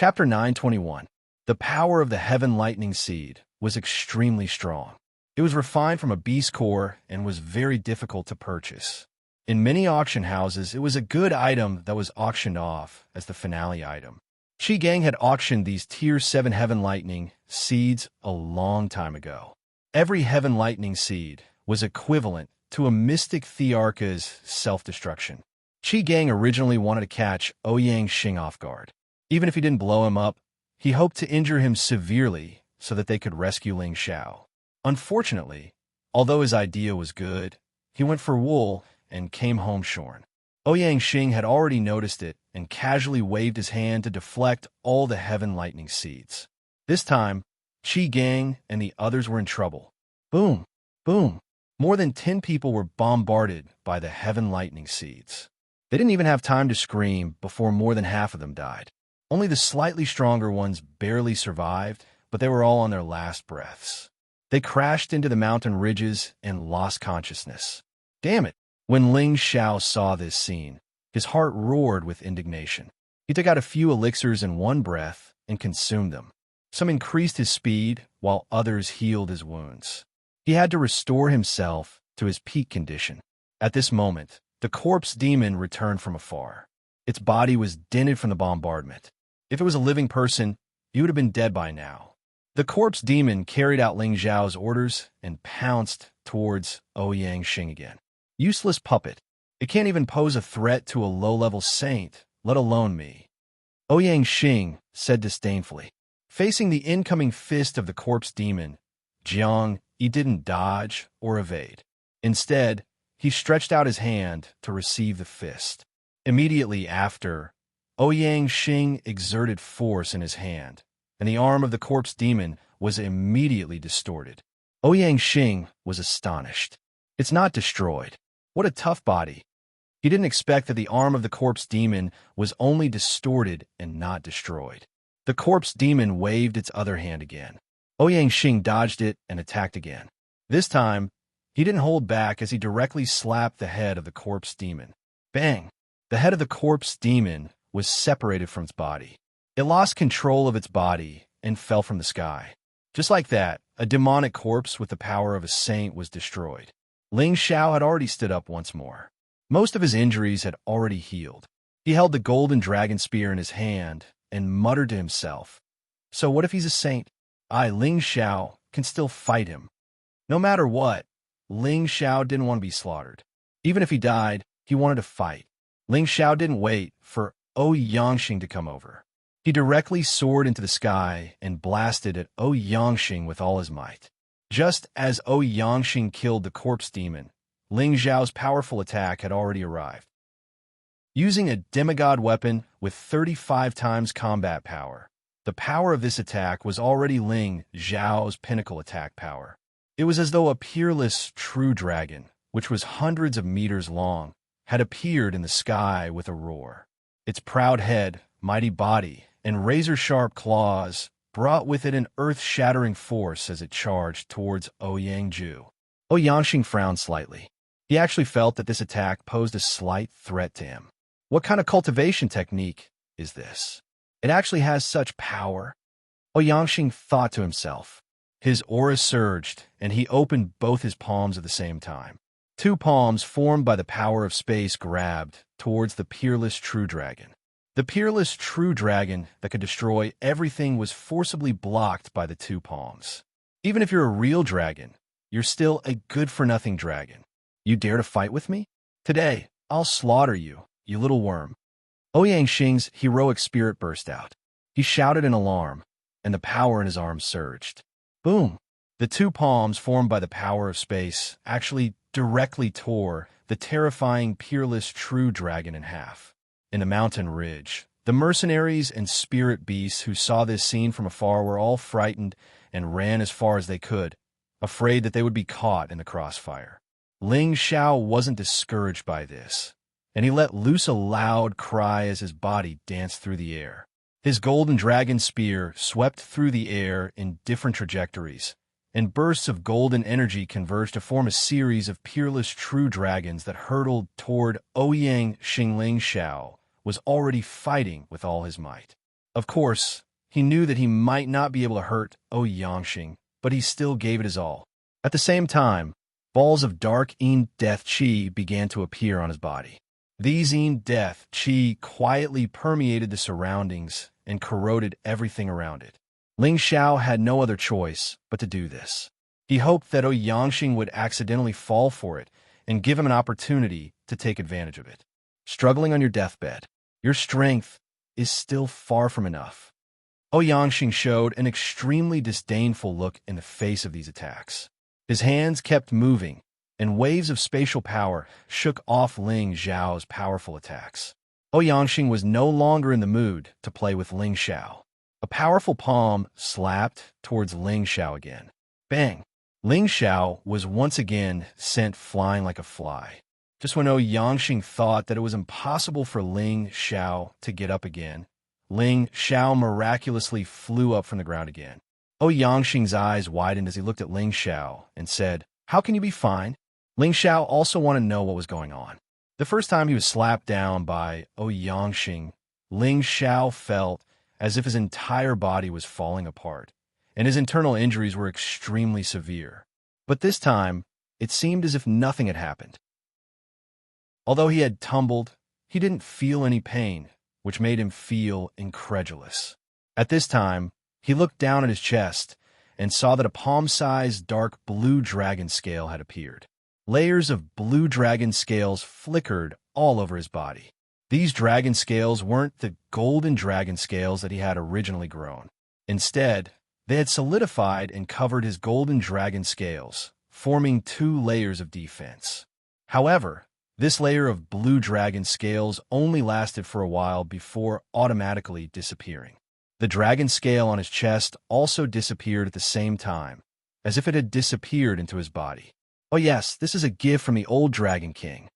Chapter 921. The power of the Heaven Lightning Seed was extremely strong. It was refined from a beast core and was very difficult to purchase. In many auction houses, it was a good item that was auctioned off as the finale item. Qi Gang had auctioned these Tier 7 Heaven Lightning Seeds a long time ago. Every Heaven Lightning Seed was equivalent to a mystic Thearka's self-destruction. Qi Gang originally wanted to catch Xianxia off guard. Even if he didn't blow him up, he hoped to injure him severely so that they could rescue Ling Xiao. Unfortunately, although his idea was good, he went for wool and came home shorn. Xianxia had already noticed it and casually waved his hand to deflect all the Heaven Lightning Seeds. This time, Qi Gang and the others were in trouble. Boom! Boom! More than 10 people were bombarded by the Heaven Lightning Seeds. They didn't even have time to scream before more than half of them died. Only the slightly stronger ones barely survived, but they were all on their last breaths. They crashed into the mountain ridges and lost consciousness. Damn it! When Ling Xiao saw this scene, his heart roared with indignation. He took out a few elixirs in one breath and consumed them. Some increased his speed, while others healed his wounds. He had to restore himself to his peak condition. At this moment, the corpse demon returned from afar. Its body was dented from the bombardment. If it was a living person, he would have been dead by now. The corpse demon carried out Ling Xiao's orders and pounced towards Xianxia again. Useless puppet. It can't even pose a threat to a low-level saint, let alone me. Xianxia said disdainfully. Facing the incoming fist of the corpse demon, Jiang, he didn't dodge or evade. Instead, he stretched out his hand to receive the fist. Immediately after, Xianxia exerted force in his hand, and the arm of the corpse demon was immediately distorted. Xianxia was astonished. It's not destroyed. What a tough body. He didn't expect that the arm of the corpse demon was only distorted and not destroyed. The corpse demon waved its other hand again. Xianxia dodged it and attacked again. This time, he didn't hold back as he directly slapped the head of the corpse demon. Bang! The head of the corpse demon was separated from its body. It lost control of its body and fell from the sky. Just like that, a demonic corpse with the power of a saint was destroyed. Ling Xiao had already stood up once more. Most of his injuries had already healed. He held the golden dragon spear in his hand and muttered to himself, "So what if he's a saint? Ling Xiao, can still fight him." No matter what, Ling Xiao didn't want to be slaughtered. Even if he died, he wanted to fight. Ling Xiao didn't wait for Xianxia to come over. He directly soared into the sky and blasted at Xianxia with all his might. Just as Xianxia killed the corpse demon, Ling Xiao's powerful attack had already arrived. Using a demigod weapon with 35 times combat power, the power of this attack was already Ling Xiao's pinnacle attack power. It was as though a peerless true dragon, which was hundreds of meters long, had appeared in the sky with a roar. Its proud head, mighty body, and razor-sharp claws brought with it an earth-shattering force as it charged towards Ouyangju. Xianxia frowned slightly. He actually felt that this attack posed a slight threat to him. What kind of cultivation technique is this? It actually has such power. Xianxia thought to himself. His aura surged, and he opened both his palms at the same time. Two palms formed by the power of space grabbed towards the peerless true dragon. The peerless true dragon that could destroy everything was forcibly blocked by the two palms. Even if you're a real dragon, you're still a good-for-nothing dragon. You dare to fight with me? Today, I'll slaughter you, you little worm. Xianxia's heroic spirit burst out. He shouted in alarm, and the power in his arms surged. Boom! The two palms formed by the power of space actually directly tore the terrifying peerless true dragon in half. In the mountain ridge, the mercenaries and spirit beasts who saw this scene from afar were all frightened and ran as far as they could, afraid that they would be caught in the crossfire. Ling Xiao wasn't discouraged by this, and he let loose a loud cry as his body danced through the air. His golden dragon spear swept through the air in different trajectories, and bursts of golden energy converged to form a series of peerless true dragons that hurtled toward Ouyang. Ling Xiao was already fighting with all his might. Of course, he knew that he might not be able to hurt Xianxia, but he still gave it his all. At the same time, balls of dark death chi began to appear on his body. These death chi quietly permeated the surroundings and corroded everything around it. Ling Xiao had no other choice but to do this. He hoped that Xianxia would accidentally fall for it and give him an opportunity to take advantage of it. Struggling on your deathbed, your strength is still far from enough. Xianxia showed an extremely disdainful look in the face of these attacks. His hands kept moving, and waves of spatial power shook off Ling Xiao's powerful attacks. Xianxia was no longer in the mood to play with Ling Xiao. A powerful palm slapped towards Ling Xiao again. Bang! Ling Xiao was once again sent flying like a fly. Just when Xianxia thought that it was impossible for Ling Xiao to get up again, Ling Xiao miraculously flew up from the ground again. Xianxia's eyes widened as he looked at Ling Xiao and said, "How can you be fine?" Ling Xiao also wanted to know what was going on. The first time he was slapped down by Xianxia, Ling Xiao felt as if his entire body was falling apart, and his internal injuries were extremely severe. But this time, it seemed as if nothing had happened. Although he had tumbled, he didn't feel any pain, which made him feel incredulous. At this time, he looked down at his chest and saw that a palm-sized dark blue dragon scale had appeared. Layers of blue dragon scales flickered all over his body. These dragon scales weren't the golden dragon scales that he had originally grown. Instead, they had solidified and covered his golden dragon scales, forming 2 layers of defense. However, this layer of blue dragon scales only lasted for a while before automatically disappearing. The dragon scale on his chest also disappeared at the same time, as if it had disappeared into his body. "Oh yes, this is a gift from the old Dragon King."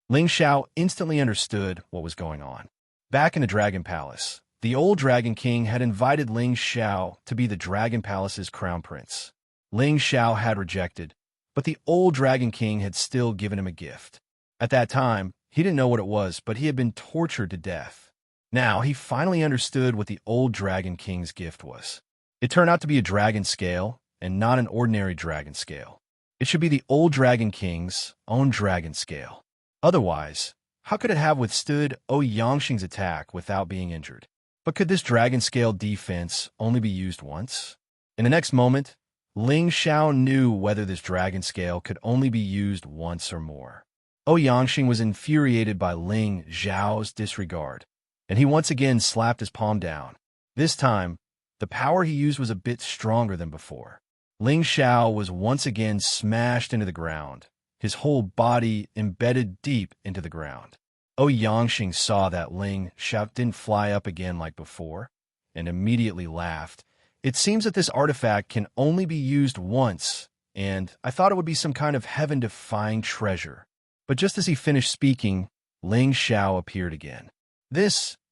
Ling Xiao instantly understood what was going on. Back in the Dragon Palace, the old Dragon King had invited Ling Xiao to be the Dragon Palace's crown prince. Ling Xiao had rejected, but the old Dragon King had still given him a gift. At that time, he didn't know what it was, but he had been tortured to death. Now, he finally understood what the old Dragon King's gift was. It turned out to be a dragon scale, and not an ordinary dragon scale. It should be the old Dragon King's own dragon scale. Otherwise, how could it have withstood Xianxia's attack without being injured? But could this dragon scale defense only be used once? In the next moment, Ling Xiao knew whether this dragon scale could only be used once or more. Xianxia was infuriated by Ling Xiao's disregard, and he once again slapped his palm down. This time, the power he used was a bit stronger than before. Ling Xiao was once again smashed into the ground, his whole body embedded deep into the ground. Xianxia saw that Ling Xiao didn't fly up again like before, and immediately laughed. "It seems that this artifact can only be used once, and I thought it would be some kind of heaven-defying treasure." But just as he finished speaking, Ling Xiao appeared again.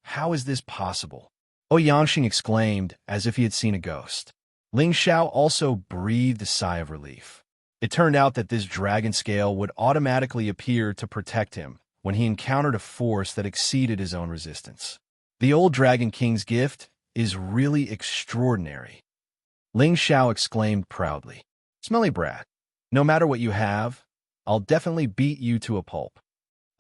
How is this possible?" Xianxia exclaimed as if he had seen a ghost. Ling Xiao also breathed a sigh of relief. It turned out that this dragon scale would automatically appear to protect him when he encountered a force that exceeded his own resistance. The old Dragon King's gift is really extraordinary. Ling Xiao exclaimed proudly. "Smelly brat, no matter what you have, I'll definitely beat you to a pulp."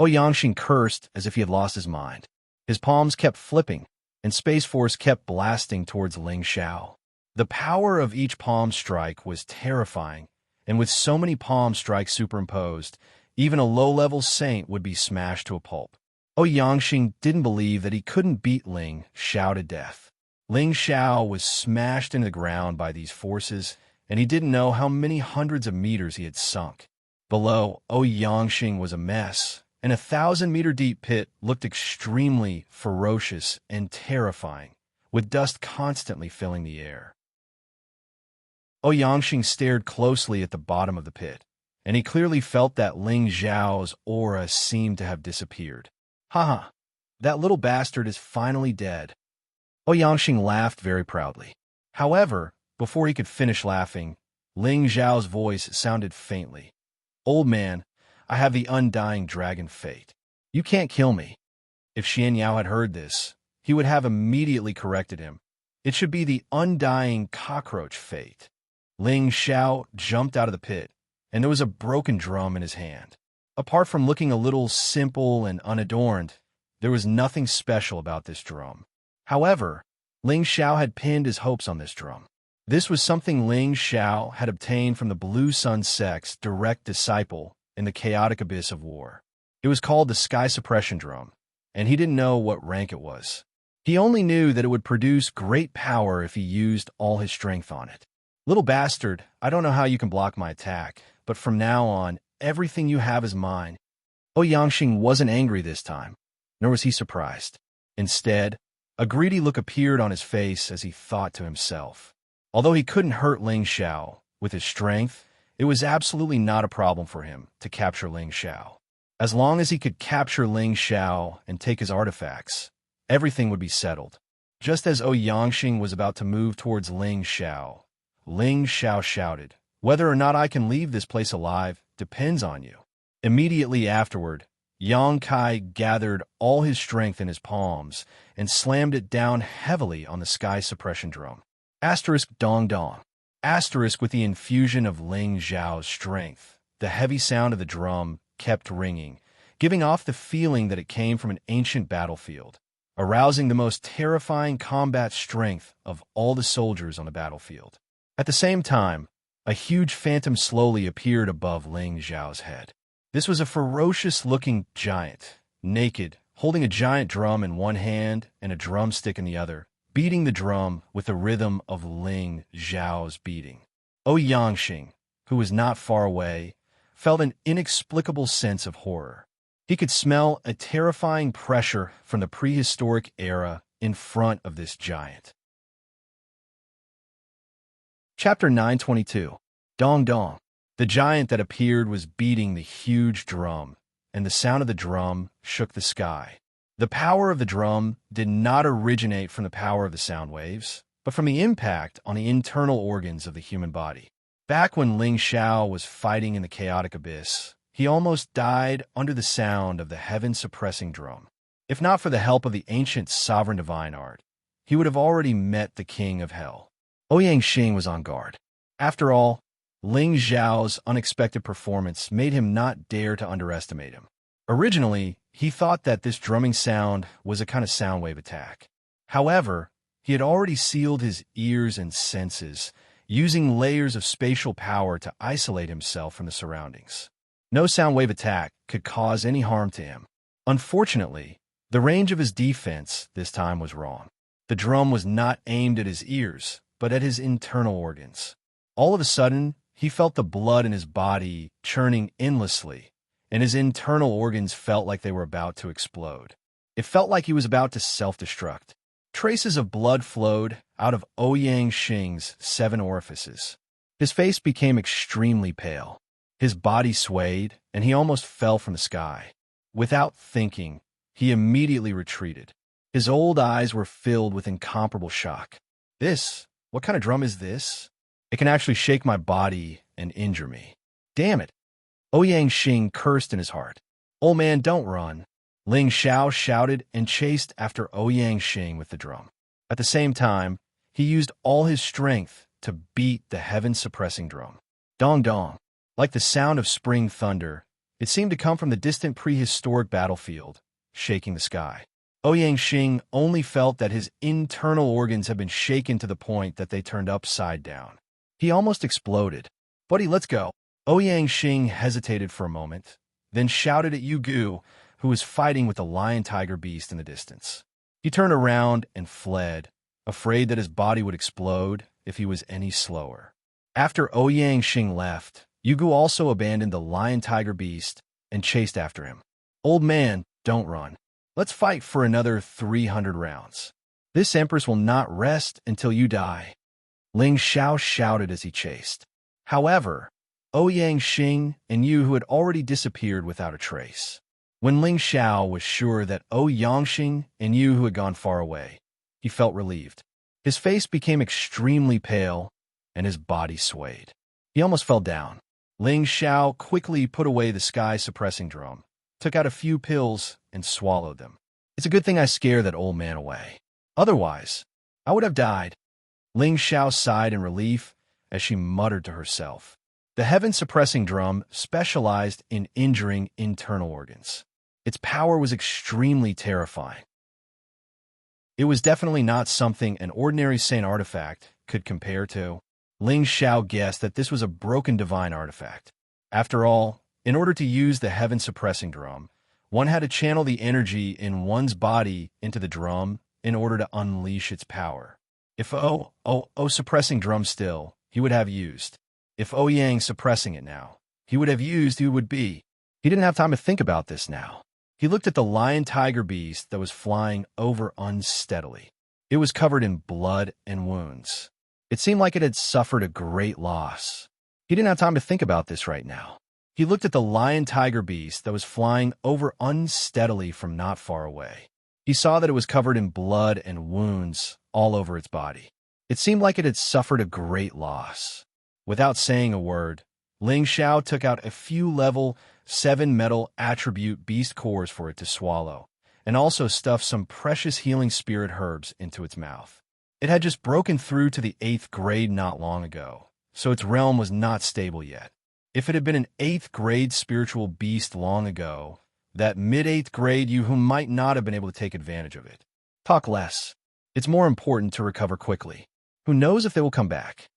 Xianxia cursed as if he had lost his mind. His palms kept flipping, and Space Force kept blasting towards Ling Xiao. The power of each palm strike was terrifying, and with so many palm strikes superimposed, even a low-level saint would be smashed to a pulp. Xianxia didn't believe that he couldn't beat Ling Xiao to death. Ling Xiao was smashed into the ground by these forces, and he didn't know how many hundreds of meters he had sunk. Below, Xianxia was a mess, and a 1,000-meter-deep pit looked extremely ferocious and terrifying, with dust constantly filling the air. Xianxia stared closely at the bottom of the pit, and he clearly felt that Ling Xiao's aura seemed to have disappeared. "Haha, that little bastard is finally dead." Xianxia laughed very proudly. However, before he could finish laughing, Ling Xiao's voice sounded faintly. "Old man, I have the undying dragon fate. You can't kill me." If Xianxia had heard this, he would have immediately corrected him. It should be the undying cockroach fate. Ling Xiao jumped out of the pit, and there was a broken drum in his hand. Apart from looking a little simple and unadorned, there was nothing special about this drum. However, Ling Xiao had pinned his hopes on this drum. This was something Ling Xiao had obtained from the Blue Sun sect's direct disciple in the chaotic abyss of war. It was called the Sky Suppression Drum, and he didn't know what rank it was. He only knew that it would produce great power if he used all his strength on it. Little bastard, I don't know how you can block my attack, but from now on, everything you have is mine. Xianxia wasn't angry this time, nor was he surprised. Instead, a greedy look appeared on his face as he thought to himself. Although he couldn't hurt Ling Xiao with his strength, it was absolutely not a problem for him to capture Ling Xiao. As long as he could capture Ling Xiao and take his artifacts, everything would be settled. Just as Xianxia was about to move towards Ling Xiao shouted, "Whether or not I can leave this place alive depends on you." Immediately afterward, Yang Kai gathered all his strength in his palms and slammed it down heavily on the Sky Suppression Drum. Asterisk dong dong. Asterisk with the infusion of Ling Xiao's strength. The heavy sound of the drum kept ringing, giving off the feeling that it came from an ancient battlefield, arousing the most terrifying combat strength of all the soldiers on the battlefield. At the same time, a huge phantom slowly appeared above Ling Xiao's head. This was a ferocious-looking giant, naked, holding a giant drum in one hand and a drumstick in the other, beating the drum with the rhythm of Ling Xiao's beating. Xianxia, who was not far away, felt an inexplicable sense of horror. He could smell a terrifying pressure from the prehistoric era in front of this giant. Chapter 922. Dong Dong. The giant that appeared was beating the huge drum, and the sound of the drum shook the sky. The power of the drum did not originate from the power of the sound waves, but from the impact on the internal organs of the human body. Back when Ling Xiao was fighting in the chaotic abyss, he almost died under the sound of the heaven-suppressing drum. If not for the help of the ancient sovereign divine art, he would have already met the king of hell. Xianxia was on guard. After all, Ling Xiao's unexpected performance made him not dare to underestimate him. Originally, he thought that this drumming sound was a kind of sound wave attack. However, he had already sealed his ears and senses, using layers of spatial power to isolate himself from the surroundings. No sound wave attack could cause any harm to him. Unfortunately, the range of his defense this time was wrong. The drum was not aimed at his ears, but at his internal organs. All of a sudden, he felt the blood in his body churning endlessly, and his internal organs felt like they were about to explode. It felt like he was about to self-destruct. Traces of blood flowed out of Xianxia's 7 orifices. His face became extremely pale. His body swayed, and he almost fell from the sky. Without thinking, he immediately retreated. His old eyes were filled with incomparable shock. What kind of drum is this? It can actually shake my body and injure me. Damn it! Xianxia cursed in his heart. "Old man, don't run." Ling Xiao shouted and chased after Xianxia with the drum. At the same time, he used all his strength to beat the heaven-suppressing drum. Dong dong. Like the sound of spring thunder, it seemed to come from the distant prehistoric battlefield, shaking the sky. Xianxia only felt that his internal organs had been shaken to the point that they turned upside down. He almost exploded. "Buddy, let's go." Xianxia hesitated for a moment, then shouted at Yu Gu, who was fighting with the lion-tiger beast in the distance. He turned around and fled, afraid that his body would explode if he was any slower. After Xianxia left, Yu Gu also abandoned the lion-tiger beast and chased after him. "Old man, don't run. Let's fight for another 300 rounds. This empress will not rest until you die." Ling Xiao shouted as he chased. However, Xianxia and Yu had already disappeared without a trace. When Ling Xiao was sure that Xianxia and Yu had gone far away, he felt relieved. His face became extremely pale, and his body swayed. He almost fell down. Ling Xiao quickly put away the sky-suppressing drum, took out a few pills, and swallowed them. It's a good thing I scared that old man away. Otherwise, I would have died. Ling Xiao sighed in relief as she muttered to herself. The heaven-suppressing drum specialized in injuring internal organs. Its power was extremely terrifying. It was definitely not something an ordinary saint artifact could compare to. Ling Xiao guessed that this was a broken divine artifact. After all, in order to use the heaven-suppressing drum, one had to channel the energy in one's body into the drum in order to unleash its power. If suppressing drum still, he would have used. If Yang suppressing it now, he would have used, he would be. He didn't have time to think about this now. He looked at the lion-tiger beast that was flying over unsteadily. It was covered in blood and wounds. It seemed like it had suffered a great loss. He didn't have time to think about this right now. He looked at the lion-tiger beast that was flying over unsteadily from not far away. He saw that it was covered in blood and wounds all over its body. It seemed like it had suffered a great loss. Without saying a word, Ling Xiao took out a few level 7 metal attribute beast cores for it to swallow, and also stuffed some precious healing spirit herbs into its mouth. It had just broken through to the 8th grade not long ago, so its realm was not stable yet. If it had been an 8th grade spiritual beast long ago, that mid-8th grade you who might not have been able to take advantage of it. Talk less. It's more important to recover quickly. Who knows if they will come back?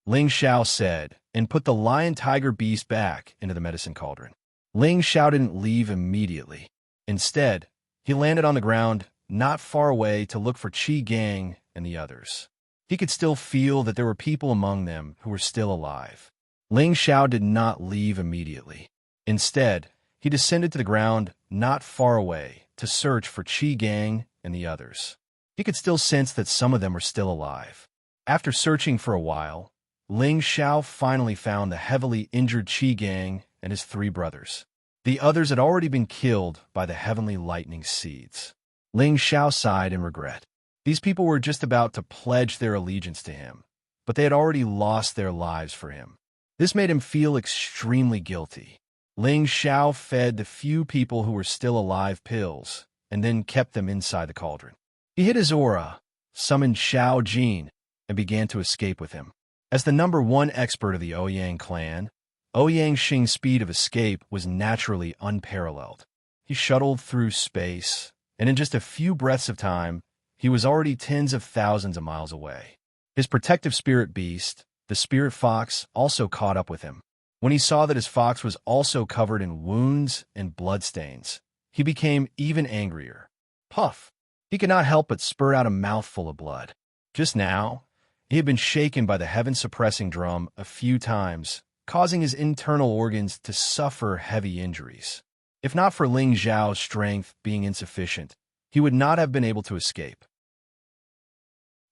Ling Xiao said, and put the lion-tiger beast back into the medicine cauldron. Ling Xiao didn't leave immediately. Instead, he landed on the ground not far away to look for Qi Gang and the others. He could still feel that there were people among them who were still alive. Ling Xiao did not leave immediately. Instead, he descended to the ground not far away to search for Qi Gang and the others. He could still sense that some of them were still alive. After searching for a while, Ling Xiao finally found the heavily injured Qi Gang and his 3 brothers. The others had already been killed by the heavenly lightning seeds. Ling Xiao sighed in regret. These people were just about to pledge their allegiance to him, but they had already lost their lives for him. This made him feel extremely guilty. Ling Xiao fed the few people who were still alive pills, and then kept them inside the cauldron. He hid his aura, summoned Xiao Jin, and began to escape with him. As the #1 expert of the Ouyang clan, Ouyang Xing's speed of escape was naturally unparalleled. He shuttled through space, and in just a few breaths of time, he was already tens of thousands of miles away. His protective spirit beast, the spirit fox, also caught up with him. When he saw that his fox was also covered in wounds and bloodstains, he became even angrier. Puff! He could not help but spurt out a mouthful of blood. Just now, he had been shaken by the heaven-suppressing drum a few times, causing his internal organs to suffer heavy injuries. If not for Ling Xiao's strength being insufficient, he would not have been able to escape.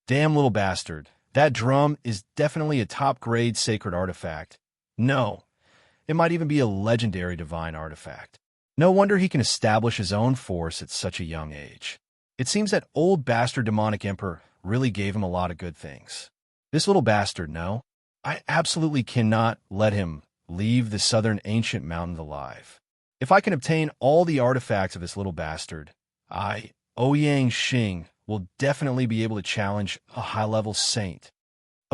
Damn little bastard, that drum is definitely a top-grade sacred artifact. No, it might even be a legendary divine artifact. No wonder he can establish his own force at such a young age. It seems that old bastard demonic emperor really gave him a lot of good things. This little bastard, no. I absolutely cannot let him leave the southern ancient mountains alive. If I can obtain all the artifacts of this little bastard, Ouyang Xing, will definitely be able to challenge a high-level saint.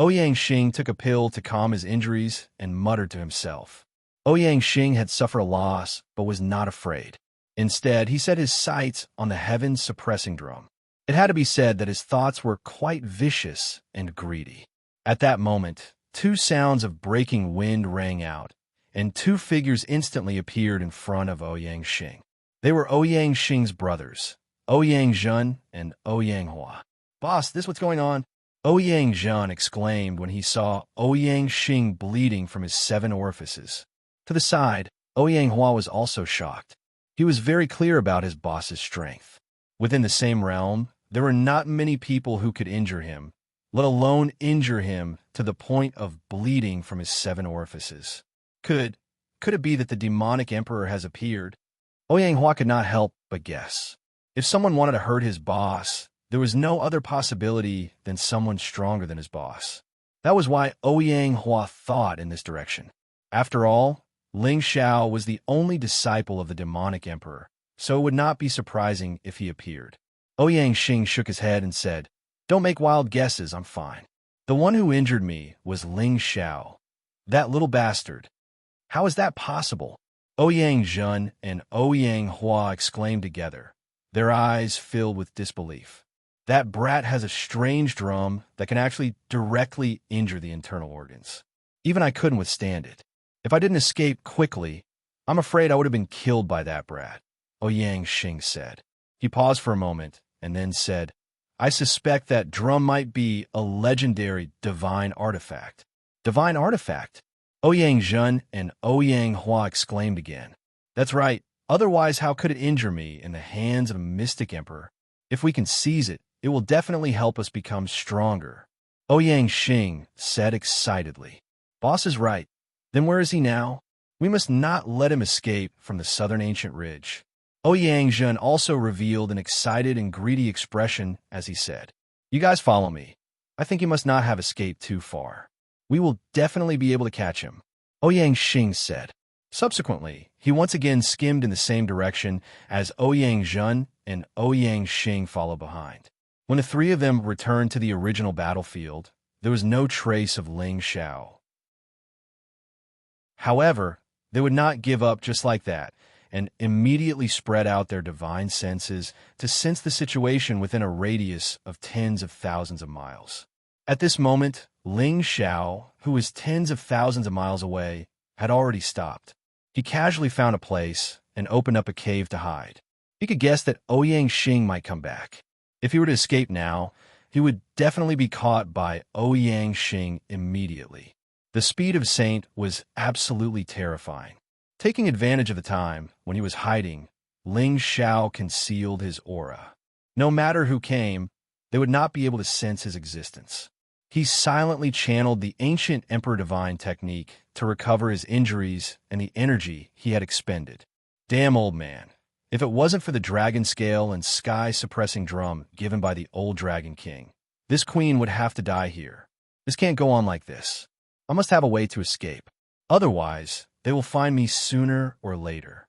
Ouyang Xing took a pill to calm his injuries and muttered to himself. Ouyang Xing had suffered a loss, but was not afraid. Instead, he set his sights on the heaven-suppressing drum. It had to be said that his thoughts were quite vicious and greedy. At that moment, 2 sounds of breaking wind rang out, and 2 figures instantly appeared in front of Ouyang Xing. They were Ouyang Xing's brothers, Ouyang Zhen and Ouyang Hua. "Boss, this what's going on?" Ouyang Zhen exclaimed when he saw Ouyang Xing bleeding from his 7 orifices. To the side, Ouyang Hua was also shocked. He was very clear about his boss's strength. Within the same realm, there were not many people who could injure him, let alone injure him to the point of bleeding from his 7 orifices. Could it be that the demonic emperor has appeared? Ouyang Hua could not help but guess. If someone wanted to hurt his boss, there was no other possibility than someone stronger than his boss. That was why Ouyang Hua thought in this direction. After all, Ling Xiao was the only disciple of the demonic emperor, so it would not be surprising if he appeared. Xianxia shook his head and said, "Don't make wild guesses, I'm fine. The one who injured me was Ling Xiao. That little bastard. How is that possible?" Ouyang Zhen and Ouyang Hua exclaimed together, their eyes filled with disbelief. That brat has a strange drum that can actually directly injure the internal organs. Even I couldn't withstand it. If I didn't escape quickly, I'm afraid I would have been killed by that brat, Xianxia said. He paused for a moment and then said, "I suspect that drum might be a legendary divine artifact." Divine artifact? Ouyang Zhen and Ouyang Hua exclaimed again. That's right. Otherwise, how could it injure me in the hands of a mystic emperor? If we can seize it, it will definitely help us become stronger. Xianxia said excitedly. Boss is right. Then where is he now? We must not let him escape from the southern ancient ridge. Ouyang Zhen also revealed an excited and greedy expression as he said, "You guys follow me. I think he must not have escaped too far. We will definitely be able to catch him," Xianxia said. Subsequently, he once again skimmed in the same direction as Ouyang Zhen and Xianxia followed behind. When the three of them returned to the original battlefield, there was no trace of Ling Xiao. However, they would not give up just like that, and immediately spread out their divine senses to sense the situation within a radius of tens of thousands of miles. At this moment, Ling Xiao, who was tens of thousands of miles away, had already stopped. He casually found a place and opened up a cave to hide. He could guess that Xianxia might come back. If he were to escape now, he would definitely be caught by Xianxia immediately. The speed of Saint was absolutely terrifying. Taking advantage of the time when he was hiding, Ling Xiao concealed his aura. No matter who came, they would not be able to sense his existence. He silently channeled the ancient Emperor Divine technique to recover his injuries and the energy he had expended. Damn old man. If it wasn't for the dragon scale and sky-suppressing drum given by the old Dragon King, this queen would have to die here. This can't go on like this. I must have a way to escape. Otherwise, they will find me sooner or later.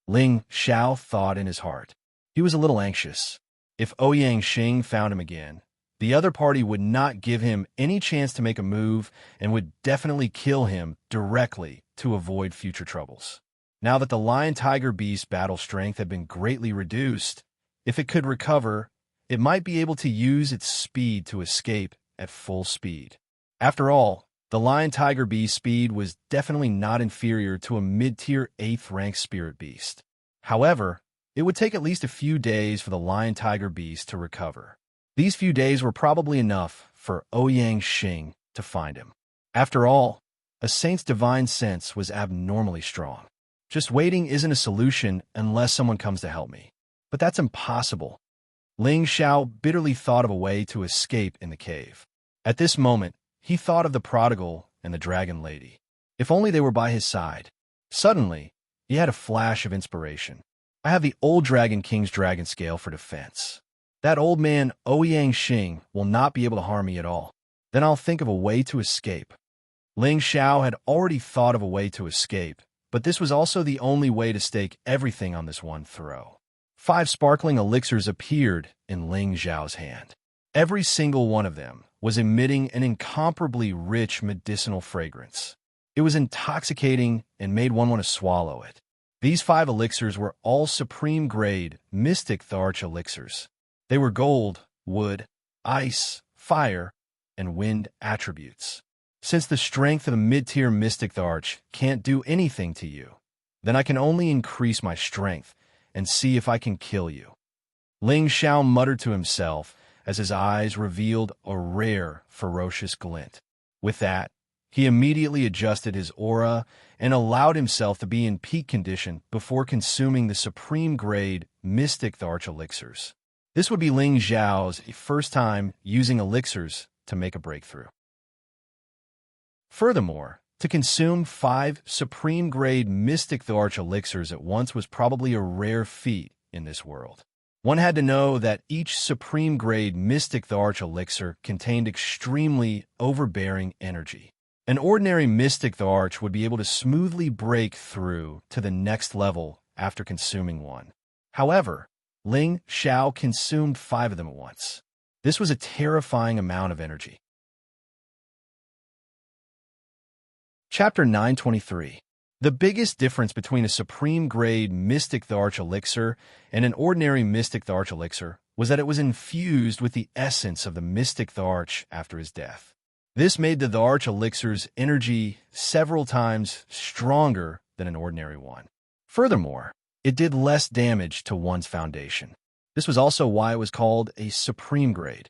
Ling Xiao thought in his heart. He was a little anxious. If Xianxia found him again, the other party would not give him any chance to make a move and would definitely kill him directly to avoid future troubles. Now that the lion-tiger-beast battle strength had been greatly reduced, if it could recover, it might be able to use its speed to escape at full speed. After all, the lion-tiger-beast speed was definitely not inferior to a mid-tier 8th-ranked spirit beast. However, it would take at least a few days for the lion-tiger-beast to recover. These few days were probably enough for Xianxia to find him. After all, a saint's divine sense was abnormally strong. Just waiting isn't a solution unless someone comes to help me. But that's impossible. Ling Xiao bitterly thought of a way to escape in the cave. At this moment, he thought of the prodigal and the dragon lady. If only they were by his side. Suddenly, he had a flash of inspiration. I have the old Dragon King's dragon scale for defense. That old man Xianxia will not be able to harm me at all. Then I'll think of a way to escape. Ling Xiao had already thought of a way to escape, but this was also the only way to stake everything on this one throw. 5 sparkling elixirs appeared in Ling Xiao's hand. Every single one of them was emitting an incomparably rich medicinal fragrance. It was intoxicating and made one want to swallow it. These 5 elixirs were all supreme-grade mystic Tharch elixirs. They were gold, wood, ice, fire, and wind attributes. Since the strength of a mid-tier mystic Tharch can't do anything to you, then I can only increase my strength and see if I can kill you. Ling Xiao muttered to himself as his eyes revealed a rare, ferocious glint. With that, he immediately adjusted his aura and allowed himself to be in peak condition before consuming the supreme-grade mystic Tharch elixirs. This would be Ling Xiao's first time using elixirs to make a breakthrough. Furthermore, to consume 5 supreme-grade mystic Tharch elixirs at once was probably a rare feat in this world. One had to know that each supreme-grade mystic Tharch elixir contained extremely overbearing energy. An ordinary mystic Tharch would be able to smoothly break through to the next level after consuming one. However, Ling Xiao consumed 5 of them at once. This was a terrifying amount of energy. Chapter 923. The biggest difference between a supreme-grade Mystic Tharch elixir and an ordinary Mystic Tharch elixir was that it was infused with the essence of the Mystic Tharch after his death. This made the Tharch elixir's energy several times stronger than an ordinary one. Furthermore, it did less damage to one's foundation. This was also why it was called a supreme grade.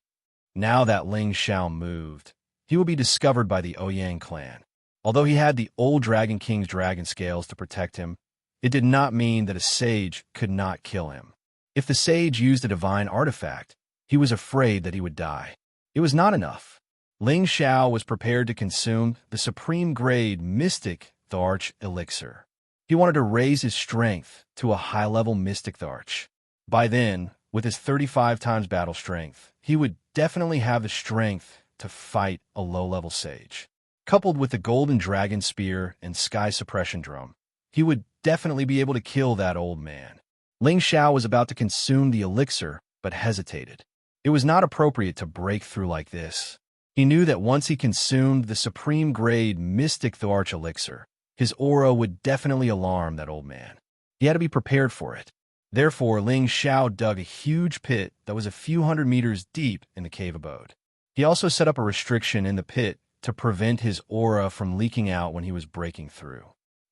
Now that Ling Xiao moved, he will be discovered by the Ouyang clan. Although he had the old Dragon King's dragon scales to protect him, it did not mean that a sage could not kill him. If the sage used a divine artifact, he was afraid that he would die. It was not enough. Ling Xiao was prepared to consume the supreme-grade Mystic Tharch elixir. He wanted to raise his strength to a high-level Mystic Tharch. By then, with his 35 times battle strength, he would definitely have the strength to fight a low-level sage. Coupled with the Golden Dragon Spear and Sky Suppression Drum, he would definitely be able to kill that old man. Ling Xiao was about to consume the elixir, but hesitated. It was not appropriate to break through like this. He knew that once he consumed the supreme-grade Mystic Tharch elixir, his aura would definitely alarm that old man. He had to be prepared for it. Therefore, Ling Xiao dug a huge pit that was a few hundred meters deep in the cave abode. He also set up a restriction in the pit to prevent his aura from leaking out when he was breaking through.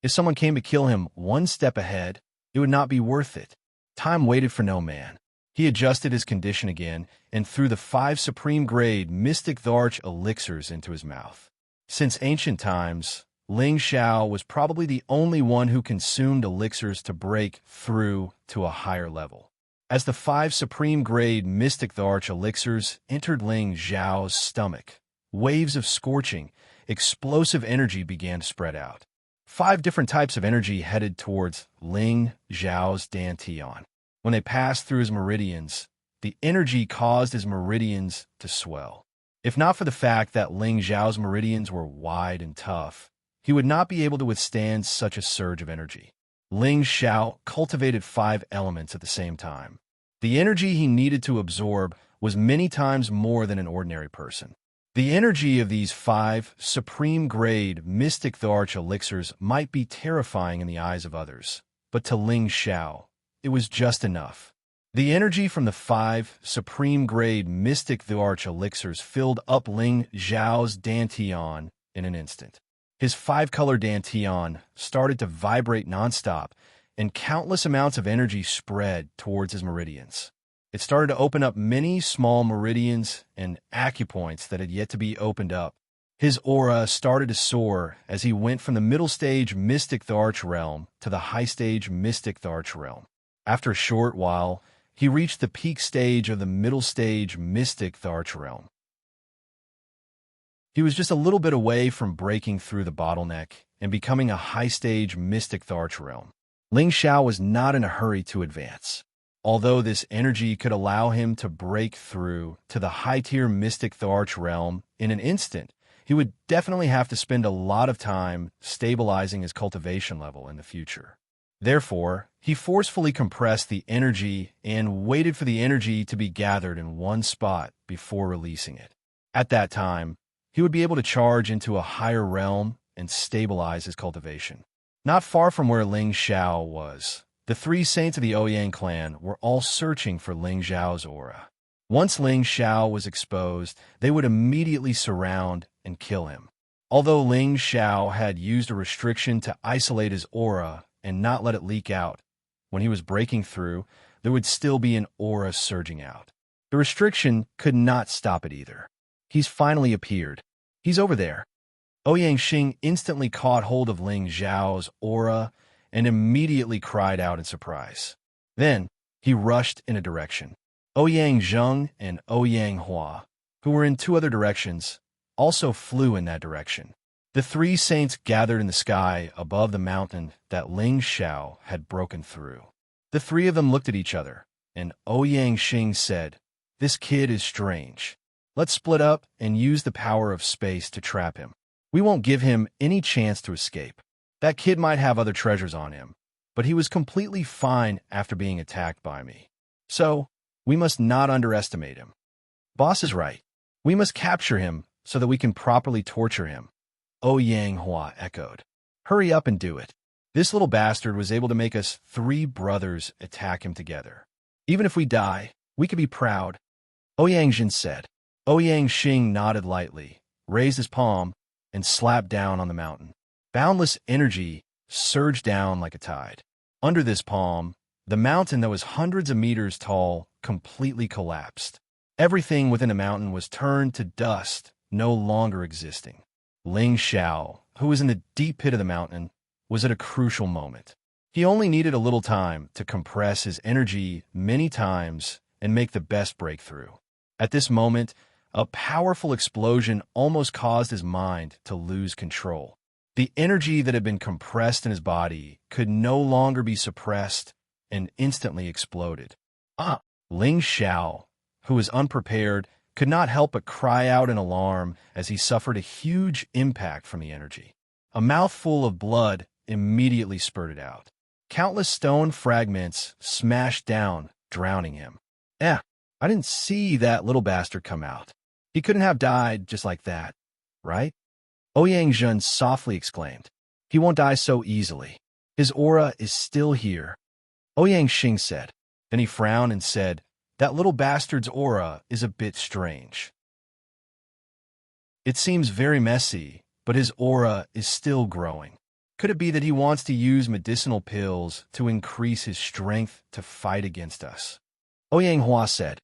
If someone came to kill him one step ahead, it would not be worth it. Time waited for no man. He adjusted his condition again and threw the 5 supreme-grade Mystic Tharch elixirs into his mouth. Since ancient times, Ling Xiao was probably the only one who consumed elixirs to break through to a higher level. As the 5 supreme-grade Mystic Tharch elixirs entered Ling Xiao's stomach, waves of scorching, explosive energy began to spread out. 5 different types of energy headed towards Ling Xiao's dantian. When they passed through his meridians, the energy caused his meridians to swell. If not for the fact that Ling Xiao's meridians were wide and tough, he would not be able to withstand such a surge of energy. Ling Xiao cultivated 5 elements at the same time. The energy he needed to absorb was many times more than an ordinary person. The energy of these 5 supreme-grade Mystic Tharch elixirs might be terrifying in the eyes of others, but to Ling Xiao, it was just enough. The energy from the 5 supreme-grade Mystic Tharch elixirs filled up Ling Xiao's dantian in an instant. His 5-color dantian started to vibrate nonstop, and countless amounts of energy spread towards his meridians. It started to open up many small meridians and acupoints that had yet to be opened up. His aura started to soar as he went from the middle stage Mystic Tharch realm to the high stage Mystic Tharch realm. After a short while, he reached the peak stage of the middle stage Mystic Tharch realm. He was just a little bit away from breaking through the bottleneck and becoming a high-stage Mystic Tharch realm. Ling Xiao was not in a hurry to advance. Although this energy could allow him to break through to the high-tier Mystic Tharch realm in an instant, he would definitely have to spend a lot of time stabilizing his cultivation level in the future. Therefore, he forcefully compressed the energy and waited for the energy to be gathered in one spot before releasing it. At that time, he would be able to charge into a higher realm and stabilize his cultivation. Not far from where Ling Xiao was, the 3 saints of the Ouyang clan were all searching for Ling Xiao's aura. Once Ling Xiao was exposed, they would immediately surround and kill him. Although Ling Xiao had used a restriction to isolate his aura and not let it leak out, when he was breaking through, there would still be an aura surging out. The restriction could not stop it either. He's finally appeared. He's over there. Ouyang Xing instantly caught hold of Ling Xiao's aura and immediately cried out in surprise. Then, he rushed in a direction. Ouyang Zheng and Ouyang Hua, who were in 2 other directions, also flew in that direction. The 3 saints gathered in the sky above the mountain that Ling Xiao had broken through. The 3 of them looked at each other, and Ouyang Xing said, "This kid is strange. Let's split up and use the power of space to trap him. We won't give him any chance to escape. That kid might have other treasures on him, but he was completely fine after being attacked by me. So, we must not underestimate him. Boss is right. We must capture him so that we can properly torture him. Xianxia echoed. Hurry up and do it. This little bastard was able to make us 3 brothers attack him together. Even if we die, we can be proud. Ouyang said. Ouyang nodded lightly, raised his palm, and slapped down on the mountain. Boundless energy surged down like a tide. Under this palm, the mountain that was hundreds of meters tall completely collapsed. Everything within the mountain was turned to dust, no longer existing. Ling Xiao, who was in the deep pit of the mountain, was at a crucial moment. He only needed a little time to compress his energy many times and make the best breakthrough. At this moment, a powerful explosion almost caused his mind to lose control. The energy that had been compressed in his body could no longer be suppressed and instantly exploded. Ling Xiao, who was unprepared, could not help but cry out in alarm as he suffered a huge impact from the energy. A mouthful of blood immediately spurted out. Countless stone fragments smashed down, drowning him. I didn't see that little bastard come out. He couldn't have died just like that, right? Ouyang softly exclaimed. He won't die so easily. His aura is still here. Ouyang said. Then he frowned and said, that little bastard's aura is a bit strange. It seems very messy, but his aura is still growing. Could it be that he wants to use medicinal pills to increase his strength to fight against us? Ouyang said.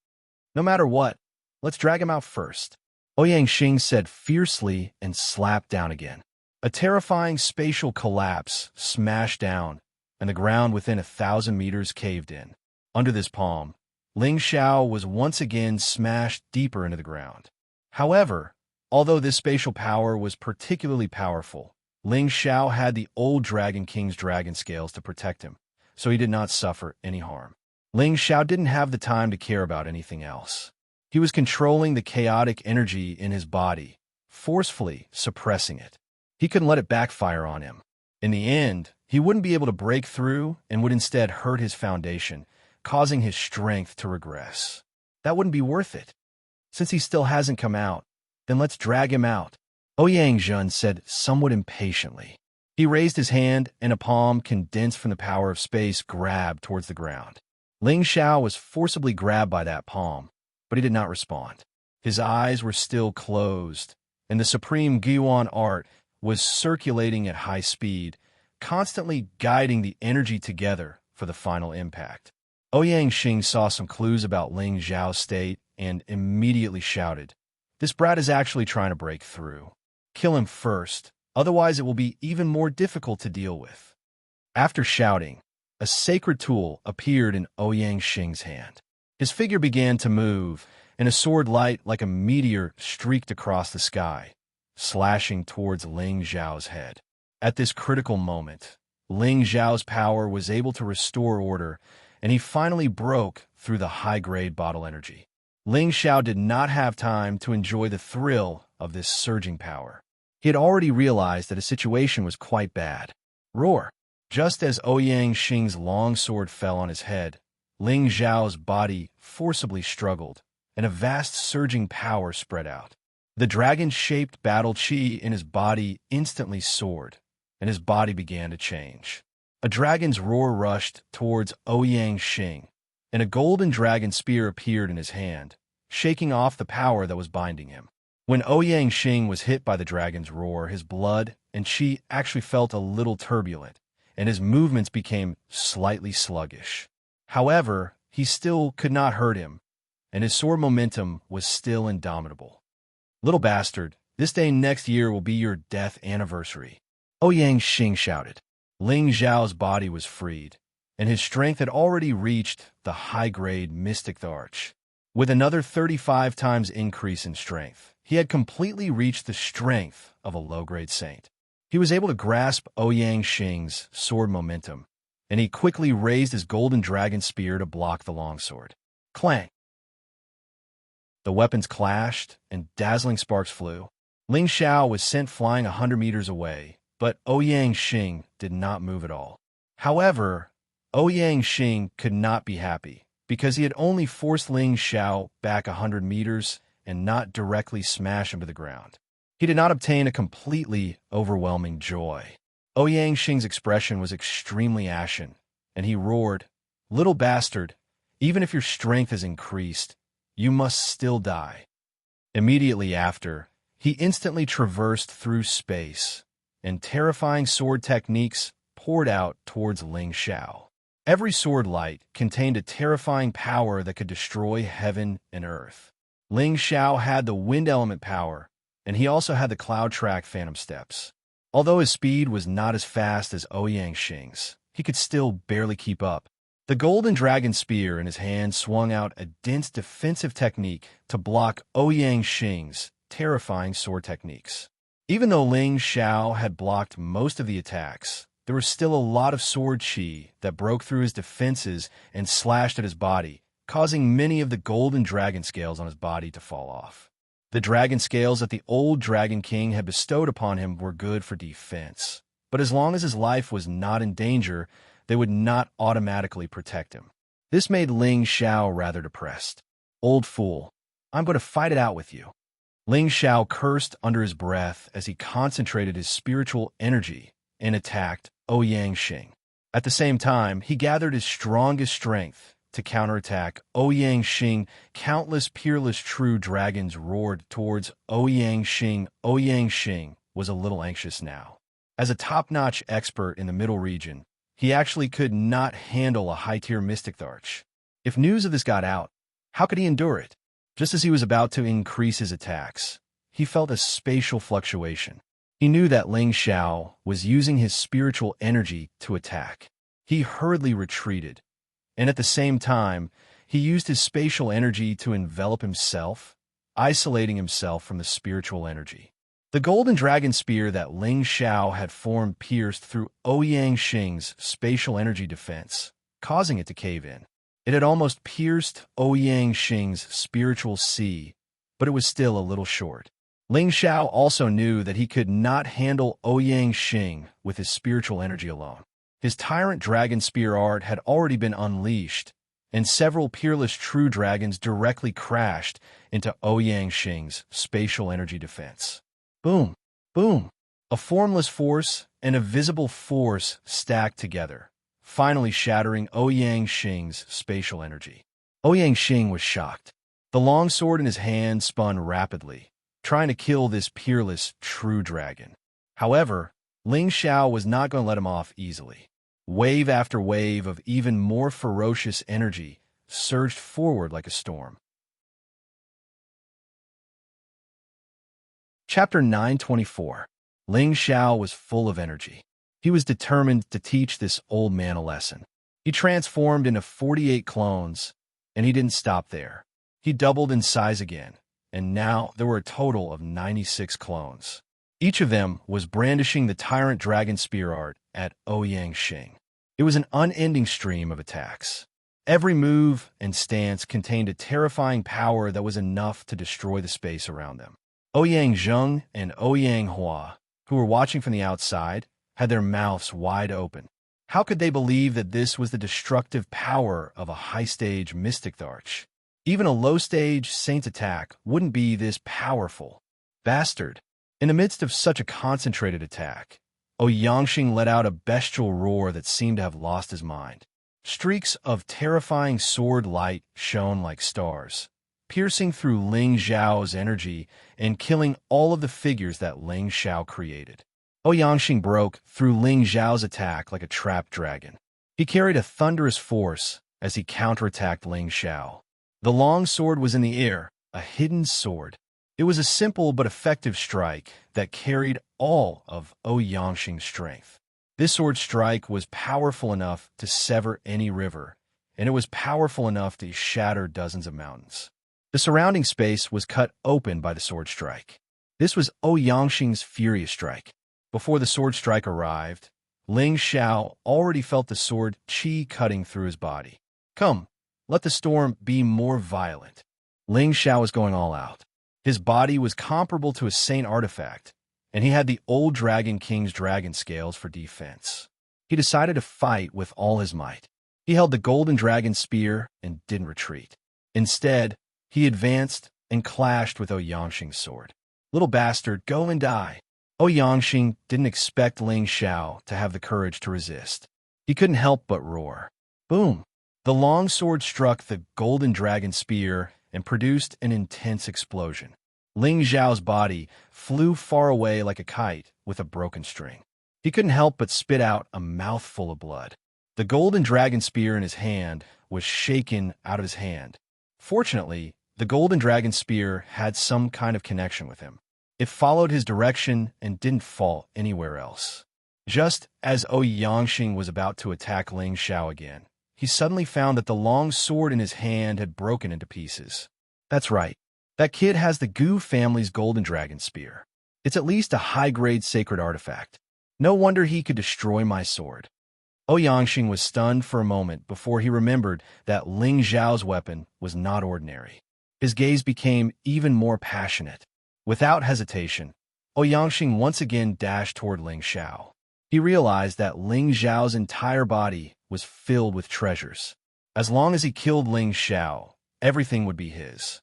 No matter what, let's drag him out first. Ouyang said fiercely and slapped down again. A terrifying spatial collapse smashed down, and the ground within 1,000 meters caved in. Under this palm, Ling Xiao was once again smashed deeper into the ground. However, although this spatial power was particularly powerful, Ling Xiao had the old Dragon King's dragon scales to protect him, so he did not suffer any harm. Ling Xiao didn't have the time to care about anything else. He was controlling the chaotic energy in his body, forcefully suppressing it. He couldn't let it backfire on him. In the end, he wouldn't be able to break through and would instead hurt his foundation, causing his strength to regress. That wouldn't be worth it. Since he still hasn't come out, then let's drag him out, Ouyang said somewhat impatiently. He raised his hand, and a palm condensed from the power of space grabbed towards the ground. Ling Xiao was forcibly grabbed by that palm, but he did not respond. His eyes were still closed, and the supreme Guiyuan art was circulating at high speed, constantly guiding the energy together for the final impact. Ouyang saw some clues about Ling Xiao's state and immediately shouted, "This brat is actually trying to break through. Kill him first, otherwise it will be even more difficult to deal with." After shouting, a sacred tool appeared in Ouyang hand. His figure began to move, and a sword light like a meteor streaked across the sky, slashing towards Ling Xiao's head. At this critical moment, Ling Xiao's power was able to restore order, and he finally broke through the high-grade bottle energy. Ling Xiao did not have time to enjoy the thrill of this surging power. He had already realized that his situation was quite bad. Roar! Just as Ouyang long sword fell on his head, Ling Xiao's body forcibly struggled, and a vast surging power spread out. The dragon-shaped battle chi in his body instantly soared, and his body began to change. A dragon's roar rushed towards Ouyang, and a golden dragon spear appeared in his hand, shaking off the power that was binding him. When Ouyang was hit by the dragon's roar, his blood and chi actually felt a little turbulent, and his movements became slightly sluggish. However, he still could not hurt him, and his sword momentum was still indomitable. "Little bastard, this day next year will be your death anniversary," Ouyang shouted. Ling Xiao's body was freed, and his strength had already reached the high-grade Mystic Arch. With another 35 times increase in strength, he had completely reached the strength of a low-grade saint. He was able to grasp Ouyang sword momentum, and he quickly raised his golden dragon spear to block the longsword. Clang! The weapons clashed, and dazzling sparks flew. Ling Xiao was sent flying 100 meters away, but Ouyang did not move at all. However, Xianxia could not be happy, because he had only forced Ling Xiao back 100 meters and not directly smash him to the ground. He did not obtain a completely overwhelming joy. Xianxia's expression was extremely ashen, and he roared, "Little bastard, even if your strength is increased, you must still die." Immediately after, he instantly traversed through space, and terrifying sword techniques poured out towards Ling Xiao. Every sword light contained a terrifying power that could destroy heaven and earth. Ling Xiao had the wind element power, and he also had the cloud track phantom steps. Although his speed was not as fast as Xianxia's, he could still barely keep up. The golden dragon spear in his hand swung out a dense defensive technique to block Xianxia's terrifying sword techniques. Even though Ling Xiao had blocked most of the attacks, there was still a lot of sword chi that broke through his defenses and slashed at his body, causing many of the golden dragon scales on his body to fall off. The dragon scales that the old Dragon King had bestowed upon him were good for defense, but as long as his life was not in danger, they would not automatically protect him. This made Ling Xiao rather depressed. "Old fool, I'm going to fight it out with you." Ling Xiao cursed under his breath as he concentrated his spiritual energy and attacked Xianxia. At the same time, he gathered his strongest strength to counterattack Xianxia. Countless peerless true dragons roared towards Xianxia. Xianxia was a little anxious now. As a top-notch expert in the middle region, he actually could not handle a high-tier mystic arch. If news of this got out, how could he endure it? Just as he was about to increase his attacks, he felt a spatial fluctuation. He knew that Ling Xiao was using his spiritual energy to attack. He hurriedly retreated, and at the same time, he used his spatial energy to envelop himself, isolating himself from the spiritual energy. The golden dragon spear that Ling Xiao had formed pierced through Xianxia's spatial energy defense, causing it to cave in. It had almost pierced Xianxia's spiritual sea, but it was still a little short. Ling Xiao also knew that he could not handle Xianxia with his spiritual energy alone. His tyrant dragon spear art had already been unleashed, and several peerless true dragons directly crashed into Xianxia's spatial energy defense. Boom, boom. A formless force and a visible force stacked together, finally shattering Xianxia's spatial energy. Xianxia was shocked. The long sword in his hand spun rapidly, trying to kill this peerless true dragon. However, Ling Xiao was not going to let him off easily. Wave after wave of even more ferocious energy surged forward like a storm. Chapter 924. Ling Xiao was full of energy. He was determined to teach this old man a lesson. He transformed into 48 clones, and he didn't stop there. He doubled in size again, and now there were a total of 96 clones. Each of them was brandishing the tyrant dragon spear art at Xianxia. It was an unending stream of attacks. Every move and stance contained a terrifying power that was enough to destroy the space around them. Ouyang and Ouyang, who were watching from the outside, had their mouths wide open. How could they believe that this was the destructive power of a high-stage mystic arch? Even a low-stage saint attack wouldn't be this powerful. Bastard! In the midst of such a concentrated attack, Ouyang let out a bestial roar that seemed to have lost his mind. Streaks of terrifying sword light shone like stars, piercing through Ling Xiao's energy and killing all of the figures that Ling Xiao created. Ouyang broke through Ling Xiao's attack like a trapped dragon. He carried a thunderous force as he counterattacked Ling Xiao. The long sword was in the air, a hidden sword. It was a simple but effective strike that carried all of Ouyang's strength. This sword strike was powerful enough to sever any river, and it was powerful enough to shatter dozens of mountains. The surrounding space was cut open by the sword strike. This was Ouyang's furious strike. Before the sword strike arrived, Ling Xiao already felt the sword chi cutting through his body. Come, let the storm be more violent. Ling Xiao was going all out. His body was comparable to a saint artifact, and he had the old Dragon King's dragon scales for defense. He decided to fight with all his might. He held the golden dragon spear and didn't retreat. Instead, he advanced and clashed with Xianxia's sword. "Little bastard, go and die." Xianxia didn't expect Ling Xiao to have the courage to resist. He couldn't help but roar. Boom! The long sword struck the golden dragon spear and produced an intense explosion. Ling Xiao's body flew far away like a kite with a broken string. He couldn't help but spit out a mouthful of blood. The golden dragon spear in his hand was shaken out of his hand. Fortunately, the golden dragon spear had some kind of connection with him. It followed his direction and didn't fall anywhere else. Just as Xianxia was about to attack Ling Xiao again, he suddenly found that the long sword in his hand had broken into pieces. That's right. That kid has the Gu family's golden dragon spear. It's at least a high-grade sacred artifact. No wonder he could destroy my sword. Xianxia was stunned for a moment before he remembered that Ling Xiao's weapon was not ordinary. His gaze became even more passionate. Without hesitation, Xianxia once again dashed toward Ling Xiao. He realized that Ling Xiao's entire body was filled with treasures. As long as he killed Ling Xiao, everything would be his.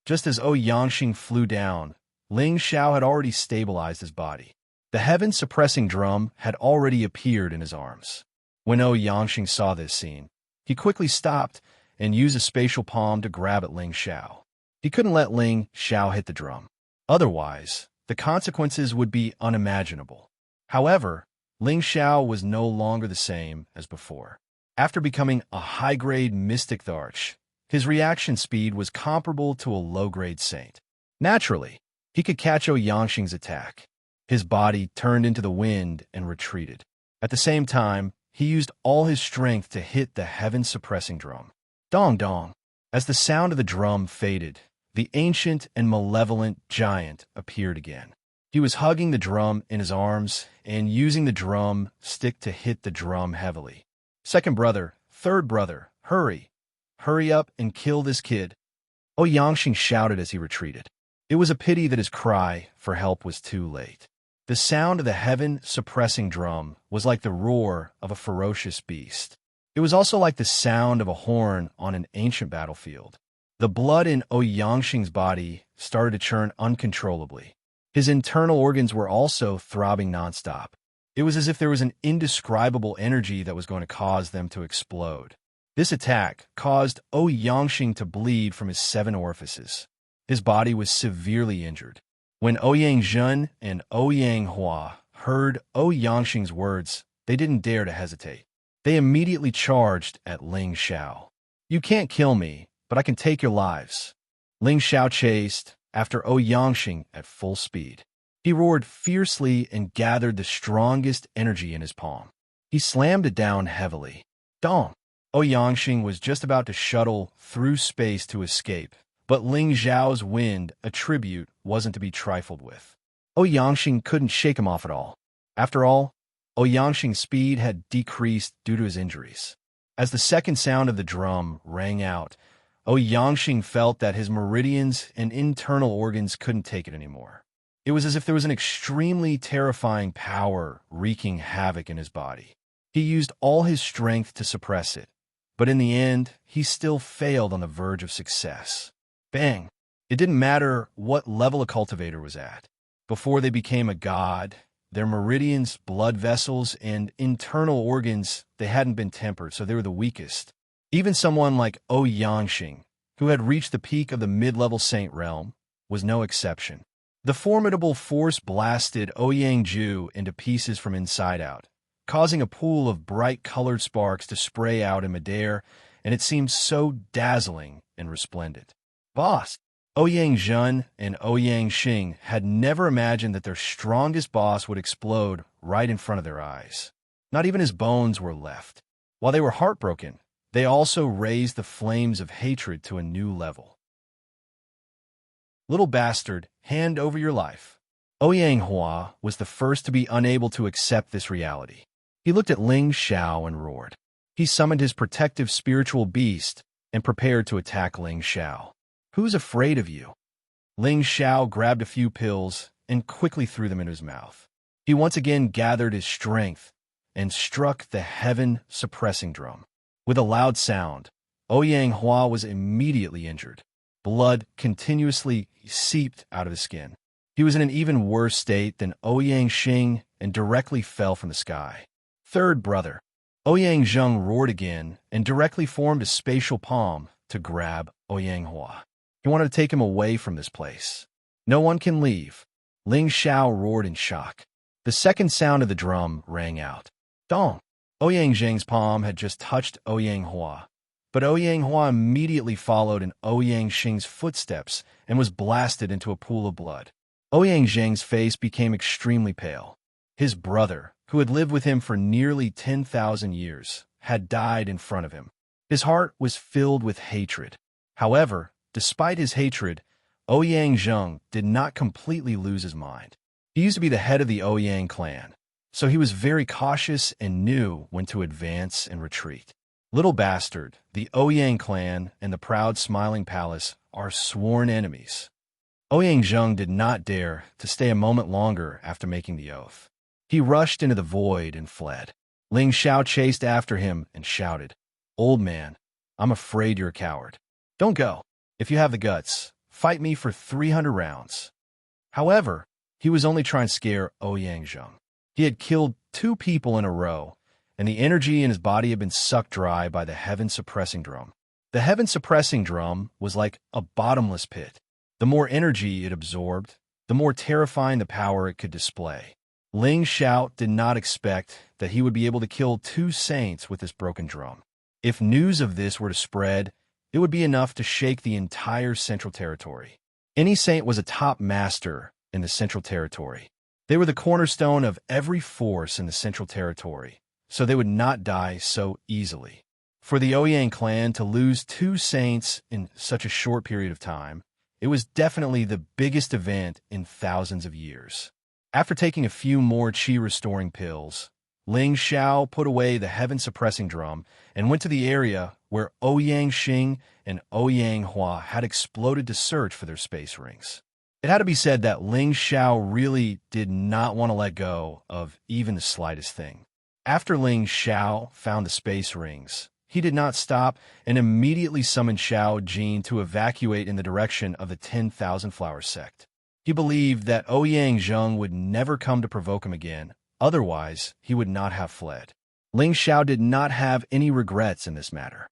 Just as Xianxia flew down, Ling Xiao had already stabilized his body. The heaven-suppressing drum had already appeared in his arms. When Xianxia saw this scene, he quickly stopped and used a spatial palm to grab at Ling Xiao. He couldn't let Ling Xiao hit the drum. Otherwise, the consequences would be unimaginable. However, Ling Xiao was no longer the same as before. After becoming a high-grade mystic arch, his reaction speed was comparable to a low-grade saint. Naturally, he could catch Xianxia's attack. His body turned into the wind and retreated. At the same time, he used all his strength to hit the heaven-suppressing drum. Dong dong. As the sound of the drum faded, the ancient and malevolent giant appeared again. He was hugging the drum in his arms and using the drum stick to hit the drum heavily. "Second brother, third brother, hurry. Hurry up and kill this kid." Xianxia shouted as he retreated. It was a pity that his cry for help was too late. The sound of the heaven-suppressing drum was like the roar of a ferocious beast. It was also like the sound of a horn on an ancient battlefield. The blood in Xianxia's body started to churn uncontrollably. His internal organs were also throbbing nonstop. It was as if there was an indescribable energy that was going to cause them to explode. This attack caused Xianxia to bleed from his 7 orifices. His body was severely injured. When Ouyang Zhen and Ouyang Hua heard Xianxia's words, they didn't dare to hesitate. They immediately charged at Ling Xiao. "You can't kill me, but I can take your lives." Ling Xiao chased after Xianxia at full speed. He roared fiercely and gathered the strongest energy in his palm. He slammed it down heavily. Dong! Xianxia was just about to shuttle through space to escape, but Ling Xiao's wind attribute wasn't to be trifled with. Xianxia couldn't shake him off at all. After all, Xianxia's speed had decreased due to his injuries. As the second sound of the drum rang out, Xianxia felt that his meridians and internal organs couldn't take it anymore. It was as if there was an extremely terrifying power wreaking havoc in his body. He used all his strength to suppress it, but in the end, he still failed on the verge of success. Bang! It didn't matter what level a cultivator was at. Before they became a god, their meridians, blood vessels, and internal organs, they hadn't been tempered, so they were the weakest. Even someone like Xianxia, who had reached the peak of the mid-level saint realm, was no exception. The formidable force blasted Ouyang Ju into pieces from inside out, causing a pool of bright-colored sparks to spray out in midair, and it seemed so dazzling and resplendent. Boss! Ouyang Zhen and Ouyang Xing had never imagined that their strongest boss would explode right in front of their eyes. Not even his bones were left. While they were heartbroken, they also raised the flames of hatred to a new level. "Little bastard, hand over your life." Ouyang Hua was the first to be unable to accept this reality. He looked at Ling Xiao and roared. He summoned his protective spiritual beast and prepared to attack Ling Xiao. "Who's afraid of you?" Ling Xiao grabbed a few pills and quickly threw them into his mouth. He once again gathered his strength and struck the heaven-suppressing drum. With a loud sound, Ouyang Hua was immediately injured. Blood continuously seeped out of his skin. He was in an even worse state than Ouyang Xing and directly fell from the sky. Third brother. Ouyang Zheng roared again and directly formed a spatial palm to grab Ouyang Hua. He wanted to take him away from this place. No one can leave. Ling Xiao roared in shock. The second sound of the drum rang out. Dong! Ouyang Zheng's palm had just touched Ouyang Hua, but Ouyang Hua immediately followed in Ouyang Xing's footsteps and was blasted into a pool of blood. Ouyang Zheng's face became extremely pale. His brother, who had lived with him for nearly 10,000 years, had died in front of him. His heart was filled with hatred. However, despite his hatred, Ouyang Zheng did not completely lose his mind. He used to be the head of the Ouyang clan, so he was very cautious and knew when to advance and retreat. Little bastard, the Ouyang clan and the proud smiling palace are sworn enemies. Ouyang Zheng did not dare to stay a moment longer after making the oath. He rushed into the void and fled. Ling Xiao chased after him and shouted, "Old man, I'm afraid you're a coward. Don't go. If you have the guts, fight me for 300 rounds." However, he was only trying to scare Ouyang Zheng. He had killed 2 people in a row, and the energy in his body had been sucked dry by the heaven-suppressing drum. The heaven-suppressing drum was like a bottomless pit. The more energy it absorbed, the more terrifying the power it could display. Ling Xiao did not expect that he would be able to kill 2 saints with this broken drum. If news of this were to spread, it would be enough to shake the entire Central Territory. Any saint was a top master in the Central Territory. They were the cornerstone of every force in the Central Territory, so they would not die so easily. For the Ouyang clan to lose 2 saints in such a short period of time, it was definitely the biggest event in thousands of years. After taking a few more chi-restoring pills, Ling Xiao put away the heaven-suppressing drum and went to the area where Ouyang Xing and Ouyang Hua had exploded to search for their space rings. It had to be said that Ling Xiao really did not want to let go of even the slightest thing. After Ling Xiao found the space rings, he did not stop and immediately summoned Xiao Jin to evacuate in the direction of the 10,000 Flower sect. He believed that Ouyang Zheng would never come to provoke him again, otherwise he would not have fled. Ling Xiao did not have any regrets in this matter.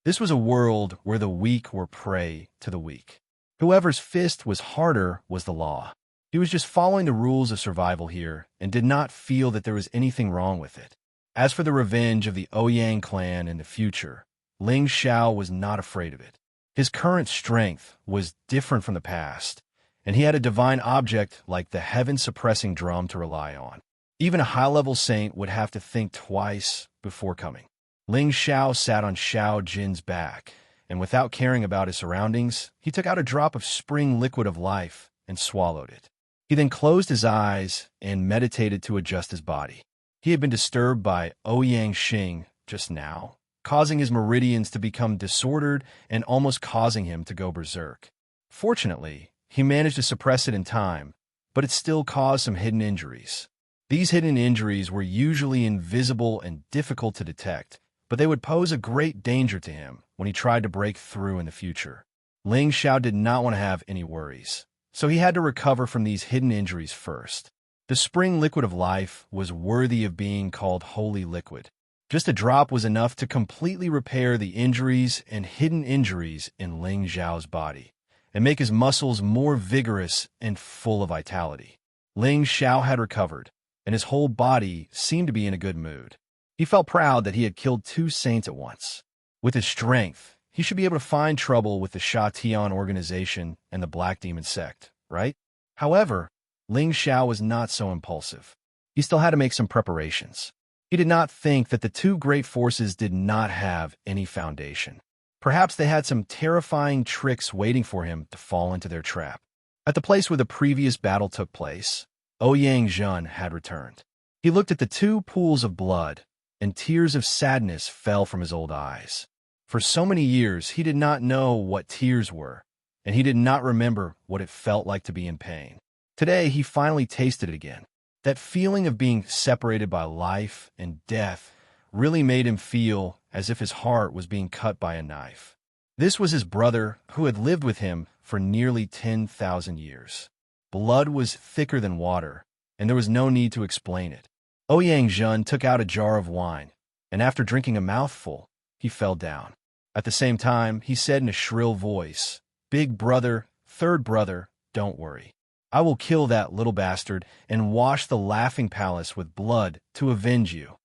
This was a world where the weak were prey to the weak. Whoever's fist was harder was the law. He was just following the rules of survival here and did not feel that there was anything wrong with it. As for the revenge of the Ouyang clan in the future, Ling Xiao was not afraid of it. His current strength was different from the past, and he had a divine object like the heaven-suppressing drum to rely on. Even a high-level saint would have to think twice before coming. Ling Xiao sat on Xiao Jin's back, and without caring about his surroundings, he took out a drop of spring liquid of life and swallowed it. He then closed his eyes and meditated to adjust his body. He had been disturbed by Ouyang Xing just now, causing his meridians to become disordered and almost causing him to go berserk. Fortunately, he managed to suppress it in time, but it still caused some hidden injuries. These hidden injuries were usually invisible and difficult to detect, but they would pose a great danger to him when he tried to break through in the future. Ling Xiao did not want to have any worries, so he had to recover from these hidden injuries first. The spring liquid of life was worthy of being called holy liquid. Just a drop was enough to completely repair the injuries and hidden injuries in Ling Xiao's body, and make his muscles more vigorous and full of vitality. Ling Xiao had recovered, and his whole body seemed to be in a good mood. He felt proud that he had killed 2 saints at once. With his strength, he should be able to find trouble with the Sha Tian organization and the Black Demon sect, right? However, Ling Xiao was not so impulsive. He still had to make some preparations. He did not think that the 2 great forces did not have any foundation. Perhaps they had some terrifying tricks waiting for him to fall into their trap. At the place where the previous battle took place, Ouyang Zheng had returned. He looked at the 2 pools of blood, and tears of sadness fell from his old eyes. For so many years, he did not know what tears were, and he did not remember what it felt like to be in pain. Today, he finally tasted it again. That feeling of being separated by life and death really made him feel as if his heart was being cut by a knife. This was his brother who had lived with him for nearly 10,000 years. Blood was thicker than water, and there was no need to explain it. Ouyang took out a jar of wine, and after drinking a mouthful, he fell down. At the same time, he said in a shrill voice, "Big brother, third brother, don't worry. I will kill that little bastard and wash the laughing palace with blood to avenge you."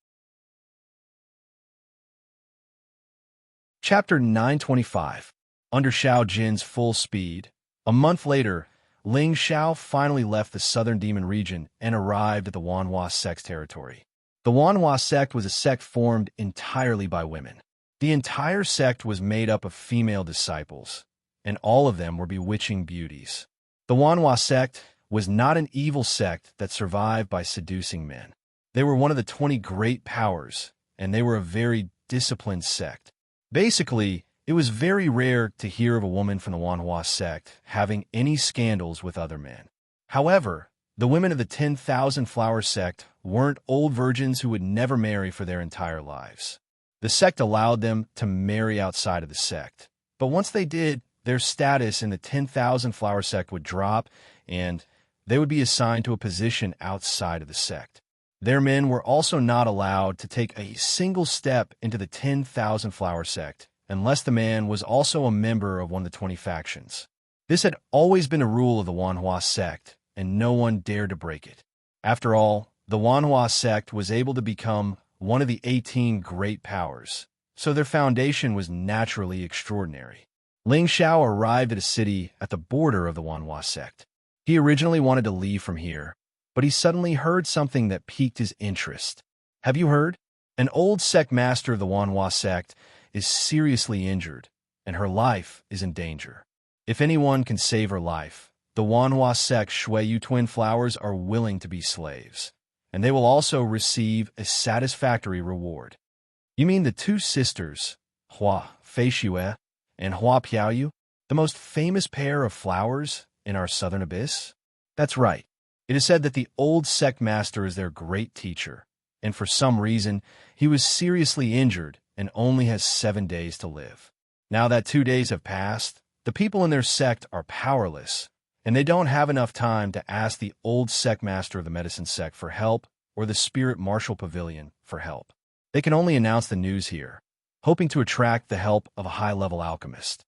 Chapter 925. Under Xiao Jin's full speed. A month later, Ling Xiao finally left the southern demon region and arrived at the Wanhua sect's territory. The Wanhua sect was a sect formed entirely by women. The entire sect was made up of female disciples, and all of them were bewitching beauties. The Wanhua sect was not an evil sect that survived by seducing men. They were one of the 20 great powers, and they were a very disciplined sect. Basically, it was very rare to hear of a woman from the Wanhua sect having any scandals with other men. However, the women of the 10,000 Flower sect weren't old virgins who would never marry for their entire lives. The sect allowed them to marry outside of the sect, but once they did, their status in the 10,000 Flower sect would drop, and they would be assigned to a position outside of the sect. Their men were also not allowed to take a single step into the 10,000 Flower sect unless the man was also a member of one of the 20 factions. This had always been a rule of the Wanhua sect, and no one dared to break it. After all, the Wanhua sect was able to become one of the 18 great powers, so their foundation was naturally extraordinary. Ling Xiao arrived at a city at the border of the Wanhua sect. He originally wanted to leave from here, but he suddenly heard something that piqued his interest. Have you heard? An old sect master of the Wanhua sect is seriously injured, and her life is in danger. If anyone can save her life, the Wanhua sect Shuiyu twin flowers are willing to be slaves, and they will also receive a satisfactory reward. You mean the two sisters, Hua Feishue and Hua Piaoyu, the most famous pair of flowers in our southern abyss? That's right. It is said that the old sect master is their great teacher, and for some reason, he was seriously injured and only has 7 days to live. Now that 2 days have passed, the people in their sect are powerless, and they don't have enough time to ask the old sect master of the medicine sect for help or the spirit marshal pavilion for help. They can only announce the news here, hoping to attract the help of a high-level alchemist.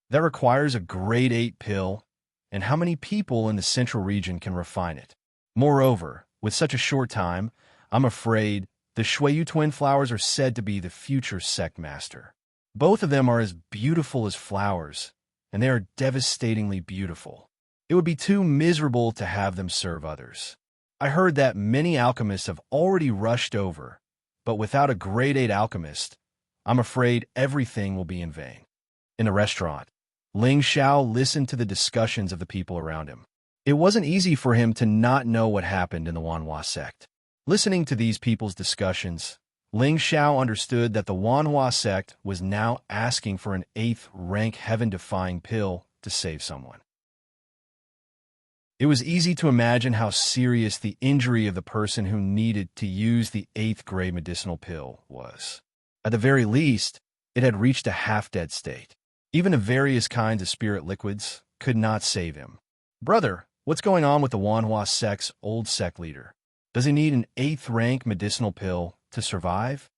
That requires a grade 8 pill, and how many people in the central region can refine it? Moreover, with such a short time, I'm afraid the Shuiyu twin flowers are said to be the future sect master. Both of them are as beautiful as flowers, and they are devastatingly beautiful. It would be too miserable to have them serve others. I heard that many alchemists have already rushed over, but without a grade 8 alchemist, I'm afraid everything will be in vain. In the restaurant, Ling Xiao listened to the discussions of the people around him. It wasn't easy for him to not know what happened in the Wanhua sect. Listening to these people's discussions, Ling Xiao understood that the Wanhua sect was now asking for an 8th rank heaven-defying pill to save someone. It was easy to imagine how serious the injury of the person who needed to use the 8th grade medicinal pill was. At the very least, it had reached a half-dead state. Even the various kinds of spirit liquids could not save him. Brother, what's going on with the Wanhua sect's old sect leader? Does he need an 8th rank medicinal pill to survive?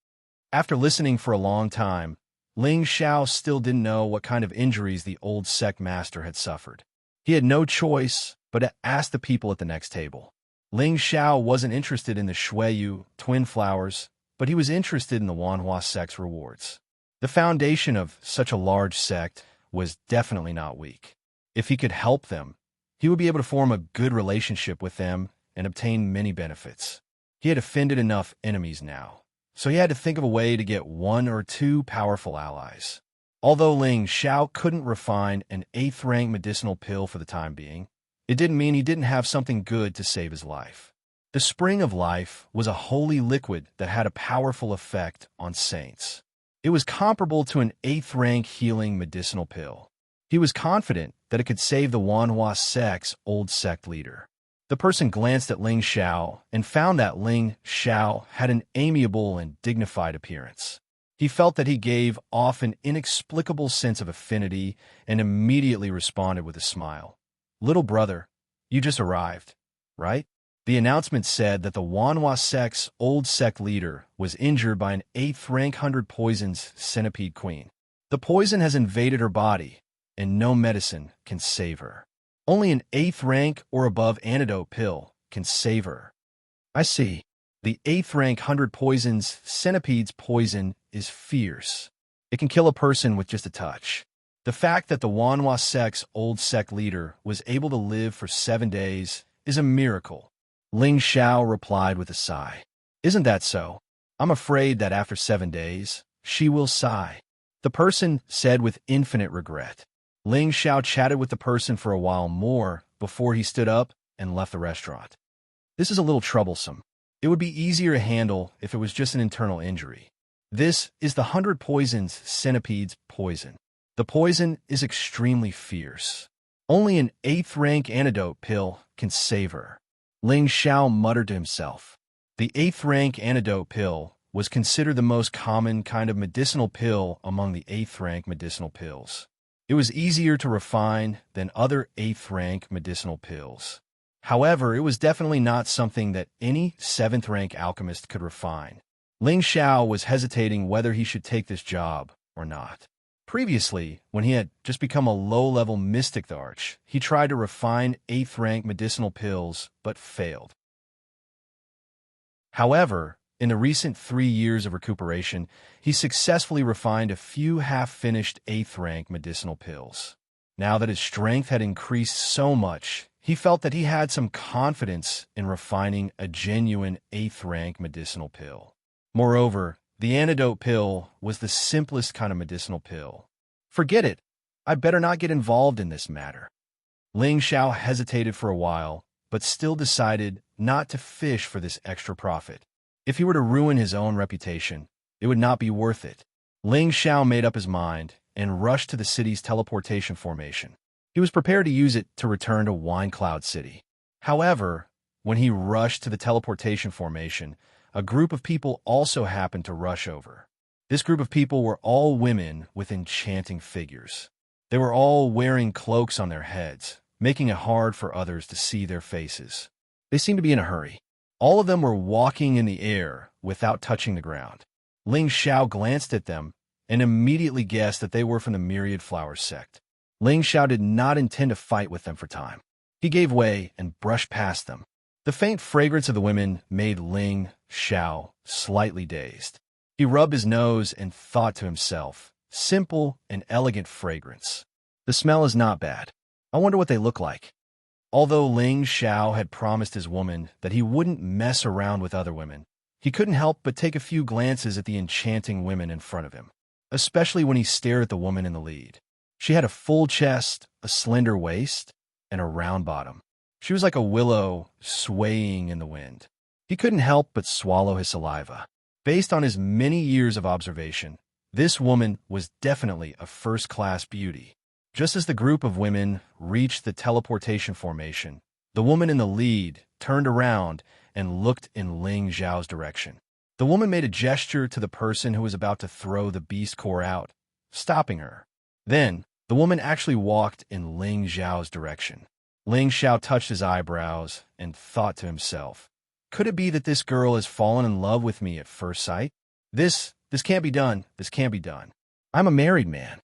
After listening for a long time, Ling Xiao still didn't know what kind of injuries the old sect master had suffered. He had no choice but to ask the people at the next table. Ling Xiao wasn't interested in the Shuiyu twin flowers, but he was interested in the Wanhua sect's rewards. The foundation of such a large sect was definitely not weak. If he could help them, he would be able to form a good relationship with them and obtain many benefits. He had offended enough enemies now, so he had to think of a way to get 1 or 2 powerful allies. Although Ling Xiao couldn't refine an 8th rank medicinal pill for the time being, it didn't mean he didn't have something good to save his life. The Spring of Life was a holy liquid that had a powerful effect on saints. It was comparable to an 8th rank healing medicinal pill. He was confident that it could save the Wanhua sect's old sect leader. The person glanced at Ling Xiao and found that Ling Xiao had an amiable and dignified appearance. He felt that he gave off an inexplicable sense of affinity and immediately responded with a smile. "Little brother, you just arrived, right?" The announcement said that the Wanhua sect's old sect leader was injured by an 8th rank 100 poisons centipede queen. The poison has invaded her body, and no medicine can save her. Only an 8th rank or above antidote pill can save her. I see. The 8th rank 100 poisons centipede's poison is fierce. It can kill a person with just a touch. The fact that the Wanhua sect's old sect leader was able to live for 7 days is a miracle. Ling Xiao replied with a sigh. "Isn't that so? I'm afraid that after 7 days, she will sigh," the person said with infinite regret. Ling Xiao chatted with the person for a while more before he stood up and left the restaurant. "This is a little troublesome. It would be easier to handle if it was just an internal injury. This is the 100 poisons centipede's poison. The poison is extremely fierce. Only an 8th rank antidote pill can save her." Ling Xiao muttered to himself. The 8th rank antidote pill was considered the most common kind of medicinal pill among the 8th rank medicinal pills. It was easier to refine than other 8th rank medicinal pills. However, it was definitely not something that any 7th rank alchemist could refine. Ling Xiao was hesitating whether he should take this job or not. Previously, when he had just become a low-level mystic arch, he tried to refine 8th rank medicinal pills but failed. However, in the recent 3 years of recuperation, he successfully refined a few half-finished 8th rank medicinal pills. Now that his strength had increased so much, he felt that he had some confidence in refining a genuine 8th rank medicinal pill. Moreover, the antidote pill was the simplest kind of medicinal pill. "Forget it. I'd better not get involved in this matter." Ling Xiao hesitated for a while, but still decided not to fish for this extra profit. If he were to ruin his own reputation, it would not be worth it. Ling Xiao made up his mind and rushed to the city's teleportation formation. He was prepared to use it to return to Wine Cloud City. However, when he rushed to the teleportation formation, a group of people also happened to rush over. This group of people were all women with enchanting figures. They were all wearing cloaks on their heads, making it hard for others to see their faces. They seemed to be in a hurry. All of them were walking in the air without touching the ground. Ling Xiao glanced at them and immediately guessed that they were from the Myriad Flower sect. Ling Xiao did not intend to fight with them for time. He gave way and brushed past them. The faint fragrance of the women made Ling Xiao slightly dazed. He rubbed his nose and thought to himself, "Simple and elegant fragrance. The smell is not bad. I wonder what they look like." Although Ling Xiao had promised his woman that he wouldn't mess around with other women, he couldn't help but take a few glances at the enchanting women in front of him, especially when he stared at the woman in the lead. She had a full chest, a slender waist, and a round bottom. She was like a willow swaying in the wind. He couldn't help but swallow his saliva. Based on his many years of observation, this woman was definitely a first-class beauty. Just as the group of women reached the teleportation formation, the woman in the lead turned around and looked in Ling Xiao's direction. The woman made a gesture to the person who was about to throw the beast core out, stopping her. Then, the woman actually walked in Ling Xiao's direction. Ling Xiao touched his eyebrows and thought to himself, "Could it be that this girl has fallen in love with me at first sight? This can't be done. This can't be done. I'm a married man."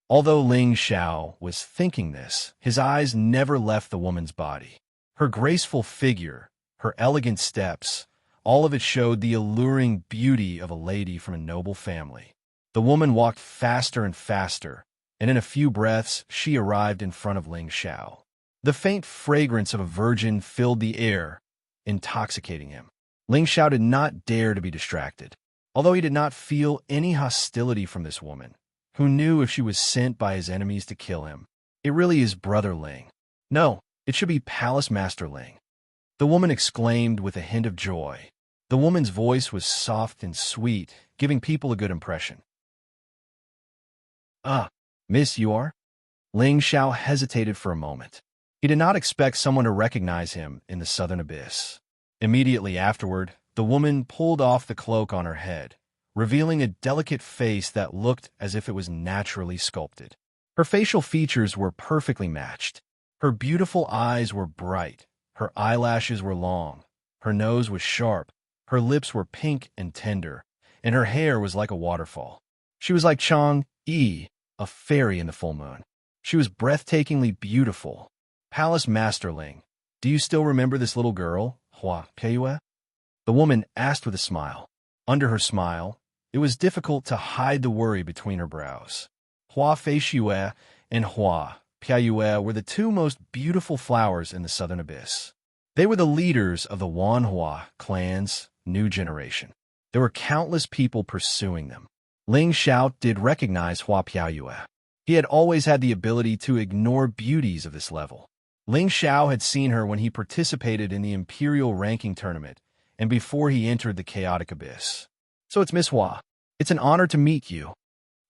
Although Ling Xiao was thinking this, his eyes never left the woman's body. Her graceful figure, her elegant steps, all of it showed the alluring beauty of a lady from a noble family. The woman walked faster and faster, and in a few breaths she arrived in front of Ling Xiao. The faint fragrance of a virgin filled the air, intoxicating him. Ling Xiao did not dare to be distracted. Although he did not feel any hostility from this woman, who knew if she was sent by his enemies to kill him, it really is Brother Ling. No, it should be Palace Master Ling. The woman exclaimed with a hint of joy. The woman's voice was soft and sweet, giving people a good impression. "Ah, miss, you are?" Ling Xiao hesitated for a moment. He did not expect someone to recognize him in the southern abyss. Immediately afterward, the woman pulled off the cloak on her head, revealing a delicate face that looked as if it was naturally sculpted. Her facial features were perfectly matched. Her beautiful eyes were bright, her eyelashes were long, her nose was sharp, her lips were pink and tender, and her hair was like a waterfall. She was like Xianxia, a fairy in the full moon. She was breathtakingly beautiful. Palace Masterling, do you still remember this little girl, Hua Piayue? The woman asked with a smile. Under her smile, it was difficult to hide the worry between her brows. Hua Feishue and Hua Piayue were the two most beautiful flowers in the southern abyss. They were the leaders of the Wanhua clan's new generation. There were countless people pursuing them. Ling Xiao did recognize Hua Piayue. He had always had the ability to ignore beauties of this level. Ling Xiao had seen her when he participated in the Imperial Ranking Tournament and before he entered the Chaotic Abyss. So it's Miss Hua. It's an honor to meet you.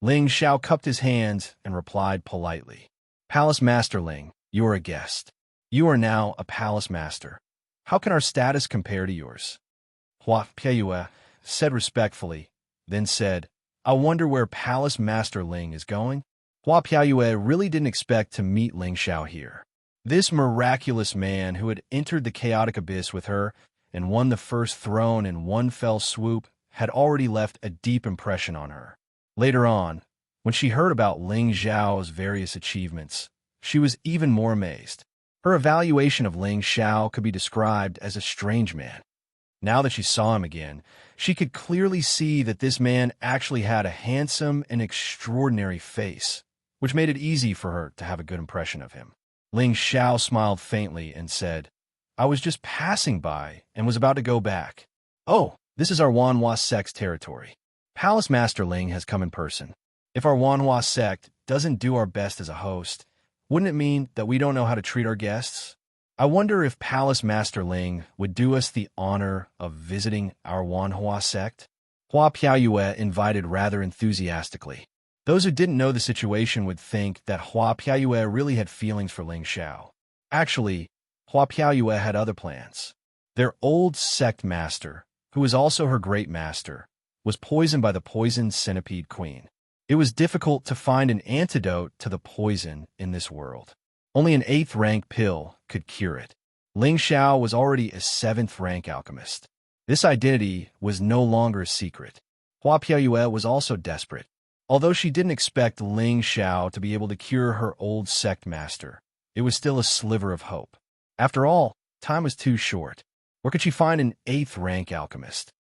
Ling Xiao cupped his hands and replied politely. Palace Master Ling, you are a guest. You are now a Palace Master. How can our status compare to yours? Hua Piayue said respectfully, then said, I wonder where Palace Master Ling is going? Hua Piayue really didn't expect to meet Ling Xiao here. This miraculous man who had entered the Chaotic Abyss with her and won the first throne in one fell swoop had already left a deep impression on her. Later on, when she heard about Ling Xiao's various achievements, she was even more amazed. Her evaluation of Ling Xiao could be described as a strange man. Now that she saw him again, she could clearly see that this man actually had a handsome and extraordinary face, which made it easy for her to have a good impression of him. Ling Xiao smiled faintly and said, I was just passing by and was about to go back. Oh, this is our Wanhua sect's territory. Palace Master Ling has come in person. If our Wanhua sect doesn't do our best as a host, wouldn't it mean that we don't know how to treat our guests? I wonder if Palace Master Ling would do us the honor of visiting our Wanhua sect? Hua Piayue invited rather enthusiastically. Those who didn't know the situation would think that Hua Piayue really had feelings for Ling Xiao. Actually, Hua Piayue had other plans. Their old sect master, who was also her great master, was poisoned by the poisoned centipede queen. It was difficult to find an antidote to the poison in this world. Only an 8th rank pill could cure it. Ling Xiao was already a 7th rank alchemist. This identity was no longer a secret. Hua Piayue was also desperate. Although she didn't expect Ling Xiao to be able to cure her old sect master, it was still a sliver of hope. After all, time was too short. Where could she find an 8th rank alchemist?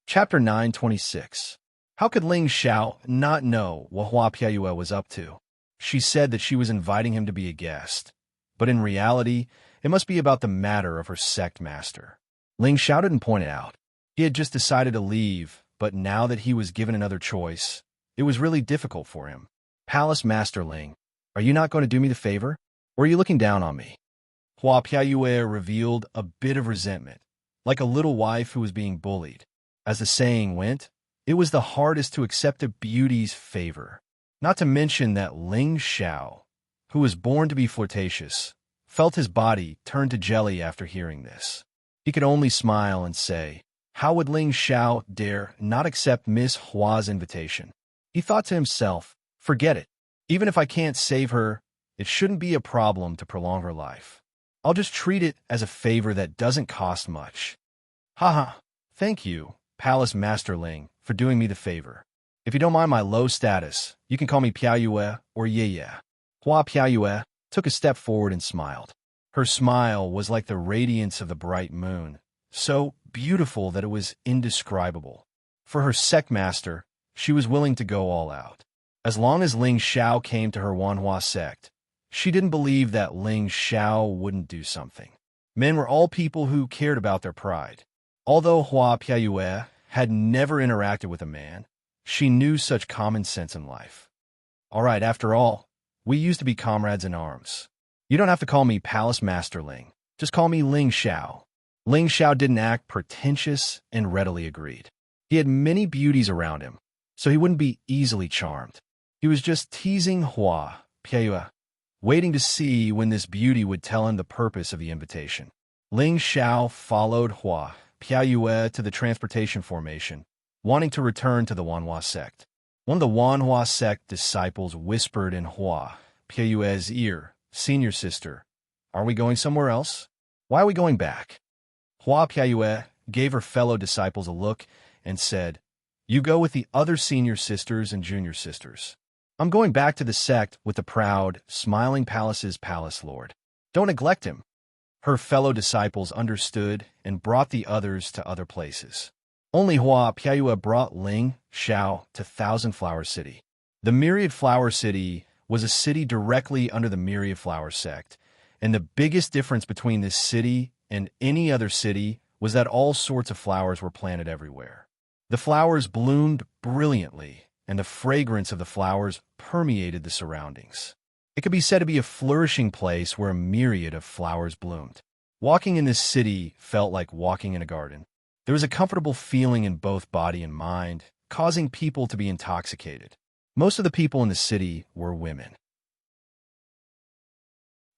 Chapter 926. How could Ling Xiao not know what Hua Piayue was up to? She said that she was inviting him to be a guest, but in reality, it must be about the matter of her sect master. Ling Xiao didn't point it out. He had just decided to leave, but now that he was given another choice, it was really difficult for him. Palace Master Ling, are you not going to do me the favor? Or are you looking down on me? Hua Piayue revealed a bit of resentment, like a little wife who was being bullied. As the saying went, it was the hardest to accept a beauty's favor. Not to mention that Ling Xiao, who was born to be flirtatious, felt his body turn to jelly after hearing this. He could only smile and say, how would Ling Xiao dare not accept Miss Hua's invitation? He thought to himself, forget it. Even if I can't save her, it shouldn't be a problem to prolong her life. I'll just treat it as a favor that doesn't cost much. Haha, thank you, Palace Master Ling, for doing me the favor. If you don't mind my low status, you can call me Piayue or Ye. Hua Piayue took a step forward and smiled. Her smile was like the radiance of the bright moon, so beautiful that it was indescribable. For her sect master, she was willing to go all out. As long as Ling Xiao came to her Wanhua sect, she didn't believe that Ling Xiao wouldn't do something. Men were all people who cared about their pride. Although Hua Piayue had never interacted with a man, she knew such common sense in life. All right, after all, we used to be comrades in arms. You don't have to call me Palace Master Ling. Just call me Ling Xiao. Ling Xiao didn't act pretentious and readily agreed. He had many beauties around him, so he wouldn't be easily charmed. He was just teasing Hua Piayue, waiting to see when this beauty would tell him the purpose of the invitation. Ling Xiao followed Hua Piayue to the transportation formation, wanting to return to the Wanhua sect. One of the Wanhua sect disciples whispered in Hua Piayue's ear, "Senior sister, are we going somewhere else? Why are we going back?" Hua Piayue gave her fellow disciples a look and said, "You go with the other senior sisters and junior sisters. I'm going back to the sect with the proud, smiling palace's palace lord. Don't neglect him." Her fellow disciples understood and brought the others to other places. Only Hua Piayue brought Ling Xiao to Thousand Flower City. The Myriad Flower City was a city directly under the Myriad Flower sect, and the biggest difference between this city and any other city was that all sorts of flowers were planted everywhere. The flowers bloomed brilliantly, and the fragrance of the flowers permeated the surroundings. It could be said to be a flourishing place where a myriad of flowers bloomed. Walking in this city felt like walking in a garden. There was a comfortable feeling in both body and mind, causing people to be intoxicated. Most of the people in the city were women.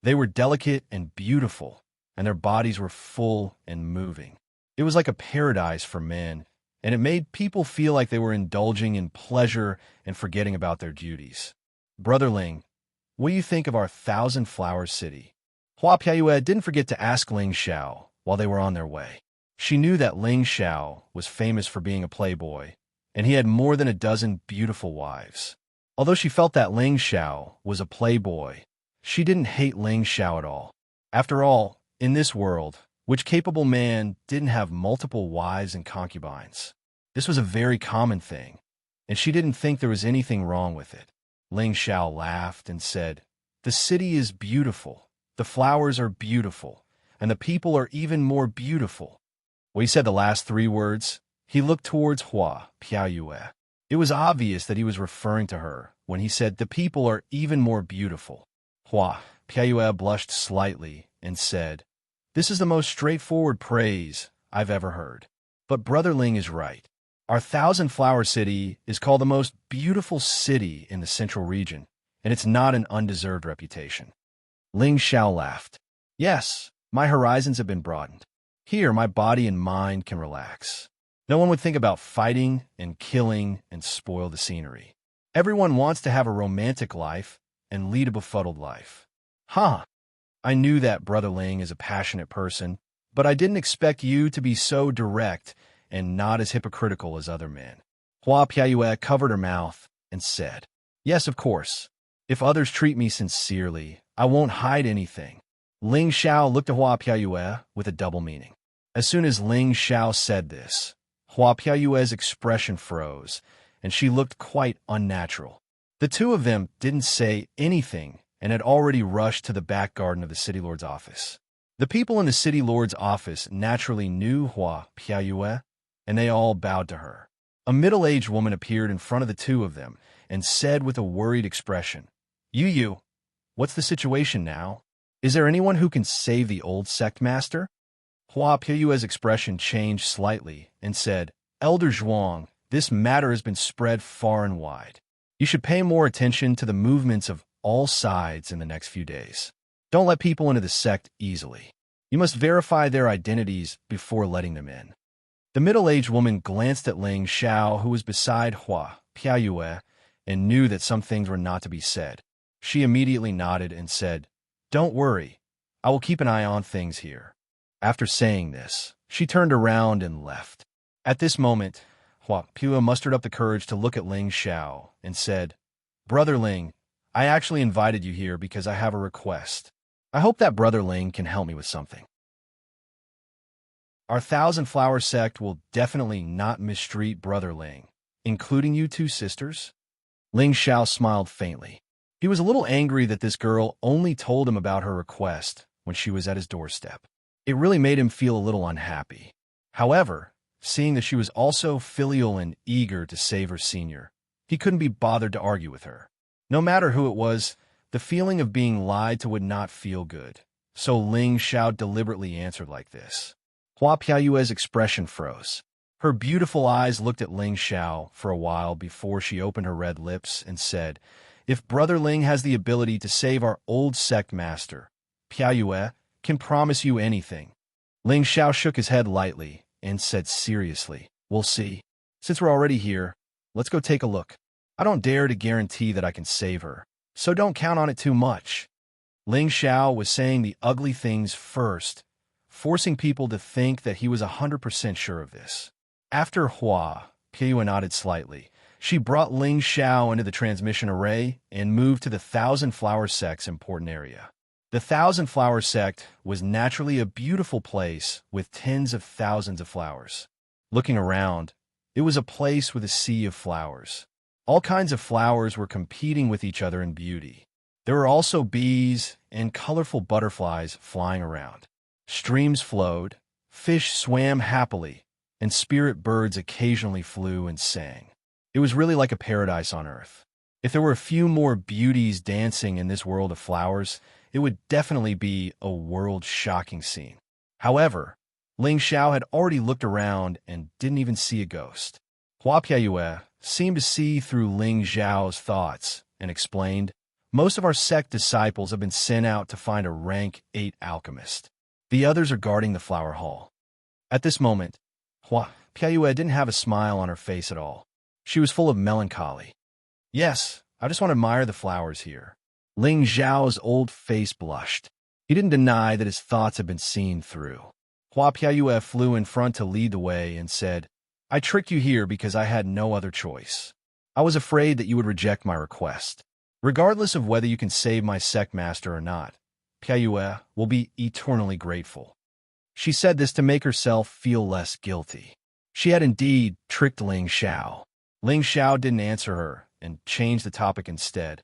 They were delicate and beautiful, and their bodies were full and moving. It was like a paradise for men, and it made people feel like they were indulging in pleasure and forgetting about their duties. "Brother Ling, what do you think of our Thousand Flowers City?" Hua Piayue didn't forget to ask Ling Xiao while they were on their way. She knew that Ling Xiao was famous for being a playboy, and he had more than a dozen beautiful wives. Although she felt that Ling Xiao was a playboy, she didn't hate Ling Xiao at all. After all, in this world, which capable man didn't have multiple wives and concubines? This was a very common thing, and she didn't think there was anything wrong with it. Ling Xiao laughed and said, "The city is beautiful, the flowers are beautiful, and the people are even more beautiful." When he said the last three words, he looked towards Hua Piayue. It was obvious that he was referring to her when he said, "The people are even more beautiful." Hua Piayue blushed slightly and said, "This is the most straightforward praise I've ever heard. But Brother Ling is right. Our Thousand Flower City is called the most beautiful city in the central region, and it's not an undeserved reputation." Ling Xiao laughed. "Yes, my horizons have been broadened. Here, my body and mind can relax. No one would think about fighting and killing and spoil the scenery. Everyone wants to have a romantic life and lead a befuddled life." "Huh. I knew that Brother Ling is a passionate person, but I didn't expect you to be so direct and not as hypocritical as other men." Hua Piayue covered her mouth and said, "Yes, of course. If others treat me sincerely, I won't hide anything." Ling Xiao looked at Hua Piayue with a double meaning. As soon as Ling Xiao said this, Hua Piayue's expression froze, and she looked quite unnatural. The two of them didn't say anything and had already rushed to the back garden of the city lord's office. The people in the city lord's office naturally knew Hua Piayue, and they all bowed to her. A middle-aged woman appeared in front of the two of them and said with a worried expression, You, what's the situation now? Is there anyone who can save the old sect master?" Hua Piayue's expression changed slightly and said, "Elder Zhuang, this matter has been spread far and wide. You should pay more attention to the movements of all sides in the next few days. Don't let people into the sect easily. You must verify their identities before letting them in." The middle-aged woman glanced at Ling Xiao, who was beside Hua Piayue, and knew that some things were not to be said. She immediately nodded and said, "Don't worry. I will keep an eye on things here." After saying this, she turned around and left. At this moment, Hua Piayue mustered up the courage to look at Ling Xiao and said, "Brother Ling, I actually invited you here because I have a request. I hope that Brother Ling can help me with something. Our Thousand Flower sect will definitely not mistreat Brother Ling, including you two sisters." Ling Xiao smiled faintly. He was a little angry that this girl only told him about her request when she was at his doorstep. It really made him feel a little unhappy. However, seeing that she was also filial and eager to save her senior, he couldn't be bothered to argue with her. No matter who it was, the feeling of being lied to would not feel good. So Ling Xiao deliberately answered like this. Hua Piayue's expression froze. Her beautiful eyes looked at Ling Xiao for a while before she opened her red lips and said, "If Brother Ling has the ability to save our old sect master, Piaoyue can promise you anything." Ling Xiao shook his head lightly and said seriously, "We'll see. Since we're already here, let's go take a look. I don't dare to guarantee that I can save her, so don't count on it too much." Ling Xiao was saying the ugly things first, forcing people to think that he was 100% sure of this. After Piaoyue nodded slightly, she brought Ling Xiao into the transmission array and moved to the Thousand Flower Sect's important area. The Thousand Flower Sect was naturally a beautiful place with tens of thousands of flowers. Looking around, it was a place with a sea of flowers. All kinds of flowers were competing with each other in beauty. There were also bees and colorful butterflies flying around. Streams flowed, fish swam happily, and spirit birds occasionally flew and sang. It was really like a paradise on earth. If there were a few more beauties dancing in this world of flowers, it would definitely be a world-shocking scene. However, Ling Xiao had already looked around and didn't even see a ghost. Piaoyue seemed to see through Ling Xiao's thoughts and explained, "Most of our sect disciples have been sent out to find a rank 8 alchemist. The others are guarding the flower hall." At this moment, Piaoyue didn't have a smile on her face at all. She was full of melancholy. "Yes, I just want to admire the flowers here." Ling Xiao's old face blushed. He didn't deny that his thoughts had been seen through. Piaoyue flew in front to lead the way and said, "I tricked you here because I had no other choice. I was afraid that you would reject my request. Regardless of whether you can save my sect master or not, Piaoyue will be eternally grateful." She said this to make herself feel less guilty. She had indeed tricked Ling Xiao. Ling Xiao didn't answer her and changed the topic instead.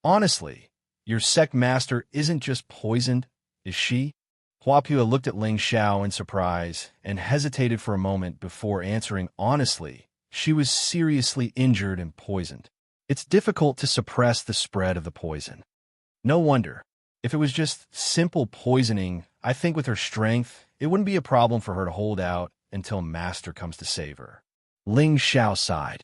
"Honestly, your sect master isn't just poisoned, is she?" Piaoyue looked at Ling Xiao in surprise and hesitated for a moment before answering honestly. She was seriously injured and poisoned. It's difficult to suppress the spread of the poison. No wonder. If it was just simple poisoning, I think with her strength, it wouldn't be a problem for her to hold out until Master comes to save her. Ling Xiao sighed.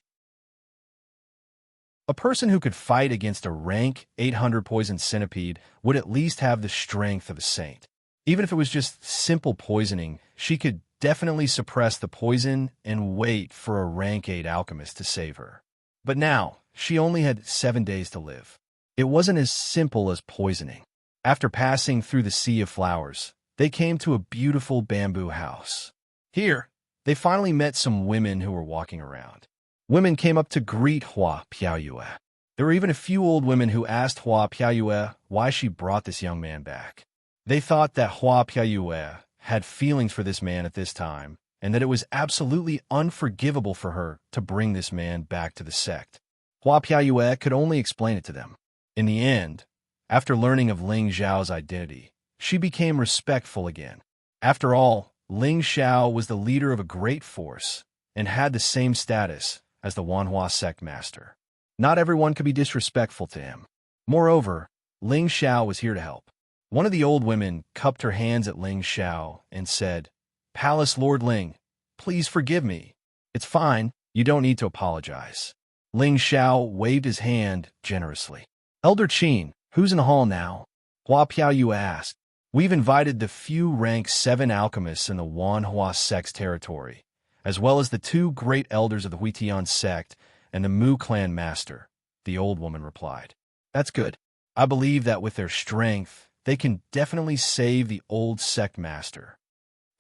A person who could fight against a rank 800 poison centipede would at least have the strength of a saint. Even if it was just simple poisoning, she could definitely suppress the poison and wait for a rank 8 alchemist to save her. But now, she only had 7 days to live. It wasn't as simple as poisoning. After passing through the sea of flowers, they came to a beautiful bamboo house. Here, they finally met some women who were walking around. Women came up to greet Piaoyue. There were even a few old women who asked Piaoyue why she brought this young man back. They thought that Piaoyue had feelings for this man at this time, and that it was absolutely unforgivable for her to bring this man back to the sect. Piaoyue could only explain it to them. In the end, after learning of Ling Xiao's identity, she became respectful again. After all, Ling Xiao was the leader of a great force and had the same status as the Wanhua sect master. Not everyone could be disrespectful to him. Moreover, Ling Xiao was here to help. One of the old women cupped her hands at Ling Xiao and said, "Palace Lord Ling, please forgive me. It's fine, you don't need to apologize." Ling Xiao waved his hand generously. "Elder Qin, who's in the hall now?" Piaoyue asked. "We've invited the few rank 7 alchemists in the Wanhua sect's territory, as well as the 2 great elders of the Huitian sect and the Mu clan master," the old woman replied. "That's good. I believe that with their strength, they can definitely save the old sect master."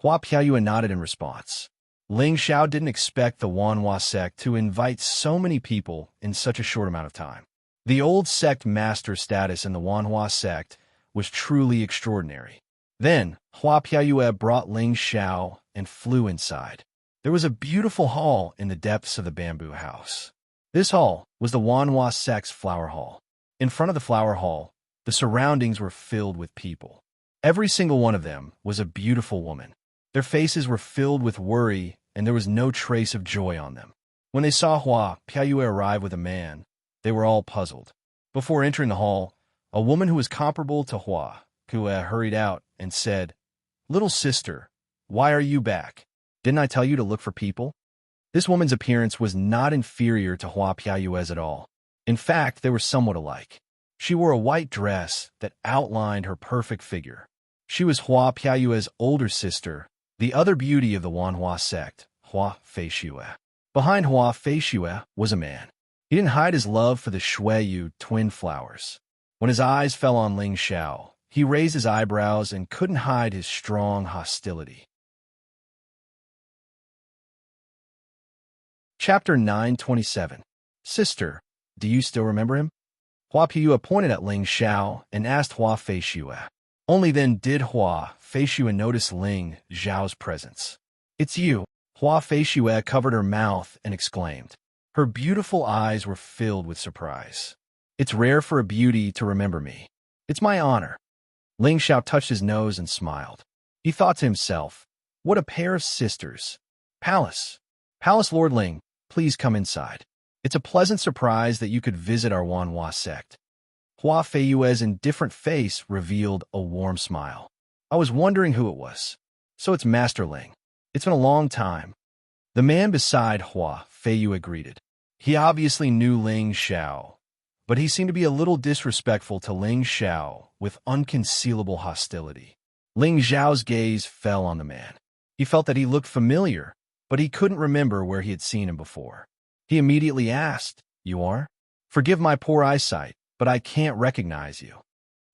Piaoyue nodded in response. Ling Xiao didn't expect the Wanhua sect to invite so many people in such a short amount of time. The old sect master status in the Wanhua sect was truly extraordinary. Then, Piaoyue brought Ling Xiao and flew inside. There was a beautiful hall in the depths of the bamboo house. This hall was the Wanhua sect's flower hall. In front of the flower hall, the surroundings were filled with people. Every single one of them was a beautiful woman. Their faces were filled with worry, and there was no trace of joy on them. When they saw Piaoyue arrive with a man, they were all puzzled. Before entering the hall, a woman who was comparable to Piaoyue hurried out and said, "Little sister, why are you back? Didn't I tell you to look for people?" This woman's appearance was not inferior to Hua Piayue's at all. In fact, they were somewhat alike. She wore a white dress that outlined her perfect figure. She was Hua Piayue's older sister, the other beauty of the Wanhua sect, Hua Feishue. Behind Hua Feishue was a man. He didn't hide his love for the Shuiyu twin flowers. When his eyes fell on Ling Xiao, he raised his eyebrows and couldn't hide his strong hostility. Chapter 927. Sister, do you still remember him? Hua Piyu pointed at Ling Xiao and asked Hua Feishue. Only then did Hua Feishue notice Ling Xiao's presence. It's you. Hua Feishue covered her mouth and exclaimed. Her beautiful eyes were filled with surprise. It's rare for a beauty to remember me. It's my honor. Ling Xiao touched his nose and smiled. He thought to himself, what a pair of sisters. Palace Lord Ling, please come inside. It's a pleasant surprise that you could visit our Wanhua sect. Hua Feiyue's indifferent face revealed a warm smile. I was wondering who it was. So it's Master Ling. It's been a long time. The man beside Hua Feiyue greeted. He obviously knew Ling Xiao, but he seemed to be a little disrespectful to Ling Xiao with unconcealable hostility. Ling Xiao's gaze fell on the man. He felt that he looked familiar, but he couldn't remember where he had seen him before. He immediately asked, You are? Forgive my poor eyesight, but I can't recognize you.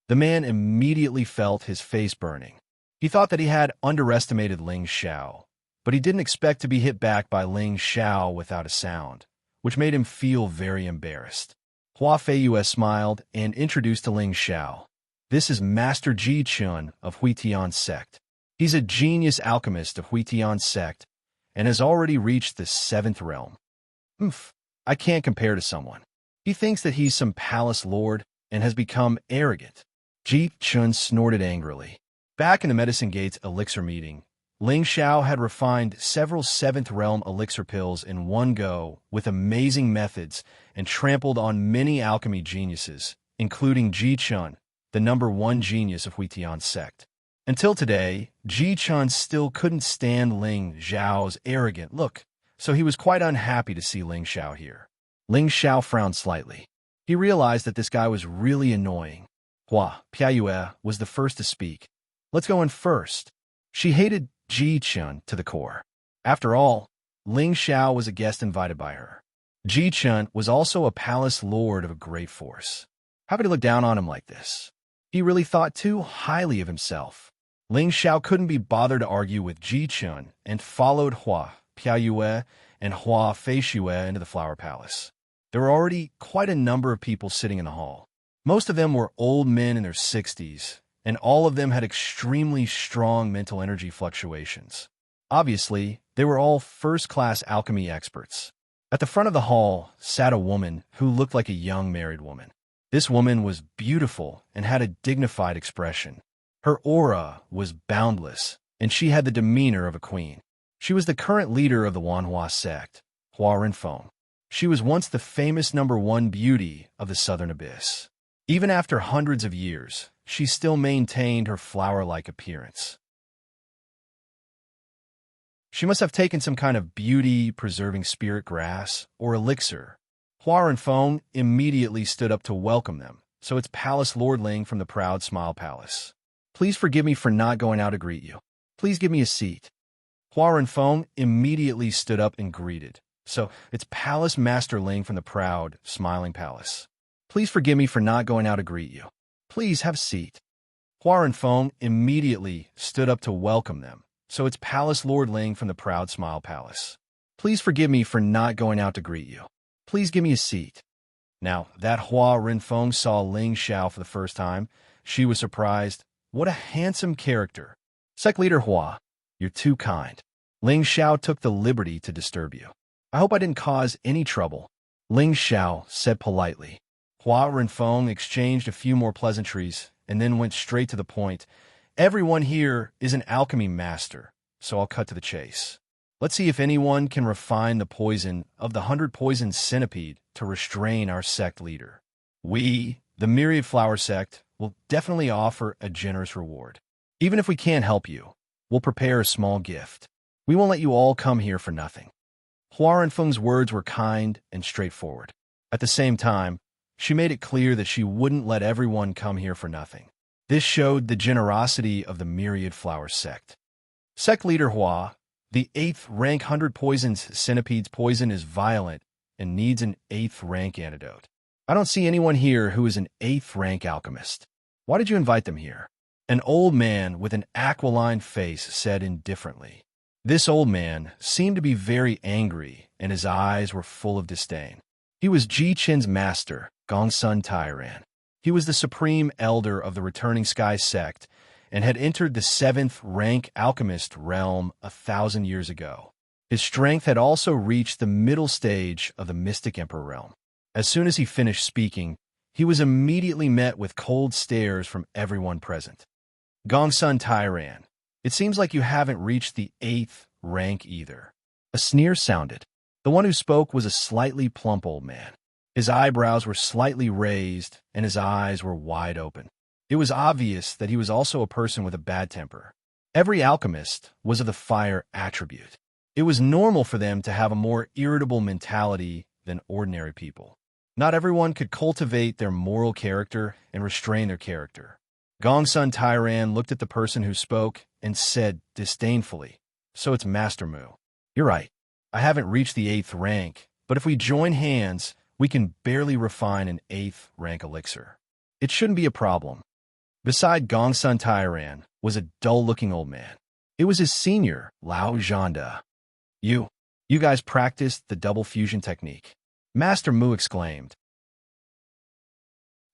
The man immediately felt his face burning. He thought that he had underestimated Ling Xiao, but he didn't expect to be hit back by Ling Xiao without a sound, which made him feel very embarrassed. Hua Feiyue smiled and introduced to Ling Xiao. This is Master Ji Chun of Huitian sect. He's a genius alchemist of Huitian sect and has already reached the 7th realm. I can't compare to someone. He thinks that he's some palace lord and has become arrogant. Ji Chun snorted angrily. Back in the Medicine Gates elixir meeting, Ling Xiao had refined several 7th realm elixir pills in one go with amazing methods and trampled on many alchemy geniuses, including Ji Chun, the #1 genius of Huitian sect. Until today, Ji Chun still couldn't stand Ling Xiao's arrogant look, so he was quite unhappy to see Ling Xiao here. Ling Xiao frowned slightly. He realized that this guy was really annoying. Hua Piayue was the first to speak. Let's go in first. She hated Ji Chun to the core. After all, Ling Xiao was a guest invited by her. Ji Chun was also a palace lord of a great force. How could he look down on him like this? He really thought too highly of himself. Ling Xiao couldn't be bothered to argue with Ji Chun and followed Hua Piayue and Hua Feishue into the Flower Palace. There were already quite a number of people sitting in the hall. Most of them were old men in their 60s, and all of them had extremely strong mental energy fluctuations. Obviously, they were all first-class alchemy experts. At the front of the hall sat a woman who looked like a young married woman. This woman was beautiful and had a dignified expression. Her aura was boundless, and she had the demeanor of a queen. She was the current leader of the Wanhua sect, Hua Renfeng. She was once the famous #1 beauty of the Southern Abyss. Even after hundreds of years, she still maintained her flower-like appearance. She must have taken some kind of beauty-preserving spirit grass or elixir. Hua Renfeng immediately stood up to welcome them, so it's Palace Lord Ling from the Proud Smile Palace. Please forgive me for not going out to greet you. Please give me a seat. Hua Renfeng immediately stood up and greeted. So, it's Palace Master Ling from the Proud Smiling Palace. Please forgive me for not going out to greet you. Please have a seat. Hua Renfeng immediately stood up to welcome them. So it's Palace Lord Ling from the Proud Smile Palace. Please forgive me for not going out to greet you. Please give me a seat. Now, that Hua Renfeng saw Ling Xiao for the first time. She was surprised. What a handsome character. Sect Leader Hua, you're too kind. Ling Xiao took the liberty to disturb you. I hope I didn't cause any trouble. Ling Xiao said politely. Hua Renfeng exchanged a few more pleasantries and then went straight to the point. Everyone here is an alchemy master, so I'll cut to the chase. Let's see if anyone can refine the poison of the 100 poison centipede to restrain our sect leader. We, the Myriad Flower Sect, will definitely offer a generous reward. Even if we can't help you, we'll prepare a small gift. We won't let you all come here for nothing. Hua Renfeng's words were kind and straightforward. At the same time, she made it clear that she wouldn't let everyone come here for nothing. This showed the generosity of the Myriad Flower sect. Sect leader Hua, the 8th rank 100 poisons centipede's poison is violent and needs an 8th rank antidote. I don't see anyone here who is an 8th rank alchemist. Why did you invite them here? An old man with an aquiline face said indifferently. This old man seemed to be very angry, and his eyes were full of disdain. He was Ji Qin's master, Gongsun Tairan. He was the supreme elder of the Returning Sky sect and had entered the 7th rank alchemist realm 1,000 years ago. His strength had also reached the middle stage of the Mystic Emperor realm. As soon as he finished speaking, he was immediately met with cold stares from everyone present. Gongsun Tairan, it seems like you haven't reached the 8th rank either. A sneer sounded. The one who spoke was a slightly plump old man. His eyebrows were slightly raised, and his eyes were wide open. It was obvious that he was also a person with a bad temper. Every alchemist was of the fire attribute. It was normal for them to have a more irritable mentality than ordinary people. Not everyone could cultivate their moral character and restrain their character. Gongsun Tairan looked at the person who spoke and said disdainfully, "So it's Master Mu. You're right. I haven't reached the 8th rank, but if we join hands, we can barely refine an 8th rank elixir. It shouldn't be a problem." Beside Gongsun Tairan was a dull-looking old man. It was his senior, Lao Zhanda. You guys practiced the double fusion technique," Master Mu exclaimed.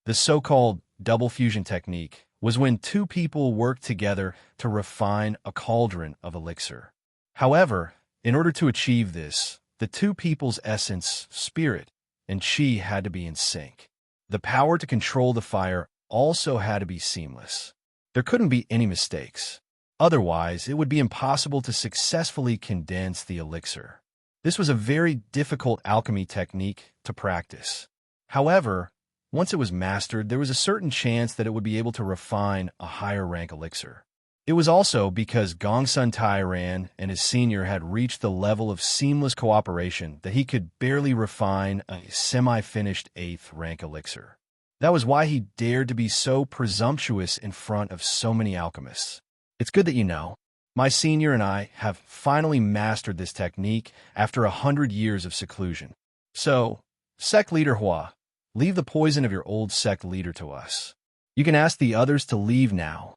The so-called double fusion technique was when two people worked together to refine a cauldron of elixir. However, in order to achieve this, the two people's essence, spirit, and qi had to be in sync. The power to control the fire also had to be seamless. There couldn't be any mistakes. Otherwise, it would be impossible to successfully condense the elixir. This was a very difficult alchemy technique to practice. However, once it was mastered, there was a certain chance that it would be able to refine a higher rank elixir. It was also because Gongsun Tairan and his senior had reached the level of seamless cooperation that he could barely refine a semi-finished 8th rank elixir. That was why he dared to be so presumptuous in front of so many alchemists. It's good that you know. My senior and I have finally mastered this technique after 100 years of seclusion. So, sect leader Hua, leave the poison of your old sect leader to us. You can ask the others to leave now.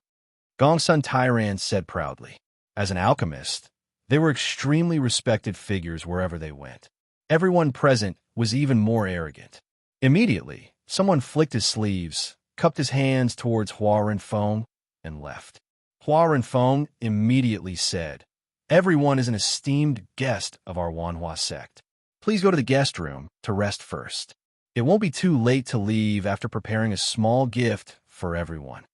Gongsun Tairan said proudly. As an alchemist, they were extremely respected figures wherever they went. Everyone present was even more arrogant. Immediately, someone flicked his sleeves, cupped his hands towards Hua Renfeng, and left. Hua Renfeng immediately said, "Everyone is an esteemed guest of our Wanhua sect. Please go to the guest room to rest first. It won't be too late to leave after preparing a small gift for everyone."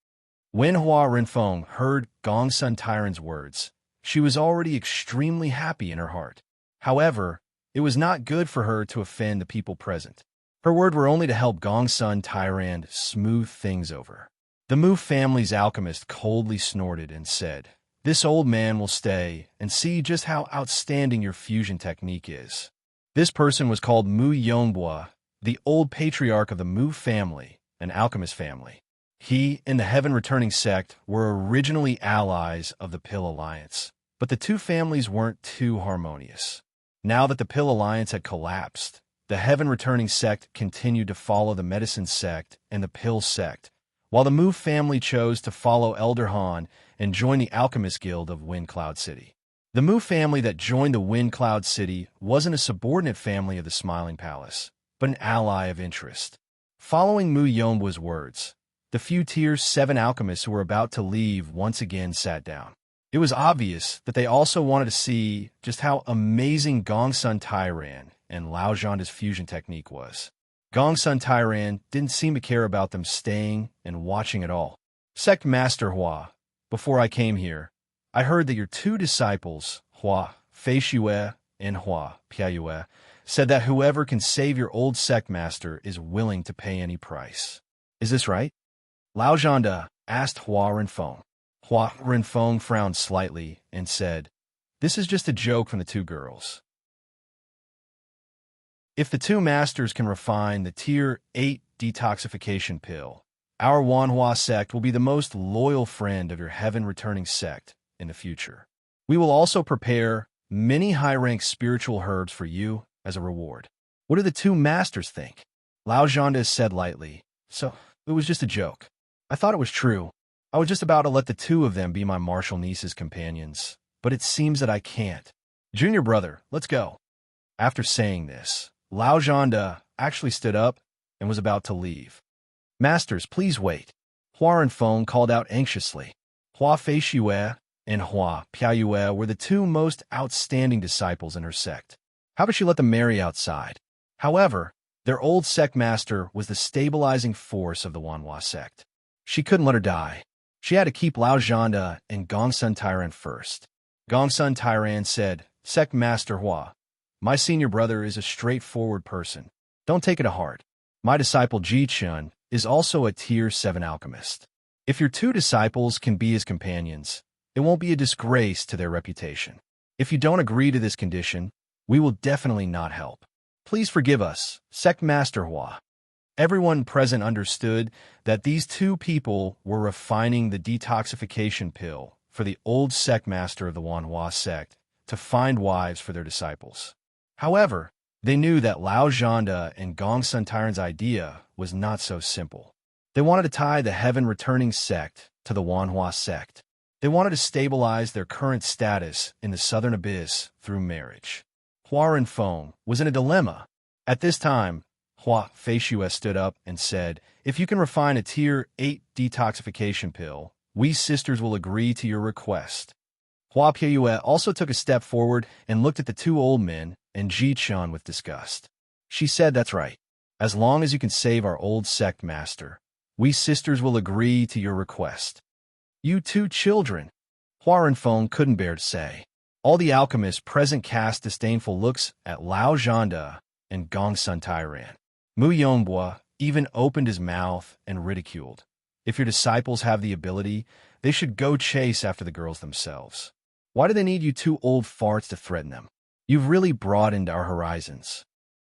When Hua Renfeng heard Gongsun Tairan's words, she was already extremely happy in her heart. However, it was not good for her to offend the people present. Her words were only to help Gongsun Tairan smooth things over. The Mu family's alchemist coldly snorted and said, "This old man will stay and see just how outstanding your fusion technique is." This person was called Mu Yongbua, the old patriarch of the Mu family, an alchemist family. He and the Heaven Returning sect were originally allies of the Pill Alliance, but the two families weren't too harmonious. Now that the Pill Alliance had collapsed, the Heaven Returning sect continued to follow the Medicine sect and the Pill sect, while the Mu family chose to follow Elder Han and join the Alchemist Guild of Wind Cloud City. The Mu family that joined the Wind Cloud City wasn't a subordinate family of the Smiling Palace, but an ally of interest. Following Mu Yonbua's words, the few Tier 7 alchemists who were about to leave once again sat down. It was obvious that they also wanted to see just how amazing Gongsun Tairan and Lao Zhanda's fusion technique was. Gongsun Tairan didn't seem to care about them staying and watching at all. Sect Master Hua, before I came here, I heard that your two disciples, Hua Feishue and Hua Piayue, said that whoever can save your old sect master is willing to pay any price. Is this right? Lao Zhanda asked Hua Renfeng. Hua Renfeng frowned slightly and said, "This is just a joke from the two girls." If the two masters can refine the Tier 8 detoxification pill, our Wanhua sect will be the most loyal friend of your heaven-returning sect in the future. We will also prepare many high-ranked spiritual herbs for you as a reward. What do the two masters think? Lao Zhanda said lightly. So, it was just a joke. I thought it was true. I was just about to let the two of them be my martial niece's companions, but it seems that I can't. Junior brother, let's go. After saying this, Lao Zhanda actually stood up and was about to leave. Masters, please wait. Hua Renfeng called out anxiously. Hua Feishue and Hua Piaoyue were the two most outstanding disciples in her sect. How could she let them marry outside? However, their old sect master was the stabilizing force of the Wanhua sect. She couldn't let her die. She had to keep Lao Zhanda and Gongsun Tairan first. Gongsun Tairan said, Sect Master Hua, my senior brother is a straightforward person. Don't take it to heart. My disciple Ji Chun is also a Tier 7 alchemist. If your two disciples can be his companions, it won't be a disgrace to their reputation. If you don't agree to this condition, we will definitely not help. Please forgive us, Sect Master Hua. Everyone present understood that these two people were refining the detoxification pill for the old sect master of the Wanhua sect to find wives for their disciples. However, they knew that Lao Zhanda and Gongsun Tairan's idea was not so simple. They wanted to tie the heaven-returning sect to the Wanhua sect. They wanted to stabilize their current status in the Southern Abyss through marriage. Hua Renfeng was in a dilemma. At this time, Hua Feishue stood up and said, If you can refine a Tier 8 detoxification pill, we sisters will agree to your request. Hua Piaoyue also took a step forward and looked at the two old men and Ji Chun with disgust. She said, That's right. As long as you can save our old sect master, we sisters will agree to your request. You two children, Hua Renfeng couldn't bear to say. All the alchemists present cast disdainful looks at Lao Zhanda and Gongsun Tairan. Mu Yongbua even opened his mouth and ridiculed. If your disciples have the ability, they should go chase after the girls themselves. Why do they need you two old farts to threaten them? You've really broadened our horizons.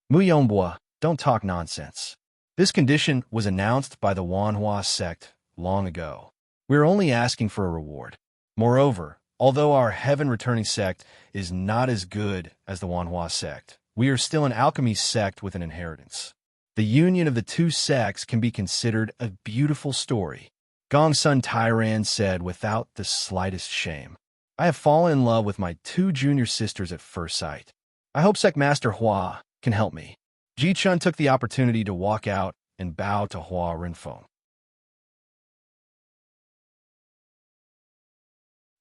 Mu Yongbua, don't talk nonsense. This condition was announced by the Wanhua sect long ago. We are only asking for a reward. Moreover, although our heaven-returning sect is not as good as the Wanhua sect, we are still an alchemy sect with an inheritance. The union of the two sects can be considered a beautiful story. Gongsun Tairan said without the slightest shame. I have fallen in love with my two junior sisters at first sight. I hope Sect Master Hua can help me. Ji Chun took the opportunity to walk out and bow to Hua Renfeng.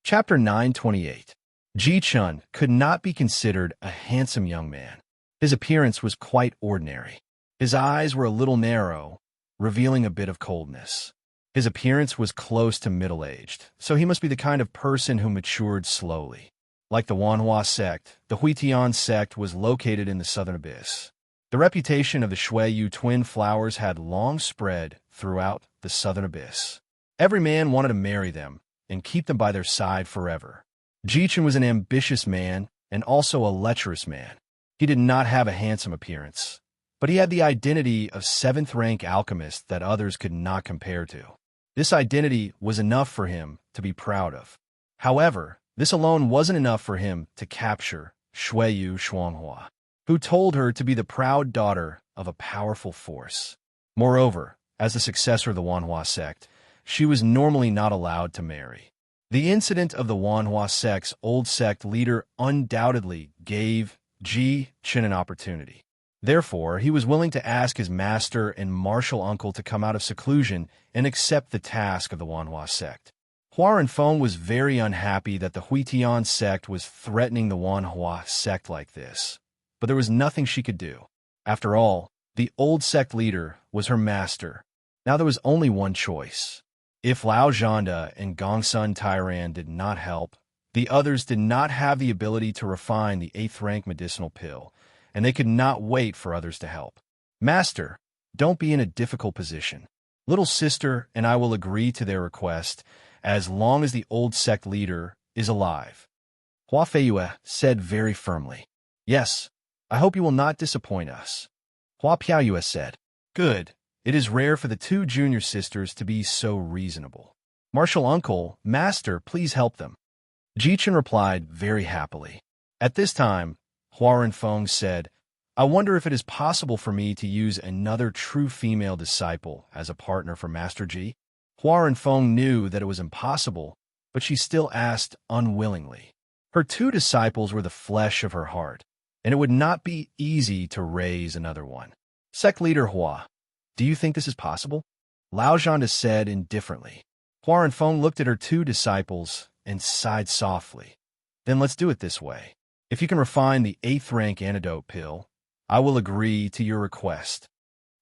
Chapter 928. Ji Chun could not be considered a handsome young man. His appearance was quite ordinary. His eyes were a little narrow, revealing a bit of coldness. His appearance was close to middle-aged, so he must be the kind of person who matured slowly. Like the Wanhua sect, the Huitian sect was located in the Southern Abyss. The reputation of the Xueyu twin flowers had long spread throughout the Southern Abyss. Every man wanted to marry them and keep them by their side forever. Ji Chun was an ambitious man and also a lecherous man. He did not have a handsome appearance, but he had the identity of seventh-rank alchemist that others could not compare to. This identity was enough for him to be proud of. However, this alone wasn't enough for him to capture Xueyu Xuanghua, who told her to be the proud daughter of a powerful force. Moreover, as the successor of the Wanhua sect, she was normally not allowed to marry. The incident of the Wanhua sect's old sect leader undoubtedly gave Ji Chun an opportunity. Therefore, he was willing to ask his master and martial uncle to come out of seclusion and accept the task of the Wanhua sect. Hua Renfeng was very unhappy that the Huitian sect was threatening the Wanhua sect like this, but there was nothing she could do. After all, the old sect leader was her master. Now there was only one choice. If Lao Zhanda and Gongsun Tairan did not help, the others did not have the ability to refine the 8th-rank medicinal pill, and they could not wait for others to help. Master, don't be in a difficult position. Little sister and I will agree to their request as long as the old sect leader is alive. Hua Feiyue said very firmly. Yes, I hope you will not disappoint us. Hua Piaoyue said. Good. It is rare for the two junior sisters to be so reasonable. Martial uncle, master, please help them. Jichen replied very happily. At this time, Hua Renfeng said, I wonder if it is possible for me to use another true female disciple as a partner for Master Ji. Hua Renfeng knew that it was impossible, but she still asked unwillingly. Her two disciples were the flesh of her heart, and it would not be easy to raise another one. Sect leader Hua, do you think this is possible? Lao Zhanda said indifferently. Hua Renfeng looked at her two disciples and sighed softly. Then let's do it this way. If you can refine the 8th rank antidote pill, I will agree to your request.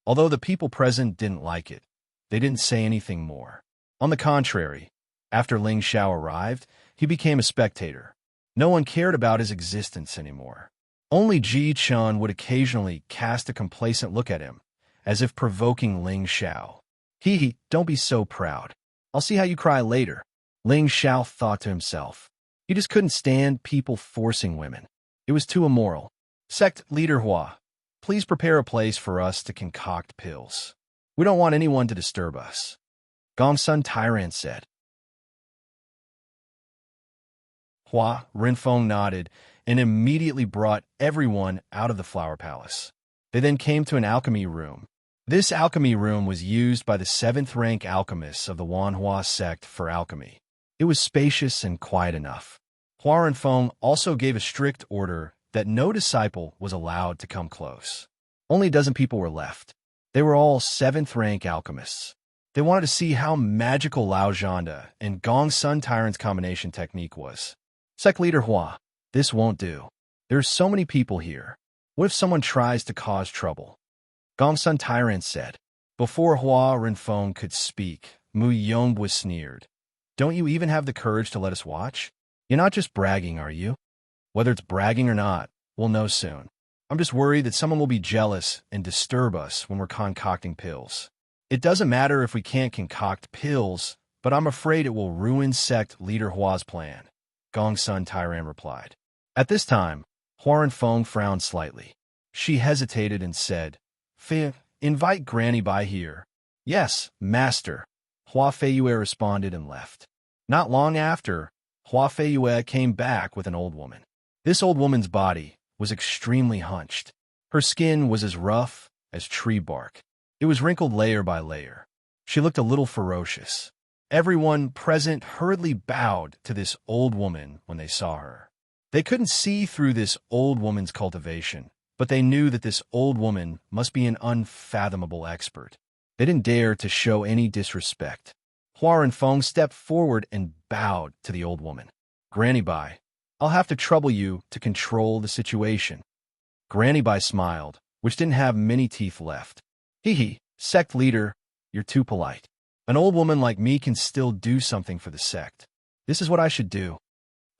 Although the people present didn't like it, they didn't say anything more. On the contrary, after Ling Xiao arrived, he became a spectator. No one cared about his existence anymore. Only Ji Chun would occasionally cast a complacent look at him, as if provoking Ling Xiao. Hee, don't be so proud. I'll see how you cry later. Ling Xiao thought to himself. He just couldn't stand people forcing women. It was too immoral. Sect leader Hua, please prepare a place for us to concoct pills. We don't want anyone to disturb us. Gongsun Tyrant said. Hua Renfeng nodded and immediately brought everyone out of the flower palace. They then came to an alchemy room. This alchemy room was used by the 7th rank alchemists of the Wanhua sect for alchemy. It was spacious and quiet enough. Hua Renfeng also gave a strict order that no disciple was allowed to come close. Only a dozen people were left. They were all 7th rank alchemists. They wanted to see how magical Lao Zhanda and Gong Sun Tyrant's combination technique was. Sect leader Hua, this won't do. There are so many people here. What if someone tries to cause trouble? Gong Sun Tyrant said. Before Hua Renfeng could speak, Mu Yongbu sneered. Don't you even have the courage to let us watch? You're not just bragging, are you? Whether it's bragging or not, we'll know soon. I'm just worried that someone will be jealous and disturb us when we're concocting pills. It doesn't matter if we can't concoct pills, but I'm afraid it will ruin sect leader Hua's plan, Gong Sun Tyrant replied. At this time, Hua Renfeng frowned slightly. She hesitated and said, invite Granny by here. Yes, master. Hua Feiyue responded and left. Not long after, Hua Feiyue came back with an old woman. This old woman's body was extremely hunched. Her skin was as rough as tree bark. It was wrinkled layer by layer. She looked a little ferocious. Everyone present hurriedly bowed to this old woman when they saw her. They couldn't see through this old woman's cultivation, but they knew that this old woman must be an unfathomable expert. They didn't dare to show any disrespect. Hua Renfeng stepped forward and bowed to the old woman. Granny Bai, I'll have to trouble you to control the situation. Granny Bai smiled, which didn't have many teeth left. Hee, sect leader, you're too polite. An old woman like me can still do something for the sect. This is what I should do.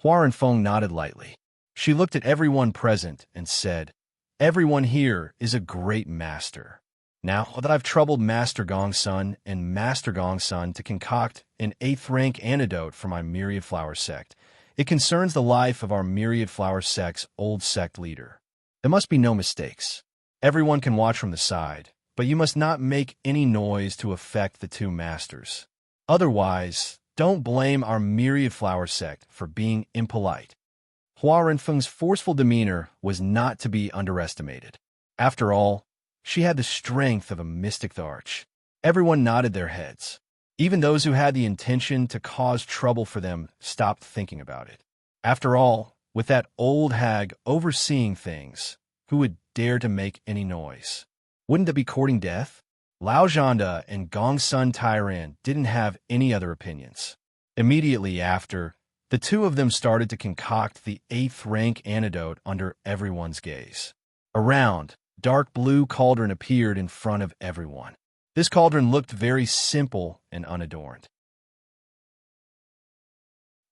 Hua Renfeng nodded lightly. She looked at everyone present and said, everyone here is a great master. Now that I've troubled Master Gongsun and Master Gongsun to concoct an 8th rank antidote for my Myriad Flower sect, it concerns the life of our Myriad Flower sect's old sect leader. There must be no mistakes. Everyone can watch from the side, but you must not make any noise to affect the two masters. Otherwise, don't blame our Myriad Flower sect for being impolite. Hua Renfeng's forceful demeanor was not to be underestimated. After all, she had the strength of a mystic arch. Everyone nodded their heads. Even those who had the intention to cause trouble for them stopped thinking about it. After all, with that old hag overseeing things, who would dare to make any noise? Wouldn't it be courting death? Lao Zhanda and Gong Sun Tyrant didn't have any other opinions. Immediately after, the two of them started to concoct the 8th rank antidote under everyone's gaze. A round, dark blue cauldron appeared in front of everyone. This cauldron looked very simple and unadorned.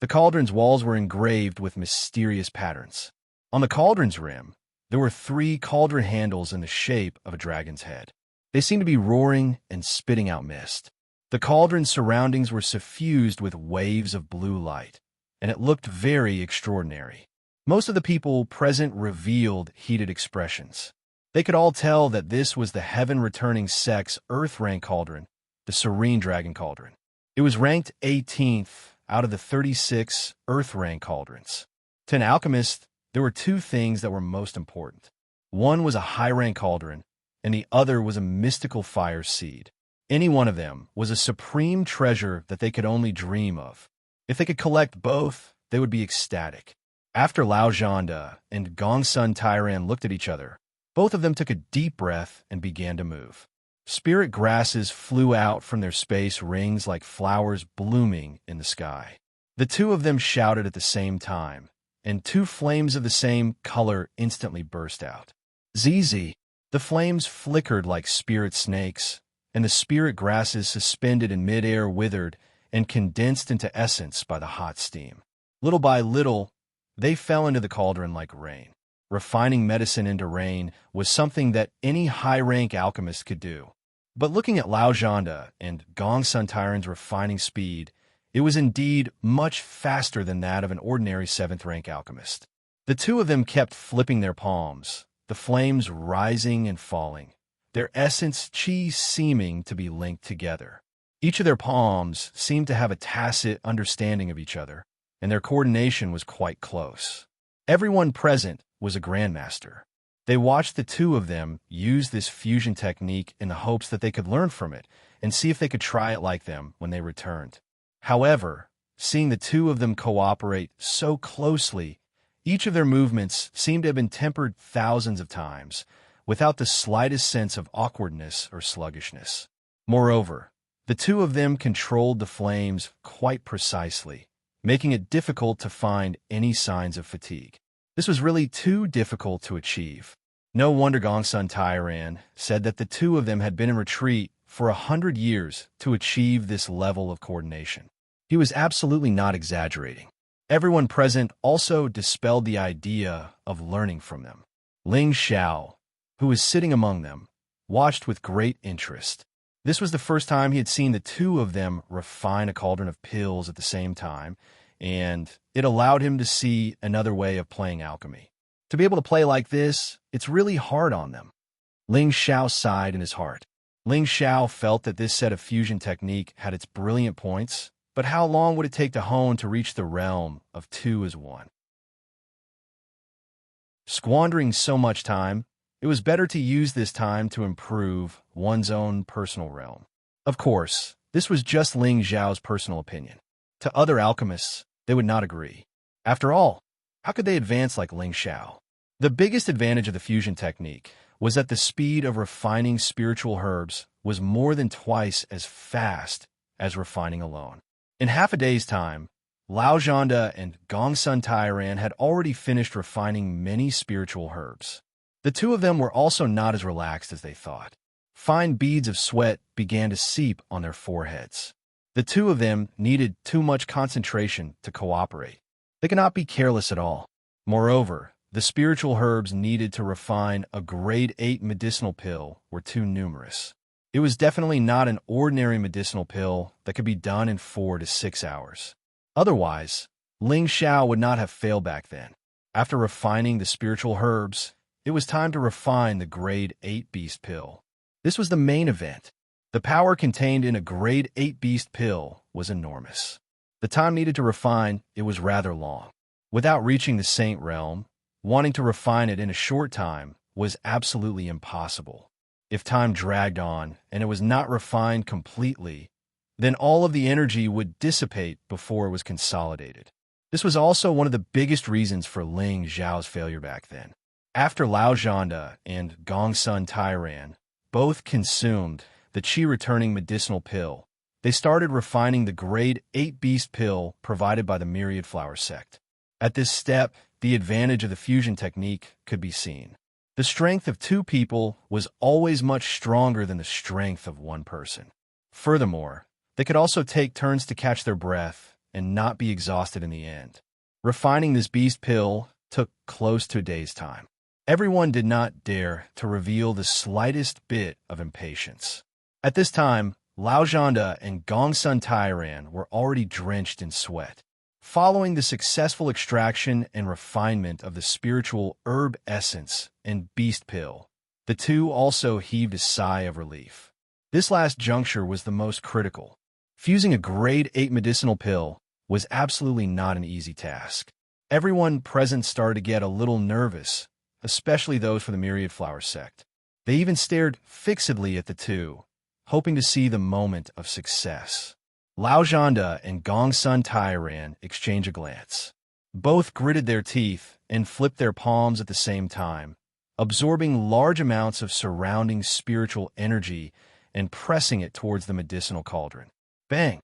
The cauldron's walls were engraved with mysterious patterns. On the cauldron's rim, there were 3 cauldron handles in the shape of a dragon's head. They seemed to be roaring and spitting out mist. The cauldron's surroundings were suffused with waves of blue light, and it looked very extraordinary. Most of the people present revealed heated expressions. They could all tell that this was the heaven-returning sect's Earth-rank cauldron, the Serene Dragon Cauldron. It was ranked 18th out of the 36 Earth-rank cauldrons. To an alchemist, there were two things that were most important. One was a high-rank cauldron, and the other was a mystical fire seed. Any one of them was a supreme treasure that they could only dream of. If they could collect both, they would be ecstatic. After Lao Zhanda and Gongsun Tairan looked at each other, both of them took a deep breath and began to move. Spirit grasses flew out from their space rings like flowers blooming in the sky. The two of them shouted at the same time, and two flames of the same color instantly burst out. ZZ! The flames flickered like spirit snakes, and the spirit grasses suspended in midair withered and condensed into essence by the hot steam. Little by little, they fell into the cauldron like rain. Refining medicine into rain was something that any high-rank alchemist could do. But looking at Lao Zhanda and Gongsun Tairan's refining speed, it was indeed much faster than that of an ordinary 7th-rank alchemist. The two of them kept flipping their palms, the flames rising and falling, their essence chi seeming to be linked together. Each of their palms seemed to have a tacit understanding of each other, and their coordination was quite close. Everyone present was a grandmaster. They watched the two of them use this fusion technique in the hopes that they could learn from it and see if they could try it like them when they returned. However, seeing the two of them cooperate so closely, each of their movements seemed to have been tempered thousands of times, without the slightest sense of awkwardness or sluggishness. Moreover, the two of them controlled the flames quite precisely, making it difficult to find any signs of fatigue. This was really too difficult to achieve. No wonder Gongsun Tairan said that the two of them had been in retreat for 100 years to achieve this level of coordination. He was absolutely not exaggerating. Everyone present also dispelled the idea of learning from them. Ling Xiao, who was sitting among them, watched with great interest. This was the first time he had seen the two of them refine a cauldron of pills at the same time, and it allowed him to see another way of playing alchemy. To be able to play like this, it's really hard on them. Ling Xiao sighed in his heart. Ling Xiao felt that this set of fusion technique had its brilliant points, but how long would it take to hone to reach the realm of 2 as 1? Squandering so much time, it was better to use this time to improve one's own personal realm. Of course, this was just Ling Xiao's personal opinion. To other alchemists, they would not agree. After all, how could they advance like Ling Xiao? The biggest advantage of the fusion technique was that the speed of refining spiritual herbs was more than twice as fast as refining alone. In half a day's time, Lao Zhanda and Gongsun Tairan had already finished refining many spiritual herbs. The two of them were also not as relaxed as they thought. Fine beads of sweat began to seep on their foreheads. The two of them needed too much concentration to cooperate. They could not be careless at all. Moreover, the spiritual herbs needed to refine a grade 8 medicinal pill were too numerous. It was definitely not an ordinary medicinal pill that could be done in 4 to 6 hours. Otherwise, Ling Xiao would not have failed back then. After refining the spiritual herbs, it was time to refine the grade 8 beast pill. This was the main event. The power contained in a grade 8 beast pill was enormous. The time needed to refine it was rather long. Without reaching the saint realm, wanting to refine it in a short time was absolutely impossible. If time dragged on and it was not refined completely, then all of the energy would dissipate before it was consolidated. This was also one of the biggest reasons for Ling Xiao's failure back then. After Lao Zhanda and Gongsun Tairan both consumed the qi-returning medicinal pill, they started refining the grade 8 beast pill provided by the Myriad Flower sect. At this step, the advantage of the fusion technique could be seen. The strength of two people was always much stronger than the strength of one person. Furthermore, they could also take turns to catch their breath and not be exhausted in the end. Refining this beast pill took close to a day's time. Everyone did not dare to reveal the slightest bit of impatience. At this time, Lao Zhanda and Gongsun Tairan were already drenched in sweat. Following the successful extraction and refinement of the spiritual herb essence and beast pill, the two also heaved a sigh of relief. This last juncture was the most critical. Fusing a grade 8 medicinal pill was absolutely not an easy task. Everyone present started to get a little nervous, especially those from the Myriad Flower sect. They even stared fixedly at the two, hoping to see the moment of success. Lao Zhanda and Gongsun Tairan exchanged a glance. Both gritted their teeth and flipped their palms at the same time, absorbing large amounts of surrounding spiritual energy and pressing it towards the medicinal cauldron. Bang!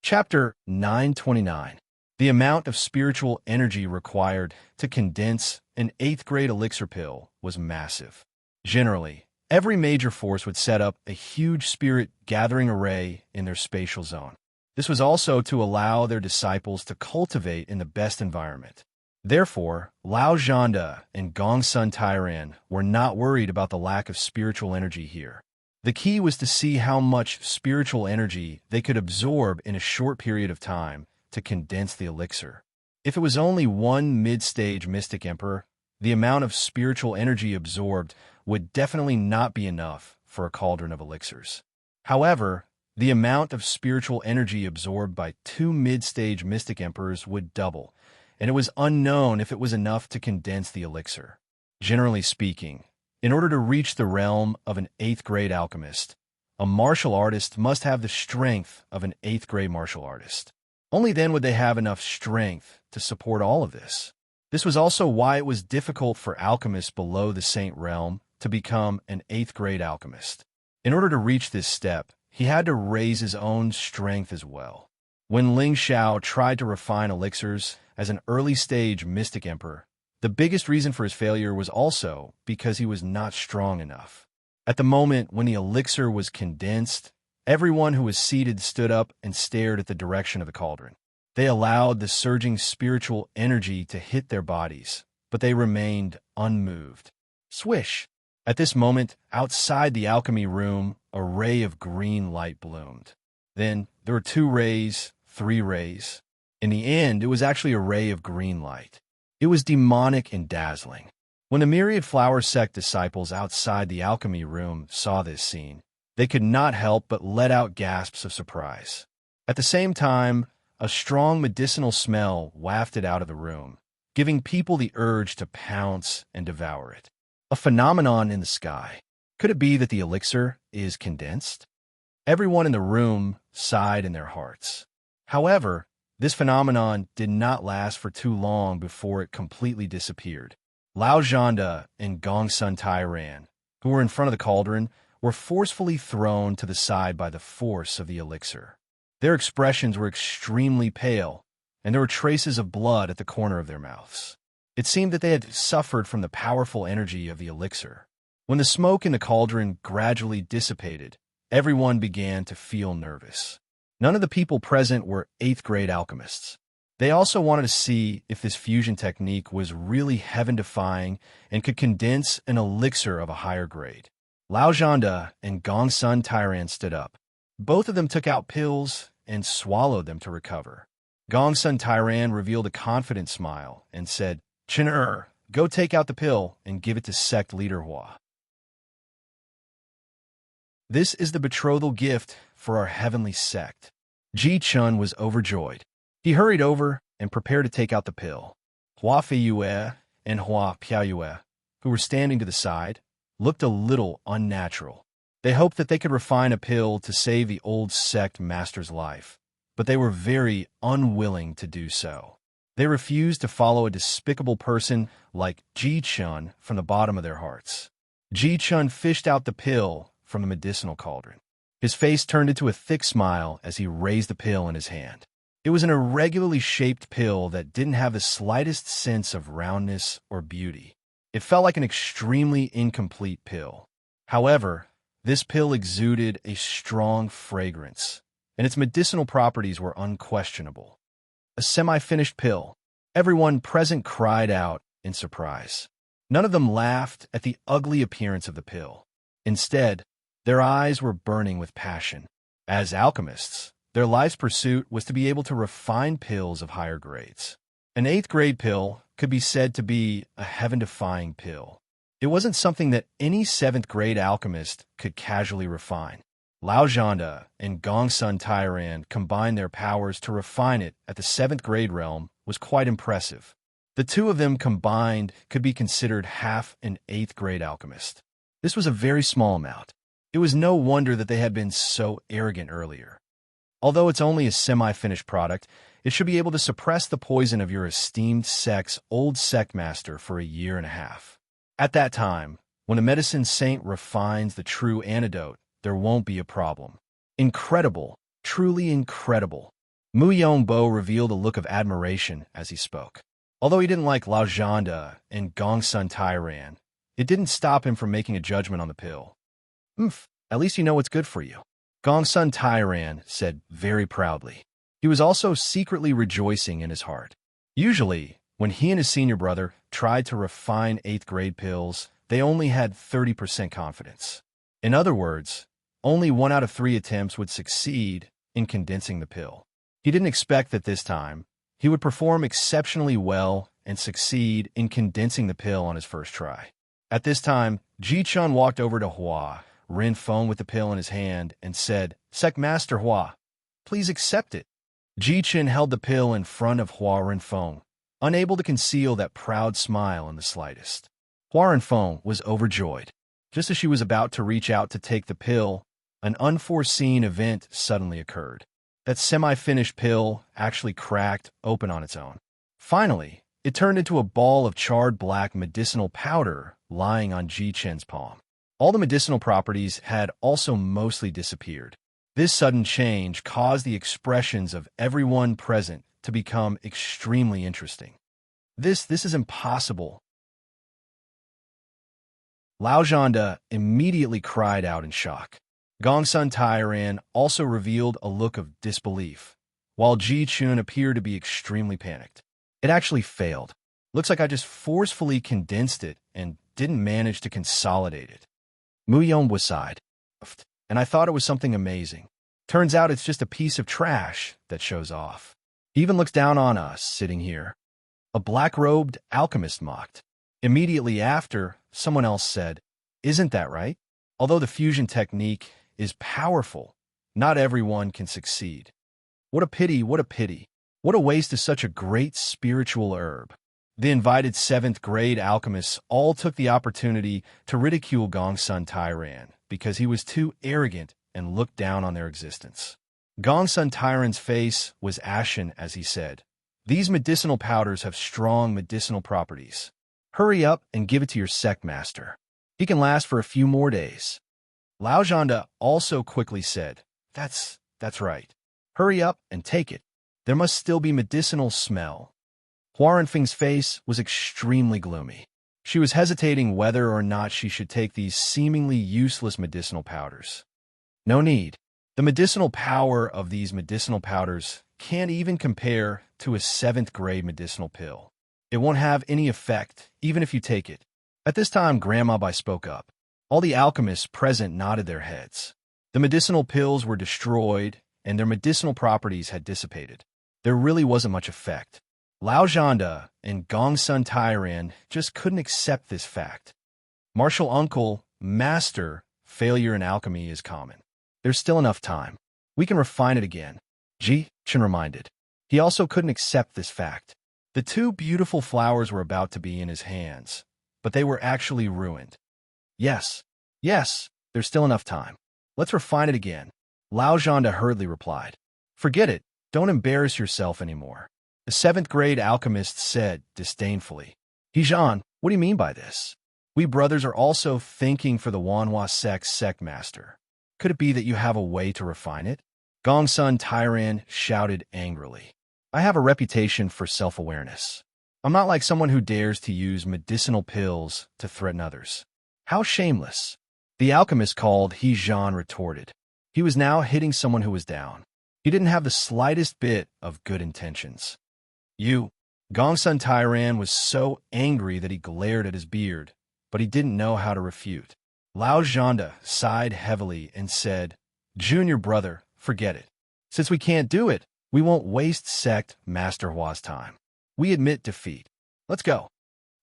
Chapter 929. The amount of spiritual energy required to condense an 8th grade elixir pill was massive. Generally, every major force would set up a huge spirit gathering array in their spatial zone. This was also to allow their disciples to cultivate in the best environment. Therefore, Lao Zhanda and Gongsun Tairan were not worried about the lack of spiritual energy here. The key was to see how much spiritual energy they could absorb in a short period of time to condense the elixir. If it was only one mid-stage mystic emperor, the amount of spiritual energy absorbed would definitely not be enough for a cauldron of elixirs. However, the amount of spiritual energy absorbed by 2 mid-stage mystic emperors would double, and it was unknown if it was enough to condense the elixir. Generally speaking, in order to reach the realm of an 8th grade alchemist, a martial artist must have the strength of an 8th grade martial artist. Only then would they have enough strength to support all of this. This was also why it was difficult for alchemists below the Saint realm to become an 8th grade alchemist. In order to reach this step, he had to raise his own strength as well. When Ling Xiao tried to refine elixirs as an early-stage mystic emperor, the biggest reason for his failure was also because he was not strong enough. At the moment when the elixir was condensed, everyone who was seated stood up and stared at the direction of the cauldron. They allowed the surging spiritual energy to hit their bodies, but they remained unmoved. Swish! At this moment, outside the alchemy room, a ray of green light bloomed. Then there were 2 rays, 3 rays. In the end, it was actually a ray of green light. It was demonic and dazzling. When the Myriad Flower sect disciples outside the alchemy room saw this scene, they could not help but let out gasps of surprise. At the same time, a strong medicinal smell wafted out of the room, giving people the urge to pounce and devour it. A phenomenon in the sky. Could it be that the elixir is condensed? Everyone in the room sighed in their hearts. However, this phenomenon did not last for too long before it completely disappeared. Lao Zhanda and Gongsun Tairan, who were in front of the cauldron, were forcefully thrown to the side by the force of the elixir. Their expressions were extremely pale, and there were traces of blood at the corner of their mouths. It seemed that they had suffered from the powerful energy of the elixir. When the smoke in the cauldron gradually dissipated, everyone began to feel nervous. None of the people present were 8th grade alchemists. They also wanted to see if this fusion technique was really heaven-defying and could condense an elixir of a higher grade. Lao Zhanda and Gongsun Tairan stood up. Both of them took out pills and swallowed them to recover. Gongsun Tairan revealed a confident smile and said, "Chen, go take out the pill and give it to sect leader Hua. This is the betrothal gift for our heavenly sect." Ji Chun was overjoyed. He hurried over and prepared to take out the pill. Hua Feiyue and Hua Piaoyue, who were standing to the side, looked a little unnatural. They hoped that they could refine a pill to save the old sect master's life, but they were very unwilling to do so. They refused to follow a despicable person like Ji Chun from the bottom of their hearts. Ji Chun fished out the pill from the medicinal cauldron. His face turned into a thick smile as he raised the pill in his hand. It was an irregularly shaped pill that didn't have the slightest sense of roundness or beauty. It felt like an extremely incomplete pill. However, this pill exuded a strong fragrance, and its medicinal properties were unquestionable. A semi-finished pill. Everyone present cried out in surprise. None of them laughed at the ugly appearance of the pill. Instead, their eyes were burning with passion. As alchemists, their life's pursuit was to be able to refine pills of higher grades. An 8th grade pill could be said to be a heaven-defying pill. It wasn't something that any 7th grade alchemist could casually refine. Lao Zhanda and Gongsun Tairan combined their powers to refine it at the 7th grade realm was quite impressive. The two of them combined could be considered half an 8th grade alchemist. This was a very small amount. It was no wonder that they had been so arrogant earlier. Although it's only a semi-finished product, it should be able to suppress the poison of your esteemed sect's old sect master for a year and a half. At that time, when a medicine saint refines the true antidote, there won't be a problem. Incredible, truly incredible. Mu Yongbo revealed a look of admiration as he spoke. Although he didn't like Lao Zhanda and Gongsun Tairan, it didn't stop him from making a judgment on the pill. At least you know what's good for you, Gongsun Tairan said very proudly. He was also secretly rejoicing in his heart. Usually, when he and his senior brother tried to refine 8th grade pills, they only had 30% confidence. In other words, only 1 out of 3 attempts would succeed in condensing the pill. He didn't expect that this time he would perform exceptionally well and succeed in condensing the pill on his first try. At this time, Ji Chun walked over to Hua Renfeng with the pill in his hand and said, "Sect Master Hua, please accept it." Ji Chun held the pill in front of Hua Renfeng, unable to conceal that proud smile in the slightest. Hua Renfeng was overjoyed. Just as she was about to reach out to take the pill, an unforeseen event suddenly occurred. That semi-finished pill actually cracked open on its own. Finally, it turned into a ball of charred black medicinal powder lying on Ji Chen's palm. All the medicinal properties had also mostly disappeared. This sudden change caused the expressions of everyone present to become extremely interesting. This is impossible. Lao Zhanda immediately cried out in shock. Gongsun Tairan also revealed a look of disbelief, while Ji Chun appeared to be extremely panicked. It actually failed. Looks like I just forcefully condensed it and didn't manage to consolidate it. Mu Yongbo sighed, and I thought it was something amazing. Turns out it's just a piece of trash that shows off. He even looks down on us sitting here. A black-robed alchemist mocked. Immediately after, someone else said, "Isn't that right? Although the fusion technique is powerful, not everyone can succeed. What a pity, what a pity. What a waste of such a great spiritual herb." The invited 7th grade alchemists all took the opportunity to ridicule Gongsun Tairan because he was too arrogant and looked down on their existence. Gongsun Tairan's face was ashen as he said, "These medicinal powders have strong medicinal properties. Hurry up and give it to your sect master. He can last for a few more days." Lao Zhanda also quickly said, That's right. Hurry up and take it. There must still be medicinal smell." Hua Renfeng's face was extremely gloomy. She was hesitating whether or not she should take these seemingly useless medicinal powders. No need. The medicinal power of these medicinal powders can't even compare to a 7th grade medicinal pill. It won't have any effect, even if you take it. At this time, Grandma Bai spoke up. All the alchemists present nodded their heads. The medicinal pills were destroyed, and their medicinal properties had dissipated. There really wasn't much effect. Lao Zhanda and Gongsun Tairan just couldn't accept this fact. Martial uncle, master, failure in alchemy is common. There's still enough time. We can refine it again, Ji Chun reminded. He also couldn't accept this fact. The 2 beautiful flowers were about to be in his hands, but they were actually ruined. Yes, there's still enough time. Let's refine it again, Lao Zhanda hurriedly replied. Forget it. Don't embarrass yourself anymore. The 7th grade alchemist said disdainfully. Hejan, what do you mean by this? We brothers are also thinking for the Wanhua sect master. Could it be that you have a way to refine it? Gongsun Tairan shouted angrily. I have a reputation for self-awareness. I'm not like someone who dares to use medicinal pills to threaten others. How shameless. The alchemist called Hejan retorted. He was now hitting someone who was down. He didn't have the slightest bit of good intentions. You. Gongsun Tairan was so angry that he glared at his beard, but he didn't know how to refute. Lao Zhanda sighed heavily and said, Junior brother, forget it. Since we can't do it, we won't waste Sect Master Hua's time. We admit defeat. Let's go.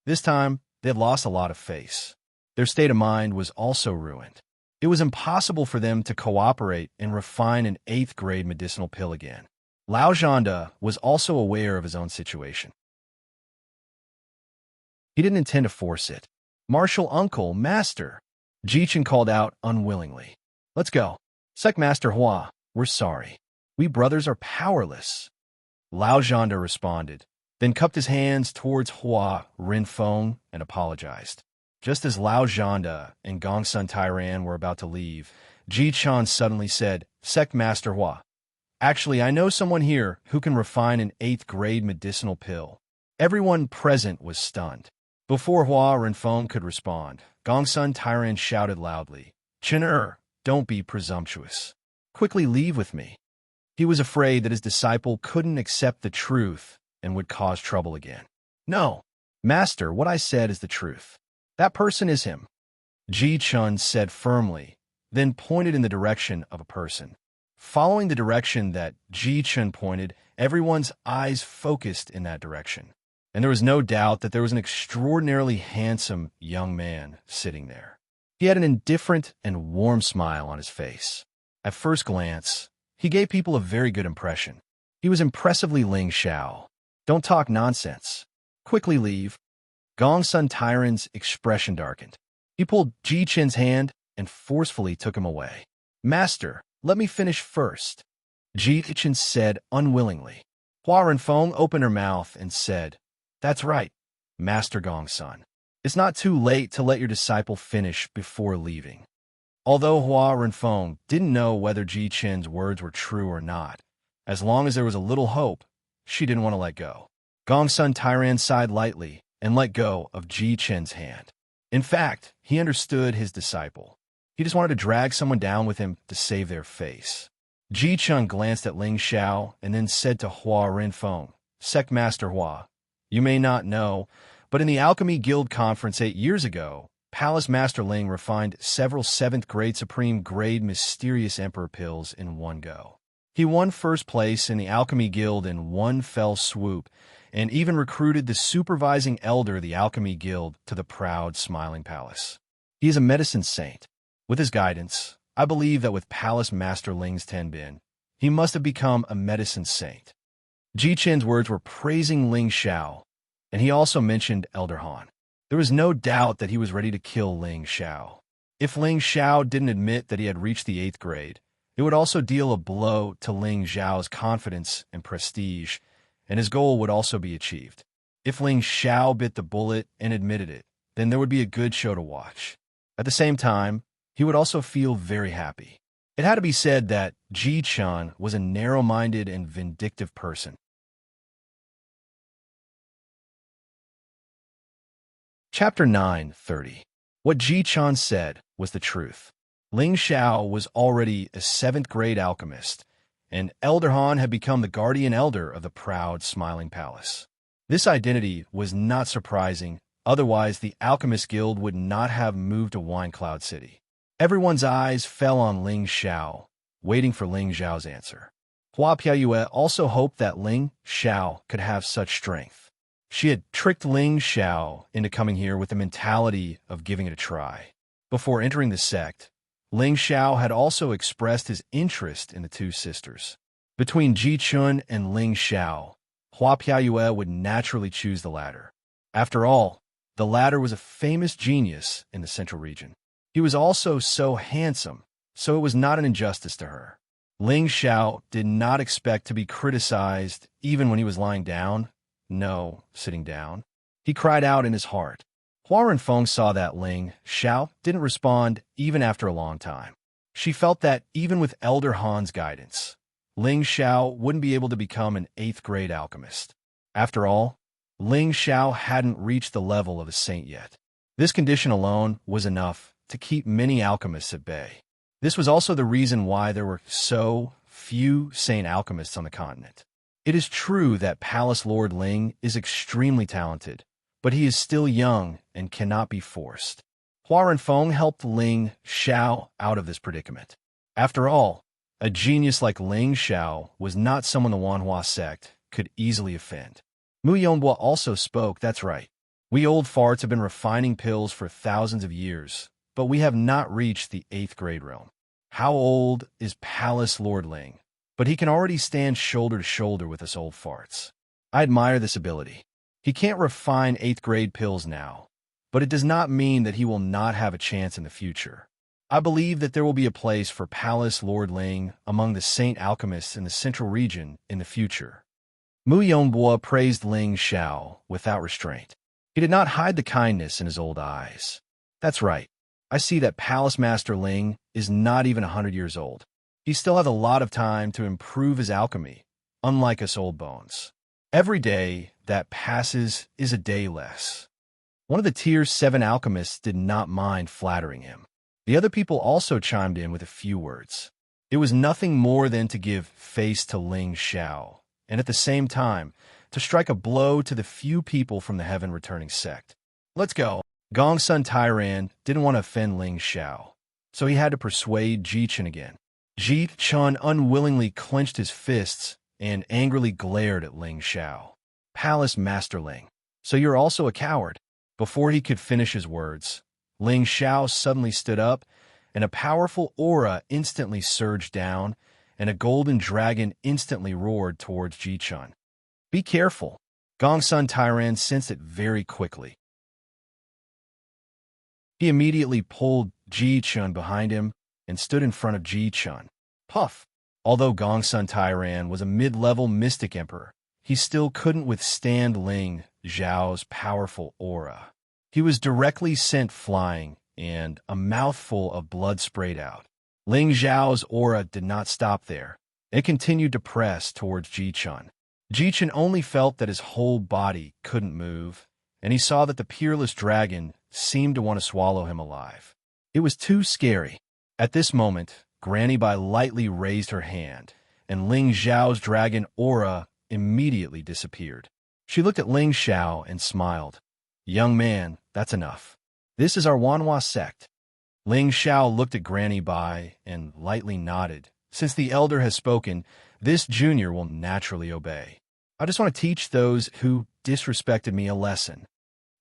This time, they had lost a lot of face. Their state of mind was also ruined. It was impossible for them to cooperate and refine an 8th grade medicinal pill again. Lao Zhanda was also aware of his own situation. He didn't intend to force it. Martial Uncle, Master, Jichen called out unwillingly. Let's go. Sect Master Hua, we're sorry. We brothers are powerless. Lao Zhanda responded, then cupped his hands towards Hua Rinfeng and apologized. Just as Lao Zhanda and Gongsun Tairan were about to leave, Ji Chan suddenly said, Sect Master Hua, actually, I know someone here who can refine an 8th grade medicinal pill. Everyone present was stunned. Before Hua Rinfeng could respond, Gongsun Tairan shouted loudly, Chen don't be presumptuous. Quickly leave with me. He was afraid that his disciple couldn't accept the truth and would cause trouble again. No, Master, what I said is the truth. That person is him. Ji Chun said firmly, then pointed in the direction of a person. Following the direction that Ji Chun pointed, everyone's eyes focused in that direction. And there was no doubt that there was an extraordinarily handsome young man sitting there. He had an indifferent and warm smile on his face. At first glance, he gave people a very good impression. He was impressively Ling Xiao. Don't talk nonsense. Quickly leave. Gongsun Tairan's expression darkened. He pulled Ji Chen's hand and forcefully took him away. Master, let me finish first, Ji Chen said unwillingly. Hua Renfeng opened her mouth and said, That's right, Master Gongsun. It's not too late to let your disciple finish before leaving. Although Hua Renfeng didn't know whether Ji Chen's words were true or not, as long as there was a little hope, she didn't want to let go. Gongsun Tairan sighed lightly and let go of Ji Chen's hand. In fact, he understood his disciple. He just wanted to drag someone down with him to save their face. Ji Chen glanced at Ling Xiao and then said to Hua Renfeng, Sect Master Hua, you may not know, but in the Alchemy Guild conference 8 years ago, Palace Master Ling refined several 7th grade Supreme grade mysterious Emperor pills in one go. He won first place in the Alchemy Guild in one fell swoop, and even recruited the supervising elder of the Alchemy Guild to the proud, smiling palace. He is a medicine saint. With his guidance, I believe that with Palace Master Ling's Tenbin, he must have become a medicine saint. Ji Chen's words were praising Ling Xiao, and he also mentioned Elder Han. There was no doubt that he was ready to kill Ling Xiao. If Ling Xiao didn't admit that he had reached the 8th grade, it would also deal a blow to Ling Xiao's confidence and prestige, and his goal would also be achieved. If Ling Xiao bit the bullet and admitted it, then there would be a good show to watch. At the same time, he would also feel very happy. It had to be said that Ji Chan was a narrow-minded and vindictive person. Chapter 9:30. What Ji Chan said was the truth. Ling Xiao was already a 7th grade alchemist, and Elder Han had become the guardian elder of the proud, smiling palace. This identity was not surprising, otherwise the Alchemist Guild would not have moved to Wine Cloud City. Everyone's eyes fell on Ling Xiao, waiting for Ling Xiao's answer. Hua Piaoyue also hoped that Ling Xiao could have such strength. She had tricked Ling Xiao into coming here with the mentality of giving it a try. Before entering the sect, Ling Xiao had also expressed his interest in the two sisters. Between Ji Chun and Ling Xiao, Hua Piaoyue would naturally choose the latter. After all, the latter was a famous genius in the central region. He was also so handsome, so it was not an injustice to her. Ling Xiao did not expect to be criticized even when he was lying down. No, sitting down. He cried out in his heart. Hua Renfeng saw that Ling Xiao didn't respond even after a long time. She felt that even with Elder Han's guidance, Ling Xiao wouldn't be able to become an 8th grade alchemist. After all, Ling Xiao hadn't reached the level of a saint yet. This condition alone was enough to keep many alchemists at bay. This was also the reason why there were so few saint alchemists on the continent. It is true that Palace Lord Ling is extremely talented, but he is still young and cannot be forced. Hua Renfeng helped Ling Xiao out of this predicament. After all, A genius like Ling Xiao was not someone the Wanhua sect could easily offend. Mu Yonghua also spoke, that's right. We old farts have been refining pills for thousands of years, but we have not reached the 8th grade realm. How old is Palace Lord Ling? But he can already stand shoulder to shoulder with us old farts. I admire this ability. He can't refine 8th grade pills now, but it does not mean that he will not have a chance in the future. I believe that there will be a place for Palace Lord Ling among the saint alchemists in the central region in the future. Mu Yonghua praised Ling Xiao without restraint. He did not hide the kindness in his old eyes. That's right. I see that Palace Master Ling is not even 100 years old. He still has a lot of time to improve his alchemy, unlike us old bones. Every day that passes is a day less. One of the Tier 7 alchemists did not mind flattering him. The other people also chimed in with a few words. It was nothing more than to give face to Ling Xiao, and at the same time, to strike a blow to the few people from the heaven-returning sect. Let's go. Gongsun Tairan didn't want to offend Ling Xiao, so he had to persuade Ji-Chun again. Ji-Chun unwillingly clenched his fists and angrily glared at Ling Xiao. Palace Master Ling, so you're also a coward? Before he could finish his words, Ling Xiao suddenly stood up, and a powerful aura instantly surged down, and a golden dragon instantly roared towards Ji-Chun. Be careful. Gongsun Tairan sensed it very quickly. He immediately pulled Ji-Chun behind him and stood in front of Ji-Chun. Puff! Although Gongsun Tairan was a mid-level mystic emperor, he still couldn't withstand Ling Xiao's powerful aura. He was directly sent flying, and a mouthful of blood sprayed out. Ling Xiao's aura did not stop there. It continued to press towards Ji-Chun. Ji-Chun only felt that his whole body couldn't move, and he saw that the peerless dragon seemed to want to swallow him alive. It was too scary. At this moment, Granny Bai lightly raised her hand, and Ling Xiao's dragon aura immediately disappeared. She looked at Ling Xiao and smiled. Young man, that's enough. This is our Wanhua sect. Ling Xiao looked at Granny Bai and lightly nodded. Since the elder has spoken, this junior will naturally obey. I just want to teach those who disrespected me a lesson.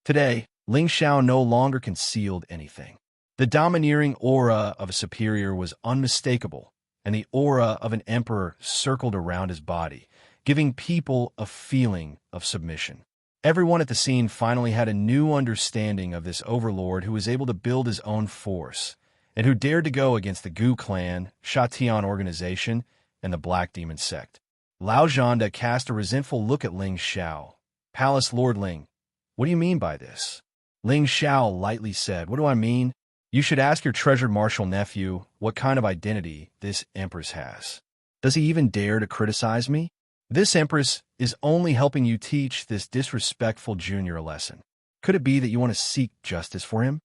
Today, Ling Xiao no longer concealed anything. The domineering aura of a superior was unmistakable, and the aura of an emperor circled around his body, giving people a feeling of submission. Everyone at the scene finally had a new understanding of this overlord who was able to build his own force, and who dared to go against the Gu clan, Shatian organization, and the Black Demon sect. Lao Zhanda cast a resentful look at Ling Xiao. Palace Lord Ling, what do you mean by this? Ling Xiao lightly said, what do I mean? You should ask your treasured martial nephew what kind of identity this empress has. Does he even dare to criticize me? This empress is only helping you teach this disrespectful junior a lesson. Could it be that you want to seek justice for him?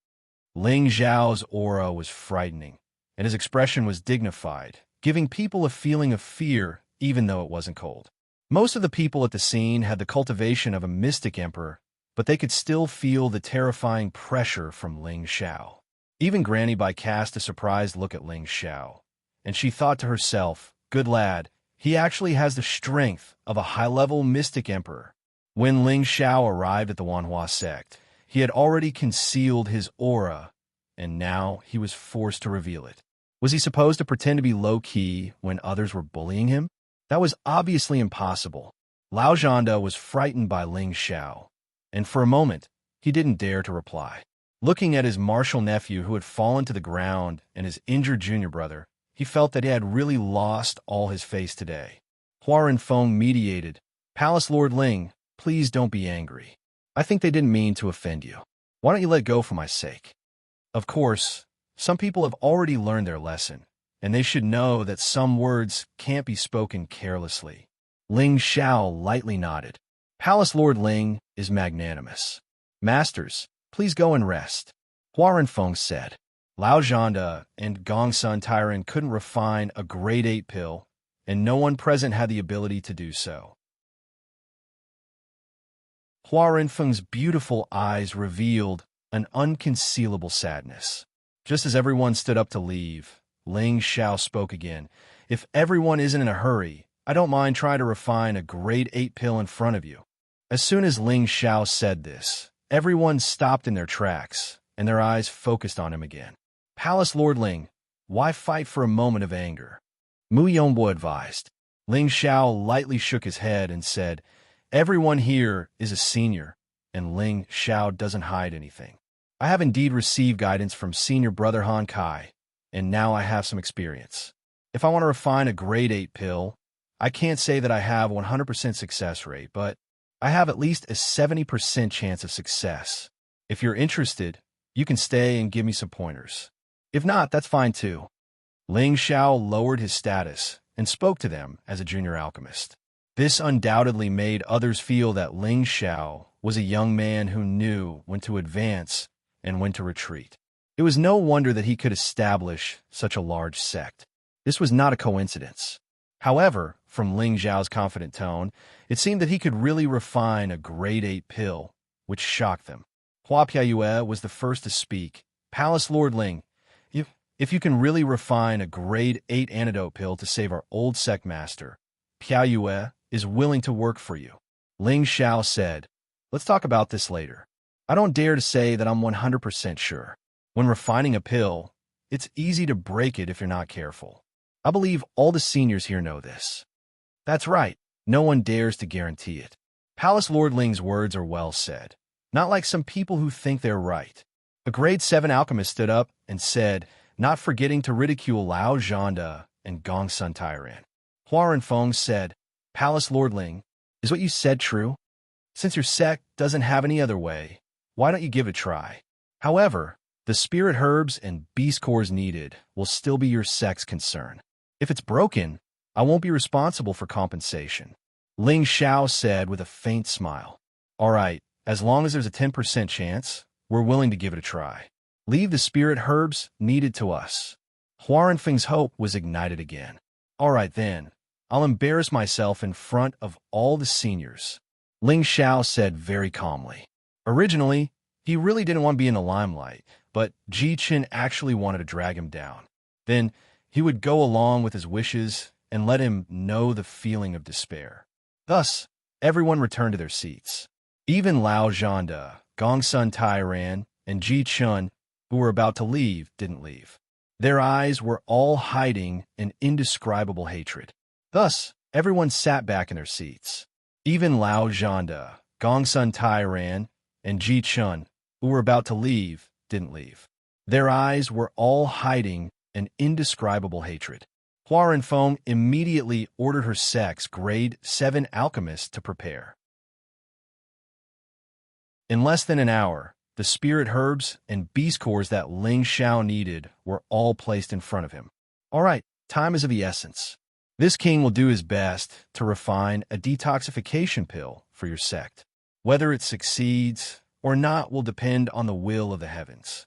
Ling Xiao's aura was frightening, and his expression was dignified, giving people a feeling of fear even though it wasn't cold. Most of the people at the scene had the cultivation of a mystic emperor, but they could still feel the terrifying pressure from Ling Xiao. Even Granny Bai cast a surprised look at Ling Xiao, and she thought to herself, good lad, he actually has the strength of a high-level mystic emperor. When Ling Xiao arrived at the Wanhua sect, he had already concealed his aura, and now he was forced to reveal it. Was he supposed to pretend to be low-key when others were bullying him? That was obviously impossible. Lao Zhanda was frightened by Ling Xiao, and for a moment, he didn't dare to reply. Looking at his martial nephew who had fallen to the ground and his injured junior brother, he felt that he had really lost all his face today. Hua Renfeng mediated. Palace Lord Ling, please don't be angry. I think they didn't mean to offend you. Why don't you let go for my sake? Of course, some people have already learned their lesson, and they should know that some words can't be spoken carelessly. Ling Xiao lightly nodded. Palace Lord Ling is magnanimous. Masters, please go and rest. Hua Renfeng said. Lao Zhanda and Gongsun Tairan couldn't refine a grade 8 pill, and no one present had the ability to do so. Hua Renfeng's beautiful eyes revealed an unconcealable sadness. Just as everyone stood up to leave, Ling Xiao spoke again, If everyone isn't in a hurry, I don't mind trying to refine a grade 8 pill in front of you. As soon as Ling Xiao said this, everyone stopped in their tracks, and their eyes focused on him again. Palace Lord Ling, why fight for a moment of anger? Mu Yongbo advised. Ling Xiao lightly shook his head and said, everyone here is a senior, and Ling Xiao doesn't hide anything. I have indeed received guidance from senior brother Han Kai, and now I have some experience. If I want to refine a grade 8 pill, I can't say that I have 100% success rate, but I have at least a 70% chance of success. If you're interested, you can stay and give me some pointers. If not, that's fine too. Ling Xiao lowered his status and spoke to them as a junior alchemist. This undoubtedly made others feel that Ling Xiao was a young man who knew when to advance and when to retreat. It was no wonder that he could establish such a large sect. This was not a coincidence. However, from Ling Xiao's confident tone, it seemed that he could really refine a grade 8 pill, which shocked them. Hua Piayue was the first to speak. Palace Lord Ling, if you can really refine a grade 8 antidote pill to save our old sect master, Piayue is willing to work for you. Ling Xiao said, let's talk about this later. I don't dare to say that I'm 100% sure. When refining a pill, it's easy to break it if you're not careful. I believe all the seniors here know this. That's right, no one dares to guarantee it. Palace Lord Ling's words are well said, not like some people who think they're right. A grade 7 alchemist stood up and said, not forgetting to ridicule Lao Zhanda and Gong Sun Tairan. Huaran Feng said, Palace Lord Ling, is what you said true? Since your sect doesn't have any other way, why don't you give it a try? However, the spirit herbs and beast cores needed will still be your sect's concern. If it's broken, I won't be responsible for compensation. Ling Xiao said with a faint smile. All right, as long as there's a 10% chance, we're willing to give it a try. Leave the spirit herbs needed to us. Huaran Feng's hope was ignited again. All right then, I'll embarrass myself in front of all the seniors. Ling Xiao said very calmly. Originally, he really didn't want to be in the limelight, but Ji Qin actually wanted to drag him down. Then he would go along with his wishes and let him know the feeling of despair. Thus, everyone returned to their seats. Even Lao Zhanda, Gong Sun Tairan, and Ji Chun, who were about to leave, didn't leave. Their eyes were all hiding an indescribable hatred. Thus, everyone sat back in their seats. Even Lao Zhanda, Gong Sun Tairan, and Ji Chun, who were about to leave, didn't leave. Their eyes were all hiding an indescribable hatred. Huaran Feng immediately ordered her sect's grade 7 alchemist to prepare. In less than an hour, the spirit herbs and beast cores that Ling Xiao needed were all placed in front of him. All right, time is of the essence. This king will do his best to refine a detoxification pill for your sect. Whether it succeeds or not will depend on the will of the heavens.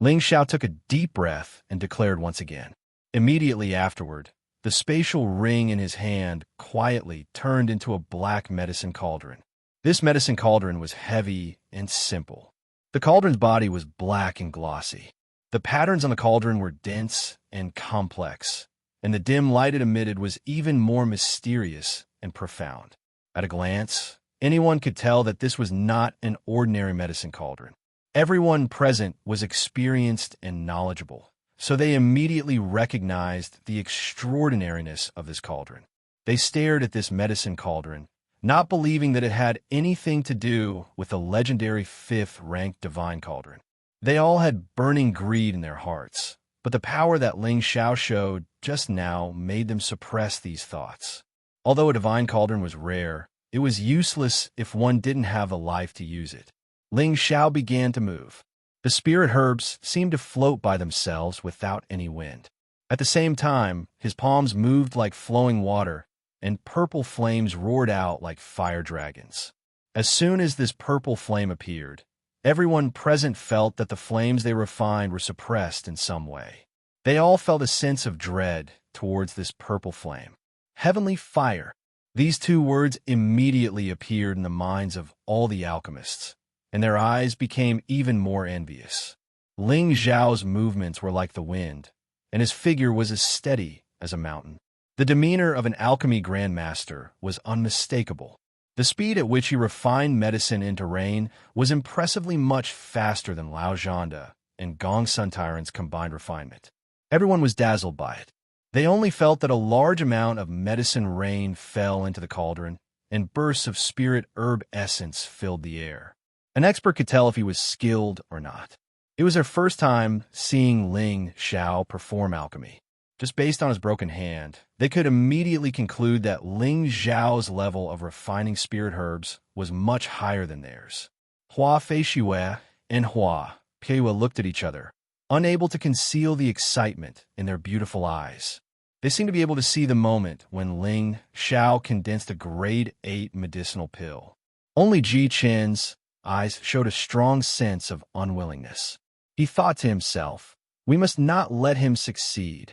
Ling Xiao took a deep breath and declared once again. Immediately afterward, the spatial ring in his hand quietly turned into a black medicine cauldron. This medicine cauldron was heavy and simple. The cauldron's body was black and glossy. The patterns on the cauldron were dense and complex, and the dim light it emitted was even more mysterious and profound. At a glance, anyone could tell that this was not an ordinary medicine cauldron. Everyone present was experienced and knowledgeable, so they immediately recognized the extraordinariness of this cauldron. They stared at this medicine cauldron, not believing that it had anything to do with the legendary 5th-ranked divine cauldron. They all had burning greed in their hearts, but the power that Ling Xiao showed just now made them suppress these thoughts. Although a divine cauldron was rare, it was useless if one didn't have the life to use it. Ling Xiao began to move. The spirit herbs seemed to float by themselves without any wind. At the same time, his palms moved like flowing water, and purple flames roared out like fire dragons. As soon as this purple flame appeared, everyone present felt that the flames they refined were suppressed in some way. They all felt a sense of dread towards this purple flame. Heavenly fire. These two words immediately appeared in the minds of all the alchemists, and their eyes became even more envious. Ling Zhao's movements were like the wind, and his figure was as steady as a mountain. The demeanor of an alchemy grandmaster was unmistakable. The speed at which he refined medicine into rain was impressively much faster than Lao Zhanda and Gong Sun Tyrant's combined refinement. Everyone was dazzled by it. They only felt that a large amount of medicine rain fell into the cauldron, and bursts of spirit herb essence filled the air. An expert could tell if he was skilled or not. It was their first time seeing Ling Xiao perform alchemy. Just based on his broken hand, they could immediately conclude that Ling Xiao's level of refining spirit herbs was much higher than theirs. Hua Feishue and Hua Pieyue looked at each other, unable to conceal the excitement in their beautiful eyes. They seemed to be able to see the moment when Ling Xiao condensed a grade 8 medicinal pill. Only Ji Chen's eyes showed a strong sense of unwillingness. He thought to himself, "We must not let him succeed."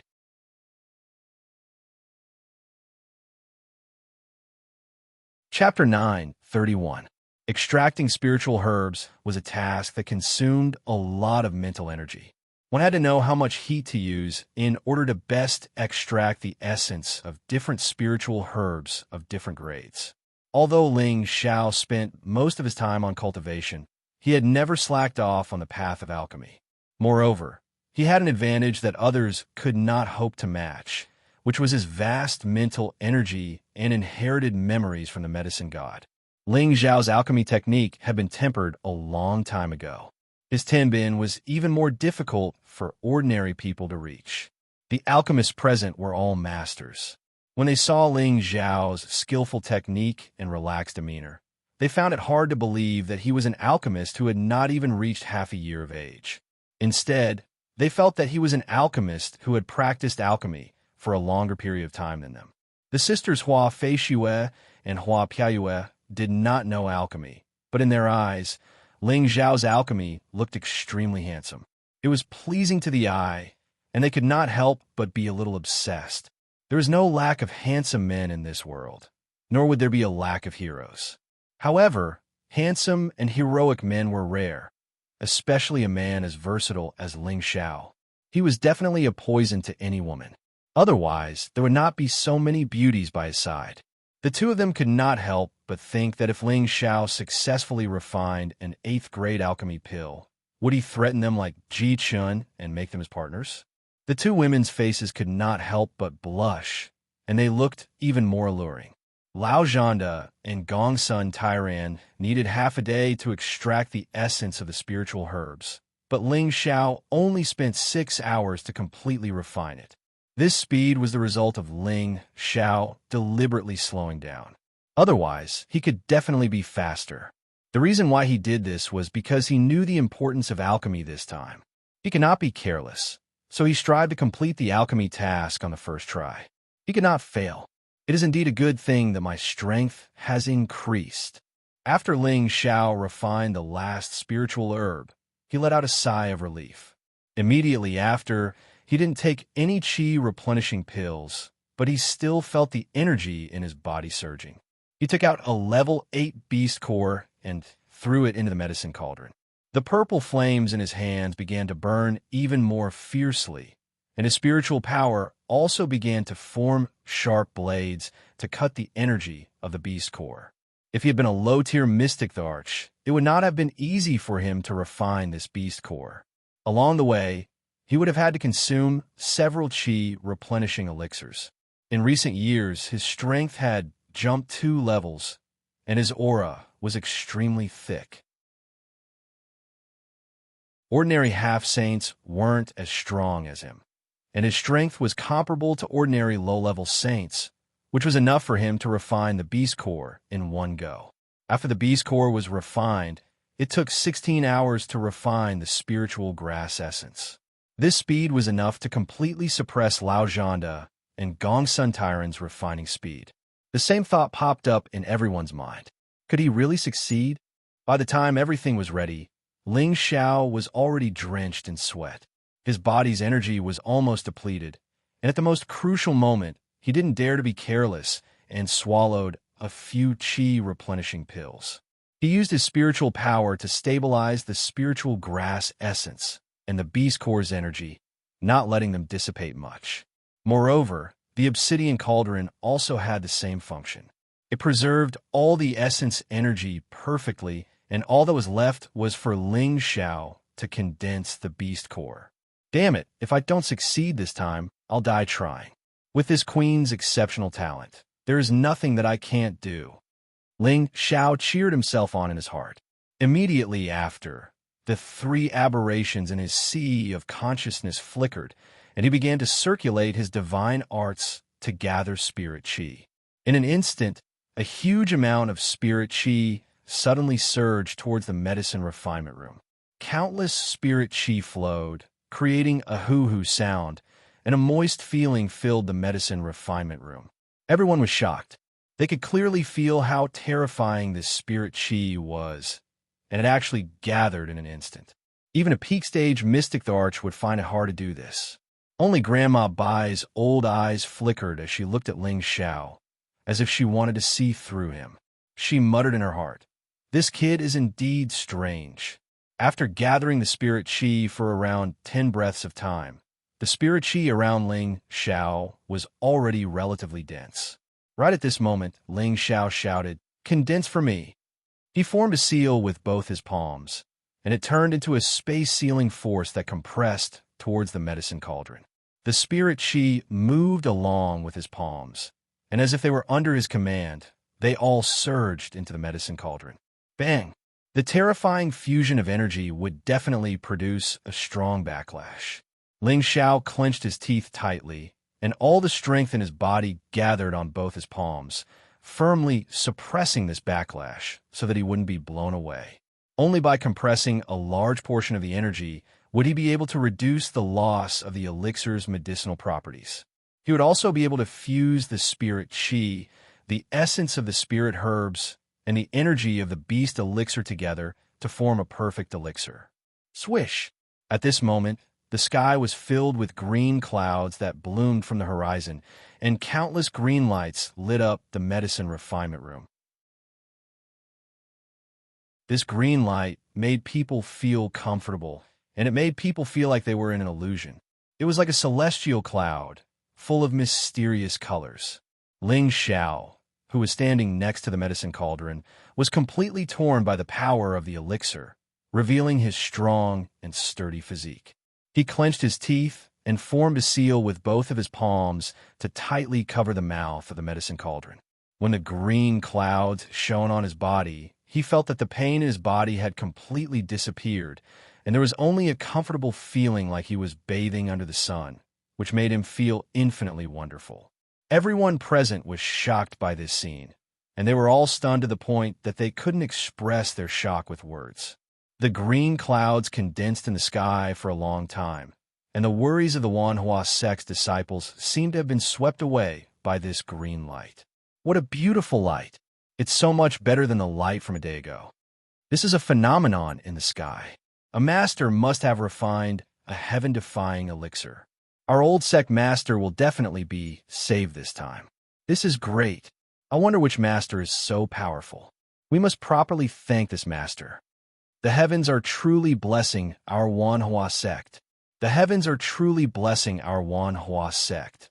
Chapter 9:31. Extracting spiritual herbs was a task that consumed a lot of mental energy. One had to know how much heat to use in order to best extract the essence of different spiritual herbs of different grades. Although Ling Xiao spent most of his time on cultivation, he had never slacked off on the path of alchemy. Moreover, he had an advantage that others could not hope to match, which was his vast mental energy and inherited memories from the medicine god. Ling Xiao's alchemy technique had been tempered a long time ago. His tenbin was even more difficult for ordinary people to reach. The alchemists present were all masters. When they saw Ling Xiao's skillful technique and relaxed demeanor, they found it hard to believe that he was an alchemist who had not even reached half a year of age. Instead, they felt that he was an alchemist who had practiced alchemy for a longer period of time than them. The sisters Hua Feishue and Hua Pieyue did not know alchemy, but in their eyes, Ling Xiao's alchemy looked extremely handsome. It was pleasing to the eye, and they could not help but be a little obsessed. There is no lack of handsome men in this world, nor would there be a lack of heroes. However, handsome and heroic men were rare, especially a man as versatile as Ling Xiao. He was definitely a poison to any woman. Otherwise, there would not be so many beauties by his side. The two of them could not help but think that if Ling Xiao successfully refined an 8th grade alchemy pill, would he threaten them like Ji Chun and make them his partners? The two women's faces could not help but blush, and they looked even more alluring. Lao Zhanda and Gong Sun Tairan needed half a day to extract the essence of the spiritual herbs, but Ling Xiao only spent 6 hours to completely refine it. This speed was the result of Ling Xiao deliberately slowing down. Otherwise, he could definitely be faster. The reason why he did this was because he knew the importance of alchemy this time. He could not be careless, so he strived to complete the alchemy task on the first try. He could not fail. It is indeed a good thing that my strength has increased. After Ling Xiao refined the last spiritual herb, he let out a sigh of relief. Immediately after, he didn't take any qi replenishing pills, but he still felt the energy in his body surging. He took out a level 8 beast core and threw it into the medicine cauldron. The purple flames in his hands began to burn even more fiercely, and his spiritual power also began to form sharp blades to cut the energy of the beast core. If he had been a low-tier mystic Tharch, it would not have been easy for him to refine this beast core. Along the way, he would have had to consume several qi replenishing elixirs. In recent years, his strength had jumped 2 levels, and his aura was extremely thick. Ordinary half-saints weren't as strong as him, and his strength was comparable to ordinary low-level saints, which was enough for him to refine the beast core in one go. After the beast core was refined, it took 16 hours to refine the spiritual grass essence. This speed was enough to completely suppress Lao Zhanda and Gong Sun Tairan's refining speed. The same thought popped up in everyone's mind. Could he really succeed? By the time everything was ready, Ling Xiao was already drenched in sweat. His body's energy was almost depleted, and at the most crucial moment, he didn't dare to be careless and swallowed a few qi replenishing pills. He used his spiritual power to stabilize the spiritual grass essence and the beast core's energy, not letting them dissipate much. Moreover, The obsidian cauldron also had the same function. It preserved all the essence energy perfectly, and all that was left was for Ling Xiao to condense the beast core. Damn it, if I don't succeed this time, I'll die trying. With this queen's exceptional talent, there is nothing that I can't do. Ling Xiao cheered himself on in his heart. Immediately after, the three aberrations in his sea of consciousness flickered, and he began to circulate his divine arts to gather spirit qi. In an instant, a huge amount of spirit qi suddenly surged towards the medicine refinement room. Countless spirit qi flowed, creating a hoo-hoo sound, and a moist feeling filled the medicine refinement room. Everyone was shocked. They could clearly feel how terrifying this spirit qi was, and it actually gathered in an instant. Even a peak-stage mystic the arch would find it hard to do this. Only Grandma Bai's old eyes flickered as she looked at Ling Xiao, as if she wanted to see through him. She muttered in her heart, "This kid is indeed strange." After gathering the spirit qi for around 10 breaths of time, the spirit qi around Ling Xiao was already relatively dense. Right at this moment, Ling Xiao shouted, "Condense for me." He formed a seal with both his palms, and it turned into a space-sealing force that compressed towards the medicine cauldron. The spirit qi moved along with his palms, and as if they were under his command, they all surged into the medicine cauldron. Bang! The terrifying fusion of energy would definitely produce a strong backlash. Ling Xiao clenched his teeth tightly, and all the strength in his body gathered on both his palms, firmly suppressing this backlash so that he wouldn't be blown away. Only by compressing a large portion of the energy would he be able to reduce the loss of the elixir's medicinal properties. He would also be able to fuse the spirit qi, the essence of the spirit herbs, and the energy of the beast elixir together to form a perfect elixir. Swish! At this moment, the sky was filled with green clouds that bloomed from the horizon, and countless green lights lit up the medicine refinement room. This green light made people feel comfortable, and it made people feel like they were in an illusion. It was like a celestial cloud, full of mysterious colors. Ling Xiao, who was standing next to the medicine cauldron, was completely torn by the power of the elixir, revealing his strong and sturdy physique. He clenched his teeth and formed a seal with both of his palms to tightly cover the mouth of the medicine cauldron. When the green clouds shone on his body, he felt that the pain in his body had completely disappeared, and there was only a comfortable feeling like he was bathing under the sun, which made him feel infinitely wonderful. Everyone present was shocked by this scene, and they were all stunned to the point that they couldn't express their shock with words. The green clouds condensed in the sky for a long time, and the worries of the Wanhua sect's disciples seemed to have been swept away by this green light. What a beautiful light! It's so much better than the light from a day ago. This is a phenomenon in the sky. A master must have refined a heaven-defying elixir. Our old sect master will definitely be saved this time. This is great. I wonder which master is so powerful. We must properly thank this master. The heavens are truly blessing our Wanhua sect. The heavens are truly blessing our Wanhua sect.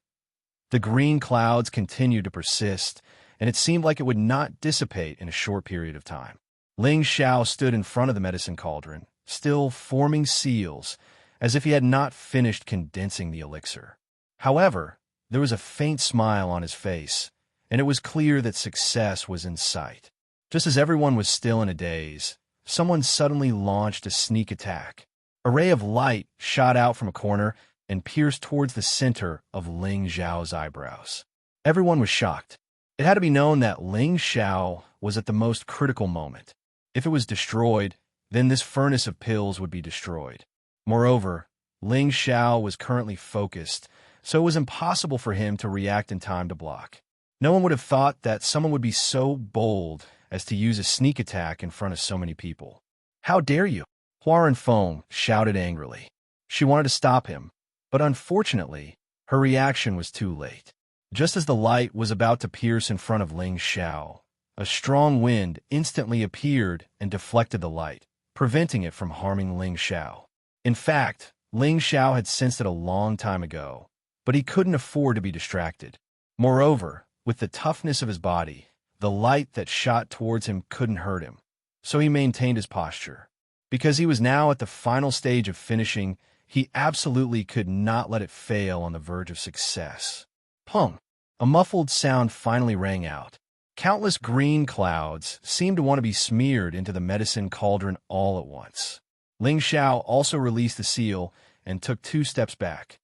The green clouds continued to persist, and it seemed like it would not dissipate in a short period of time. Ling Xiao stood in front of the medicine cauldron, still forming seals, as if he had not finished condensing the elixir. However, there was a faint smile on his face, and it was clear that success was in sight. Just as everyone was still in a daze, someone suddenly launched a sneak attack. A ray of light shot out from a corner and pierced towards the center of Ling Xiao's eyebrows. Everyone was shocked. It had to be known that Ling Xiao was at the most critical moment. If it was destroyed, then this furnace of pills would be destroyed. Moreover, Ling Xiao was currently focused, so it was impossible for him to react in time to block. No one would have thought that someone would be so bold as to use a sneak attack in front of so many people. "How dare you?" Huaren Feng shouted angrily. She wanted to stop him, but unfortunately, her reaction was too late. Just as the light was about to pierce in front of Ling Xiao, a strong wind instantly appeared and deflected the light, preventing it from harming Ling Xiao. In fact, Ling Xiao had sensed it a long time ago, but he couldn't afford to be distracted. Moreover, with the toughness of his body, the light that shot towards him couldn't hurt him, so he maintained his posture. Because he was now at the final stage of finishing, he absolutely could not let it fail on the verge of success. Pung! A muffled sound finally rang out. Countless green clouds seemed to want to be smeared into the medicine cauldron all at once. Ling Xiao also released the seal and took 2 steps back.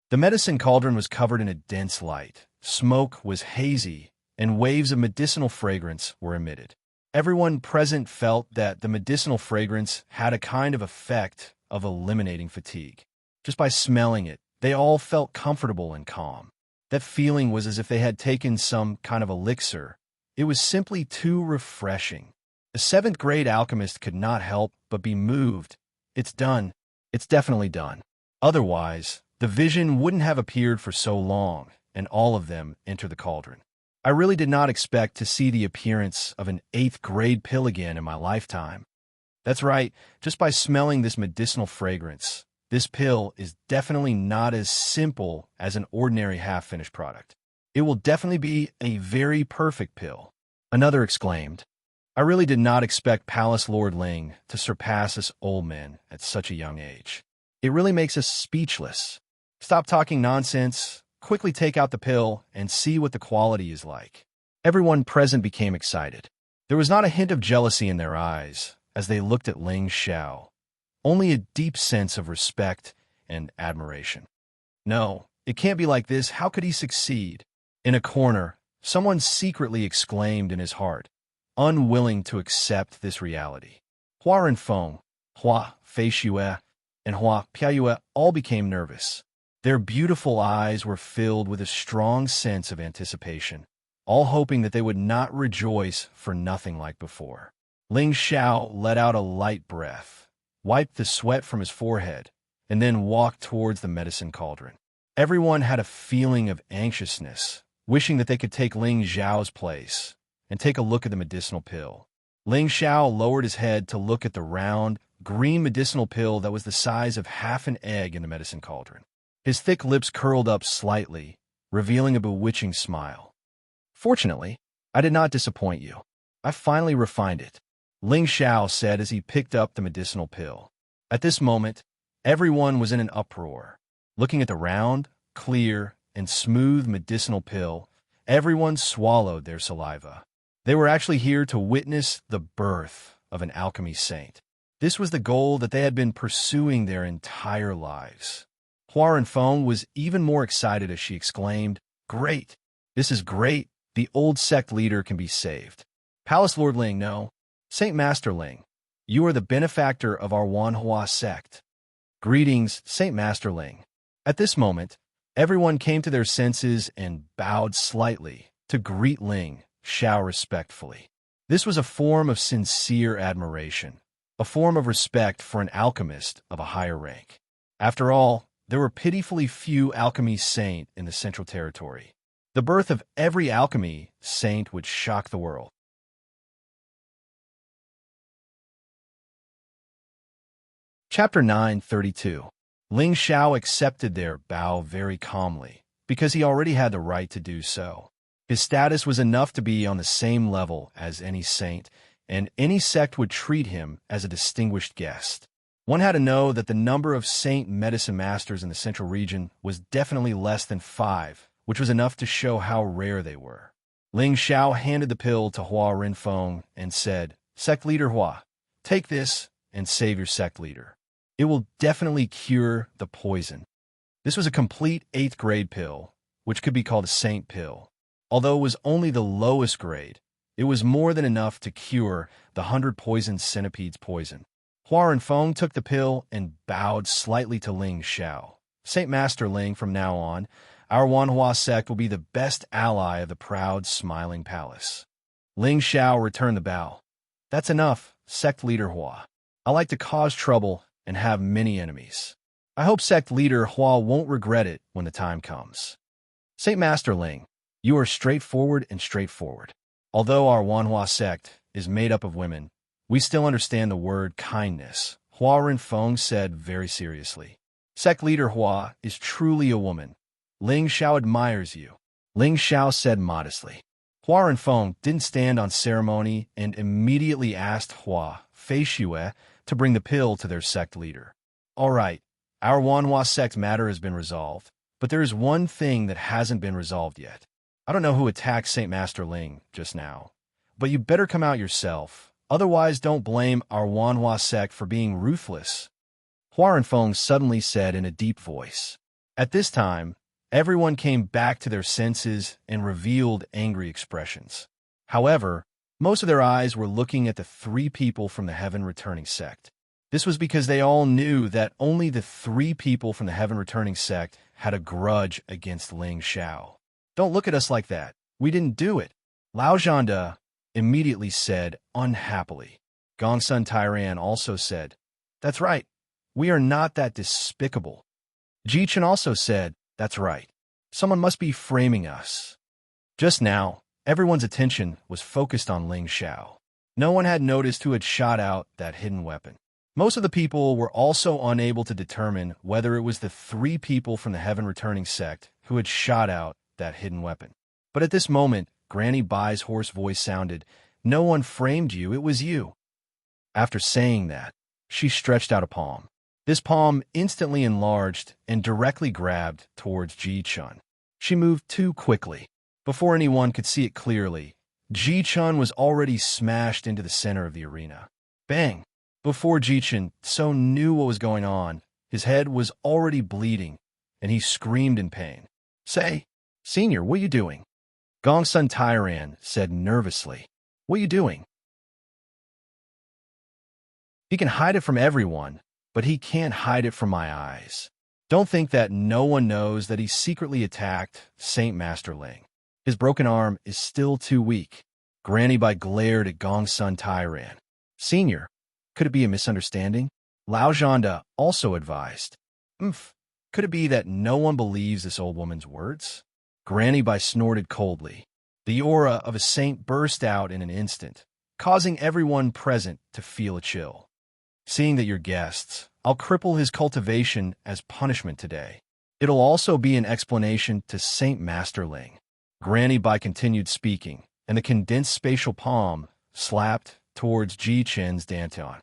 The medicine cauldron was covered in a dense light. Smoke was hazy, and waves of medicinal fragrance were emitted. Everyone present felt that the medicinal fragrance had a kind of effect of eliminating fatigue. Just by smelling it, they all felt comfortable and calm. That feeling was as if they had taken some kind of elixir. It was simply too refreshing. The 7th-grade alchemist could not help but be moved. It's done. It's definitely done. Otherwise, the vision wouldn't have appeared for so long, and all of them enter the cauldron. I really did not expect to see the appearance of an 8th-grade pill again in my lifetime. That's right, just by smelling this medicinal fragrance, this pill is definitely not as simple as an ordinary half-finished product. It will definitely be a very perfect pill. Another exclaimed. I really did not expect Palace Lord Ling to surpass us old men at such a young age. It really makes us speechless. Stop talking nonsense. Quickly take out the pill and see what the quality is like. Everyone present became excited. There was not a hint of jealousy in their eyes as they looked at Ling Xiao, only a deep sense of respect and admiration. No, it can't be like this. How could he succeed? In a corner, someone secretly exclaimed in his heart, unwilling to accept this reality. Hua Renfeng, Hua Feishue, and Hua Piayue all became nervous. Their beautiful eyes were filled with a strong sense of anticipation, all hoping that they would not rejoice for nothing like before. Ling Xiao let out a light breath, wiped the sweat from his forehead, and then walked towards the medicine cauldron. Everyone had a feeling of anxiousness, wishing that they could take Ling Xiao's place and take a look at the medicinal pill. Ling Xiao lowered his head to look at the round, green medicinal pill that was the size of half an egg in the medicine cauldron. His thick lips curled up slightly, revealing a bewitching smile. Fortunately, I did not disappoint you. I finally refined it, Ling Xiao said as he picked up the medicinal pill. At this moment, everyone was in an uproar. Looking at the round, clear, and smooth medicinal pill, everyone swallowed their saliva. They were actually here to witness the birth of an alchemy saint. This was the goal that they had been pursuing their entire lives. Hua Renfeng was even more excited as she exclaimed, Great! This is great! The old sect leader can be saved. Palace Lord Ling, no. Saint Master Ling, you are the benefactor of our Wanhua sect. Greetings, Saint Master Ling. At this moment, everyone came to their senses and bowed slightly to greet Ling Xiao respectfully. This was a form of sincere admiration, a form of respect for an alchemist of a higher rank. After all, there were pitifully few alchemy saint in the Central Territory. The birth of every alchemy saint would shock the world. Chapter 932. Ling Xiao accepted their bow very calmly, because he already had the right to do so. His status was enough to be on the same level as any saint, and any sect would treat him as a distinguished guest. One had to know that the number of saint medicine masters in the central region was definitely less than 5, which was enough to show how rare they were. Ling Xiao handed the pill to Hua Renfeng and said, Sect leader Hua, take this and save your sect leader. It will definitely cure the poison. This was a complete 8th grade pill, which could be called a saint pill. Although it was only the lowest grade, it was more than enough to cure the 100 poison centipedes' poison. Hua Renfeng took the pill and bowed slightly to Ling Xiao. Saint Master Ling, from now on, our Wanhua sect will be the best ally of the proud, smiling palace. Ling Xiao returned the bow. That's enough, sect leader Hua. I like to cause trouble and have many enemies. I hope sect leader Hua won't regret it when the time comes. Saint Master Ling, you are straightforward and straightforward. Although our Wanhua sect is made up of women, we still understand the word kindness, Hua Renfeng said very seriously. Sect leader Hua is truly a woman. Ling Xiao admires you. Ling Xiao said modestly. Hua Renfeng didn't stand on ceremony and immediately asked Hua Fei Xue to bring the pill to their sect leader. All right, our Wanhua sect matter has been resolved, but there is one thing that hasn't been resolved yet. I don't know who attacked Saint Master Ling just now, but you better come out yourself. Otherwise, don't blame our Wanhua sect for being ruthless. Hua Renfeng suddenly said in a deep voice. At this time, everyone came back to their senses and revealed angry expressions. However, most of their eyes were looking at the three people from the Heaven Returning sect. This was because they all knew that only the three people from the Heaven Returning sect had a grudge against Ling Xiao. Don't look at us like that. We didn't do it. Lao Zhanda immediately said unhappily. Gongsun Tairan also said, That's right. We are not that despicable. Ji Chen also said, That's right. Someone must be framing us. Just now, everyone's attention was focused on Ling Xiao. No one had noticed who had shot out that hidden weapon. Most of the people were also unable to determine whether it was the three people from the Heaven Returning sect who had shot out that hidden weapon. But at this moment, Granny Bai's hoarse voice sounded, No one framed you, it was you. After saying that, she stretched out a palm. This palm instantly enlarged and directly grabbed towards Ji Chun. She moved too quickly. Before anyone could see it clearly, Ji Chun was already smashed into the center of the arena. Bang! Before Ji Chun so knew what was going on, his head was already bleeding, and he screamed in pain. Say, Senior, what are you doing? Gongsun Tairan said nervously. What are you doing? He can hide it from everyone, but he can't hide it from my eyes. Don't think that no one knows that he secretly attacked Saint Master Ling. His broken arm is still too weak. Granny Bai glared at Gongsun Tairan. Senior, could it be a misunderstanding? Lao Zhanda also advised. Could it be that no one believes this old woman's words? Granny Bai snorted coldly. The aura of a saint burst out in an instant, causing everyone present to feel a chill. Seeing that you're guests, I'll cripple his cultivation as punishment today. It'll also be an explanation to Saint Master Ling. Granny Bai continued speaking, and the condensed spatial palm slapped towards Ji Chen's dantian.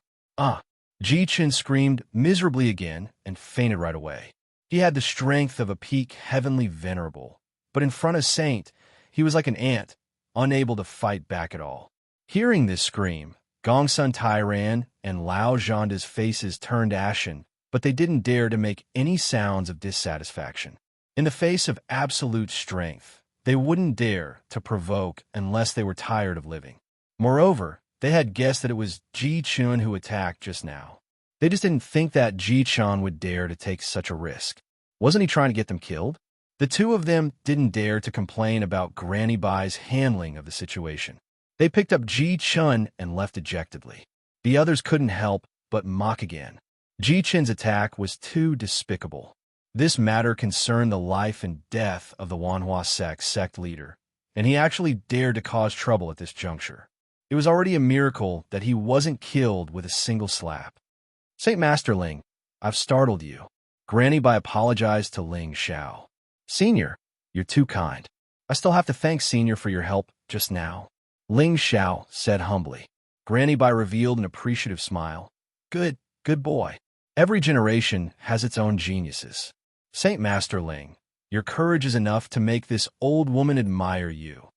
Ji Chen screamed miserably again and fainted right away. He had the strength of a peak heavenly venerable, but in front of Saint, he was like an ant, unable to fight back at all. Hearing this scream, Gongsun Tairan and Lao Zhanda's faces turned ashen, but they didn't dare to make any sounds of dissatisfaction. In the face of absolute strength, they wouldn't dare to provoke unless they were tired of living. Moreover, they had guessed that it was Ji Chun who attacked just now. They just didn't think that Ji Chun would dare to take such a risk. Wasn't he trying to get them killed? The two of them didn't dare to complain about Granny Bai's handling of the situation. They picked up Ji Chun and left dejectedly. The others couldn't help but mock again. Ji Chun's attack was too despicable. This matter concerned the life and death of the Wanhua sect leader, and he actually dared to cause trouble at this juncture. It was already a miracle that he wasn't killed with a single slap. Saint Master Ling, I've startled you. Granny Bai apologized to Ling Xiao. Senior, you're too kind. I still have to thank Senior for your help just now. Ling Xiao said humbly. Granny Bai revealed an appreciative smile. Good boy. Every generation has its own geniuses. Saint Master Ling, your courage is enough to make this old woman admire you.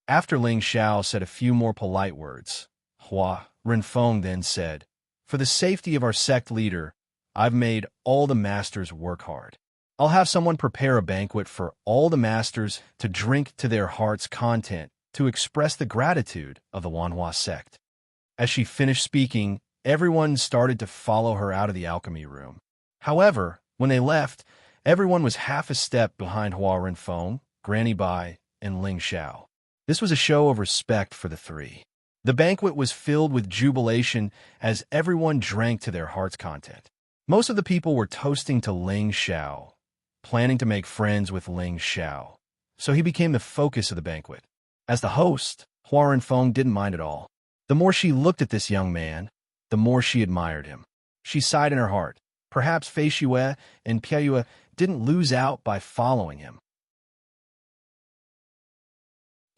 After Ling Xiao said a few more polite words, Hua Renfeng then said, For the safety of our sect leader, I've made all the masters work hard. I'll have someone prepare a banquet for all the masters to drink to their heart's content to express the gratitude of the Wanhua sect. As she finished speaking, everyone started to follow her out of the alchemy room. However, when they left, everyone was half a step behind Hua Renfeng, Granny Bai, and Ling Xiao. This was a show of respect for the three. The banquet was filled with jubilation as everyone drank to their heart's content. Most of the people were toasting to Ling Xiao, planning to make friends with Ling Xiao, so he became the focus of the banquet. As the host, Hua Renfeng didn't mind at all. The more she looked at this young man, the more she admired him. She sighed in her heart. Perhaps Fei Shue and Piayue didn't lose out by following him.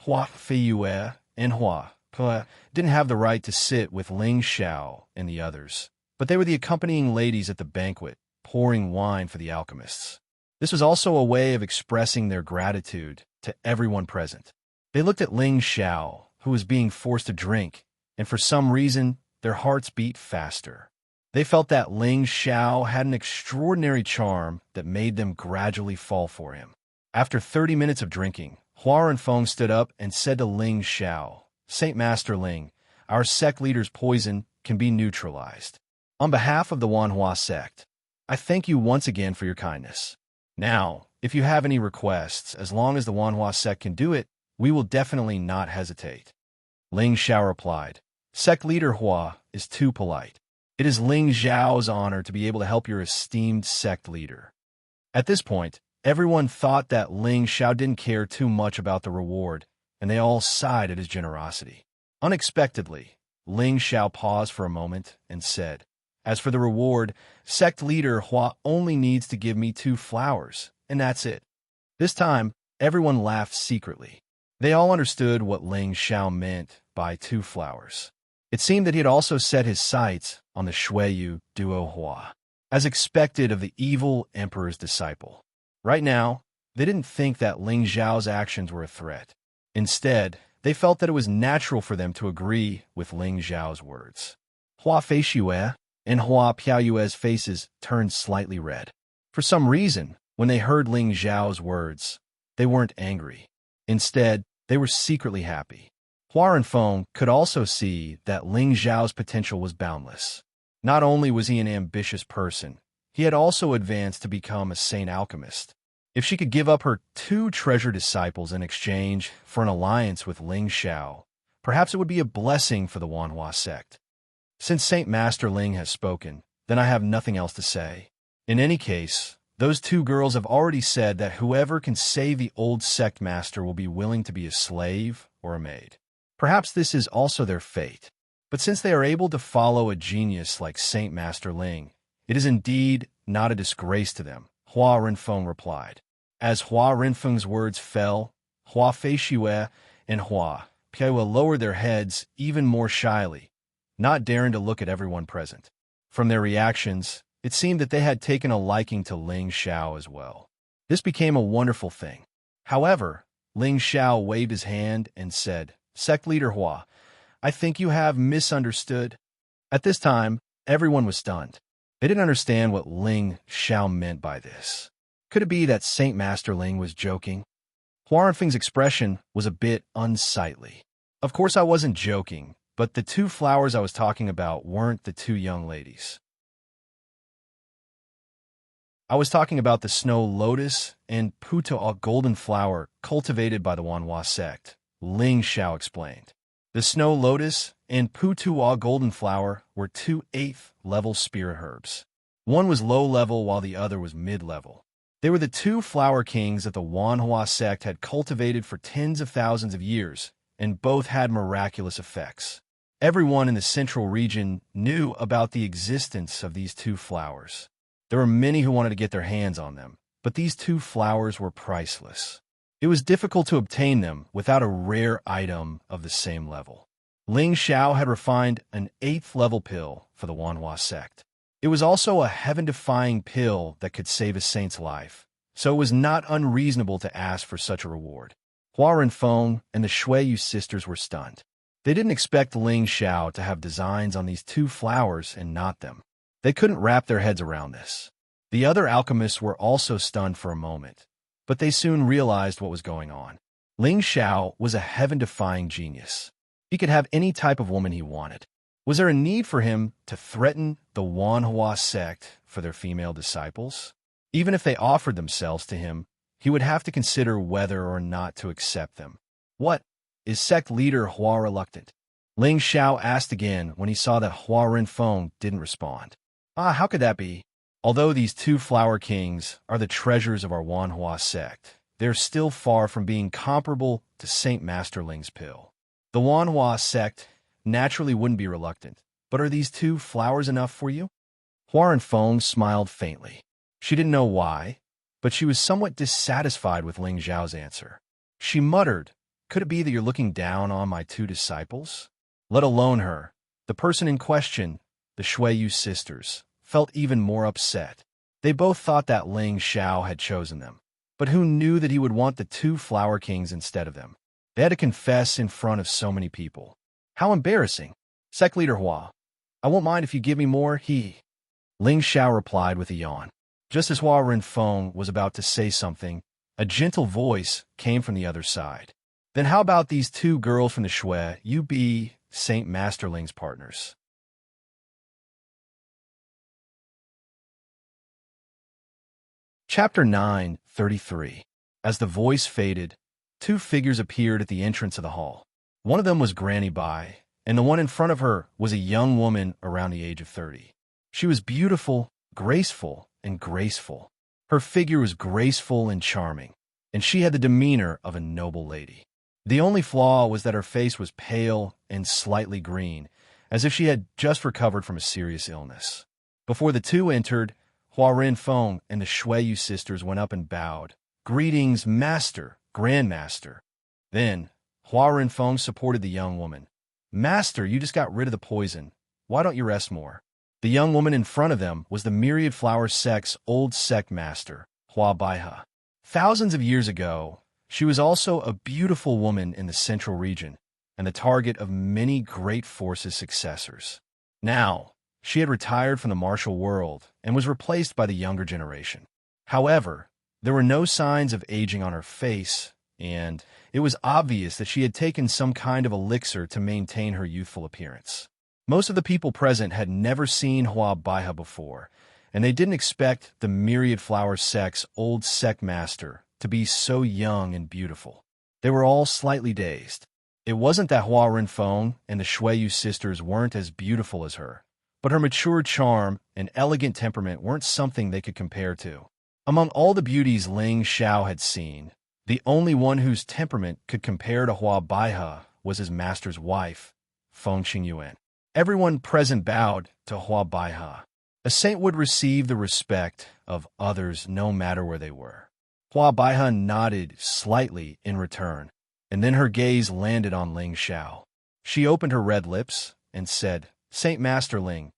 Hua Feiyue and Hua Pe didn't have the right to sit with Ling Xiao and the others, but they were the accompanying ladies at the banquet, pouring wine for the alchemists. This was also a way of expressing their gratitude to everyone present. They looked at Ling Xiao, who was being forced to drink, and for some reason, their hearts beat faster. They felt that Ling Xiao had an extraordinary charm that made them gradually fall for him. After 30 minutes of drinking, Hua Renfeng stood up and said to Ling Xiao, "Saint Master Ling, our sect leader's poison can be neutralized. On behalf of the Wanhua sect, I thank you once again for your kindness. Now, if you have any requests, as long as the Wanhua sect can do it, we will definitely not hesitate." Ling Xiao replied, "Sect leader Hua is too polite. It is Ling Xiao's honor to be able to help your esteemed sect leader." At this point, everyone thought that Ling Xiao didn't care too much about the reward, and they all sighed at his generosity. Unexpectedly, Ling Xiao paused for a moment and said, "As for the reward, sect leader Hua only needs to give me 2 flowers, and that's it." This time, everyone laughed secretly. They all understood what Ling Xiao meant by 2 flowers. It seemed that he had also set his sights on the Shuiyu duo Hua, as expected of the evil emperor's disciple. Right now, they didn't think that Ling Xiao's actions were a threat. Instead, they felt that it was natural for them to agree with Ling Xiao's words. Hua Feishue and Hua Piayue's faces turned slightly red. For some reason, when they heard Ling Xiao's words, they weren't angry. Instead, they were secretly happy. Hua Renfeng could also see that Ling Xiao's potential was boundless. Not only was he an ambitious person, he had also advanced to become a saint alchemist. If she could give up her 2 treasured disciples in exchange for an alliance with Ling Xiao, perhaps it would be a blessing for the Wanhua sect. Since Saint Master Ling has spoken, then I have nothing else to say. In any case, those 2 girls have already said that whoever can save the old sect master will be willing to be a slave or a maid. Perhaps this is also their fate. But since they are able to follow a genius like Saint Master Ling, it is indeed not a disgrace to them, Hua Renfeng replied. As Hua Renfeng's words fell, Hua Feishue and Hua Piayue lowered their heads even more shyly, not daring to look at everyone present. From their reactions, it seemed that they had taken a liking to Ling Xiao as well. This became a wonderful thing. However, Ling Xiao waved his hand and said, "Sect leader Hua, I think you have misunderstood." At this time, everyone was stunned. They didn't understand what Ling Xiao meant by this. Could it be that Saint Master Ling was joking? Hua Renfeng's expression was a bit unsightly. "Of course I wasn't joking, but the 2 flowers I was talking about weren't the 2 young ladies. I was talking about the snow lotus and puto golden flower cultivated by the Wanhua sect," Ling Xiao explained. The snow lotus and puto golden flower were 2 8th level spirit herbs. One was low level while the other was mid-level. They were the 2 flower kings that the Wanhua sect had cultivated for tens of thousands of years, and both had miraculous effects. Everyone in the central region knew about the existence of these 2 flowers. There were many who wanted to get their hands on them, but these 2 flowers were priceless. It was difficult to obtain them without a rare item of the same level. Ling Xiao had refined an 8th level pill for the Wanhua sect. It was also a heaven-defying pill that could save a saint's life, so it was not unreasonable to ask for such a reward. Hua Renfeng and the Shuiyu sisters were stunned. They didn't expect Ling Xiao to have designs on these 2 flowers and not them. They couldn't wrap their heads around this. The other alchemists were also stunned for a moment, but they soon realized what was going on. Ling Xiao was a heaven-defying genius. He could have any type of woman he wanted. Was there a need for him to threaten the Wanhua sect for their female disciples? Even if they offered themselves to him, he would have to consider whether or not to accept them. What? Is sect leader Hua reluctant? Ling Xiao asked again when he saw that Hua Renfeng didn't respond. How could that be? Although these 2 flower kings are the treasures of our Wanhua sect, they're still far from being comparable to Saint Master Ling's pill. The Wanhua sect naturally wouldn't be reluctant, but are these 2 flowers enough for you? Hua Renfeng smiled faintly. She didn't know why, but she was somewhat dissatisfied with Ling Zhao's answer. She muttered, "Could it be that you're looking down on my two disciples?" Let alone her. The person in question, the Shuiyu sisters, felt even more upset. They both thought that Ling Xiao had chosen them. But who knew that he would want the two Flower Kings instead of them? They had to confess in front of so many people. How embarrassing. Sect Leader Hua, I won't mind if you give me more, Ling Xiao replied with a yawn. Just as Hua Renfeng was about to say something, a gentle voice came from the other side. Then how about these two girls from the Shui, you be Saint Masterling's partners? Chapter 9:33. As the voice faded, two figures appeared at the entrance of the hall. One of them was Granny Bai, and the one in front of her was a young woman around the age of 30. She was beautiful, graceful, and graceful. Her figure was graceful and charming, and she had the demeanor of a noble lady. The only flaw was that her face was pale and slightly green, as if she had just recovered from a serious illness. Before the two entered, Hua Renfeng and the Shuiyu sisters went up and bowed. "Greetings, Master, Grandmaster." Then, Hua Renfeng supported the young woman. "Master, you just got rid of the poison. Why don't you rest more?" The young woman in front of them was the Myriad Flower Sect's old sect master, Hua Baihe. Thousands of years ago, she was also a beautiful woman in the central region and the target of many great forces' successors. Now, she had retired from the martial world and was replaced by the younger generation. However, there were no signs of aging on her face, and it was obvious that she had taken some kind of elixir to maintain her youthful appearance. Most of the people present had never seen Hua Baihe before, and they didn't expect the Myriad Flower Sect's old sect master to be so young and beautiful. They were all slightly dazed. It wasn't that Hua Renfeng and the Shuiyu sisters weren't as beautiful as her, but her mature charm and elegant temperament weren't something they could compare to. Among all the beauties Ling Xiao had seen, the only one whose temperament could compare to Hua Baihe was his master's wife, Feng Xingyuan. Everyone present bowed to Hua Baihe. A saint would receive the respect of others no matter where they were. Hua Baihe nodded slightly in return, and then her gaze landed on Ling Xiao. She opened her red lips and said, "Saint Master Ling,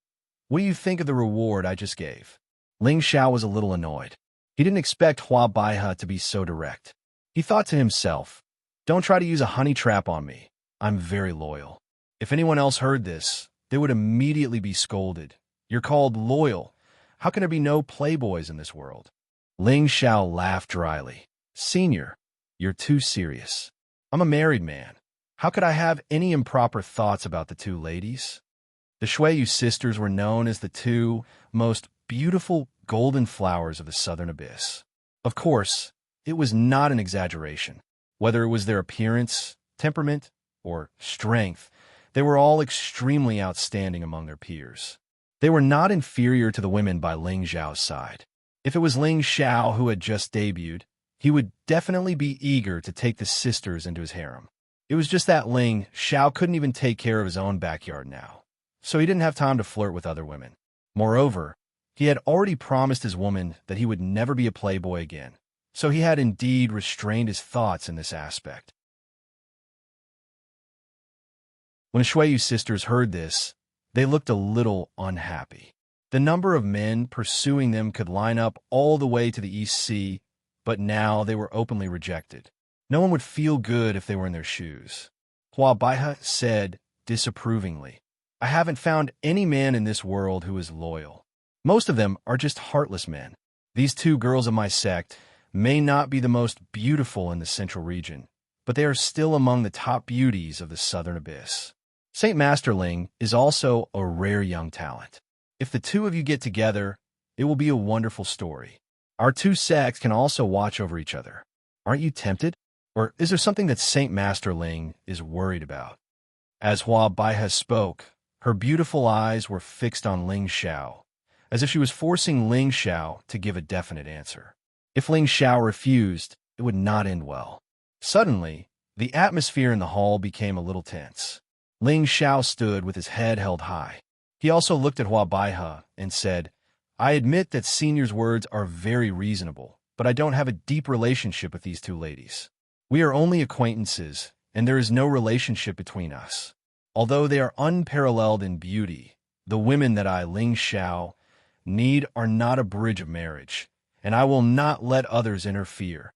what do you think of the reward I just gave?" Ling Xiao was a little annoyed. He didn't expect Hua Baihe to be so direct. He thought to himself, "Don't try to use a honey trap on me. I'm very loyal." If anyone else heard this, they would immediately be scolded. "You're called loyal. How can there be no playboys in this world?" Ling Xiao laughed dryly. "Senior, you're too serious. I'm a married man. How could I have any improper thoughts about the two ladies?" The Shuiyu sisters were known as the two most beautiful golden flowers of the southern abyss. Of course, it was not an exaggeration. Whether it was their appearance, temperament, or strength, they were all extremely outstanding among their peers. They were not inferior to the women by Ling Zhao's side. If it was Ling Xiao who had just debuted, he would definitely be eager to take the sisters into his harem. It was just that Ling Xiao couldn't even take care of his own backyard now, so he didn't have time to flirt with other women. Moreover, he had already promised his woman that he would never be a playboy again, so he had indeed restrained his thoughts in this aspect. When the Shuiyu sisters heard this, they looked a little unhappy. The number of men pursuing them could line up all the way to the East Sea, but now they were openly rejected. No one would feel good if they were in their shoes. Hua Baihe said disapprovingly, "I haven't found any man in this world who is loyal. Most of them are just heartless men. These two girls of my sect may not be the most beautiful in the central region, but they are still among the top beauties of the southern abyss. Saint Masterling is also a rare young talent. If the two of you get together, it will be a wonderful story. Our two sects can also watch over each other. Aren't you tempted? Or is there something that Saint Masterling is worried about?" As Hua Baihe spoke, her beautiful eyes were fixed on Ling Xiao, as if she was forcing Ling Xiao to give a definite answer. If Ling Xiao refused, it would not end well. Suddenly, the atmosphere in the hall became a little tense. Ling Xiao stood with his head held high. He also looked at Hua Baihe and said, I admit that Senior's words are very reasonable, but I don't have a deep relationship with these two ladies. We are only acquaintances, and there is no relationship between us. Although they are unparalleled in beauty, the women that I, Ling Xiao, need are not a bridge of marriage, and I will not let others interfere."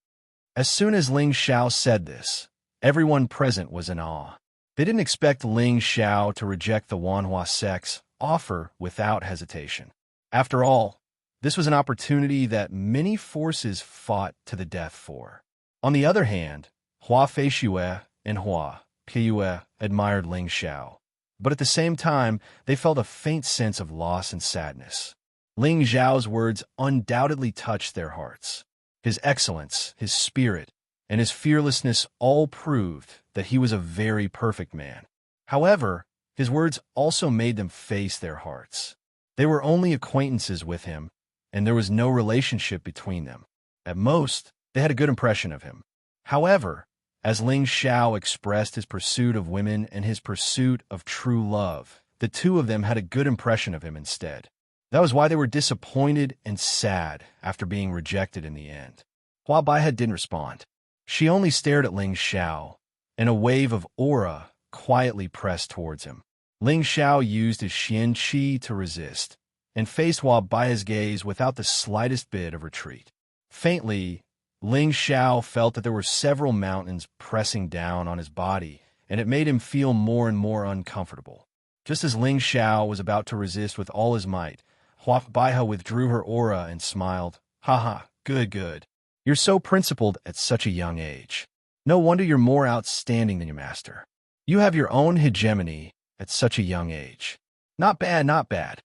As soon as Ling Xiao said this, everyone present was in awe. They didn't expect Ling Xiao to reject the Wanhua sect's offer without hesitation. After all, this was an opportunity that many forces fought to the death for. On the other hand, Hua Feishue and Hua Piyue admired Ling Xiao, but at the same time, they felt a faint sense of loss and sadness. Ling Xiao's words undoubtedly touched their hearts. His excellence, his spirit, and his fearlessness all proved that he was a very perfect man. However, his words also made them face their hearts. They were only acquaintances with him, and there was no relationship between them. At most, they had a good impression of him. However, as Ling Xiao expressed his pursuit of women and his pursuit of true love, the two of them had a good impression of him instead. That was why they were disappointed and sad after being rejected in the end. Hua Baihe didn't respond. She only stared at Ling Xiao, and a wave of aura quietly pressed towards him. Ling Xiao used his Xianxia to resist, and faced Hua Baihe's gaze without the slightest bit of retreat. Faintly, Ling Xiao felt that there were several mountains pressing down on his body, and it made him feel more and more uncomfortable. Just as Ling Xiao was about to resist with all his might, Hua Baihe withdrew her aura and smiled. "Haha, good. You're so principled at such a young age. No wonder you're more outstanding than your master. You have your own hegemony at such a young age. Not bad.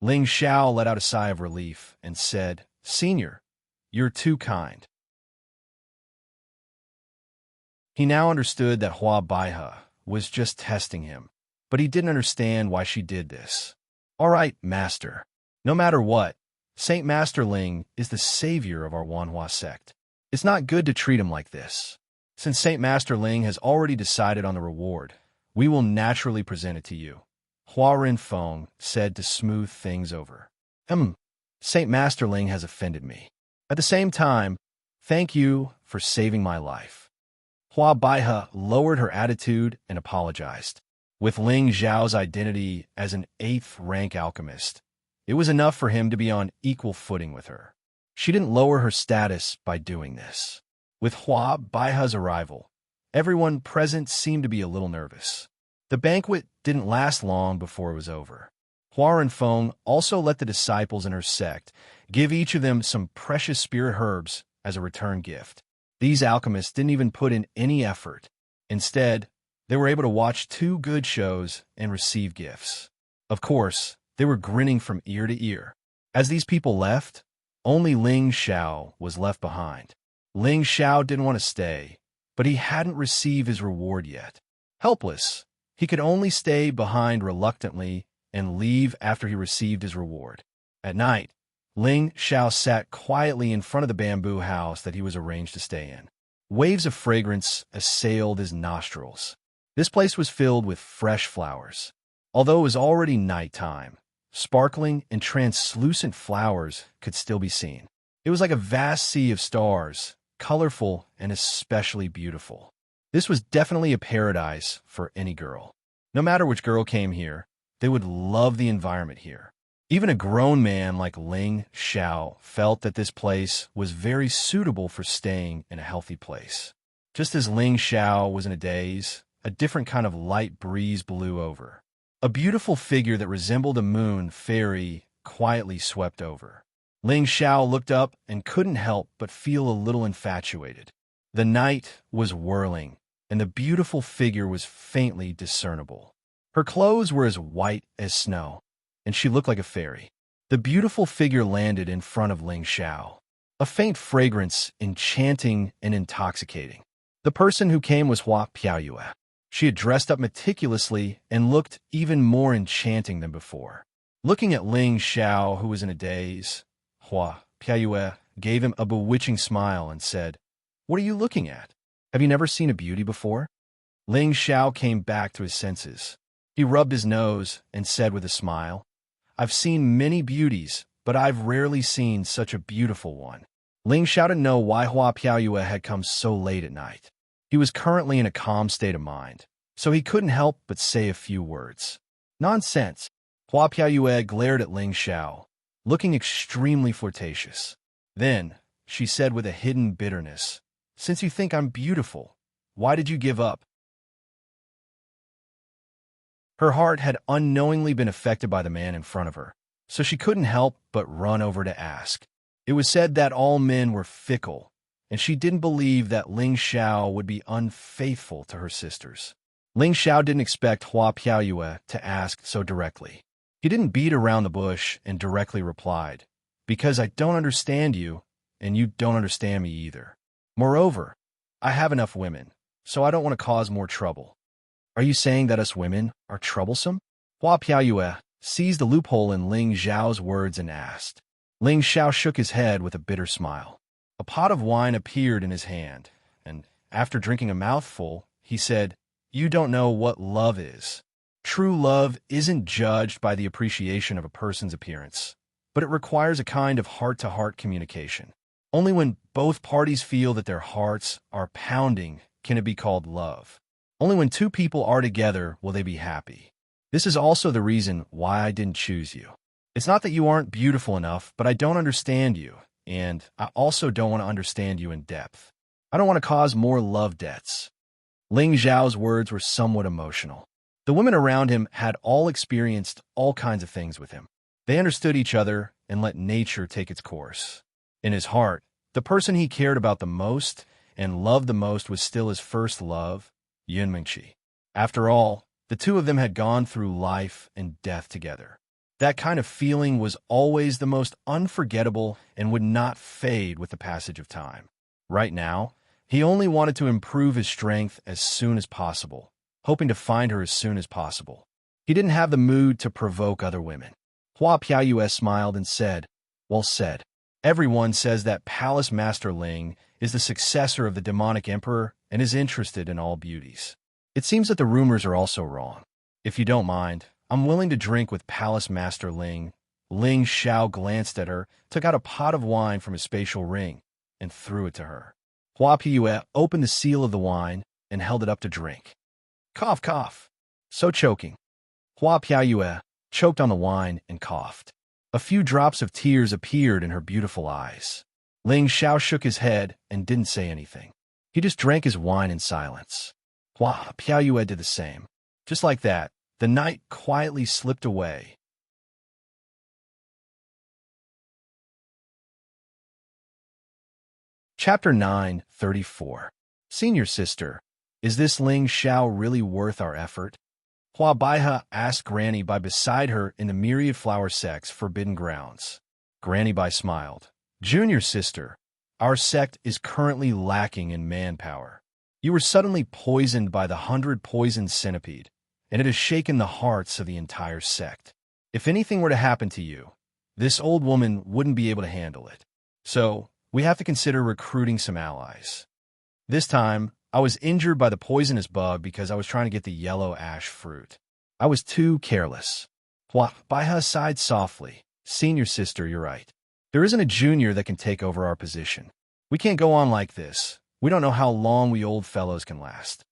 Ling Xiao let out a sigh of relief and said, "Senior, you're too kind." He now understood that Hua Baihe was just testing him, but he didn't understand why she did this. "All right, master. No matter what, Saint Master Ling is the savior of our Wanhua sect. It's not good to treat him like this. Since Saint Master Ling has already decided on the reward, we will naturally present it to you," Hua Renfeng said to smooth things over. Saint Master Ling has offended me. At the same time, thank you for saving my life." Hua Baihe lowered her attitude and apologized. With Ling Xiao's identity as an 8th-rank alchemist, it was enough for him to be on equal footing with her. She didn't lower her status by doing this. With Hua Baihe's arrival, everyone present seemed to be a little nervous. The banquet didn't last long before it was over. Hua Renfeng also let the disciples in her sect give each of them some precious spirit herbs as a return gift. These alchemists didn't even put in any effort. Instead, they were able to watch 2 good shows and receive gifts. Of course, they were grinning from ear to ear. As these people left, only Ling Xiao was left behind. Ling Xiao didn't want to stay, but he hadn't received his reward yet. Helpless, he could only stay behind reluctantly and leave after he received his reward. At night, Ling Xiao sat quietly in front of the bamboo house that he was arranged to stay in. Waves of fragrance assailed his nostrils. This place was filled with fresh flowers. Although it was already nighttime, sparkling and translucent flowers could still be seen. It was like a vast sea of stars, colorful and especially beautiful. This was definitely a paradise for any girl. No matter which girl came here, they would love the environment here. Even a grown man like Ling Xiao felt that this place was very suitable for staying in a healthy place. Just as Ling Xiao was in a daze, a different kind of light breeze blew over. A beautiful figure that resembled a moon fairy quietly swept over. Ling Xiao looked up and couldn't help but feel a little infatuated. The night was whirling, and the beautiful figure was faintly discernible. Her clothes were as white as snow, and she looked like a fairy. The beautiful figure landed in front of Ling Xiao. A faint fragrance, enchanting and intoxicating. The person who came was Hua Piyue. She had dressed up meticulously and looked even more enchanting than before. Looking at Ling Xiao, who was in a daze, Hua Piyue gave him a bewitching smile and said, "What are you looking at? Have you never seen a beauty before?" Ling Xiao came back to his senses. He rubbed his nose and said with a smile, "I've seen many beauties, but I've rarely seen such a beautiful one. Ling Xiao didn't know why Hua Piaoyue had come so late at night. He was currently in a calm state of mind, so he couldn't help but say a few words. Nonsense. Hua Piaoyue glared at Ling Xiao, looking extremely flirtatious. Then, she said with a hidden bitterness, "Since you think I'm beautiful, why did you give up?" Her heart had unknowingly been affected by the man in front of her, so she couldn't help but run over to ask. It was said that all men were fickle, and she didn't believe that Ling Xiao would be unfaithful to her sisters. Ling Xiao didn't expect Hua Piaoyue to ask so directly. He didn't beat around the bush and directly replied, "Because I don't understand you, and you don't understand me either. Moreover, I have enough women, so I don't want to cause more trouble." "Are you saying that us women are troublesome?" Hua Piaoyue seized the loophole in Ling Xiao's words and asked. Ling Xiao shook his head with a bitter smile. A pot of wine appeared in his hand, and after drinking a mouthful, he said, "You don't know what love is. True love isn't judged by the appreciation of a person's appearance, but it requires a kind of heart-to-heart communication. Only when both parties feel that their hearts are pounding can it be called love. Only when two people are together will they be happy. This is also the reason why I didn't choose you. It's not that you aren't beautiful enough, but I don't understand you, and I also don't want to understand you in depth. I don't want to cause more love debts." Ling Xiao's words were somewhat emotional. The women around him had all experienced all kinds of things with him. They understood each other and let nature take its course. In his heart, the person he cared about the most and loved the most was still his first love, Yunmingqi. After all, the two of them had gone through life and death together. That kind of feeling was always the most unforgettable and would not fade with the passage of time. Right now, he only wanted to improve his strength as soon as possible, hoping to find her as soon as possible. He didn't have the mood to provoke other women. Hua Piaoyue smiled and said, "Well said. Everyone says that Palace Master Ling is the successor of the demonic emperor and is interested in all beauties. It seems that the rumors are also wrong. If you don't mind, I'm willing to drink with Palace Master Ling." Ling Xiao glanced at her, took out a pot of wine from his spatial ring, and threw it to her. Hua Piaoyue opened the seal of the wine and held it up to drink. Cough, cough. So choking. Hua Piaoyue choked on the wine and coughed. A few drops of tears appeared in her beautiful eyes. Ling Xiao shook his head and didn't say anything. He just drank his wine in silence. Hua Piaoyue did the same. Just like that, the night quietly slipped away. Chapter 9:34. Senior Sister, is this Ling Xiao really worth our effort? Hua Baihe asked Granny Bai beside her in the myriad flower sect's forbidden grounds. Granny Bai smiled. "Junior Sister, our sect is currently lacking in manpower. You were suddenly poisoned by the 100-poisoned centipede, and it has shaken the hearts of the entire sect. If anything were to happen to you, this old woman wouldn't be able to handle it. So, we have to consider recruiting some allies. This time, I was injured by the poisonous bug because I was trying to get the yellow ash fruit. I was too careless." Hua Baihe sighed softly. "Senior Sister, you're right. There isn't a junior that can take over our position. We can't go on like this. We don't know how long we old fellows can last.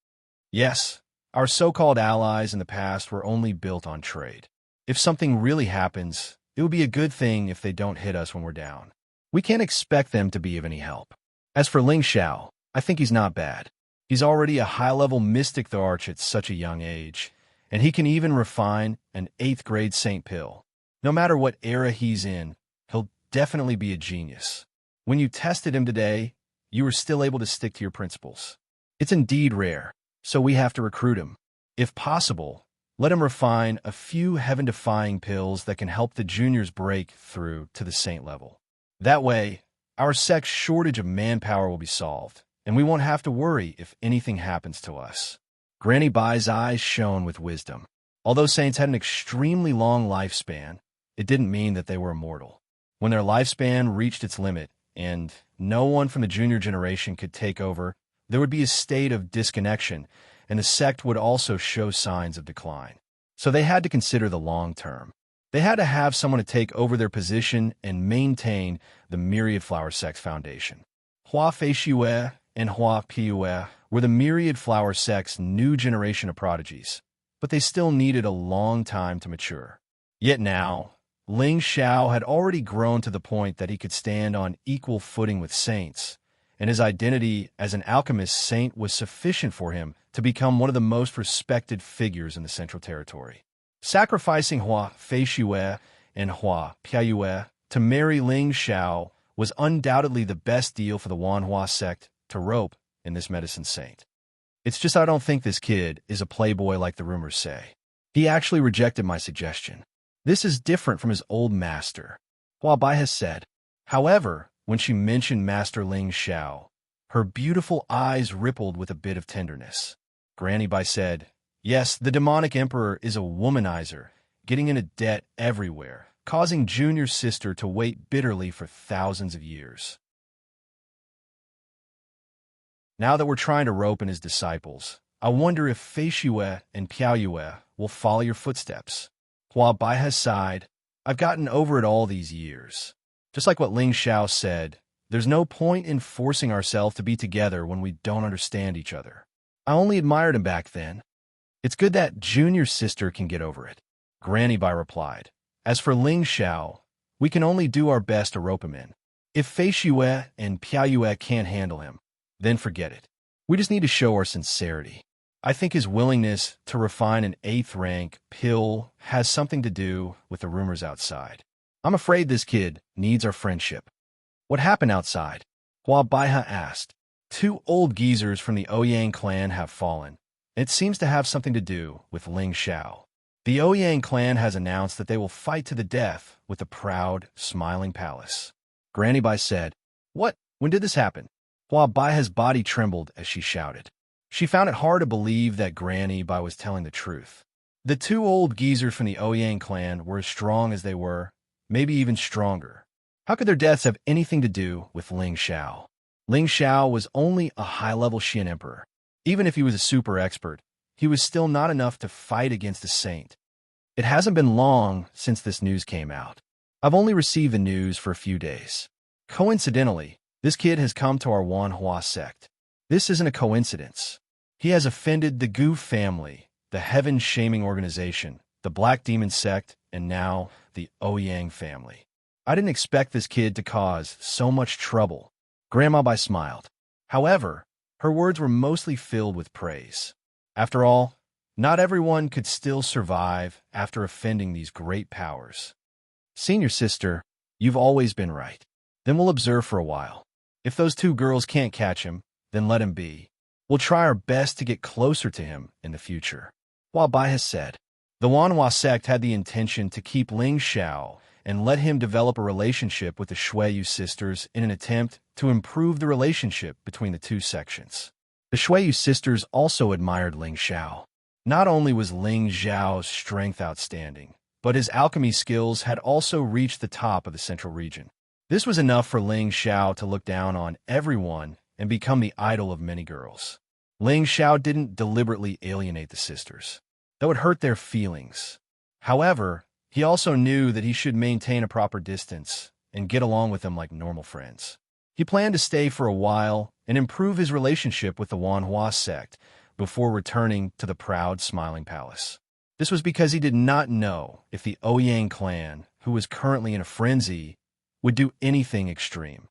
Yes, our so-called allies in the past were only built on trade. If something really happens, it would be a good thing if they don't hit us when we're down. We can't expect them to be of any help. As for Ling Xiao, I think he's not bad. He's already a high-level mystic the arch at such a young age, and he can even refine an 8th-grade Saint Pill. No matter what era he's in, he'll definitely be a genius. When you tested him today, you were still able to stick to your principles. It's indeed rare, so we have to recruit him. If possible, let him refine a few heaven-defying pills that can help the juniors break through to the saint level. That way, our sect's shortage of manpower will be solved, and we won't have to worry if anything happens to us." Granny Bai's eyes shone with wisdom. Although saints had an extremely long lifespan, it didn't mean that they were immortal. When their lifespan reached its limit, and no one from the junior generation could take over, there would be a state of disconnection, and the sect would also show signs of decline. So they had to consider the long term. They had to have someone to take over their position and maintain the Myriad Flower Sect's foundation. Hua Feishue and Hua Piue were the Myriad Flower Sect's new generation of prodigies, but they still needed a long time to mature. Yet now, Ling Xiao had already grown to the point that he could stand on equal footing with saints, and his identity as an alchemist saint was sufficient for him to become one of the most respected figures in the Central Territory. Sacrificing Hua Feishue and Hua Piayue to marry Ling Xiao was undoubtedly the best deal for the Wanhua sect to rope in this medicine saint. It's just I don't think this kid is a playboy like the rumors say. He actually rejected my suggestion. This is different from his old master, Hua Bai has said. However, when she mentioned Master Ling Xiao, her beautiful eyes rippled with a bit of tenderness. Granny Bai said, "Yes, the demonic emperor is a womanizer, getting into debt everywhere, causing Junior's sister to wait bitterly for thousands of years. Now that we're trying to rope in his disciples, I wonder if Feishue and Piaoyue will follow your footsteps." Hua Bai has sighed, "I've gotten over it all these years. Just like what Ling Xiao said, there's no point in forcing ourselves to be together when we don't understand each other. I only admired him back then. It's good that Junior's sister can get over it." Granny Bai replied, "As for Ling Xiao, we can only do our best to rope him in. If Feishue and Piaoyue can't handle him, then forget it. We just need to show our sincerity. I think his willingness to refine an 8th rank pill has something to do with the rumors outside. I'm afraid this kid needs our friendship." "What happened outside?" Hua Baiha asked. "2 old geezers from the Ouyang clan have fallen. It seems to have something to do with Ling Xiao. The Ouyang clan has announced that they will fight to the death with the proud, smiling palace." Granny Bai said, "What? When did this happen?" Hua Baiha's body trembled as she shouted. She found it hard to believe that Granny Bai was telling the truth. The 2 old geezers from the Ouyang clan were as strong as they were, maybe even stronger. How could their deaths have anything to do with Ling Xiao? Ling Xiao was only a high-level Xian emperor. Even if he was a super expert, he was still not enough to fight against a saint. It hasn't been long since this news came out. I've only received the news for a few days. Coincidentally, this kid has come to our Wanhua sect. This isn't a coincidence. He has offended the Gu family, the heaven-shaming organization, the Black Demon sect, and now the Ouyang family. I didn't expect this kid to cause so much trouble." Grandma Bai smiled. However, her words were mostly filled with praise. After all, not everyone could still survive after offending these great powers. "Senior sister, you've always been right. Then we'll observe for a while. If those 2 girls can't catch him, then let him be. We'll try our best to get closer to him in the future." Hua Bai has said. The Wanhua sect had the intention to keep Ling Xiao and let him develop a relationship with the Shuiyu sisters in an attempt to improve the relationship between the 2 sections. The Shuiyu sisters also admired Ling Xiao. Not only was Ling Xiao's strength outstanding, but his alchemy skills had also reached the top of the central region. This was enough for Ling Xiao to look down on everyone and become the idol of many girls. Ling Xiao didn't deliberately alienate the sisters. That would hurt their feelings. However, he also knew that he should maintain a proper distance and get along with them like normal friends. He planned to stay for a while and improve his relationship with the Wanhua sect before returning to the proud, smiling palace. This was because he did not know if the Ouyang clan, who was currently in a frenzy, would do anything extreme.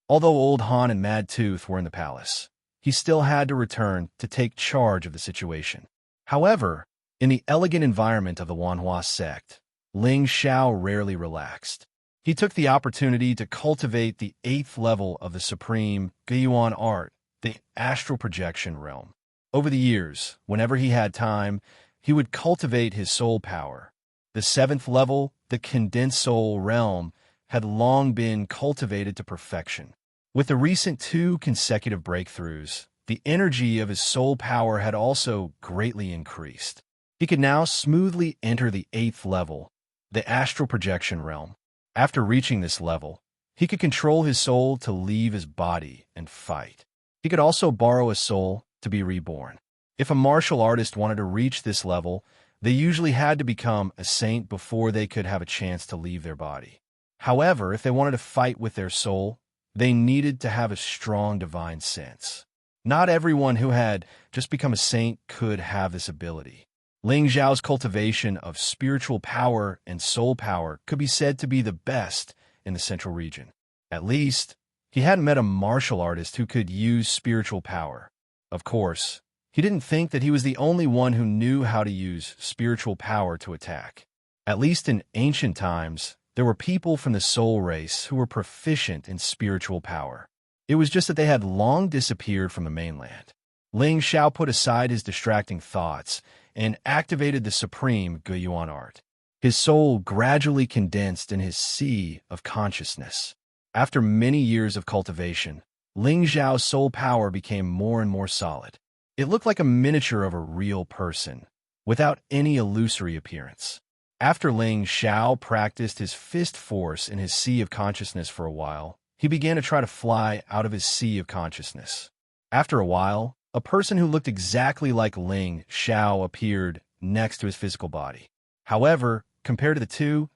Although Old Han and Mad Tooth were in the palace, he still had to return to take charge of the situation. However, in the elegant environment of the Wanhua sect, Ling Xiao rarely relaxed. He took the opportunity to cultivate the 8th level of the supreme Guiyuan art, the astral projection realm. Over the years, whenever he had time, he would cultivate his soul power. The 7th level, the condensed soul realm, had long been cultivated to perfection. With the recent 2 consecutive breakthroughs, the energy of his soul power had also greatly increased. He could now smoothly enter the 8th level, the astral projection realm. After reaching this level, he could control his soul to leave his body and fight. He could also borrow a soul to be reborn. If a martial artist wanted to reach this level, They usually had to become a saint before they could have a chance to leave their body. However, if they wanted to fight with their soul, they needed to have a strong divine sense. Not everyone who had just become a saint could have this ability. Ling Zhao's cultivation of spiritual power and soul power could be said to be the best in the central region. At least, he hadn't met a martial artist who could use spiritual power. Of course, he didn't think that he was the only one who knew how to use spiritual power to attack. At least in ancient times, there were people from the soul race who were proficient in spiritual power. It was just that they had long disappeared from the mainland. Ling Xiao put aside his distracting thoughts and activated the supreme Guiyuan art. His soul gradually condensed in his sea of consciousness. After many years of cultivation, Ling Xiao's soul power became more and more solid. It looked like a miniature of a real person, without any illusory appearance. After Ling Xiao practiced his fist force in his sea of consciousness for a while, he began to try to fly out of his sea of consciousness. After a while, a person who looked exactly like Ling Xiao appeared next to his physical body. However, compared to the two,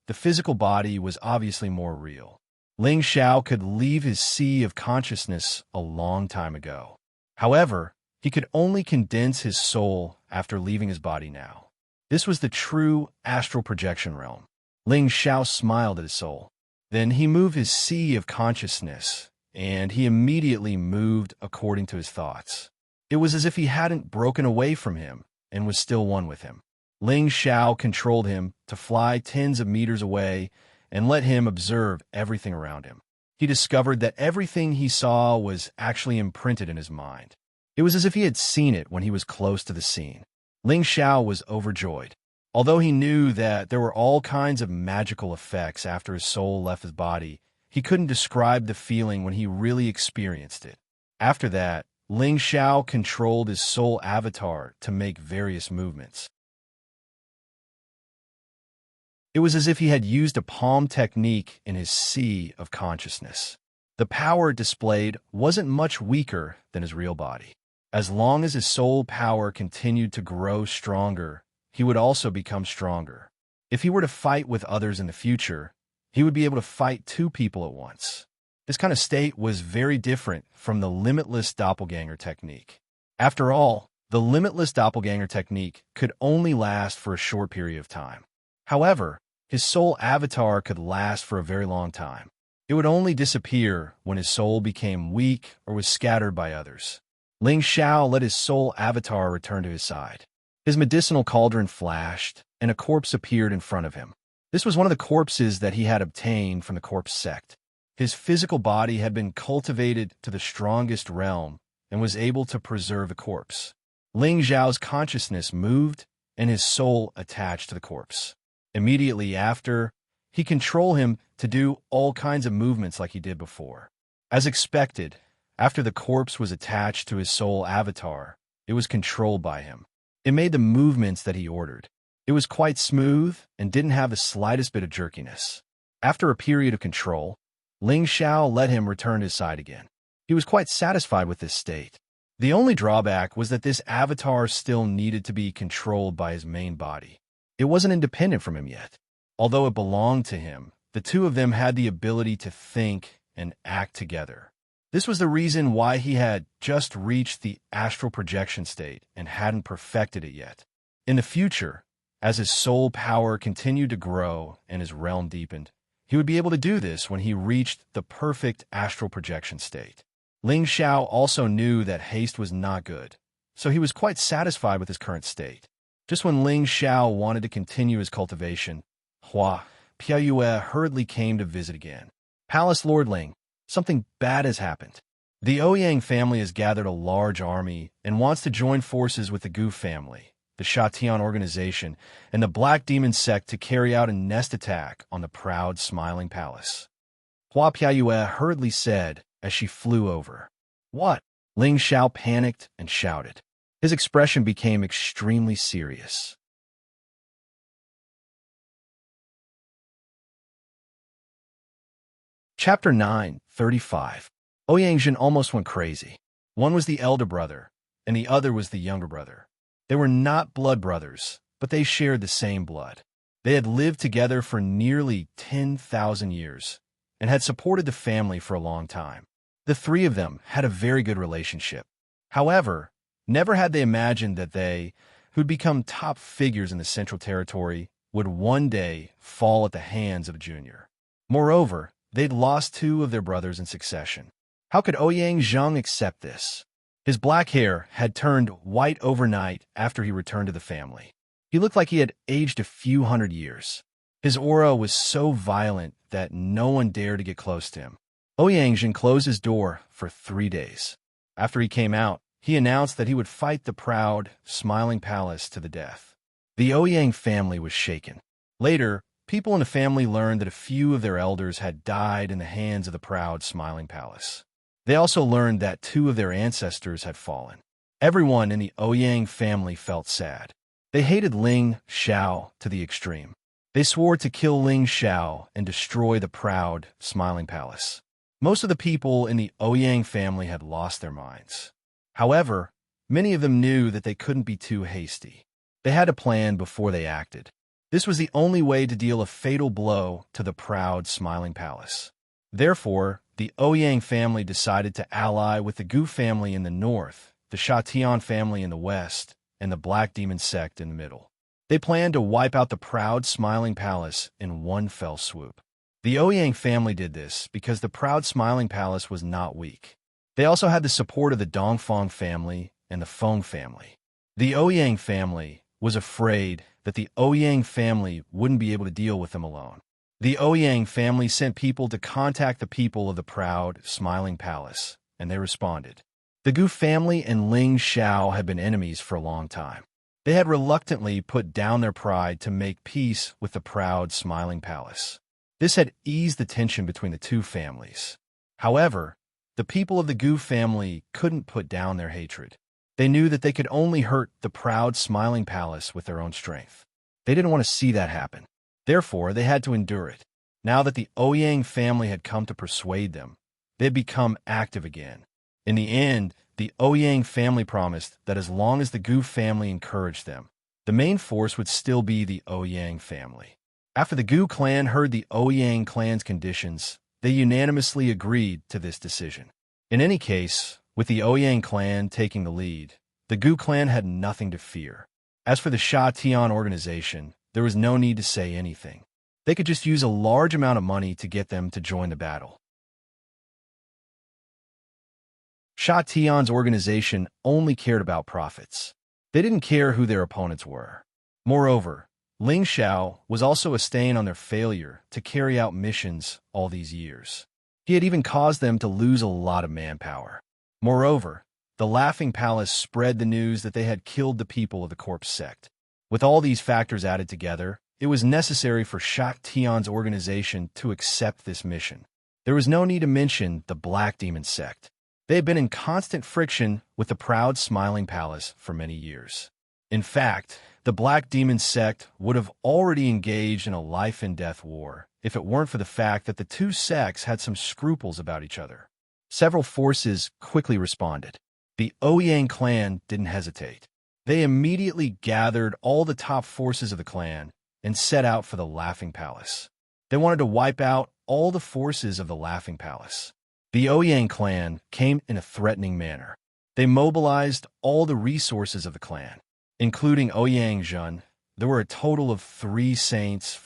the physical body was obviously more real. Ling Xiao could leave his sea of consciousness a long time ago. However, he could only condense his soul after leaving his body now. This was the true astral projection realm. Ling Xiao smiled at his soul. Then he moved his sea of consciousness, and he immediately moved according to his thoughts. It was as if he hadn't broken away from him and was still one with him. Ling Xiao controlled him to fly tens of meters away and let him observe everything around him. He discovered that everything he saw was actually imprinted in his mind. It was as if he had seen it when he was close to the scene. Ling Xiao was overjoyed. Although he knew that there were all kinds of magical effects after his soul left his body, he couldn't describe the feeling when he really experienced it. After that, Ling Xiao controlled his soul avatar to make various movements. It was as if he had used a palm technique in his sea of consciousness. The power it displayed wasn't much weaker than his real body. As long as his soul power continued to grow stronger, he would also become stronger. If he were to fight with others in the future, he would be able to fight two people at once. This kind of state was very different from the limitless doppelganger technique. After all, the limitless doppelganger technique could only last for a short period of time. However, his soul avatar could last for a very long time. It would only disappear when his soul became weak or was scattered by others. Ling Xiao let his soul avatar return to his side. His medicinal cauldron flashed, and a corpse appeared in front of him. This was one of the corpses that he had obtained from the corpse sect. His physical body had been cultivated to the strongest realm and was able to preserve the corpse. Ling Xiao's consciousness moved, and his soul attached to the corpse. Immediately after, he controlled him to do all kinds of movements like he did before. As expected, after the corpse was attached to his soul avatar, it was controlled by him. It made the movements that he ordered. It was quite smooth and didn't have the slightest bit of jerkiness. After a period of control, Ling Xiao let him return to his side again. He was quite satisfied with this state. The only drawback was that this avatar still needed to be controlled by his main body. It wasn't independent from him yet. Although it belonged to him, the two of them had the ability to think and act together. This was the reason why he had just reached the astral projection state and hadn't perfected it yet. In the future, as his soul power continued to grow and his realm deepened, he would be able to do this when he reached the perfect astral projection state. Ling Xiao also knew that haste was not good, so he was quite satisfied with his current state. Just when Ling Xiao wanted to continue his cultivation, Hua Piaoyue hurriedly came to visit again. Palace Lord Ling, something bad has happened. The Ouyang family has gathered a large army and wants to join forces with the Gu family, the Shatian organization, and the Black Demon sect to carry out a nest attack on the proud, smiling palace. Hua Piaoyue hurriedly said as she flew over. What? Ling Xiao panicked and shouted. His expression became extremely serious. Chapter 9:35. Ouyang almost went crazy. One was the elder brother, and the other was the younger brother. They were not blood brothers, but they shared the same blood. They had lived together for nearly 10,000 years and had supported the family for a long time. The three of them had a very good relationship. However, never had they imagined that they, who'd become top figures in the Central Territory, would one day fall at the hands of a junior. Moreover, they'd lost two of their brothers in succession. How could Ouyang Zheng accept this? His black hair had turned white overnight after he returned to the family. He looked like he had aged a few hundred years. His aura was so violent that no one dared to get close to him. Ouyang Zheng closed his door for 3 days. After he came out, he announced that he would fight the proud, smiling palace to the death. The Ouyang family was shaken. Later, people in the family learned that a few of their elders had died in the hands of the proud, smiling palace. They also learned that 2 of their ancestors had fallen. Everyone in the Ouyang family felt sad. They hated Ling Xiao to the extreme. They swore to kill Ling Xiao and destroy the proud, smiling palace. Most of the people in the Ouyang family had lost their minds. However, many of them knew that they couldn't be too hasty. They had a plan before they acted. This was the only way to deal a fatal blow to the proud, smiling palace. Therefore, the Ouyang family decided to ally with the Gu family in the north, the Xianxia family in the west, and the Black Demon sect in the middle. They planned to wipe out the proud, smiling palace in one fell swoop. The Ouyang family did this because the proud, smiling palace was not weak. They also had the support of the Dongfang family and the Feng family. The Ouyang family was afraid that the Ouyang family wouldn't be able to deal with them alone. The Ouyang family sent people to contact the people of the proud, smiling palace, and they responded. The Gu family and Ling Xiao had been enemies for a long time. They had reluctantly put down their pride to make peace with the proud, smiling palace. This had eased the tension between the two families. However, the people of the Gu family couldn't put down their hatred. They knew that they could only hurt the proud, smiling palace with their own strength. They didn't want to see that happen. Therefore, they had to endure it. Now that the Ouyang family had come to persuade them, they had become active again. In the end, the Ouyang family promised that as long as the Gu family encouraged them, the main force would still be the Ouyang family. After the Gu clan heard the Ouyang clan's conditions, they unanimously agreed to this decision. In any case, with the Ouyang clan taking the lead, the Gu clan had nothing to fear. As for the Sha Tian organization, there was no need to say anything. They could just use a large amount of money to get them to join the battle. Sha Tian's organization only cared about profits. They didn't care who their opponents were. Moreover, Ling Xiao was also a stain on their failure to carry out missions all these years. He had even caused them to lose a lot of manpower. Moreover, the Laughing Palace spread the news that they had killed the people of the Corpse sect. With all these factors added together, it was necessary for Sha Tian's organization to accept this mission. There was no need to mention the Black Demon sect. They had been in constant friction with the proud, smiling palace for many years. In fact, the Black Demon sect would have already engaged in a life-and-death war if it weren't for the fact that the two sects had some scruples about each other. Several forces quickly responded. The Ouyang clan didn't hesitate. They immediately gathered all the top forces of the clan and set out for the Laughing Palace. They wanted to wipe out all the forces of the Laughing Palace. The Ouyang clan came in a threatening manner. They mobilized all the resources of the clan, including Ouyang Zheng. There were a total of 3 saints,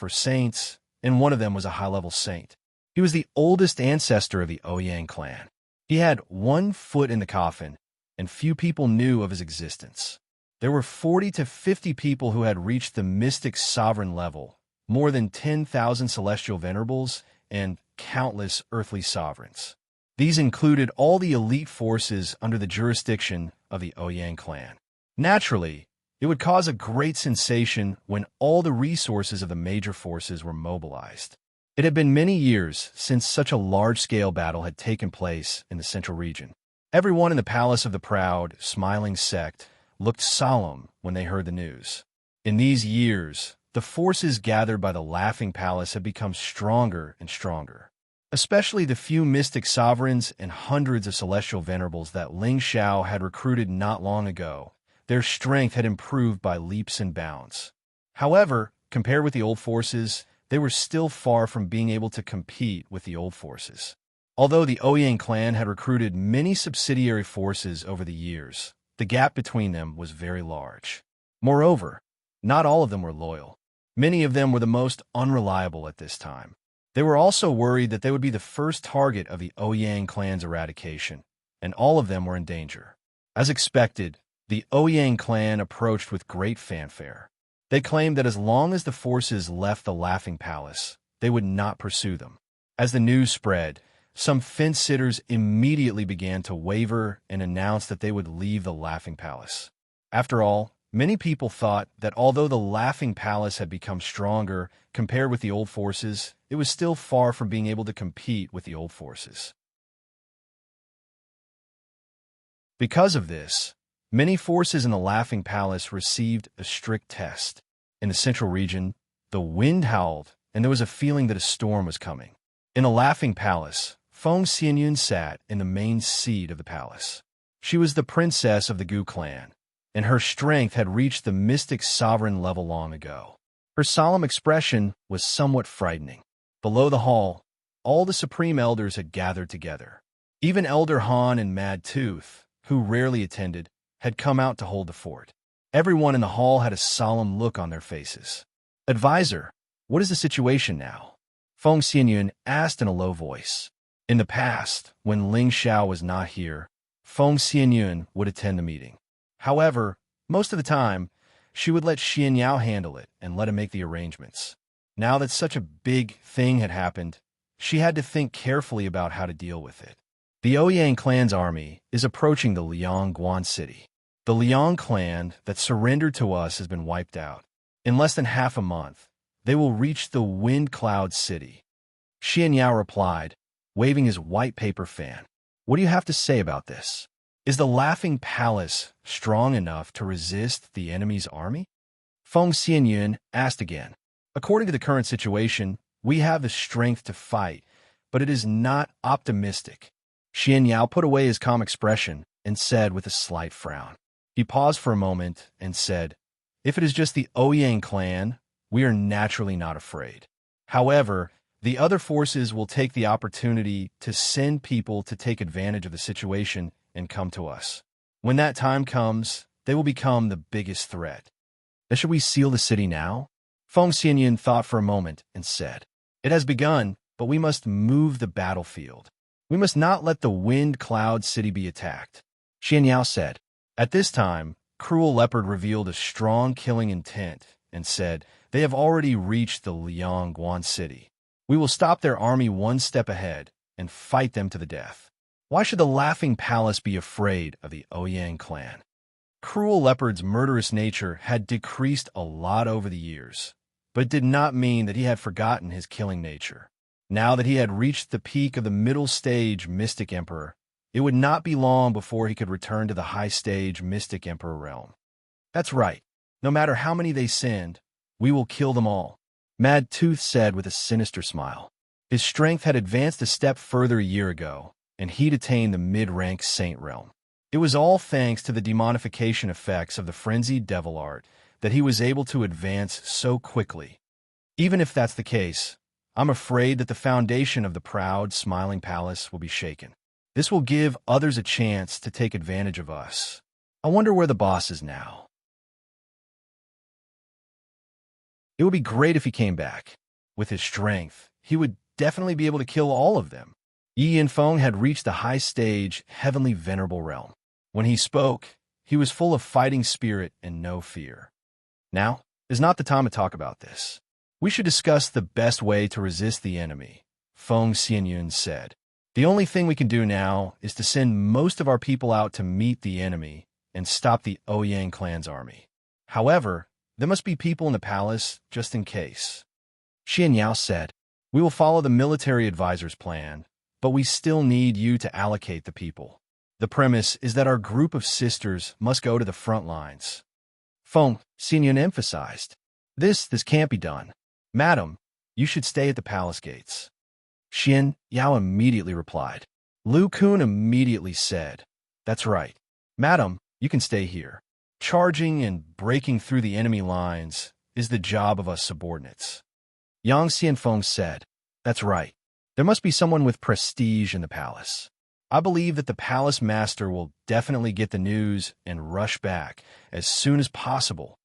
and one of them was a high-level saint. He was the oldest ancestor of the Ouyang clan. He had 1 foot in the coffin, and few people knew of his existence. There were 40 to 50 people who had reached the mystic sovereign level, more than 10,000 celestial venerables, and countless earthly sovereigns. These included all the elite forces under the jurisdiction of the Ouyang clan. Naturally, it would cause a great sensation when all the resources of the major forces were mobilized. It had been many years since such a large-scale battle had taken place in the central region. Everyone in the palace of the proud, smiling sect looked solemn when they heard the news. In these years, the forces gathered by the Laughing Palace had become stronger and stronger. Especially the few mystic sovereigns and hundreds of celestial venerables that Ling Xiao had recruited not long ago. Their strength had improved by leaps and bounds. However, compared with the old forces, they were still far from being able to compete with the old forces. Although the Ouyang clan had recruited many subsidiary forces over the years, the gap between them was very large. Moreover, not all of them were loyal. Many of them were the most unreliable at this time. They were also worried that they would be the first target of the Ouyang clan's eradication, and all of them were in danger. As expected, the Ouyang clan approached with great fanfare. They claimed that as long as the forces left the Laughing Palace, they would not pursue them. As the news spread, some fence-sitters immediately began to waver and announced that they would leave the Laughing Palace. After all, many people thought that although the Laughing Palace had become stronger compared with the old forces, it was still far from being able to compete with the old forces. Because of this, many forces in the Laughing Palace received a strict test. In the central region, the wind howled, and there was a feeling that a storm was coming. In the Laughing Palace, Feng Xianyun sat in the main seat of the palace. She was the princess of the Gu clan, and her strength had reached the mystic sovereign level long ago. Her solemn expression was somewhat frightening. Below the hall, all the supreme elders had gathered together. Even Elder Han and Mad Tooth, who rarely attended, had come out to hold the fort. Everyone in the hall had a solemn look on their faces. "Advisor, what is the situation now?" Feng Xianyun asked in a low voice. In the past, when Ling Xiao was not here, Feng Xianyun would attend the meeting. However, most of the time, she would let Xianyao handle it and let him make the arrangements. Now that such a big thing had happened, she had to think carefully about how to deal with it. The Ouyang clan's army is approaching the Liangguan city. The Liang clan that surrendered to us has been wiped out. In less than half a month, they will reach the Wind Cloud City. Xianyao replied, waving his white paper fan. "What do you have to say about this? Is the Laughing Palace strong enough to resist the enemy's army?" Feng Xianyun asked again. "According to the current situation, we have the strength to fight, but it is not optimistic." Xianyao put away his calm expression and said with a slight frown. He paused for a moment and said, "If it is just the Ouyang clan, we are naturally not afraid. However, the other forces will take the opportunity to send people to take advantage of the situation and come to us. When that time comes, they will become the biggest threat. Then should we seal the city now?" Feng Xianyun thought for a moment and said, "It has begun, but we must move the battlefield. We must not let the Wind Cloud City be attacked." Xianyao said. At this time, Cruel Leopard revealed a strong killing intent and said, "They have already reached the Liangguan City. We will stop their army one step ahead and fight them to the death. Why should the Laughing Palace be afraid of the Ouyang clan?" Cruel Leopard's murderous nature had decreased a lot over the years, but it did not mean that he had forgotten his killing nature. Now that he had reached the peak of the middle stage Mystic Emperor, it would not be long before he could return to the high stage Mystic Emperor realm. "That's right. No matter how many they send, we will kill them all," Mad Tooth said with a sinister smile. His strength had advanced a step further a year ago, and he'd attained the mid-rank Saint realm. It was all thanks to the demonification effects of the frenzied devil art that he was able to advance so quickly. Even if that's the case, I'm afraid that the foundation of the proud, smiling palace will be shaken. This will give others a chance to take advantage of us. I wonder where the boss is now. It would be great if he came back. With his strength, he would definitely be able to kill all of them. Yi Yanfeng had reached the high stage, heavenly venerable realm. When he spoke, he was full of fighting spirit and no fear. Now is not the time to talk about this. We should discuss the best way to resist the enemy, Feng Xianyun said. The only thing we can do now is to send most of our people out to meet the enemy and stop the Ouyang clan's army. However, there must be people in the palace just in case. Xianyao said, "We will follow the military advisor's plan, but we still need you to allocate the people. The premise is that our group of sisters must go to the front lines." Feng Xianyun emphasized, This can't be done. Madam, you should stay at the palace gates." Xianyao immediately replied. Lu Kun immediately said, "That's right. Madam, you can stay here." Charging and breaking through the enemy lines is the job of us subordinates. Yang Xianfeng said, "That's right. There must be someone with prestige in the palace. I believe that the palace master will definitely get the news and rush back as soon as possible."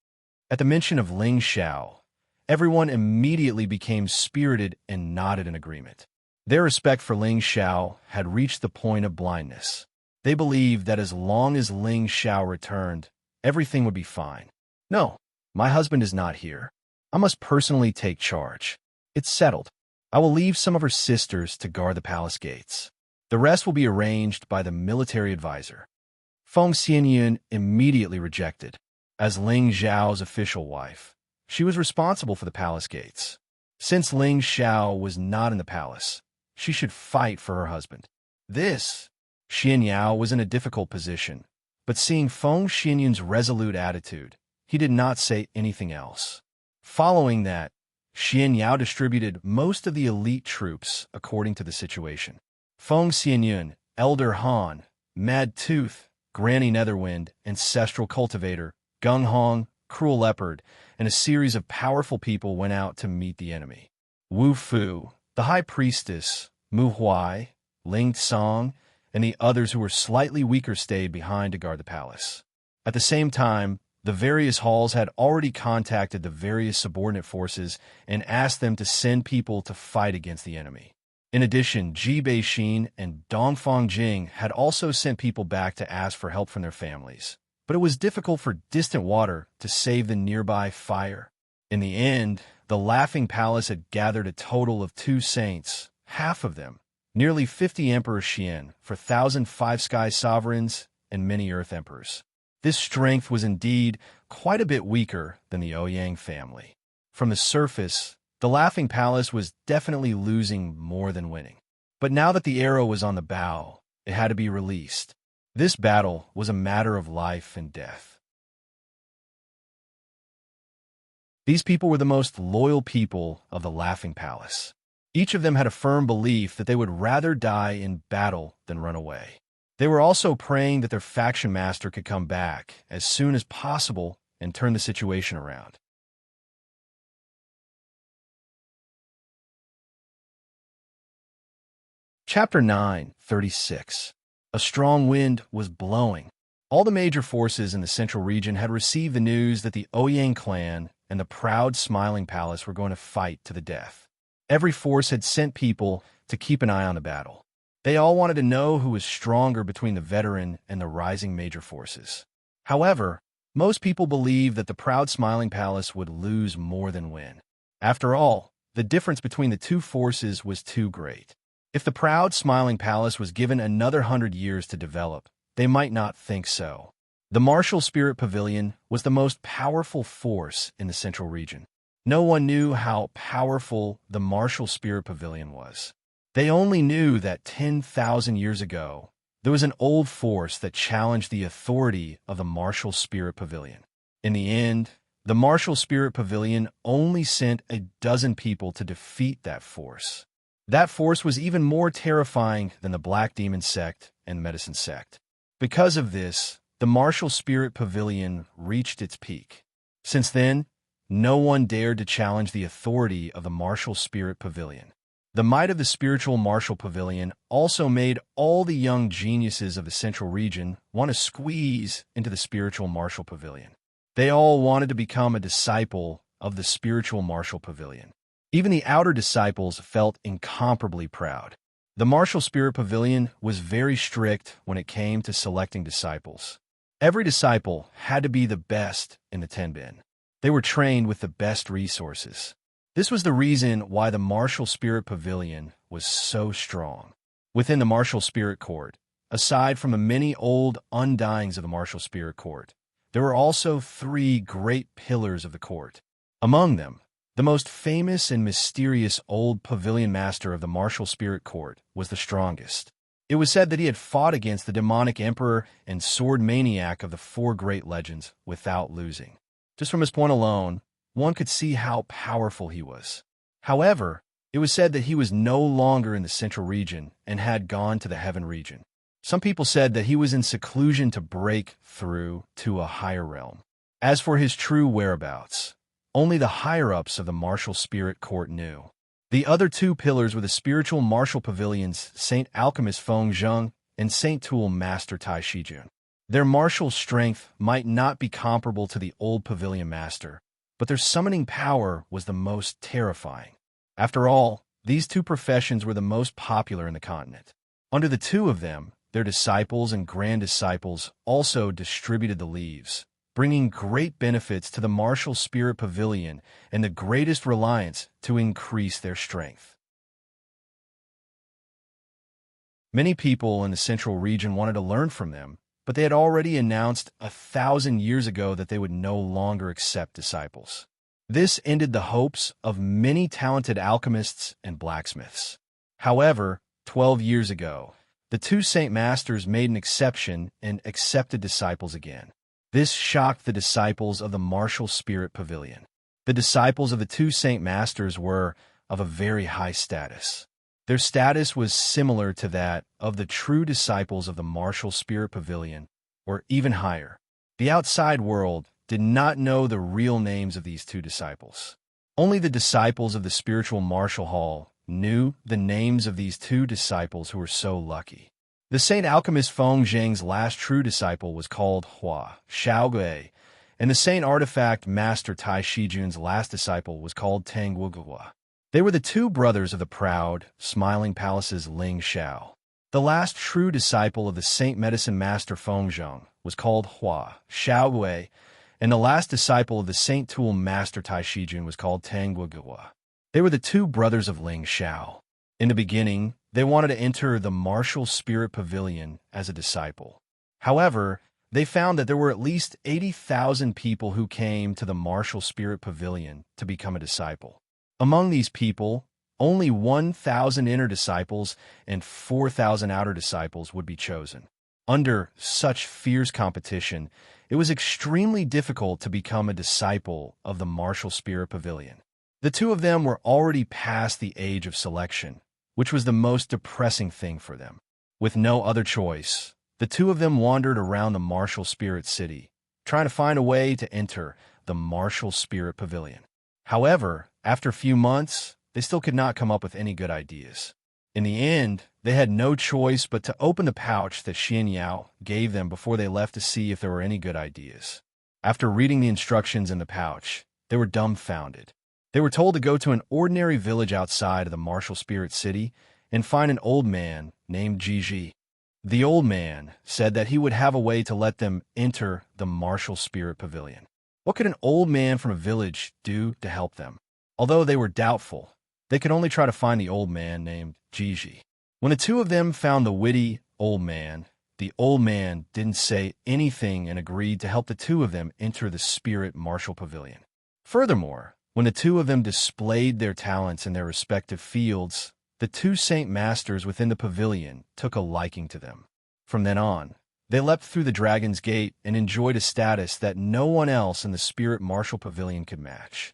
At the mention of Ling Xiao, everyone immediately became spirited and nodded in agreement. Their respect for Ling Xiao had reached the point of blindness. They believed that as long as Ling Xiao returned, everything would be fine. "No, my husband is not here. I must personally take charge. It's settled. I will leave some of her sisters to guard the palace gates. The rest will be arranged by the military advisor." Feng Xianyun immediately rejected. As Ling Xiao's official wife, she was responsible for the palace gates. Since Ling Xiao was not in the palace, she should fight for her husband. Xianyao was in a difficult position, but seeing Feng Xianyun's resolute attitude, he did not say anything else. Following that, Xianyao distributed most of the elite troops according to the situation. Feng Xianyun, Elder Han, Mad Tooth, Granny Netherwind, Ancestral Cultivator, Gung Hong, Cruel Leopard, and a series of powerful people went out to meet the enemy. Wu Fu, the High Priestess, Mu Huai, Ling Song, and the others who were slightly weaker stayed behind to guard the palace. At the same time, the various halls had already contacted the various subordinate forces and asked them to send people to fight against the enemy. In addition, Ji Beixin and Dongfang Jing had also sent people back to ask for help from their families. But it was difficult for distant water to save the nearby fire. In the end, the Laughing Palace had gathered a total of 2 saints, half of them, nearly 50 Emperor Xian, for 1,000 five-sky sovereigns and many Earth Emperors. This strength was indeed quite a bit weaker than the Ouyang family. From the surface, the Laughing Palace was definitely losing more than winning. But now that the arrow was on the bow, it had to be released. This battle was a matter of life and death. These people were the most loyal people of the Laughing Palace. Each of them had a firm belief that they would rather die in battle than run away. They were also praying that their faction master could come back as soon as possible and turn the situation around. Chapter 9:36. A strong wind was blowing. All the major forces in the central region had received the news that the Ouyang clan and the proud Smiling Palace were going to fight to the death. Every force had sent people to keep an eye on the battle. They all wanted to know who was stronger between the veteran and the rising major forces. However, most people believed that the proud Smiling Palace would lose more than win. After all, the difference between the two forces was too great. If the proud Smiling Palace was given another 100 years to develop, they might not think so. The Martial Spirit Pavilion was the most powerful force in the central region. No one knew how powerful the Martial Spirit Pavilion was. They only knew that 10,000 years ago, there was an old force that challenged the authority of the Martial Spirit Pavilion. In the end, the Martial Spirit Pavilion only sent a dozen people to defeat that force. That force was even more terrifying than the Black Demon Sect and Medicine Sect. Because of this, the Martial Spirit Pavilion reached its peak. Since then, no one dared to challenge the authority of the Martial Spirit Pavilion. The might of the spiritual Martial Pavilion also made all the young geniuses of the central region want to squeeze into the spiritual Martial Pavilion. They all wanted to become a disciple of the spiritual Martial Pavilion. Even the outer disciples felt incomparably proud. The Martial Spirit Pavilion was very strict when it came to selecting disciples. Every disciple had to be the best in the Tenbin. They were trained with the best resources. This was the reason why the Martial Spirit Pavilion was so strong. Within the Martial Spirit Court, aside from the many old undyings of the Martial Spirit Court, there were also 3 great pillars of the court. Among them, the most famous and mysterious old pavilion master of the Martial Spirit Court was the strongest. It was said that he had fought against the demonic emperor and sword maniac of the 4 great legends without losing. Just from his point alone, one could see how powerful he was. However, it was said that he was no longer in the central region and had gone to the heaven region. Some people said that he was in seclusion to break through to a higher realm. As for his true whereabouts, only the higher-ups of the martial spirit court knew. The other two pillars were the spiritual martial pavilions, Saint Alchemist Feng Zheng and Saint Tool Master Tai Shijun. Their martial strength might not be comparable to the old pavilion master, but their summoning power was the most terrifying. After all, these two professions were the most popular in the continent. Under the two of them, their disciples and grand disciples also distributed the leaves, bringing great benefits to the martial spirit pavilion and the greatest reliance to increase their strength. Many people in the central region wanted to learn from them, but they had already announced 1,000 years ago that they would no longer accept disciples. This ended the hopes of many talented alchemists and blacksmiths. However, 12 years ago, the two Saint Masters made an exception and accepted disciples again. This shocked the disciples of the martial spirit pavilion. The disciples of the two Saint Masters were of a very high status. Their status was similar to that of the true disciples of the martial spirit pavilion, or even higher. The outside world did not know the real names of these two disciples. Only the disciples of the spiritual martial hall knew the names of these two disciples who were so lucky. The Saint Alchemist Feng Zheng's last true disciple was called Hua Xiaogui, and the Saint Artifact Master Tai Shijun's last disciple was called Tang Wugua. They were the two brothers of the proud, smiling palace's Ling Xiao. The last true disciple of the Saint Medicine Master Feng Zheng was called Hua Xiaogui, and the last disciple of the Saint Tool Master Tai Shijun was called Tang Wugua. They were the two brothers of Ling Xiao. In the beginning, they wanted to enter the martial spirit pavilion as a disciple. However, they found that there were at least 80,000 people who came to the martial spirit pavilion to become a disciple. Among these people, only 1,000 inner disciples and 4,000 outer disciples would be chosen. Under such fierce competition, it was extremely difficult to become a disciple of the martial spirit pavilion. The two of them were already past the age of selection, which was the most depressing thing for them. With no other choice, the two of them wandered around the martial spirit city, trying to find a way to enter the martial spirit pavilion. However, after a few months, they still could not come up with any good ideas. In the end, they had no choice but to open the pouch that Xianxia gave them before they left to see if there were any good ideas. After reading the instructions in the pouch, they were dumbfounded. They were told to go to an ordinary village outside of the martial spirit city and find an old man named Jiji. The old man said that he would have a way to let them enter the martial spirit pavilion. What could an old man from a village do to help them? Although they were doubtful, they could only try to find the old man named Jiji. When the two of them found the witty old man didn't say anything and agreed to help the two of them enter the spirit martial pavilion. Furthermore, when the two of them displayed their talents in their respective fields, the two Saint Masters within the pavilion took a liking to them. From then on, they leapt through the Dragon's Gate and enjoyed a status that no one else in the spirit martial pavilion could match.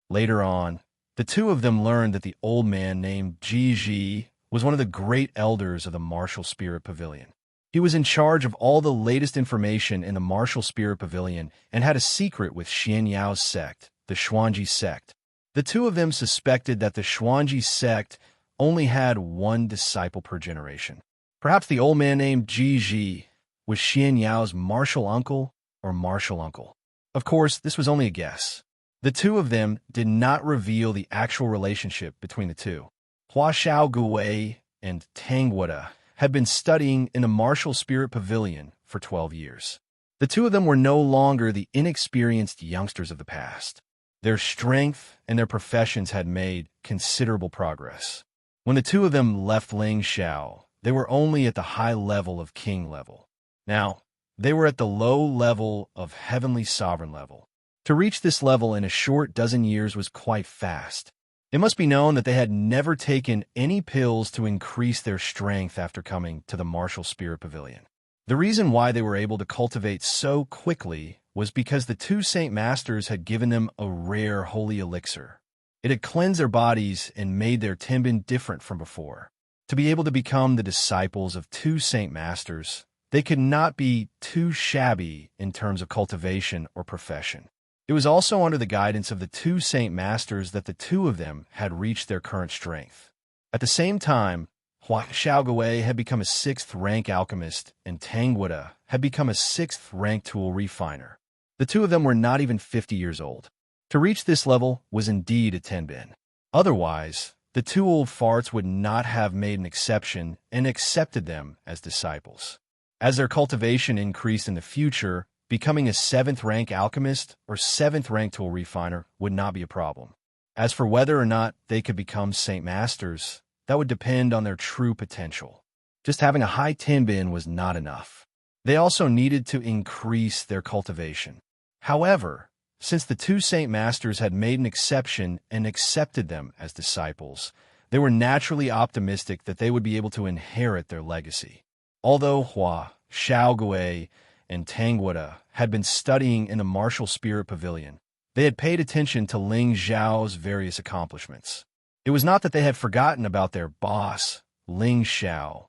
Later on, the two of them learned that the old man named Jiji was one of the great elders of the martial spirit pavilion. He was in charge of all the latest information in the martial spirit pavilion and had a secret with Xianxia's sect, the Xuanji sect. The two of them suspected that the Xuanji sect only had one disciple per generation. Perhaps the old man named Jiji was Xianxia's martial uncle or martial uncle. Of course, this was only a guess. The two of them did not reveal the actual relationship between the two. Hua Xiaogui and Tang Wada had been studying in the martial spirit pavilion for 12 years. The two of them were no longer the inexperienced youngsters of the past. Their strength and their professions had made considerable progress. When the two of them left Ling Xiao, they were only at the high level of king level. Now, they were at the low level of heavenly sovereign level. To reach this level in a short dozen years was quite fast. It must be known that they had never taken any pills to increase their strength after coming to the martial spirit pavilion. The reason why they were able to cultivate so quickly was because the two Saint Masters had given them a rare holy elixir. It had cleansed their bodies and made their timbin different from before. To be able to become the disciples of two Saint Masters, they could not be too shabby in terms of cultivation or profession. It was also under the guidance of the two Saint Masters that the two of them had reached their current strength. At the same time, Hua Xiaogui had become a 6th-rank alchemist, and Tang Wuda had become a 6th-rank tool refiner. The two of them were not even 50 years old. To reach this level was indeed a tenbin. Otherwise, the two old farts would not have made an exception and accepted them as disciples. As their cultivation increased in the future, becoming a 7th-rank alchemist or 7th-rank tool refiner would not be a problem. As for whether or not they could become Saint Masters, that would depend on their true potential. Just having a high tenbin was not enough. They also needed to increase their cultivation. However, since the two Saint Masters had made an exception and accepted them as disciples, they were naturally optimistic that they would be able to inherit their legacy. Although Hua Xiaogui and Tang Wuda had been studying in the martial spirit pavilion, they had paid attention to Ling Xiao's various accomplishments. It was not that they had forgotten about their boss, Ling Xiao,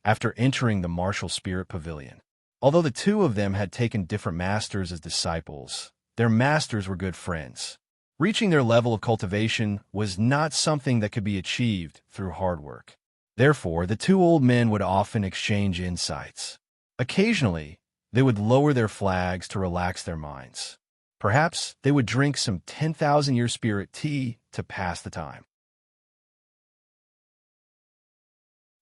after entering the martial spirit pavilion. Although the two of them had taken different masters as disciples, their masters were good friends. Reaching their level of cultivation was not something that could be achieved through hard work. Therefore, the two old men would often exchange insights. Occasionally, they would lower their flags to relax their minds. Perhaps they would drink some 10,000-year spirit tea to pass the time.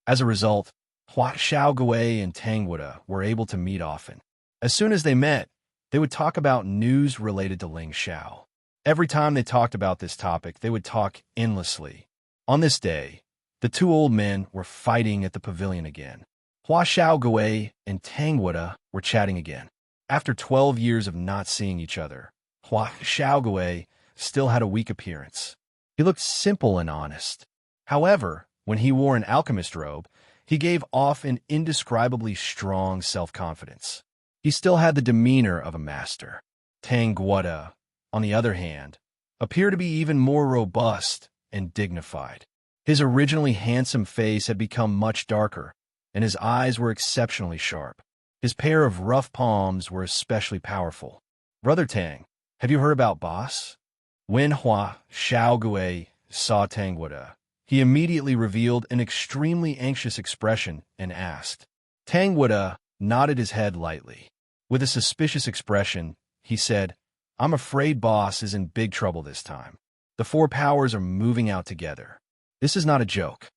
As a result, Hua Xiaogui and Tang Wuda were able to meet often. As soon as they met, they would talk about news related to Ling Xiao. Every time they talked about this topic, they would talk endlessly. On this day, the two old men were fighting at the pavilion again. Hua Xiaogui and Tang Wuda were chatting again. After 12 years of not seeing each other, Hua Xiaogui still had a weak appearance. He looked simple and honest. However, when he wore an alchemist robe, he gave off an indescribably strong self-confidence. He still had the demeanor of a master. Tang Wuda, on the other hand, appeared to be even more robust and dignified. His originally handsome face had become much darker, and his eyes were exceptionally sharp. His pair of rough palms were especially powerful. "Brother Tang, have you heard about boss?" When Hua Xiaogui saw Tang Wuda, he immediately revealed an extremely anxious expression and asked. Tang Wuda nodded his head lightly. With a suspicious expression, he said, "I'm afraid boss is in big trouble this time. The four powers are moving out together. This is not a joke."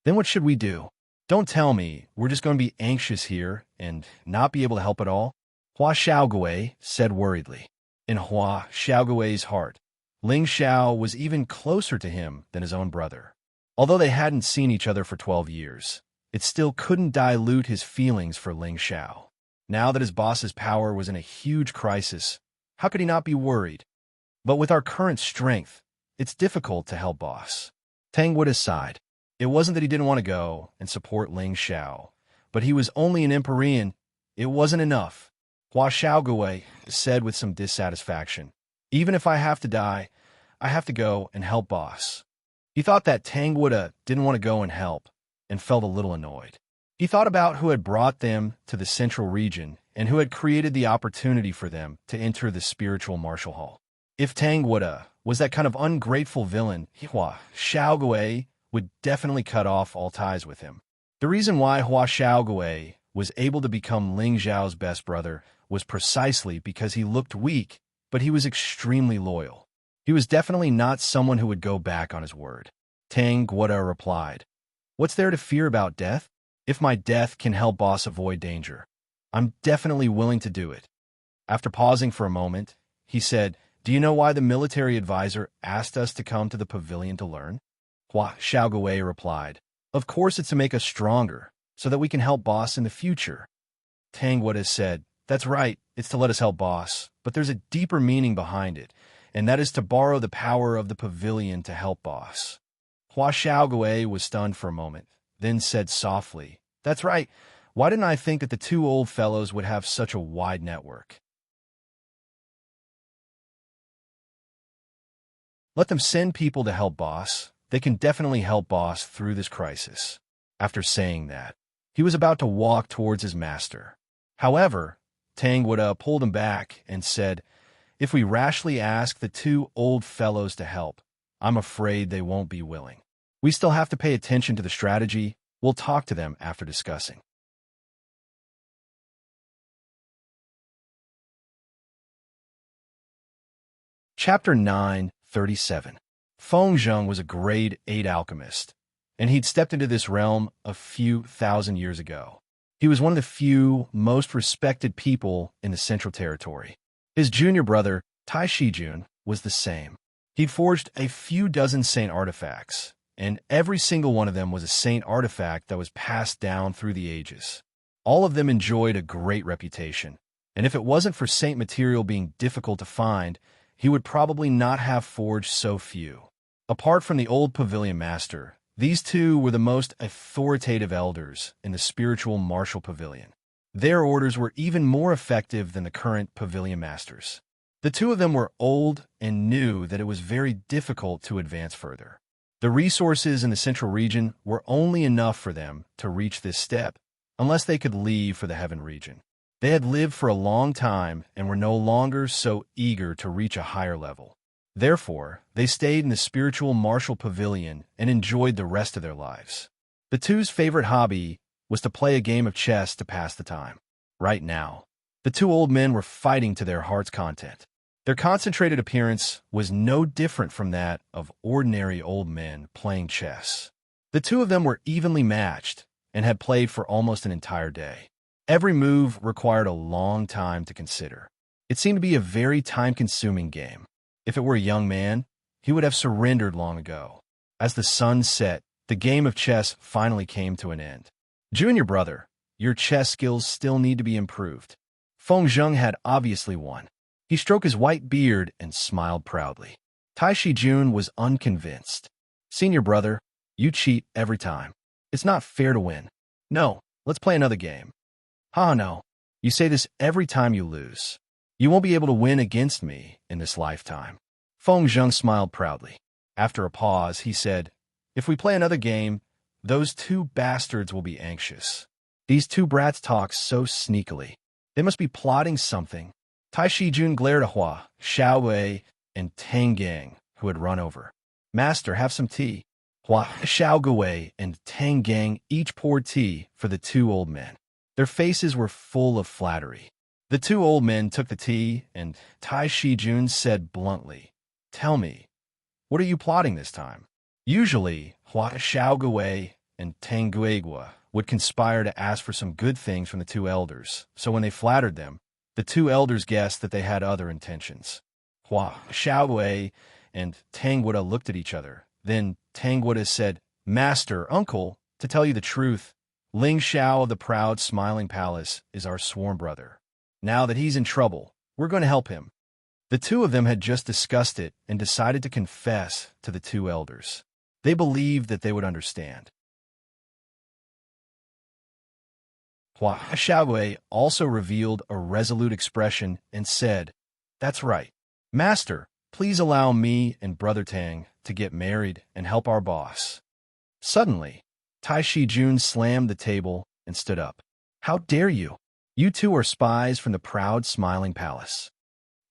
"Then what should we do? Don't tell me we're just going to be anxious here and not be able to help at all?" Hua Xiaogui said worriedly. In Hua Xiaogui's heart, Ling Xiao was even closer to him than his own brother. Although they hadn't seen each other for 12 years, it still couldn't dilute his feelings for Ling Xiao. Now that his boss's power was in a huge crisis, how could he not be worried? But with our current strength, it's difficult to help boss. Tang Wuda sighed. It wasn't that he didn't want to go and support Ling Xiao, but he was only an Empyrean. It wasn't enough. Hua Xiaogui said with some dissatisfaction, "Even if I have to die, I have to go and help boss." He thought that Tang Wuda didn't want to go and help, and felt a little annoyed. He thought about who had brought them to the central region and who had created the opportunity for them to enter the spiritual martial hall. If Tang Wuda was that kind of ungrateful villain, Hua Xiaogui would definitely cut off all ties with him. The reason why Hua Xiaogui was able to become Ling Xiao's best brother was precisely because he looked weak, but he was extremely loyal. He was definitely not someone who would go back on his word. Tang Wuda replied, "What's there to fear about death? If my death can help boss avoid danger, I'm definitely willing to do it." After pausing for a moment, he said, "Do you know why the military advisor asked us to come to the pavilion to learn?" Hua Xiaogui replied, "Of course it's to make us stronger, so that we can help boss in the future." Tang Wuda said, "That's right, it's to let us help boss, but there's a deeper meaning behind it, and that is to borrow the power of the pavilion to help boss." Hua Xiaogui was stunned for a moment, then said softly, "That's right. Why didn't I think that the two old fellows would have such a wide network? Let them send people to help boss. They can definitely help boss through this crisis." After saying that, he was about to walk towards his master. However, Tang would pulled him back and said, "If we rashly ask the two old fellows to help, I'm afraid they won't be willing. We still have to pay attention to the strategy. We'll talk to them after discussing." Chapter 9:37. Feng Zheng was a grade 8 alchemist, and he'd stepped into this realm a few thousand years ago. He was one of the few, most respected people in the Central Territory. His junior brother, Tai Shijun, was the same. He'd forged a few dozen saint artifacts, and every single one of them was a saint artifact that was passed down through the ages. All of them enjoyed a great reputation, and if it wasn't for saint material being difficult to find, he would probably not have forged so few. Apart from the old pavilion master, these two were the most authoritative elders in the spiritual martial pavilion. Their orders were even more effective than the current pavilion masters. The two of them were old and knew that it was very difficult to advance further. The resources in the central region were only enough for them to reach this step, unless they could leave for the heaven region. They had lived for a long time and were no longer so eager to reach a higher level. Therefore, they stayed in the spiritual martial pavilion and enjoyed the rest of their lives. The two's favorite hobby was to play a game of chess to pass the time. Right now, the two old men were fighting to their heart's content. Their concentrated appearance was no different from that of ordinary old men playing chess. The two of them were evenly matched and had played for almost an entire day. Every move required a long time to consider. It seemed to be a very time-consuming game. If it were a young man, he would have surrendered long ago. As the sun set, the game of chess finally came to an end. "Junior brother, your chess skills still need to be improved." Feng Zheng had obviously won. He stroked his white beard and smiled proudly. Tai Shijun was unconvinced. "Senior brother, you cheat every time. It's not fair to win. No, let's play another game." "Ha, no. You say this every time you lose. You won't be able to win against me in this lifetime." Feng Zheng smiled proudly. After a pause, he said, "If we play another game, those two bastards will be anxious. These two brats talk so sneakily. They must be plotting something." Tai Shijun glared at Hua, Xiaowei, and Tang Gang, who had run over. "Master, have some tea." Hua, Xiaowei, and Tang Gang each poured tea for the two old men. Their faces were full of flattery. The two old men took the tea, and Tai Shijun said bluntly, "Tell me, what are you plotting this time?" Usually, Hua Xiaowei and Tang Guigua would conspire to ask for some good things from the two elders, so when they flattered them, the two elders guessed that they had other intentions. Hua Xiaowei and Tang Guida looked at each other. Then Tang Guida said, "Master, uncle, to tell you the truth, Ling Xiao of the proud smiling palace is our sworn brother. Now that he's in trouble, we're going to help him." The two of them had just discussed it and decided to confess to the two elders. They believed that they would understand. Hua Xiaowei also revealed a resolute expression and said, "That's right. Master, please allow me and Brother Tang to get married and help our boss." Suddenly, Tai Shijun slammed the table and stood up. "How dare you? You two are spies from the proud smiling palace."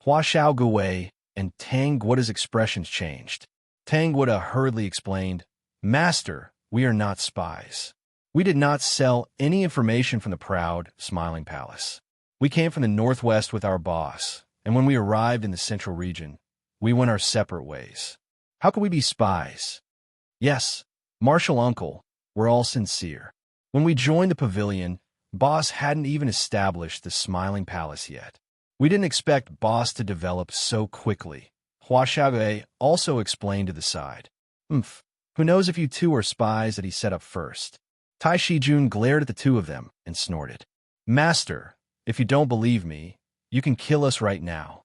Hua Xiaowei and Tang Guida's expressions changed. Tang Guida hurriedly explained, "Master, we are not spies. We did not sell any information from the proud, smiling palace. We came from the northwest with our boss, and when we arrived in the central region, we went our separate ways. How could we be spies? Yes, Marshal Uncle, we're all sincere. When we joined the pavilion, Boss hadn't even established the smiling palace yet. We didn't expect Boss to develop so quickly." Hua Xiaowei also explained to the side. Who knows if you two are spies that he set up first?" Tai Shijun glared at the two of them and snorted. "Master, if you don't believe me, you can kill us right now."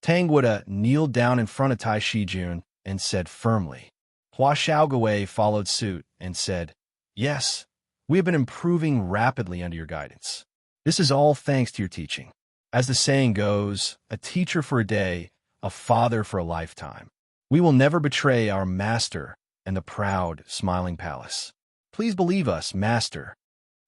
Tang Guida kneeled down in front of Tai Shijun and said firmly. Hua Xiaowei followed suit and said, "Yes, we have been improving rapidly under your guidance. This is all thanks to your teaching. As the saying goes, a teacher for a day, a father for a lifetime. We will never betray our master and the proud, smiling palace. Please believe us, master.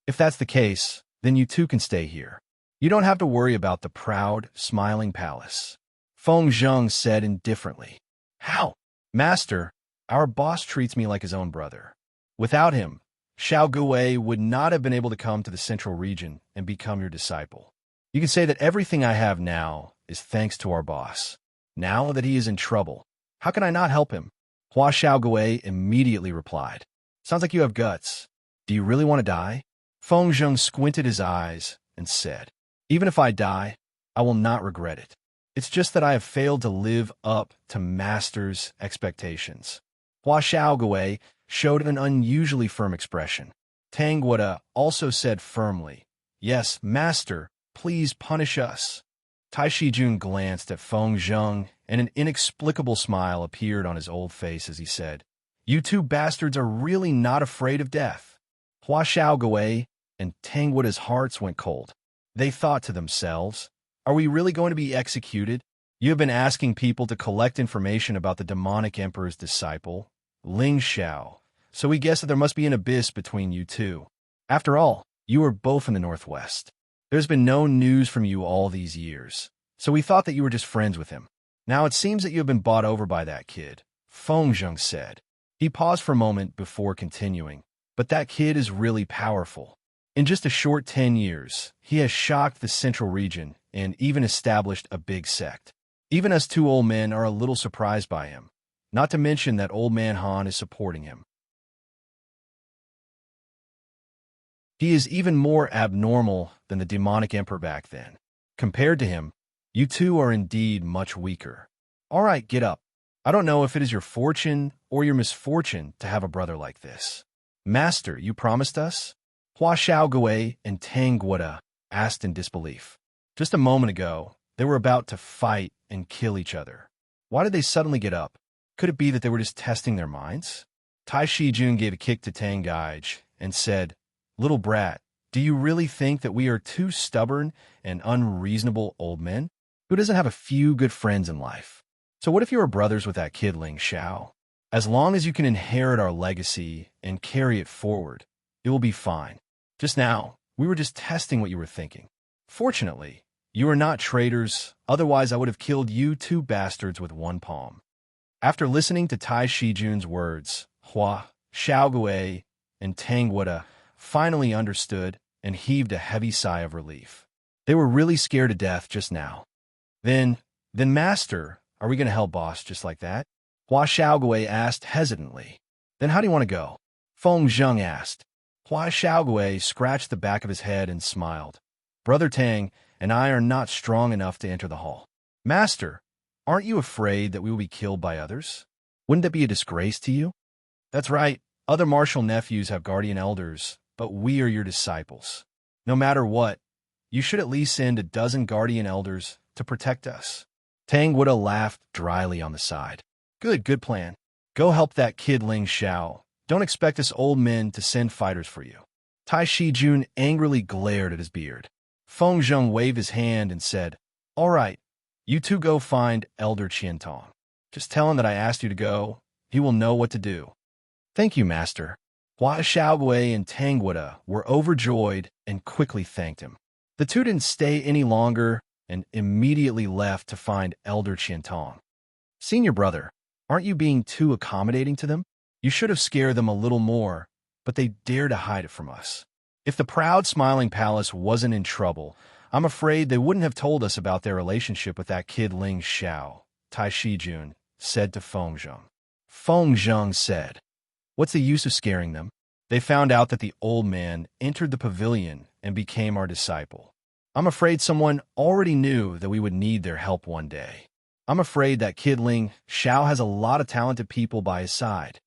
If that's the case, then you too can stay here." You don't have to worry about the proud, smiling palace. Feng Zheng said indifferently. How? Master, our boss treats me like his own brother. Without him, Xiao Gui would not have been able to come to the central region and become your disciple. You can say that everything I have now is thanks to our boss. Now that he is in trouble, how can I not help him? Hua Xiaogui immediately replied. Sounds like you have guts. Do you really want to die? Feng Zheng squinted his eyes and said, Even if I die, I will not regret it. It's just that I have failed to live up to Master's expectations. Hua Xiaogui showed an unusually firm expression. Tang Guoda also said firmly, Yes, Master, please punish us. Tai Shijun glanced at Feng Zheng, and an inexplicable smile appeared on his old face as he said, You two bastards are really not afraid of death. Hua Xiaogui and Tang Guoda's hearts went cold. They thought to themselves, Are we really going to be executed? You have been asking people to collect information about the demonic emperor's disciple, Ling Xiao, so we guess that there must be an abyss between you two. After all, you are both in the Northwest. There's been no news from you all these years, so we thought that you were just friends with him. Now it seems that you have been bought over by that kid, Feng Zheng said. He paused for a moment before continuing, but that kid is really powerful. In just a short 10 years, he has shocked the central region and even established a big sect. Even us two old men are a little surprised by him, not to mention that old man Han is supporting him. He is even more abnormal than the demonic emperor back then. Compared to him, you two are indeed much weaker. All right, get up. I don't know if it is your fortune or your misfortune to have a brother like this. Master, you promised us? Hua Xiaogui and Tang Guoda asked in disbelief. Just a moment ago, they were about to fight and kill each other. Why did they suddenly get up? Could it be that they were just testing their minds? Tai Shijun gave a kick to Tang Gaij and said, Little brat, do you really think that we are two stubborn and unreasonable old men? Who doesn't have a few good friends in life? So what if you were brothers with that kid Ling Xiao? As long as you can inherit our legacy and carry it forward, it will be fine. Just now, we were just testing what you were thinking. Fortunately, you are not traitors, otherwise I would have killed you two bastards with one palm. After listening to Tai Shijun's words, Hua, Xiaogui, and Tang Guoda finally understood and heaved a heavy sigh of relief. They were really scared to death just now. Then Master, are we going to help boss just like that? Hua Xiaogui asked hesitantly. Then how do you want to go? Feng Zheng asked. Hua Xiaogui scratched the back of his head and smiled. Brother Tang and I are not strong enough to enter the hall. Master, aren't you afraid that we will be killed by others? Wouldn't that be a disgrace to you? That's right. Other martial nephews have guardian elders, but we are your disciples. No matter what, you should at least send a dozen guardian elders to protect us. Tang Guoda laughed dryly on the side. Good plan. Go help that kid Ling Xiao. Don't expect us old men to send fighters for you. Tai Shijun angrily glared at his beard. Feng Zheng waved his hand and said, All right, you two go find Elder Qiantong. Just tell him that I asked you to go. He will know what to do. Thank you, Master. Hua Xiaogui and Tang Guoda were overjoyed and quickly thanked him. The two didn't stay any longer and immediately left to find Elder Qiantong. Senior brother, aren't you being too accommodating to them? You should have scared them a little more, but they dare to hide it from us. If the proud smiling palace wasn't in trouble, I'm afraid they wouldn't have told us about their relationship with that kid Ling Xiao, Tai Shijun said to Feng Zheng. Feng Zheng said, What's the use of scaring them? They found out that the old man entered the pavilion and became our disciple. I'm afraid someone already knew that we would need their help one day. I'm afraid that kid Ling Xiao has a lot of talented people by his side.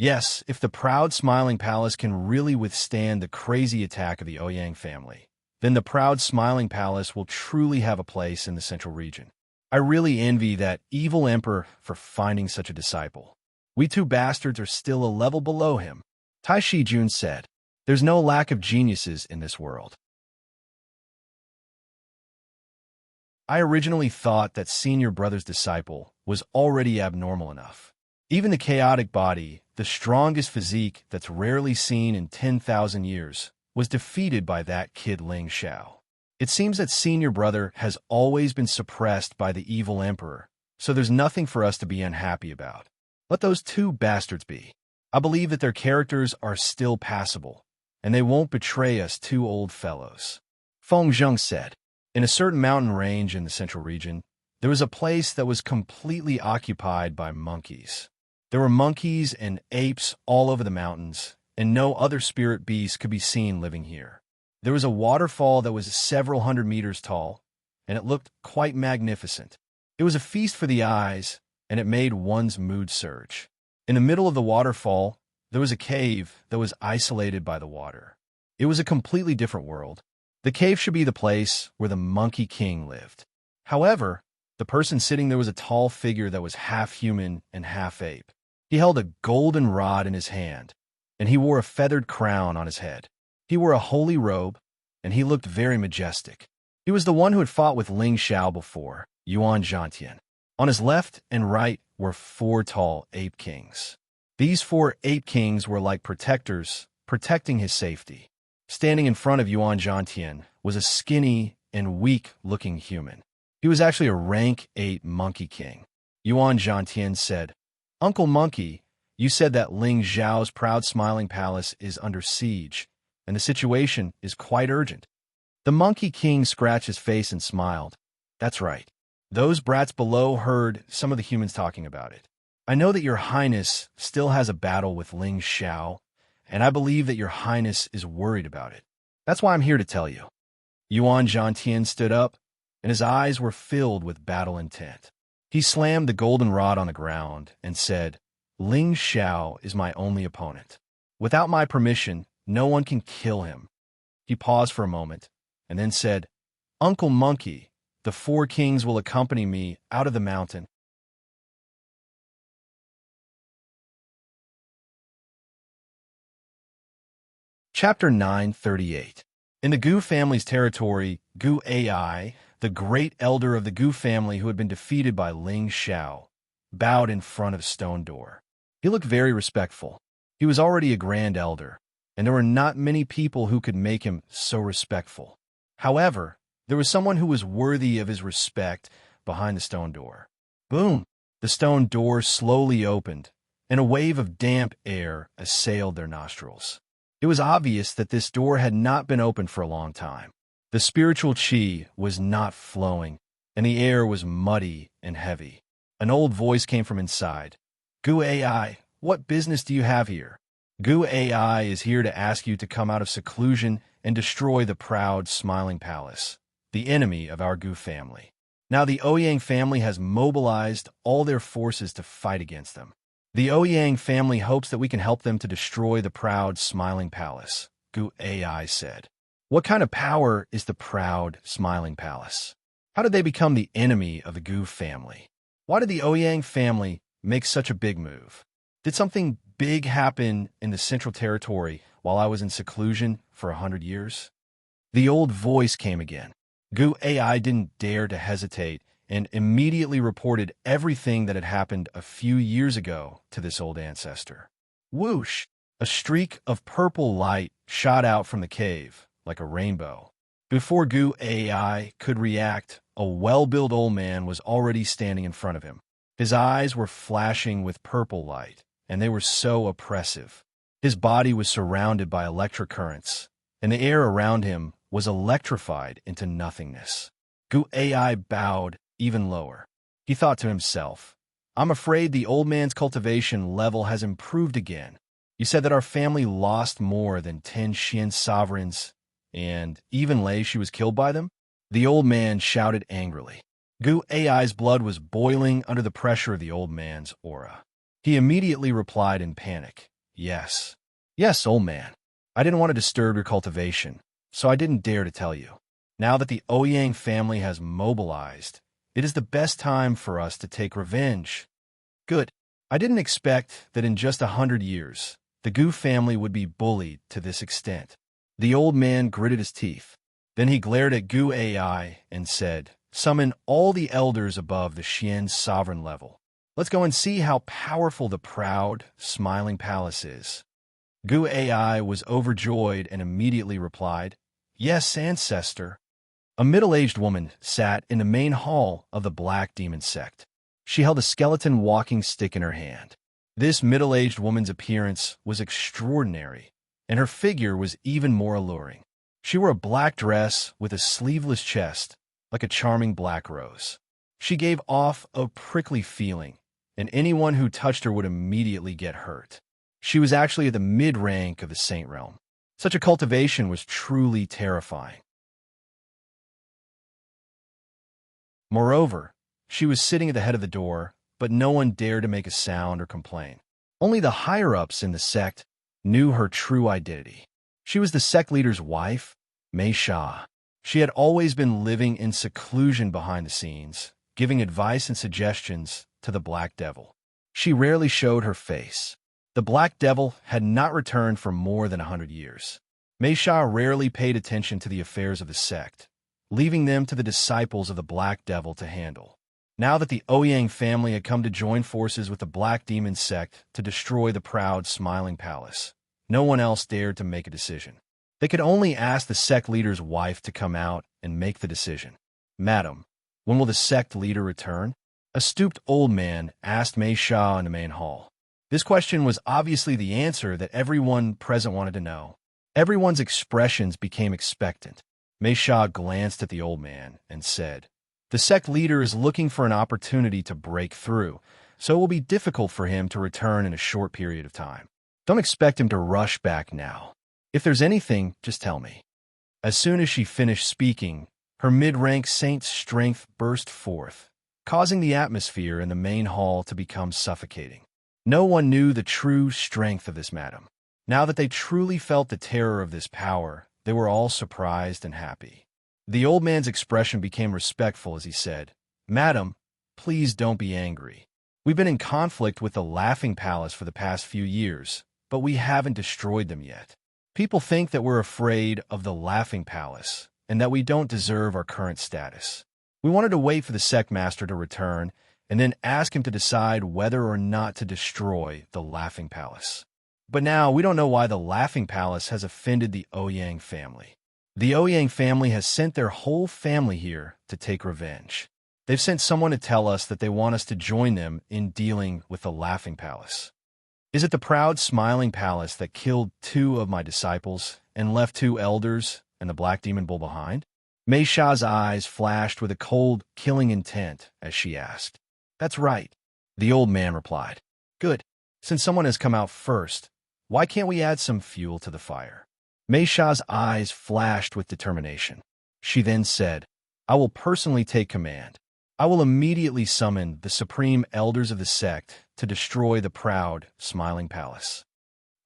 Yes, if the proud smiling palace can really withstand the crazy attack of the Ouyang family, then the proud smiling palace will truly have a place in the central region. I really envy that evil emperor for finding such a disciple. We two bastards are still a level below him. Tai Shijun said, There's no lack of geniuses in this world. I originally thought that senior brother's disciple was already abnormal enough. Even the chaotic body, the strongest physique that's rarely seen in 10,000 years, was defeated by that kid Ling Xiao. It seems that senior brother has always been suppressed by the evil emperor, so there's nothing for us to be unhappy about. Let those two bastards be. I believe that their characters are still passable, and they won't betray us two old fellows. Feng Zheng said. In a certain mountain range in the central region, there was a place that was completely occupied by monkeys. There were monkeys and apes all over the mountains, and no other spirit beasts could be seen living here. There was a waterfall that was several hundred meters tall, and it looked quite magnificent. It was a feast for the eyes, and it made one's mood surge. In the middle of the waterfall, there was a cave that was isolated by the water. It was a completely different world. The cave should be the place where the Monkey King lived. However, the person sitting there was a tall figure that was half human and half ape. He held a golden rod in his hand, and he wore a feathered crown on his head. He wore a holy robe, and he looked very majestic. He was the one who had fought with Ling Xiao before, Yuan Zhantian. On his left and right were 4 tall ape kings. These 4 ape kings were like protectors, protecting his safety. Standing in front of Yuan Zhantian was a skinny and weak-looking human. He was actually a rank 8 monkey king. Yuan Zhantian said, "Uncle Monkey, you said that Ling Xiao's proud smiling palace is under siege, and the situation is quite urgent." The Monkey King scratched his face and smiled. "That's right. Those brats below heard some of the humans talking about it. I know that your highness still has a battle with Ling Xiao, and I believe that your highness is worried about it. That's why I'm here to tell you." Yuan Zhantian stood up, and his eyes were filled with battle intent. He slammed the golden rod on the ground and said, "Ling Xiao is my only opponent. Without my permission, no one can kill him." He paused for a moment, and then said, "Uncle Monkey, the 4 kings will accompany me out of the mountain." Chapter 938. In the Gu family's territory, Gu Ai, the great elder of the Gu family who had been defeated by Ling Xiao, bowed in front of a stone door. He looked very respectful. He was already a grand elder, and there were not many people who could make him so respectful. However, there was someone who was worthy of his respect behind the stone door. Boom! The stone door slowly opened, and a wave of damp air assailed their nostrils. It was obvious that this door had not been opened for a long time. The spiritual qi was not flowing, and the air was muddy and heavy. An old voice came from inside. "Gu Ai, what business do you have here?" "Gu Ai is here to ask you to come out of seclusion and destroy the proud, smiling palace, the enemy of our Gu family. Now the Ouyang family has mobilized all their forces to fight against them. The Ouyang family hopes that we can help them to destroy the proud, smiling palace," Gu Ai said. "What kind of power is the proud, smiling palace? How did they become the enemy of the Gu family? Why did the Ouyang family make such a big move? Did something big happen in the Central Territory while I was in seclusion for 100 years? The old voice came again. Gu Ai didn't dare to hesitate and immediately reported everything that had happened a few years ago to this old ancestor. Whoosh! A streak of purple light shot out from the cave, like a rainbow. Before Gu Ai could react, a well-built old man was already standing in front of him. His eyes were flashing with purple light, and they were so oppressive. His body was surrounded by electric currents, and the air around him was electrified into nothingness. Gu Ai bowed even lower. He thought to himself, "I'm afraid the old man's cultivation level has improved again. You said that our family lost more than 10 Xian sovereigns, and even Lei she was killed by them?" The old man shouted angrily. Gu Ai's blood was boiling under the pressure of the old man's aura. He immediately replied in panic, "Yes. Yes, old man. I didn't want to disturb your cultivation, so I didn't dare to tell you. Now that the Ouyang family has mobilized, it is the best time for us to take revenge." Good. I didn't expect that in just 100 years, the Gu family would be bullied to this extent. The old man gritted his teeth. Then he glared at Gu Ai and said, "Summon all the elders above the Xian sovereign level. Let's go and see how powerful the proud, smiling palace is." Gu Ai was overjoyed and immediately replied, "Yes, ancestor." A middle-aged woman sat in the main hall of the Black Demon sect. She held a skeleton walking stick in her hand. This middle-aged woman's appearance was extraordinary, and her figure was even more alluring. She wore a black dress with a sleeveless chest, like a charming black rose. She gave off a prickly feeling, and anyone who touched her would immediately get hurt. She was actually at the mid-rank of the Saint Realm. Such a cultivation was truly terrifying. Moreover, she was sitting at the head of the door, but no one dared to make a sound or complain. Only the higher-ups in the sect knew her true identity. She was the sect leader's wife, Mei Xia. She had always been living in seclusion behind the scenes, giving advice and suggestions to the Black Devil. She rarely showed her face. The Black Devil had not returned for more than 100 years. Mei Xia rarely paid attention to the affairs of the sect, leaving them to the disciples of the Black Devil to handle. Now that the Ouyang family had come to join forces with the Black Demon sect to destroy the proud Smiling Palace, no one else dared to make a decision. They could only ask the sect leader's wife to come out and make the decision. "Madam, when will the sect leader return?" A stooped old man asked Mei Xia in the main hall. This question was obviously the answer that everyone present wanted to know. Everyone's expressions became expectant. Mei Xia glanced at the old man and said, "The sect leader is looking for an opportunity to break through, so it will be difficult for him to return in a short period of time. Don't expect him to rush back now. If there's anything, just tell me." As soon as she finished speaking, her mid-rank saint's strength burst forth, causing the atmosphere in the main hall to become suffocating. No one knew the true strength of this madam. Now that they truly felt the terror of this power, they were all surprised and happy. The old man's expression became respectful as he said, "Madam, please don't be angry. We've been in conflict with the Laughing Palace for the past few years, but we haven't destroyed them yet. People think that we're afraid of the Laughing Palace and that we don't deserve our current status. We wanted to wait for the sect master to return and then ask him to decide whether or not to destroy the Laughing Palace. But now we don't know why the Laughing Palace has offended the Ouyang family. The Ouyang family has sent their whole family here to take revenge. They've sent someone to tell us that they want us to join them in dealing with the Laughing Palace. Is it the proud Smiling Palace that killed 2 of my disciples and left 2 elders and the Black Demon Bull behind?" Mei Xia's eyes flashed with a cold, killing intent as she asked. "That's right," the old man replied. "Good. Since someone has come out first, why can't we add some fuel to the fire?" Mei Xia's eyes flashed with determination. She then said, "I will personally take command. I will immediately summon the supreme elders of the sect to destroy the proud Smiling Palace."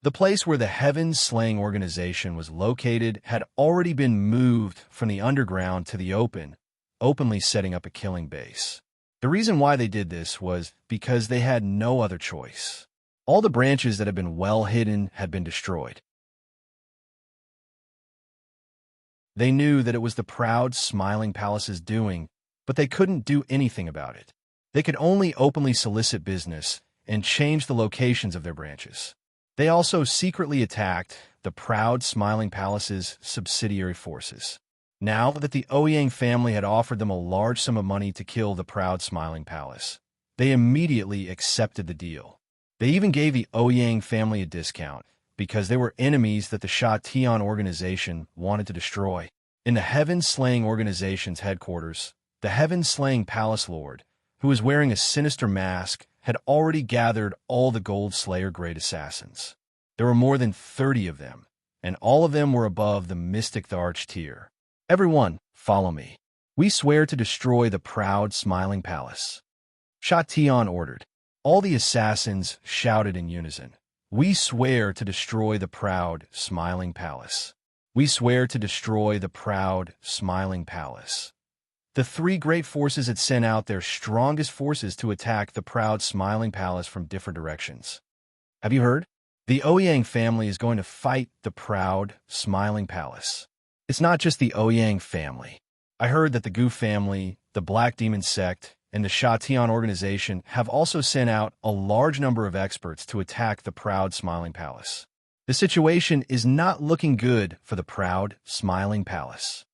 The place where the Heaven-Slaying organization was located had already been moved from the underground to the open, openly setting up a killing base. The reason why they did this was because they had no other choice. All the branches that had been well hidden had been destroyed. They knew that it was the proud Smiling Palace's doing, but they couldn't do anything about it. They could only openly solicit business and change the locations of their branches. They also secretly attacked the proud Smiling Palace's subsidiary forces. Now that the Ouyang family had offered them a large sum of money to kill the proud Smiling Palace, they immediately accepted the deal. They even gave the Ouyang family a discount because they were enemies that the Xianxia organization wanted to destroy. In the Heaven-Slaying organization's headquarters, the Heaven-Slaying Palace Lord, who was wearing a sinister mask, had already gathered all the Gold Slayer Great Assassins. There were more than 30 of them, and all of them were above the Mystic the Arch tier. "Everyone, follow me. We swear to destroy the proud Smiling Palace." Xianxia ordered. All the assassins shouted in unison, "We swear to destroy the proud Smiling Palace. We swear to destroy the proud Smiling Palace." The 3 great forces had sent out their strongest forces to attack the proud Smiling Palace from different directions. Have you heard? The Ouyang family is going to fight the proud Smiling Palace. It's not just the Ouyang family. I heard that the Gu family, the Black Demon sect, and the Xianxia organization have also sent out a large number of experts to attack the proud Smiling Palace. The situation is not looking good for the proud Smiling Palace.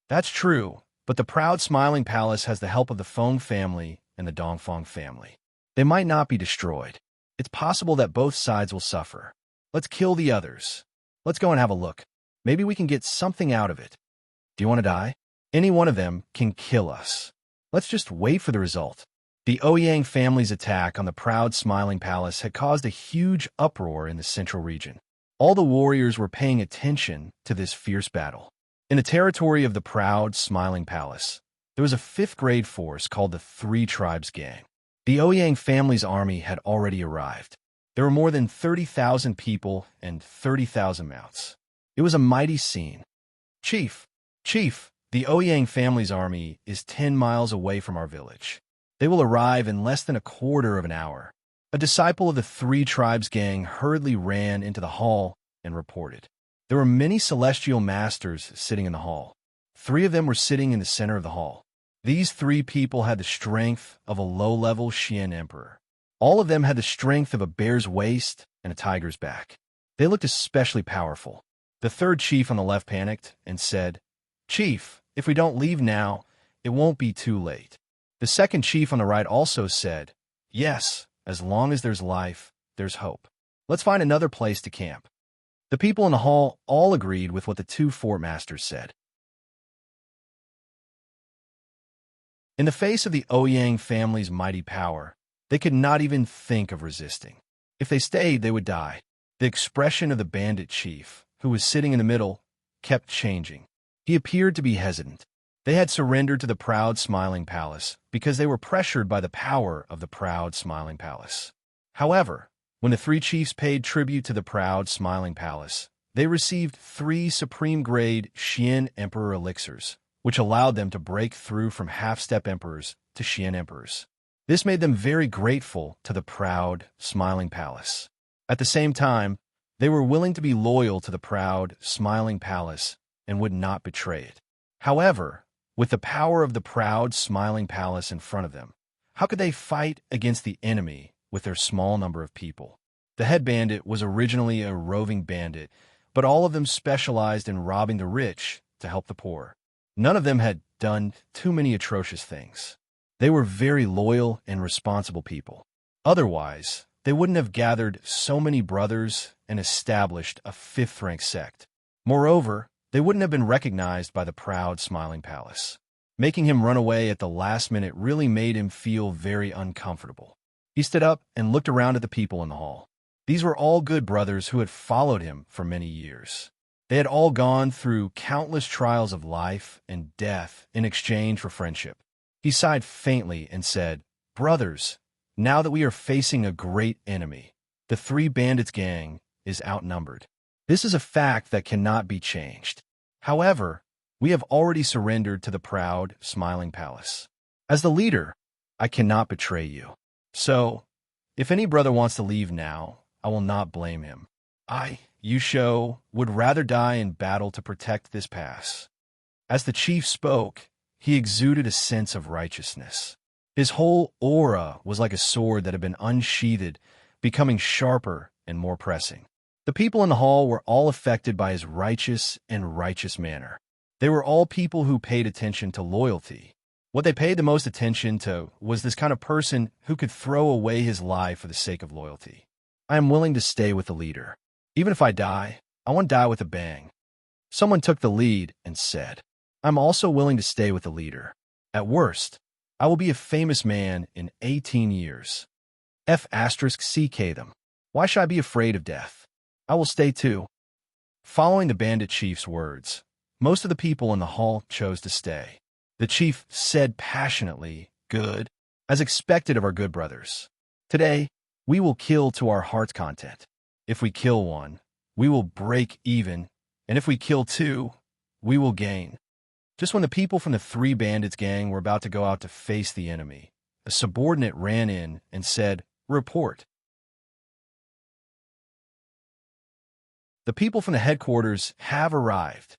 That's true, But the proud Smiling Palace has the help of the Feng family and the Dongfeng family. They might not be destroyed. It's possible that both sides will suffer. Let's kill the others. Let's go and have a look. Maybe we can get something out of it. Do you want to die? Any one of them can kill us. Let's just wait for the result. The Ouyang family's attack on the proud Smiling Palace had caused a huge uproar in the central region. All the warriors were paying attention to this fierce battle. In the territory of the proud Smiling Palace, there was a fifth-grade force called the Three Tribes Gang. The Ouyang family's army had already arrived. There were more than 30,000 people and 30,000 mounts. It was a mighty scene. Chief, the Ouyang family's army is 10 miles away from our village. They will arrive in less than a quarter of an hour. A disciple of the Three Tribes Gang hurriedly ran into the hall and reported. There were many celestial masters sitting in the hall. 3 of them were sitting in the center of the hall. These 3 people had the strength of a low-level Xian emperor. All of them had the strength of a bear's waist and a tiger's back. They looked especially powerful. The third chief on the left panicked and said, "Chief, if we don't leave now, it won't be too late." The second chief on the right also said, "Yes, as long as there's life, there's hope. Let's find another place to camp." The people in the hall all agreed with what the 2 fort masters said. In the face of the Ouyang family's mighty power, they could not even think of resisting. If they stayed, they would die. The expression of the bandit chief, who was sitting in the middle, kept changing. He appeared to be hesitant. They had surrendered to the proud Smiling Palace because they were pressured by the power of the proud Smiling Palace. However, when the 3 chiefs paid tribute to the proud Smiling Palace, they received 3 supreme-grade Xian Emperor elixirs, which allowed them to break through from half-step emperors to Xian emperors. This made them very grateful to the proud Smiling Palace. At the same time, they were willing to be loyal to the proud Smiling Palace and would not betray it. However, with the power of the proud Smiling Palace in front of them, how could they fight against the enemy with their small number of people? The head bandit was originally a roving bandit, but all of them specialized in robbing the rich to help the poor. None of them had done too many atrocious things. They were very loyal and responsible people. Otherwise, they wouldn't have gathered so many brothers and established a 5th-rank sect. Moreover, they wouldn't have been recognized by the proud Smiling Palace. Making him run away at the last minute really made him feel very uncomfortable. He stood up and looked around at the people in the hall. These were all good brothers who had followed him for many years. They had all gone through countless trials of life and death in exchange for friendship. He sighed faintly and said, "Brothers, now that we are facing a great enemy, the 3 bandits gang is outnumbered. This is a fact that cannot be changed. However, we have already surrendered to the proud Smiling Palace. As the leader, I cannot betray you. So, if any brother wants to leave now, I will not blame him. I, Yusho, would rather die in battle to protect this pass." As the chief spoke, he exuded a sense of righteousness. His whole aura was like a sword that had been unsheathed, becoming sharper and more pressing. The people in the hall were all affected by his righteous manner. They were all people who paid attention to loyalty. What they paid the most attention to was this kind of person who could throw away his life for the sake of loyalty. I am willing to stay with the leader. Even if I die, I want to die with a bang. Someone took the lead and said, "I'm also willing to stay with the leader. At worst, I will be a famous man in 18 years. F***CK them. Why should I be afraid of death? I will stay too." Following the bandit chief's words, most of the people in the hall chose to stay. The chief said passionately, "Good, as expected of our good brothers. Today, we will kill to our heart's content. If we kill one, we will break even, and if we kill 2, we will gain." Just when the people from the 3 bandits gang were about to go out to face the enemy, a subordinate ran in and said, "Report." The people from the headquarters have arrived.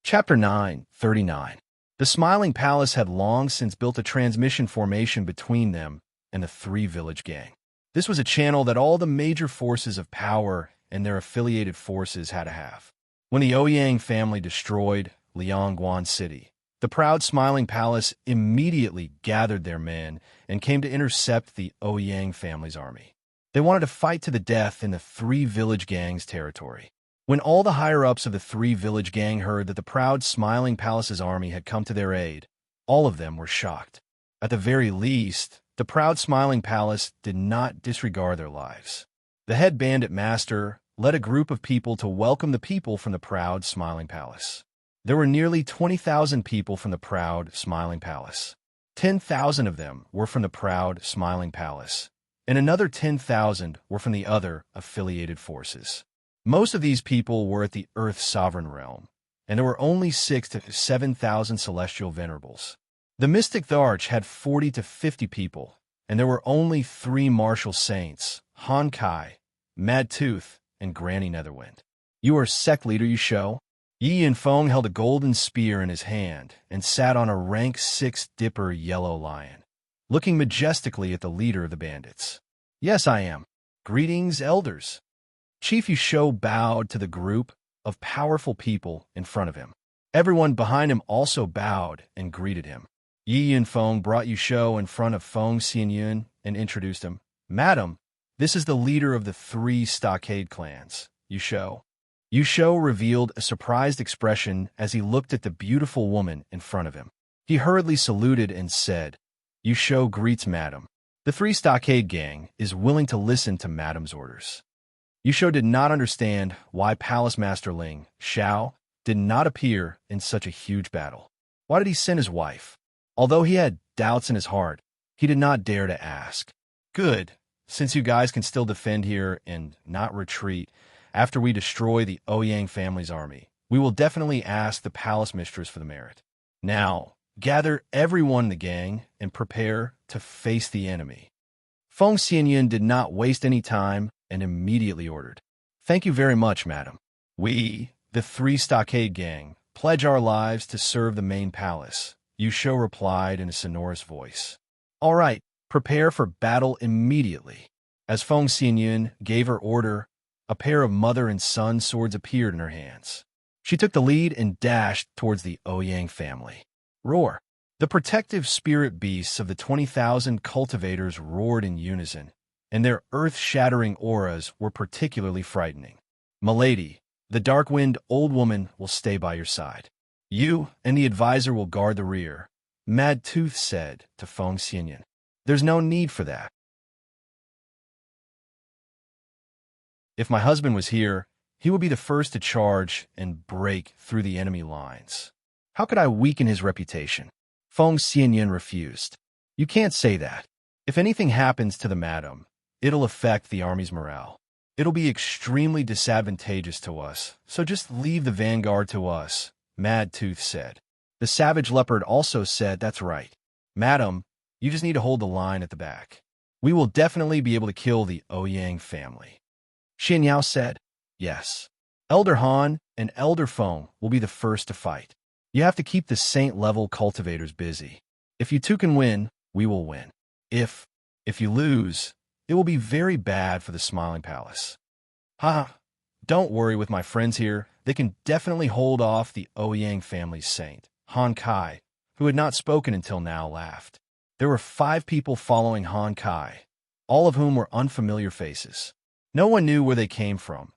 Chapter 9:39. The Smiling Palace had long since built a transmission formation between them and the 3 village gang. This was a channel that all the major forces of power and their affiliated forces had to have. When the Ouyang family destroyed Liangguan City, the proud Smiling Palace immediately gathered their men and came to intercept the Ouyang family's army. They wanted to fight to the death in the three village gangs' territory. When all the higher-ups of the three village gang heard that the proud Smiling Palace's army had come to their aid, all of them were shocked. At the very least, the proud Smiling Palace did not disregard their lives. The head bandit master led a group of people to welcome the people from the proud Smiling Palace. There were nearly 20,000 people from the proud Smiling Palace. 10,000 of them were from the proud Smiling Palace, and another 10,000 were from the other affiliated forces. Most of these people were at the Earth's sovereign realm, and there were only 6,000 to 7,000 celestial venerables. The Mystic Tharch had 40 to 50 people, and there were only 3 martial saints, Han Kai, Mad Tooth, and Granny Netherwind. You are sect leader, you show? Yi Yinfeng held a golden spear in his hand and sat on a rank 6 dipper yellow lion, looking majestically at the leader of the bandits. Yes, I am. Greetings, elders. Chief Yusho bowed to the group of powerful people in front of him. Everyone behind him also bowed and greeted him. Yi Yinfeng brought Yusho in front of Feng Xianyun and introduced him. Madam, this is the leader of the 3 stockade clans, Yusho. Yusho revealed a surprised expression as he looked at the beautiful woman in front of him. He hurriedly saluted and said, Yusho greets Madam. The 3 stockade gang is willing to listen to Madam's orders. Yusho did not understand why Palace Master Ling Xiao did not appear in such a huge battle. Why did he send his wife? Although he had doubts in his heart, he did not dare to ask. Good, since you guys can still defend here and not retreat after we destroy the Ouyang family's army, we will definitely ask the Palace Mistress for the merit. Now, gather everyone in the gang and prepare to face the enemy. Feng Xianyun did not waste any time and immediately ordered, Thank you very much, madam. We, the 3 stockade gang, pledge our lives to serve the main palace, Yusho replied in a sonorous voice. All right, prepare for battle immediately. As Feng Xianyun gave her order, a pair of mother and son swords appeared in her hands. She took the lead and dashed towards the Ouyang family. Roar! The protective spirit beasts of the 20,000 cultivators roared in unison, and their earth-shattering auras were particularly frightening. Milady, the dark-wind old woman will stay by your side. You and the advisor will guard the rear, Mad Tooth said to Feng Xianyun. There's no need for that. If my husband was here, he would be the first to charge and break through the enemy lines. How could I weaken his reputation? Feng Xianyun refused. You can't say that. If anything happens to the madam, it'll affect the army's morale. It'll be extremely disadvantageous to us, so just leave the vanguard to us, Mad Tooth said. The savage leopard also said, That's right. Madam, you just need to hold the line at the back. We will definitely be able to kill the Ouyang family. Xianyao said, Yes. Elder Han and Elder Feng will be the first to fight. You have to keep the saint-level cultivators busy. If you two can win, we will win. If you lose, it will be very bad for the Smiling Palace. Ha! Don't worry with my friends here. They can definitely hold off the Ouyang family's saint, Han Kai, who had not spoken until now, laughed. There were 5 people following Han Kai, all of whom were unfamiliar faces. No one knew where they came from,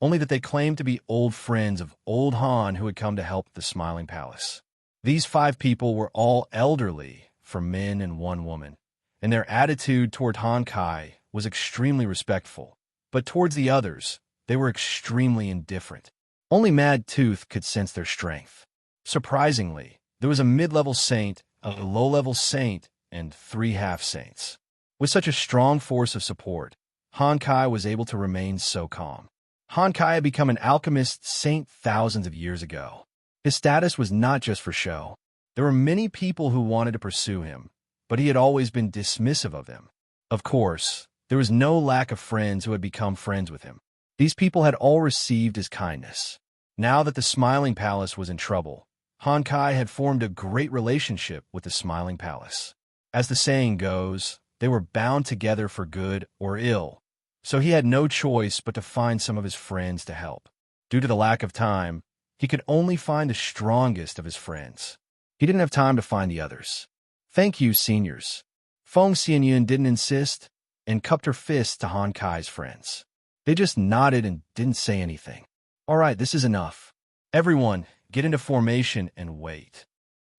only that they claimed to be old friends of old Han who had come to help the Smiling Palace. These 5 people were all elderly, for men and 1 woman, and their attitude toward Han Kai was extremely respectful, but towards the others, they were extremely indifferent. Only Mad Tooth could sense their strength. Surprisingly, there was a mid-level saint, a low-level saint, and 3 half-saints. With such a strong force of support, Han Kai was able to remain so calm. Han Kai had become an alchemist saint thousands of years ago. His status was not just for show. There were many people who wanted to pursue him, but he had always been dismissive of them. Of course, there was no lack of friends who had become friends with him. These people had all received his kindness. Now that the Smiling Palace was in trouble, Han Kai had formed a great relationship with the Smiling Palace. As the saying goes, they were bound together for good or ill, so he had no choice but to find some of his friends to help. Due to the lack of time, he could only find the strongest of his friends. He didn't have time to find the others. "Thank you, seniors." Feng Xianyun didn't insist and cupped her fist to Han Kai's friends. They just nodded and didn't say anything. "All right, this is enough. Everyone, get into formation and wait."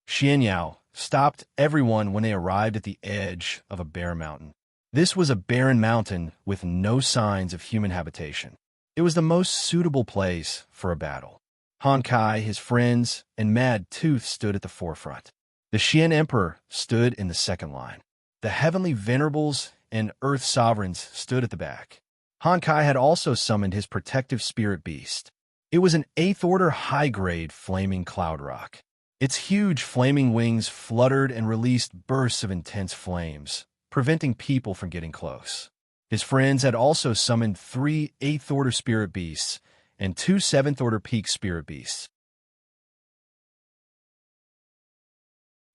Xianxia stopped everyone when they arrived at the edge of a bare mountain. This was a barren mountain with no signs of human habitation. It was the most suitable place for a battle. Han Kai, his friends, and Mad Tooth stood at the forefront. The Xian Emperor stood in the second line. The Heavenly Venerables and Earth Sovereigns stood at the back. Han Kai had also summoned his protective spirit beast. It was an 8th order high-grade flaming cloud rock. Its huge flaming wings fluttered and released bursts of intense flames, preventing people from getting close. His friends had also summoned 3 8th order spirit beasts and 2 7th order peak spirit beasts.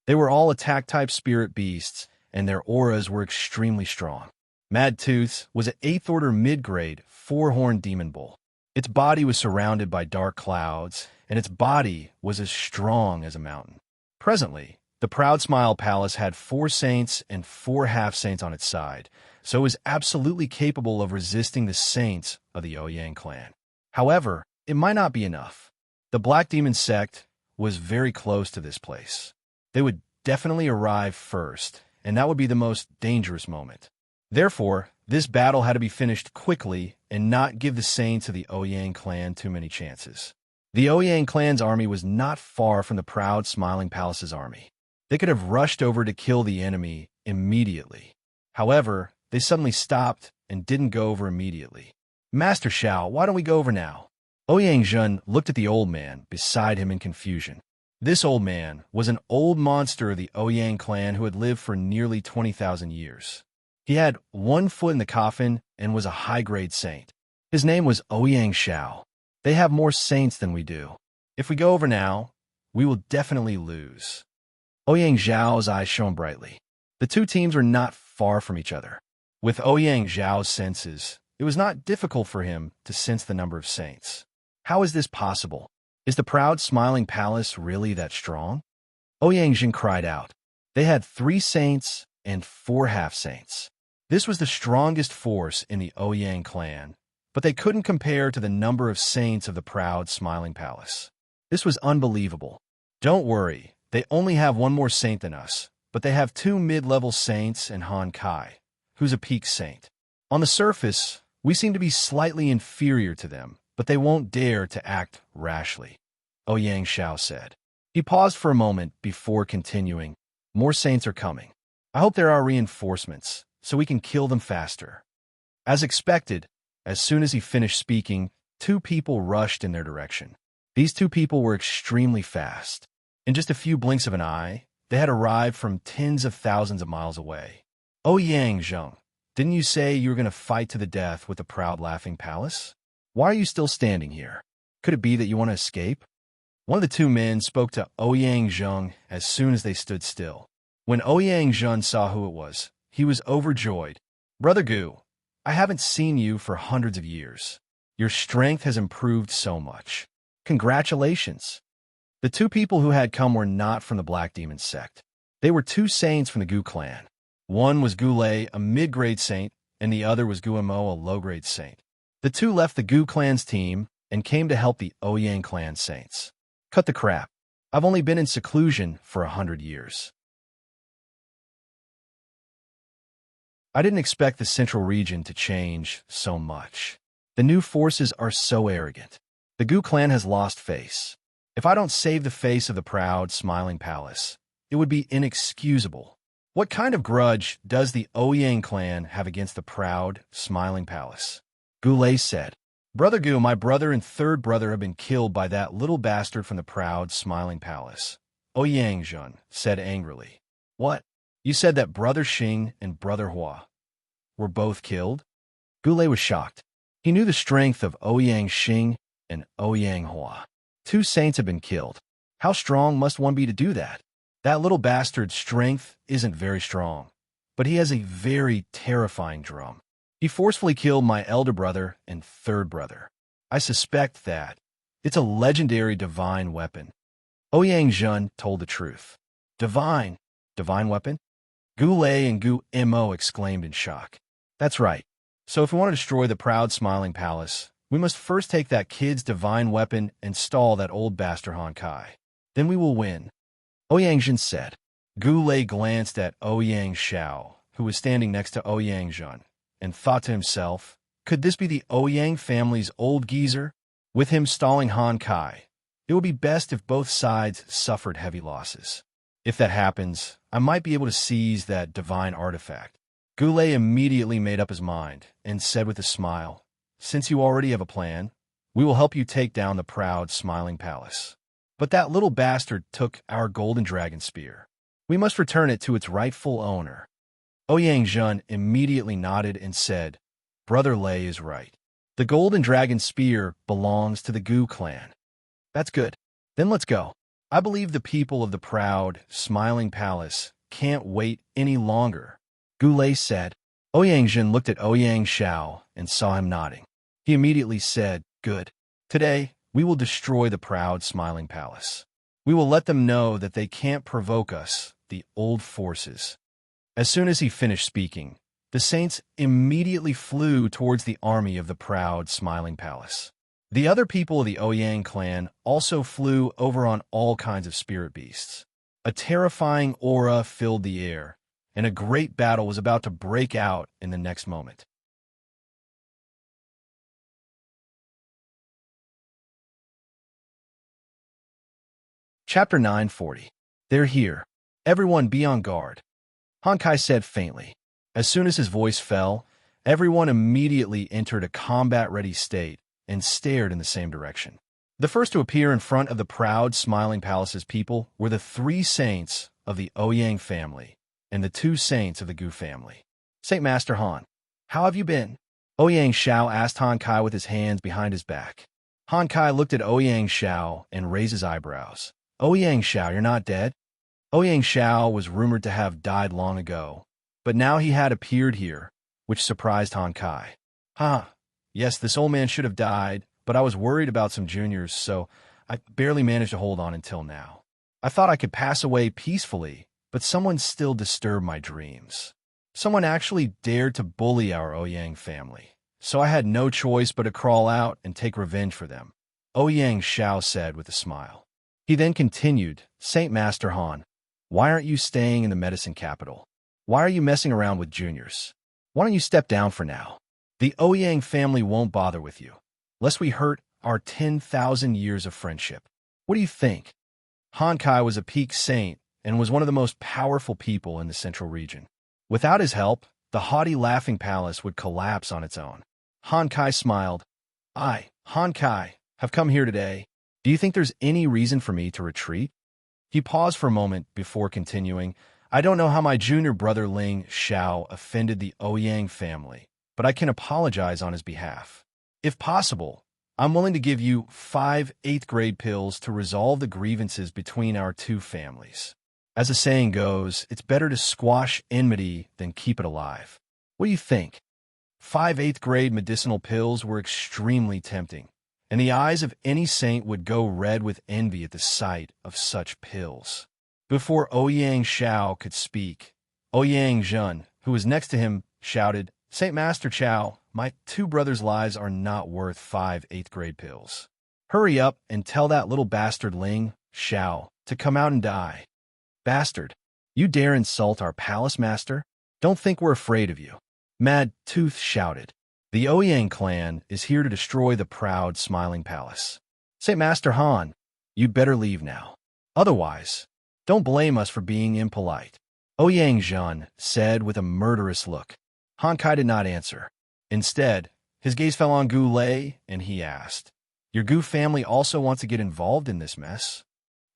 They were all attack-type spirit beasts, and their auras were extremely strong. Mad Tooth was an 8th order mid-grade 4-horned demon bull. Its body was surrounded by dark clouds, and its body was as strong as a mountain. Presently, the Proud Smile Palace had 4 saints and 4 half-saints on its side, so it was absolutely capable of resisting the saints of the Ouyang clan. However, it might not be enough. The Black Demon sect was very close to this place. They would definitely arrive first, and that would be the most dangerous moment. Therefore, this battle had to be finished quickly and not give the saints of the Ouyang clan too many chances. The Ouyang clan's army was not far from the Proud Smiling Palace's army. They could have rushed over to kill the enemy immediately. However, they suddenly stopped and didn't go over immediately. "Master Xiao, why don't we go over now?" Ouyang Zhen looked at the old man beside him in confusion. This old man was an old monster of the Ouyang clan who had lived for nearly 20,000 years. He had 1 foot in the coffin and was a high-grade saint. His name was Ouyang Xiao. They have more saints than we do. If we go over now, we will definitely lose. Ouyang Zhao's eyes shone brightly. The two teams were not far from each other. With Ouyang Zhao's senses, it was not difficult for him to sense the number of saints. How is this possible? Is the Proud Smiling Palace really that strong? Ouyang Zhen cried out. They had 3 saints and 4 half-saints. This was the strongest force in the Ouyang clan, but they couldn't compare to the number of saints of the Proud Smiling Palace. This was unbelievable. Don't worry, they only have 1 more saint than us, but they have 2 mid-level saints and Han Kai, who's a peak saint. On the surface, we seem to be slightly inferior to them, but they won't dare to act rashly, Ouyang Xiao said. He paused for a moment before continuing. More saints are coming. I hope there are reinforcements, so we can kill them faster. As expected, as soon as he finished speaking, 2 people rushed in their direction. These 2 people were extremely fast. In just a few blinks of an eye, they had arrived from tens of thousands of miles away. Ouyang Zheng, didn't you say you were going to fight to the death with the Proud Laughing Palace? Why are you still standing here? Could it be that you want to escape? One of the 2 men spoke to Ouyang Zheng as soon as they stood still. When Ouyang Zheng saw who it was, he was overjoyed. Brother Gu, I haven't seen you for hundreds of years. Your strength has improved so much. Congratulations. The 2 people who had come were not from the Black Demon sect. They were 2 saints from the Gu clan. One was Gu Lei, a mid-grade saint, and the other was Gu Mo, a low-grade saint. The 2 left the Gu clan's team and came to help the Ouyang clan saints. Cut the crap. I've only been in seclusion for 100 years. I didn't expect the central region to change so much. The new forces are so arrogant. The Gu clan has lost face. If I don't save the face of the Proud Smiling Palace, it would be inexcusable. What kind of grudge does the Ouyang clan have against the Proud Smiling Palace? Gu Lei said, Brother Gu, my brother and 3rd brother have been killed by that little bastard from the Proud Smiling Palace. Ouyang Zhen said angrily. What? You said that Brother Xing and Brother Hua were both killed? Gu Lei was shocked. He knew the strength of Ouyang Xing and Ouyang Hua. 2 saints have been killed. How strong must one be to do that? That little bastard's strength isn't very strong. but he has a very terrifying drum. He forcefully killed my elder brother and third brother. I suspect that it's a legendary divine weapon. Ouyang told the truth. Divine? Divine weapon? Gu Lei and Gu Mo exclaimed in shock. That's right. So if we want to destroy the proud smiling palace, we must first take that kid's divine weapon and stall that old bastard Han Kai. Then we will win. Ouyang said. Gu Lei glanced at Ouyang Xiao, who was standing next to Ouyang, and thought to himself, could this be the Ouyang family's old geezer? With him stalling Han Kai, it would be best if both sides suffered heavy losses. If that happens, I might be able to seize that divine artifact. Gu Lei immediately made up his mind and said with a smile, since you already have a plan, we will help you take down the proud, smiling palace. But that little bastard took our golden dragon spear. We must return it to its rightful owner. Ouyang immediately nodded and said, Brother Lei is right. The golden dragon spear belongs to the Gu clan. That's good. Then let's go. I believe the people of the proud, smiling palace can't wait any longer. Gu Lei said. Ouyang looked at Ouyang Xiao and saw him nodding. He immediately said, good. Today, we will destroy the proud, smiling palace. We will let them know that they can't provoke us, the old forces. As soon as he finished speaking, the saints immediately flew towards the army of the proud, smiling palace. The other people of the Ouyang clan also flew over on all kinds of spirit beasts. A terrifying aura filled the air, and a great battle was about to break out in the next moment. Chapter 940. They're here. Everyone be on guard. Han Kai said faintly. As soon as his voice fell, everyone immediately entered a combat-ready state and stared in the same direction. The first to appear in front of the proud, smiling palace's people were the 3 saints of the Ouyang family and the 2 saints of the Gu family. Saint Master Han, how have you been? Ouyang Xiao asked Han Kai with his hands behind his back. Han Kai looked at Ouyang Xiao and raised his eyebrows. Ouyang Xiao, you're not dead? Ouyang Xiao was rumored to have died long ago, but now he had appeared here, which surprised Han Kai. Yes, this old man should have died, but I was worried about some juniors, so I barely managed to hold on until now. I thought I could pass away peacefully, but someone still disturbed my dreams. Someone actually dared to bully our Ouyang family, so I had no choice but to crawl out and take revenge for them, Ouyang Xiao said with a smile. He then continued, Saint Master Han, why aren't you staying in the medicine capital? Why are you messing around with juniors? Why don't you step down for now? The Ouyang family won't bother with you, lest we hurt our 10,000 years of friendship. What do you think? Han Kai was a peak saint and was one of the most powerful people in the central region. Without his help, the haughty laughing palace would collapse on its own. Han Kai smiled. I, Han Kai, have come here today. Do you think there's any reason for me to retreat? He paused for a moment before continuing. I don't know how my junior brother Ling Xiao offended the Ouyang family, but I can apologize on his behalf. If possible, I'm willing to give you 5 8th-grade pills to resolve the grievances between our 2 families. As the saying goes, it's better to squash enmity than keep it alive. What do you think? 5 8th-grade medicinal pills were extremely tempting, and the eyes of any saint would go red with envy at the sight of such pills. Before Ouyang Xiao could speak, Ouyang, who was next to him, shouted, Saint Master Qiao, my 2 brothers' lives are not worth 5 8th-grade pills. Hurry up and tell that little bastard Ling Xiao to come out and die. Bastard, you dare insult our palace master? Don't think we're afraid of you. Mad Tooth shouted. The Ouyang clan is here to destroy the proud, smiling palace. Saint Master Han, you'd better leave now. Otherwise, don't blame us for being impolite. Ouyang said with a murderous look. Han Kai did not answer. Instead, his gaze fell on Gu Lei, and he asked, Your Gu family also wants to get involved in this mess?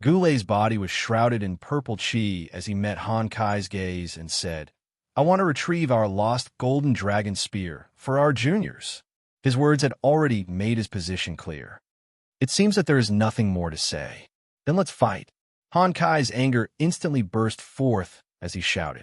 Gu Lei's body was shrouded in purple chi as he met Han Kai's gaze and said, I want to retrieve our lost golden dragon spear for our juniors. His words had already made his position clear. It seems that there is nothing more to say. Then let's fight. Han Kai's anger instantly burst forth as he shouted.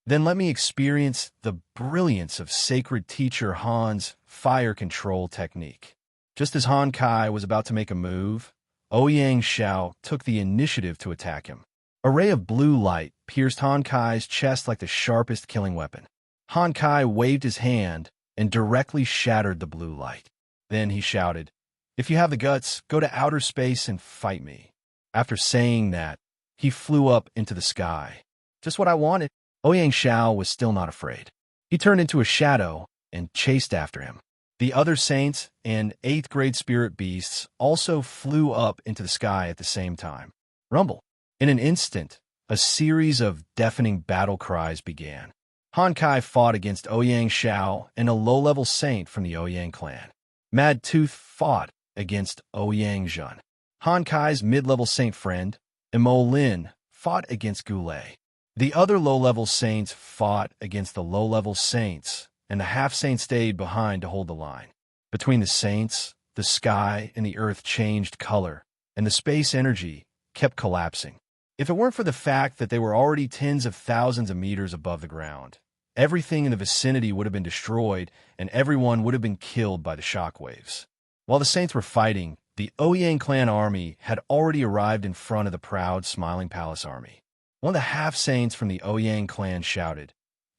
Then let me experience the brilliance of sacred teacher Han's fire control technique. Just as Han Kai was about to make a move, Ouyang Xiao took the initiative to attack him. A ray of blue light pierced Han Kai's chest like the sharpest killing weapon. Han Kai waved his hand and directly shattered the blue light. Then he shouted, "If you have the guts, go to outer space and fight me." After saying that, he flew up into the sky. Just what I wanted. Ouyang Xiao was still not afraid. He turned into a shadow and chased after him. The other saints and 8th grade spirit beasts also flew up into the sky at the same time. Rumble. In an instant, a series of deafening battle cries began. Han Kai fought against Ouyang Xiao and a low-level saint from the Ouyang clan. Mad Tooth fought against Ouyang Zhen. Han Kai's mid-level saint friend, Imo Lin, fought against Goulet. The other low-level saints fought against the low-level saints, and the half-saint stayed behind to hold the line. Between the saints, the sky and the earth changed color, and the space energy kept collapsing. If it weren't for the fact that they were already tens of thousands of meters above the ground, everything in the vicinity would have been destroyed, and everyone would have been killed by the shockwaves. While the saints were fighting, the Ouyang clan army had already arrived in front of the proud, smiling palace army. One of the half-saints from the Ouyang clan shouted,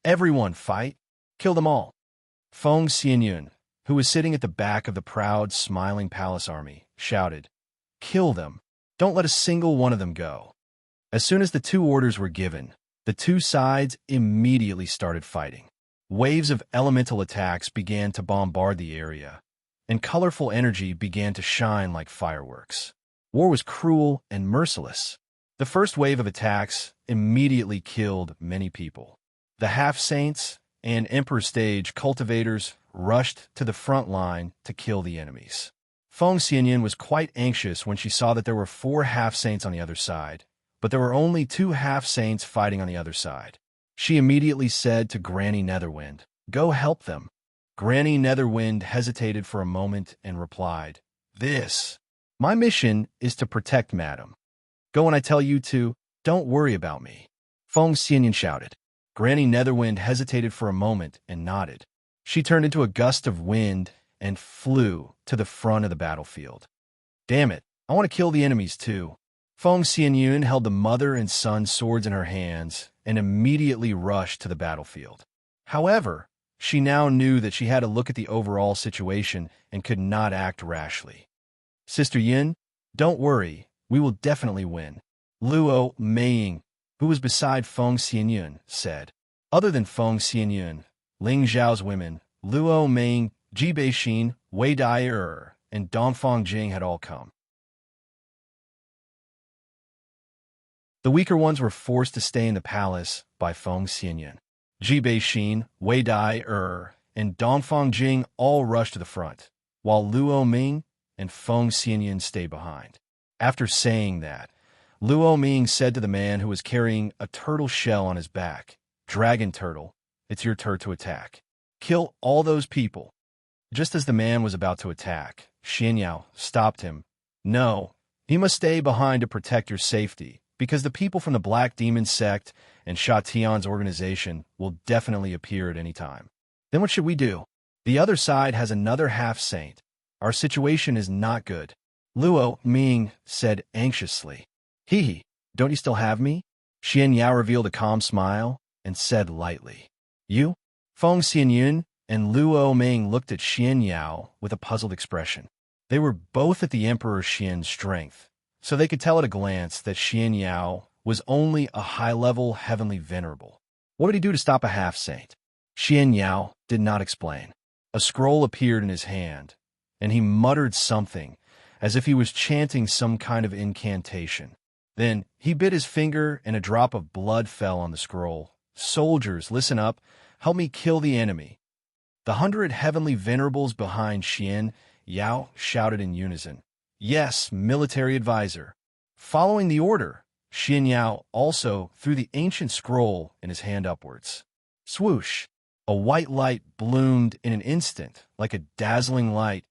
"Everyone fight! Kill them all!" Feng Xianyun, who was sitting at the back of the proud, smiling palace army, shouted, "Kill them! Don't let a single one of them go." As soon as the two orders were given, the two sides immediately started fighting. Waves of elemental attacks began to bombard the area, and colorful energy began to shine like fireworks. War was cruel and merciless. The first wave of attacks immediately killed many people. The half-saints and Emperor Stage cultivators rushed to the front line to kill the enemies. Feng Xianyun was quite anxious when she saw that there were 4 half-saints on the other side, but there were only 2 half-saints fighting on the other side. She immediately said to Granny Netherwind, "Go help them." Granny Netherwind hesitated for a moment and replied, My mission is to protect Madam. Go when I tell you to, don't worry about me." Feng Xianyun shouted. Granny Netherwind hesitated for a moment and nodded. She turned into a gust of wind and flew to the front of the battlefield. "Damn it, I want to kill the enemies too." Feng Xianyun held the mother and son swords in her hands and immediately rushed to the battlefield. However, she now knew that she had to look at the overall situation and could not act rashly. "Sister Yin, don't worry, we will definitely win," Luo Meiying, who was beside Feng Xianyun, said. Other than Feng Xianyun, Ling Zhao's women, Luo Meiying, Ji Beixin, Wei Dai and Dongfang Jing had all come. The weaker ones were forced to stay in the palace by Feng Xianyun. Ji Beixin, Wei Dai and Dongfang Jing all rushed to the front, while Luo Ming and Feng Xianyun stayed behind. After saying that, Luo Ming said to the man who was carrying a turtle shell on his back, "Dragon Turtle, it's your turn to attack. Kill all those people." Just as the man was about to attack, Xianyao stopped him. "No, he must stay behind to protect your safety, because the people from the Black Demon sect and Sha Tian's organization will definitely appear at any time." "Then what should we do?" "The other side has another half-saint. Our situation is not good," Luo Ming said anxiously. "Hee, don't you still have me?" Xianyao revealed a calm smile and said lightly, "You?" Feng Xianyun and Luo Ming looked at Xianyao with a puzzled expression. They were both at the Emperor Xian's strength, so they could tell at a glance that Xianyao was only a high-level heavenly venerable. What did he do to stop a half-saint? Xianyao did not explain. A scroll appeared in his hand, and he muttered something, as if he was chanting some kind of incantation. Then he bit his finger and a drop of blood fell on the scroll. "Soldiers, listen up. Help me kill the enemy." The 100 heavenly venerables behind Xianyao shouted in unison, "Yes, military advisor." Following the order, Xianyao also threw the ancient scroll in his hand upwards. Swoosh! A white light bloomed in an instant, like a dazzling light.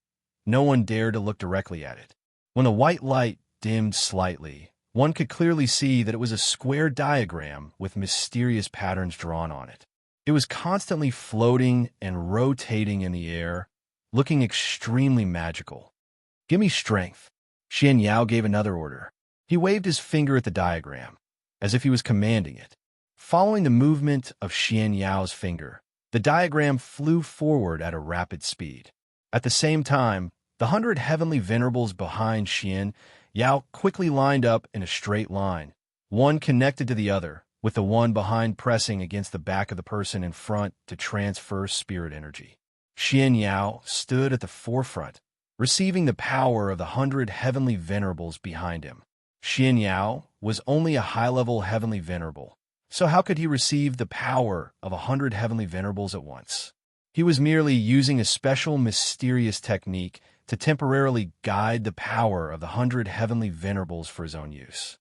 No one dared to look directly at it. When the white light dimmed slightly, One could clearly see that it was a square diagram with mysterious patterns drawn on it. It was constantly floating and rotating in the air, looking extremely magical. "Give me strength." Xianxia gave another order. He waved his finger at the diagram, as if he was commanding it. Following the movement of Xianxiao's finger, the diagram flew forward at a rapid speed. At the same time, the 100 heavenly venerables behind Xianxia quickly lined up in a straight line, one connected to the other, with the one behind pressing against the back of the person in front to transfer spirit energy. Xianxia stood at the forefront, receiving the power of the 100 heavenly venerables behind him. Xianxia was only a high-level heavenly venerable, so how could he receive the power of 100 heavenly venerables at once? He was merely using a special mysterious technique to temporarily guide the power of the 100 heavenly venerables for his own use.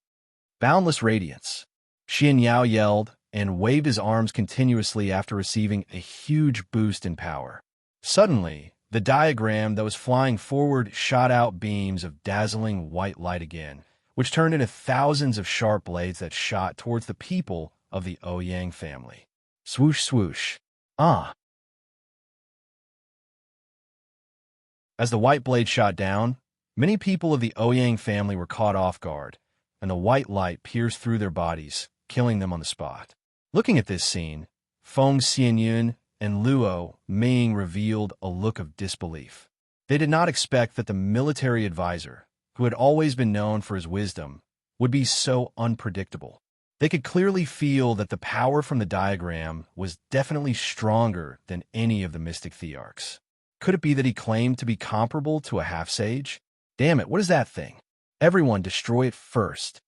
Boundless radiance. Xianxia yelled and waved his arms continuously after receiving a huge boost in power. Suddenly, the diagram that was flying forward shot out beams of dazzling white light again, which turned into thousands of sharp blades that shot towards the people of the Ouyang family. Swoosh, swoosh. Ah! As the white blade shot down, many people of the Ouyang family were caught off guard, and the white light pierced through their bodies, killing them on the spot. Looking at this scene, Feng Xianyun and Luo Ming revealed a look of disbelief. They did not expect that the military advisor, who had always been known for his wisdom, would be so unpredictable. They could clearly feel that the power from the diagram was definitely stronger than any of the mystic thearchs. Could it be that he claimed to be comparable to a half-sage? Damn it, what is that thing? Everyone destroy it first.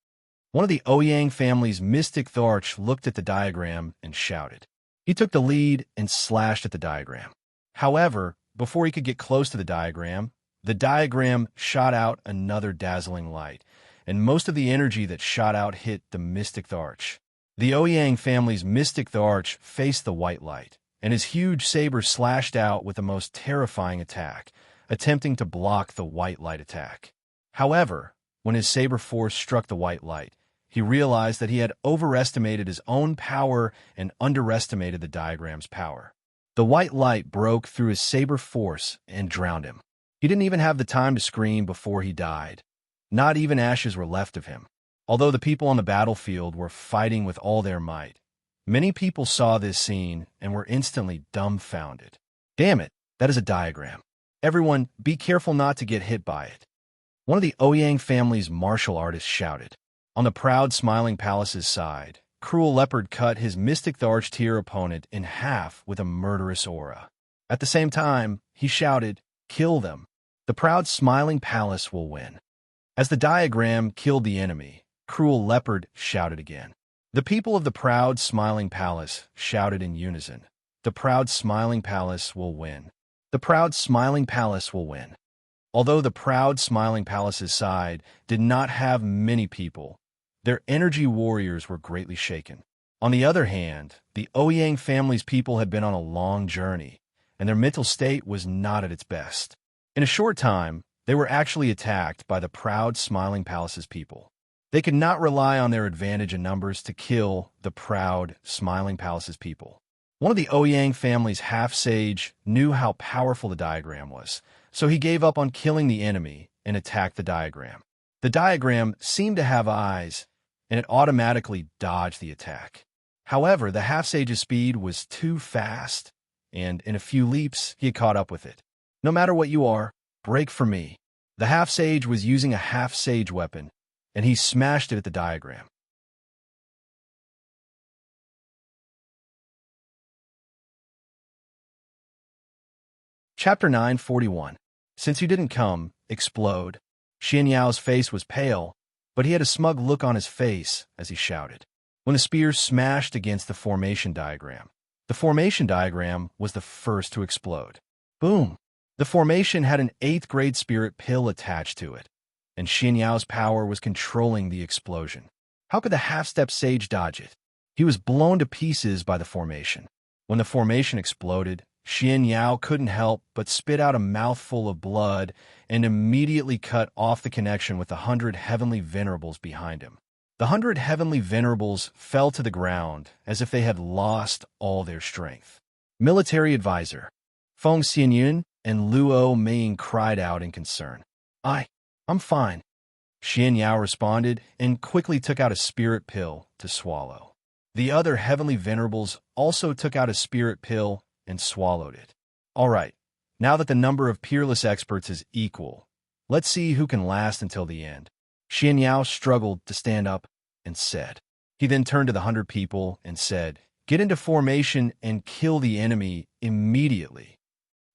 One of the Ouyang family's mystic thearchs looked at the diagram and shouted. He took the lead and slashed at the diagram. However, before he could get close to the diagram shot out another dazzling light, and most of the energy that shot out hit the mystic thearch. The Ouyang family's mystic thearch faced the white light, and his huge saber slashed out with the most terrifying attack, attempting to block the white light attack. However, when his saber force struck the white light, he realized that he had overestimated his own power and underestimated the diagram's power. The white light broke through his saber force and drowned him. He didn't even have the time to scream before he died. Not even ashes were left of him. Although the people on the battlefield were fighting with all their might, many people saw this scene and were instantly dumbfounded. Damn it, that is a diagram. Everyone, be careful not to get hit by it. One of the Ouyang family's martial artists shouted. On the proud, smiling palace's side, Cruel Leopard cut his mystic thearch-tier opponent in half with a murderous aura. At the same time, he shouted, "Kill them. The proud, smiling palace will win." As the diagram killed the enemy, Cruel Leopard shouted again. The people of the proud, smiling palace shouted in unison, "The proud, smiling palace will win. The proud, smiling palace will win." Although the proud, smiling palace's side did not have many people, their energy warriors were greatly shaken. On the other hand, the Ouyang family's people had been on a long journey, and their mental state was not at its best. In a short time, they were actually attacked by the proud, smiling palace's people. They could not rely on their advantage in numbers to kill the proud, smiling palace's people. One of the Ouyang family's half-sage knew how powerful the diagram was, so he gave up on killing the enemy and attacked the diagram. The diagram seemed to have eyes, and it automatically dodged the attack. However, the half-sage's speed was too fast, and in a few leaps, he had caught up with it. "No matter what you are, break for me." The half-sage was using a half-sage weapon, and he smashed it at the diagram. Chapter 941. Since you didn't come, explode. Xianyao's face was pale, but he had a smug look on his face as he shouted. When the spear smashed against the formation diagram was the first to explode. Boom! The formation had an 8th grade spirit pill attached to it, and Xianyao's power was controlling the explosion. How could the half-step sage dodge it? He was blown to pieces by the formation. When the formation exploded, Xianxia couldn't help but spit out a mouthful of blood and immediately cut off the connection with the 100 heavenly venerables behind him. The 100 heavenly venerables fell to the ground as if they had lost all their strength. Military advisor Feng Xianyun and Luo Ming cried out in concern. I'm fine, Xianxia responded and quickly took out a spirit pill to swallow. The other heavenly venerables also took out a spirit pill and swallowed it. All right, now that the number of peerless experts is equal, let's see who can last until the end. Xianxia struggled to stand up and said. He then turned to the 100 people and said, "Get into formation and kill the enemy immediately."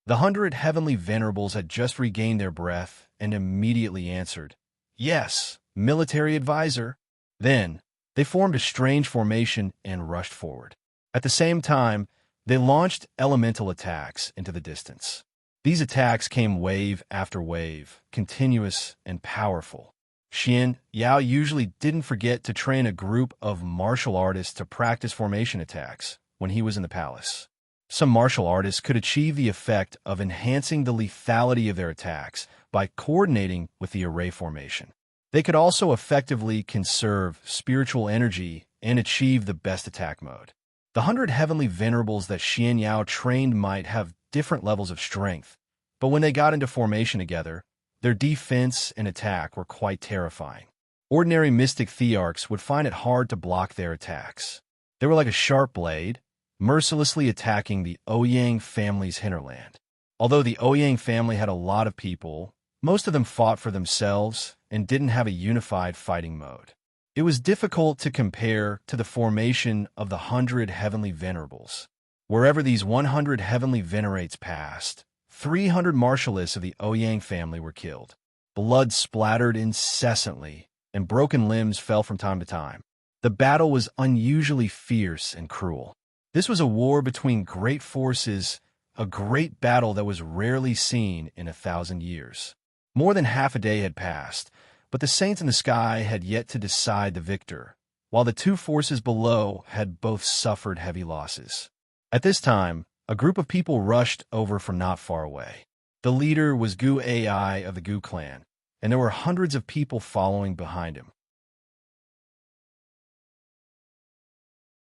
The 100 heavenly venerables had just regained their breath and immediately answered, "Yes, military advisor." Then, they formed a strange formation and rushed forward. At the same time, they launched elemental attacks into the distance. These attacks came wave after wave, continuous and powerful. Xianxia usually didn't forget to train a group of martial artists to practice formation attacks when he was in the palace. Some martial artists could achieve the effect of enhancing the lethality of their attacks by coordinating with the array formation. They could also effectively conserve spiritual energy and achieve the best attack mode. The 100 heavenly venerables that Xianxia trained might have different levels of strength, but when they got into formation together, their defense and attack were quite terrifying. Ordinary mystic thearchs would find it hard to block their attacks. They were like a sharp blade, mercilessly attacking the Ouyang family's hinterland. Although the Ouyang family had a lot of people, most of them fought for themselves and didn't have a unified fighting mode. It was difficult to compare to the formation of the 100 heavenly venerables. Wherever these 100 heavenly venerates passed, 300 martialists of the Ouyang family were killed. Blood splattered incessantly, and broken limbs fell from time to time. The battle was unusually fierce and cruel. This was a war between great forces, a great battle that was rarely seen in 1,000 years. More than half a day had passed, but the saints in the sky had yet to decide the victor, while the two forces below had both suffered heavy losses. At this time, a group of people rushed over from not far away. The leader was Gu Ai of the Gu clan, and there were hundreds of people following behind him.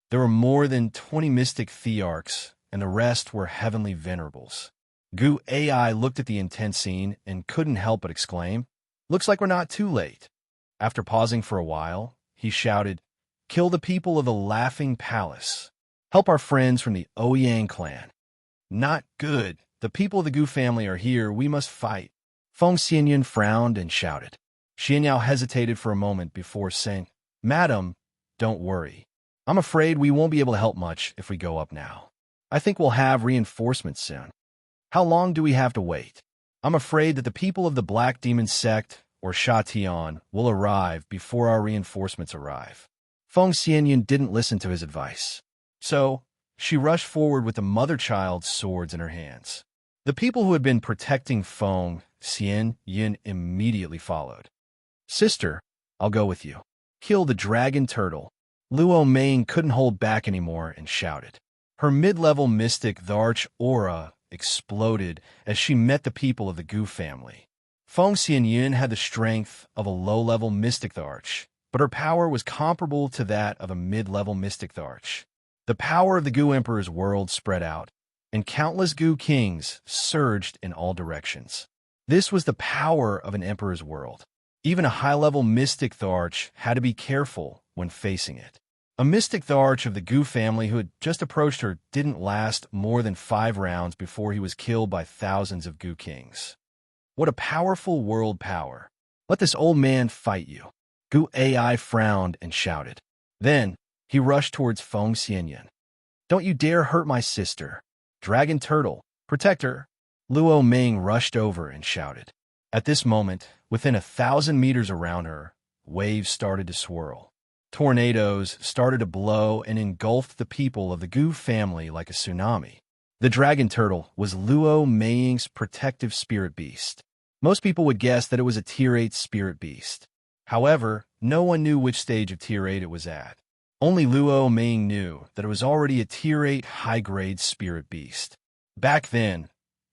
There were more than 20 mystic thearchs, and the rest were heavenly venerables. Gu Ai looked at the intense scene and couldn't help but exclaim, "Looks like we're not too late." After pausing for a while, he shouted, "Kill the people of the Laughing Palace. Help our friends from the Ouyang clan." "Not good. The people of the Gu family are here. We must fight." Feng Xianyun frowned and shouted. Xianxia hesitated for a moment before saying, "Madam, don't worry. I'm afraid we won't be able to help much if we go up now. I think we'll have reinforcements soon." "How long do we have to wait?" "I'm afraid that the people of the Black Demon Sect, or Sha Tian, will arrive before our reinforcements arrive." Feng Xianyun didn't listen to his advice. So, she rushed forward with the mother-child's swords in her hands. The people who had been protecting Feng Xianyun immediately followed. "Sister, I'll go with you. Kill the dragon turtle." Luo Ming couldn't hold back anymore and shouted. Her mid-level mystic Tharch aura exploded as she met the people of the Gu family. Feng Xianyun had the strength of a low-level mystic Tharch, but her power was comparable to that of a mid-level mystic Tharch. The power of the Gu Emperor's world spread out, and countless Gu kings surged in all directions. This was the power of an emperor's world. Even a high-level mystic Tharch had to be careful when facing it. A mystic Tharch of the Gu family who had just approached her didn't last more than 5 rounds before he was killed by thousands of Gu kings. What a powerful world power. "Let this old man fight you." Gu Ai frowned and shouted. Then, he rushed towards Feng Xianyun. "Don't you dare hurt my sister. Dragon Turtle, protect her." Luo Ming rushed over and shouted. At this moment, within 1,000 meters around her, waves started to swirl. Tornadoes started to blow and engulfed the people of the Gu family like a tsunami. The dragon turtle was Luo Ming's protective spirit beast. Most people would guess that it was a Tier 8 spirit beast. However, no one knew which stage of Tier 8 it was at. Only Luo Ming knew that it was already a Tier 8 high-grade spirit beast. Back then,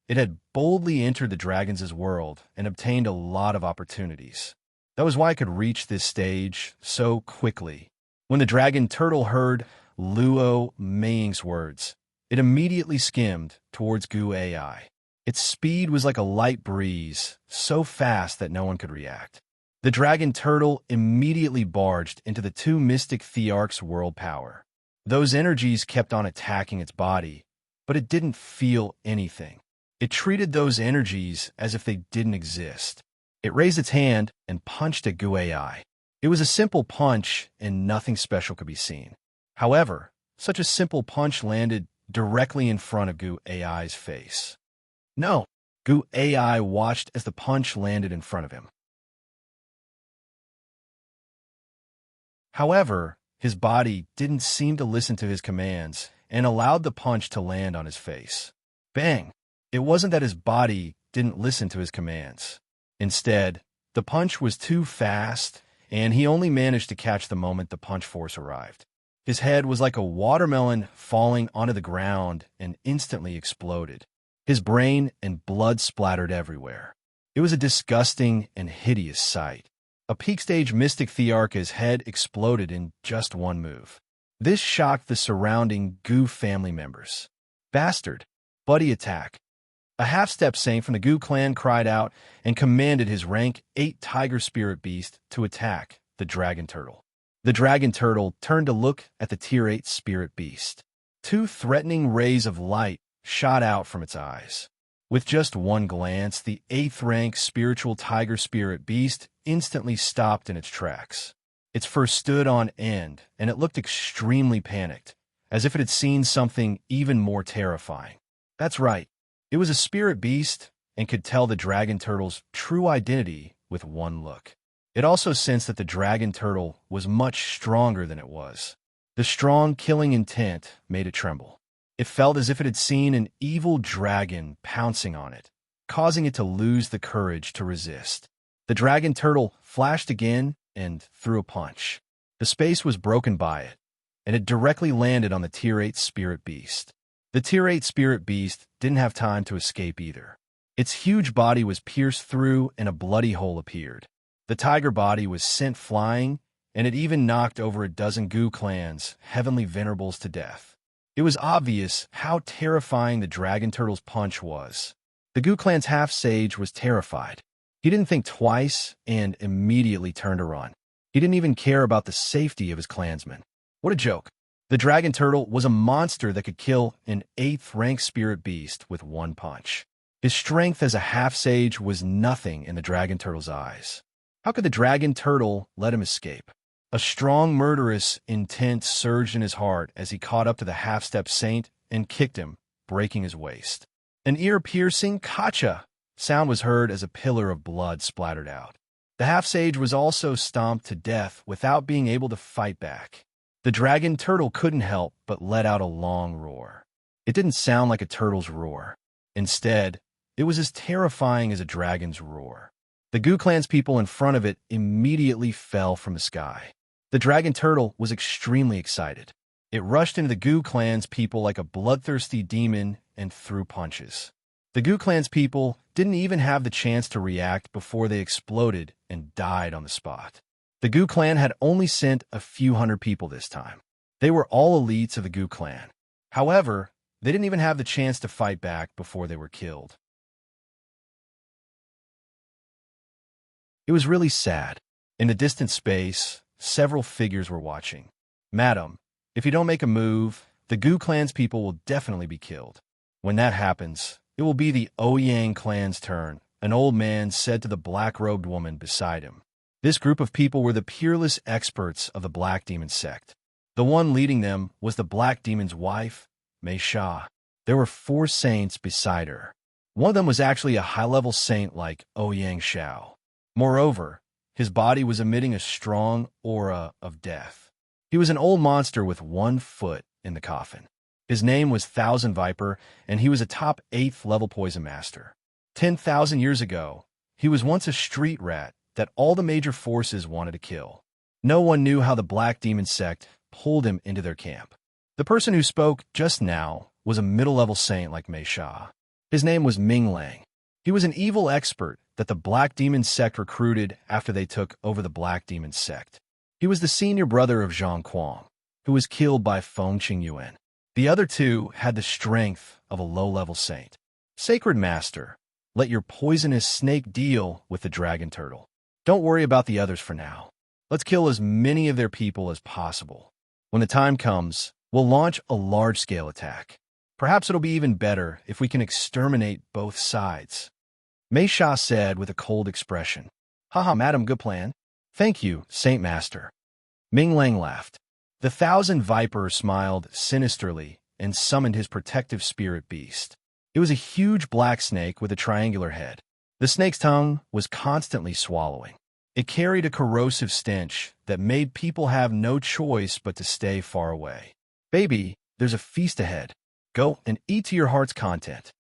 it had boldly entered the dragons' world and obtained a lot of opportunities. That was why it could reach this stage so quickly. When the dragon turtle heard Luo Meiying's words, it immediately skimmed towards Gu AI. Its speed was like a light breeze, so fast that no one could react. The dragon turtle immediately barged into the two mystic thearchs' world power. Those energies kept on attacking its body, but it didn't feel anything. It treated those energies as if they didn't exist. It raised its hand and punched at Gu AI. It was a simple punch and nothing special could be seen. However, such a simple punch landed directly in front of Gu AI's face. No, Gu AI watched as the punch landed in front of him. However, his body didn't seem to listen to his commands and allowed the punch to land on his face. Bang! It wasn't that his body didn't listen to his commands. Instead, the punch was too fast, and he only managed to catch the moment the punch force arrived. His head was like a watermelon falling onto the ground and instantly exploded. His brain and blood splattered everywhere. It was a disgusting and hideous sight. A peak-stage mystic thearch's head exploded in just one move. This shocked the surrounding Gu family members. Bastard! Buddy attack! A half-step saint from the Gu clan cried out and commanded his rank 8 tiger spirit beast to attack the dragon turtle. The dragon turtle turned to look at the tier 8 spirit beast. 2 threatening rays of light shot out from its eyes. With just one glance, the 8th rank spiritual tiger spirit beast instantly stopped in its tracks. Its fur stood on end, and it looked extremely panicked, as if it had seen something even more terrifying. That's right, it was a spirit beast and could tell the dragon turtle's true identity with one look. It also sensed that the dragon turtle was much stronger than it was. The strong killing intent made it tremble. It felt as if it had seen an evil dragon pouncing on it, causing it to lose the courage to resist. The dragon turtle flashed again and threw a punch. The space was broken by it, and it directly landed on the tier 8 spirit beast. The tier 8 spirit beast didn't have time to escape either. Its huge body was pierced through and a bloody hole appeared. The tiger body was sent flying, and it even knocked over a dozen Gu clans' heavenly venerables to death. It was obvious how terrifying the dragon turtle's punch was. The Gu clan's half-sage was terrified. He didn't think twice and immediately turned to run. He didn't even care about the safety of his clansmen. What a joke. The dragon turtle was a monster that could kill an 8th rank spirit beast with one punch. His strength as a half-sage was nothing in the dragon turtle's eyes. How could the dragon turtle let him escape? A strong, murderous intent surged in his heart as he caught up to the half-step saint and kicked him, breaking his waist. An ear-piercing "Kacha" sound was heard as a pillar of blood splattered out. The half-sage was also stomped to death without being able to fight back. The dragon turtle couldn't help but let out a long roar. It didn't sound like a turtle's roar. Instead, it was as terrifying as a dragon's roar. The Gu clan's people in front of it immediately fell from the sky. The dragon turtle was extremely excited. It rushed into the Gu clan's people like a bloodthirsty demon and threw punches. The Gu clan's people didn't even have the chance to react before they exploded and died on the spot. The Gu clan had only sent a few hundred people this time. They were all elites of the Gu clan. However, they didn't even have the chance to fight back before they were killed. It was really sad. In the distant space, several figures were watching. "Madam, if you don't make a move, the Gu clan's people will definitely be killed. When that happens, it will be the Ouyang clan's turn," an old man said to the black-robed woman beside him. This group of people were the peerless experts of the Black Demon sect. The one leading them was the Black Demon's wife, Mei Sha. There were 4 saints beside her. One of them was actually a high-level saint like Ouyang Shao. Moreover, his body was emitting a strong aura of death. He was an old monster with 1 foot in the coffin. His name was Thousand Viper, and he was a top 8th level poison master. 10,000 years ago, he was once a street rat that all the major forces wanted to kill. No one knew how the Black Demon sect pulled him into their camp. The person who spoke just now was a middle-level saint like Mei Sha. His name was Ming Lang. He was an evil expert that the Black Demon sect recruited after they took over the Black Demon sect. He was the senior brother of Zhang Quang, who was killed by Feng Qingyuan. The other two had the strength of a low-level saint. Sacred Master, let your poisonous snake deal with the dragon turtle. Don't worry about the others for now. Let's kill as many of their people as possible. When the time comes, we'll launch a large-scale attack. Perhaps it'll be even better if we can exterminate both sides. Mei Sha said with a cold expression. Haha, madam, good plan. Thank you, Saint Master. Ming Lang laughed. The Thousand Viper smiled sinisterly and summoned his protective spirit beast. It was a huge black snake with a triangular head. The snake's tongue was constantly swallowing. It carried a corrosive stench that made people have no choice but to stay far away. Baby, there's a feast ahead. Go and eat to your heart's content.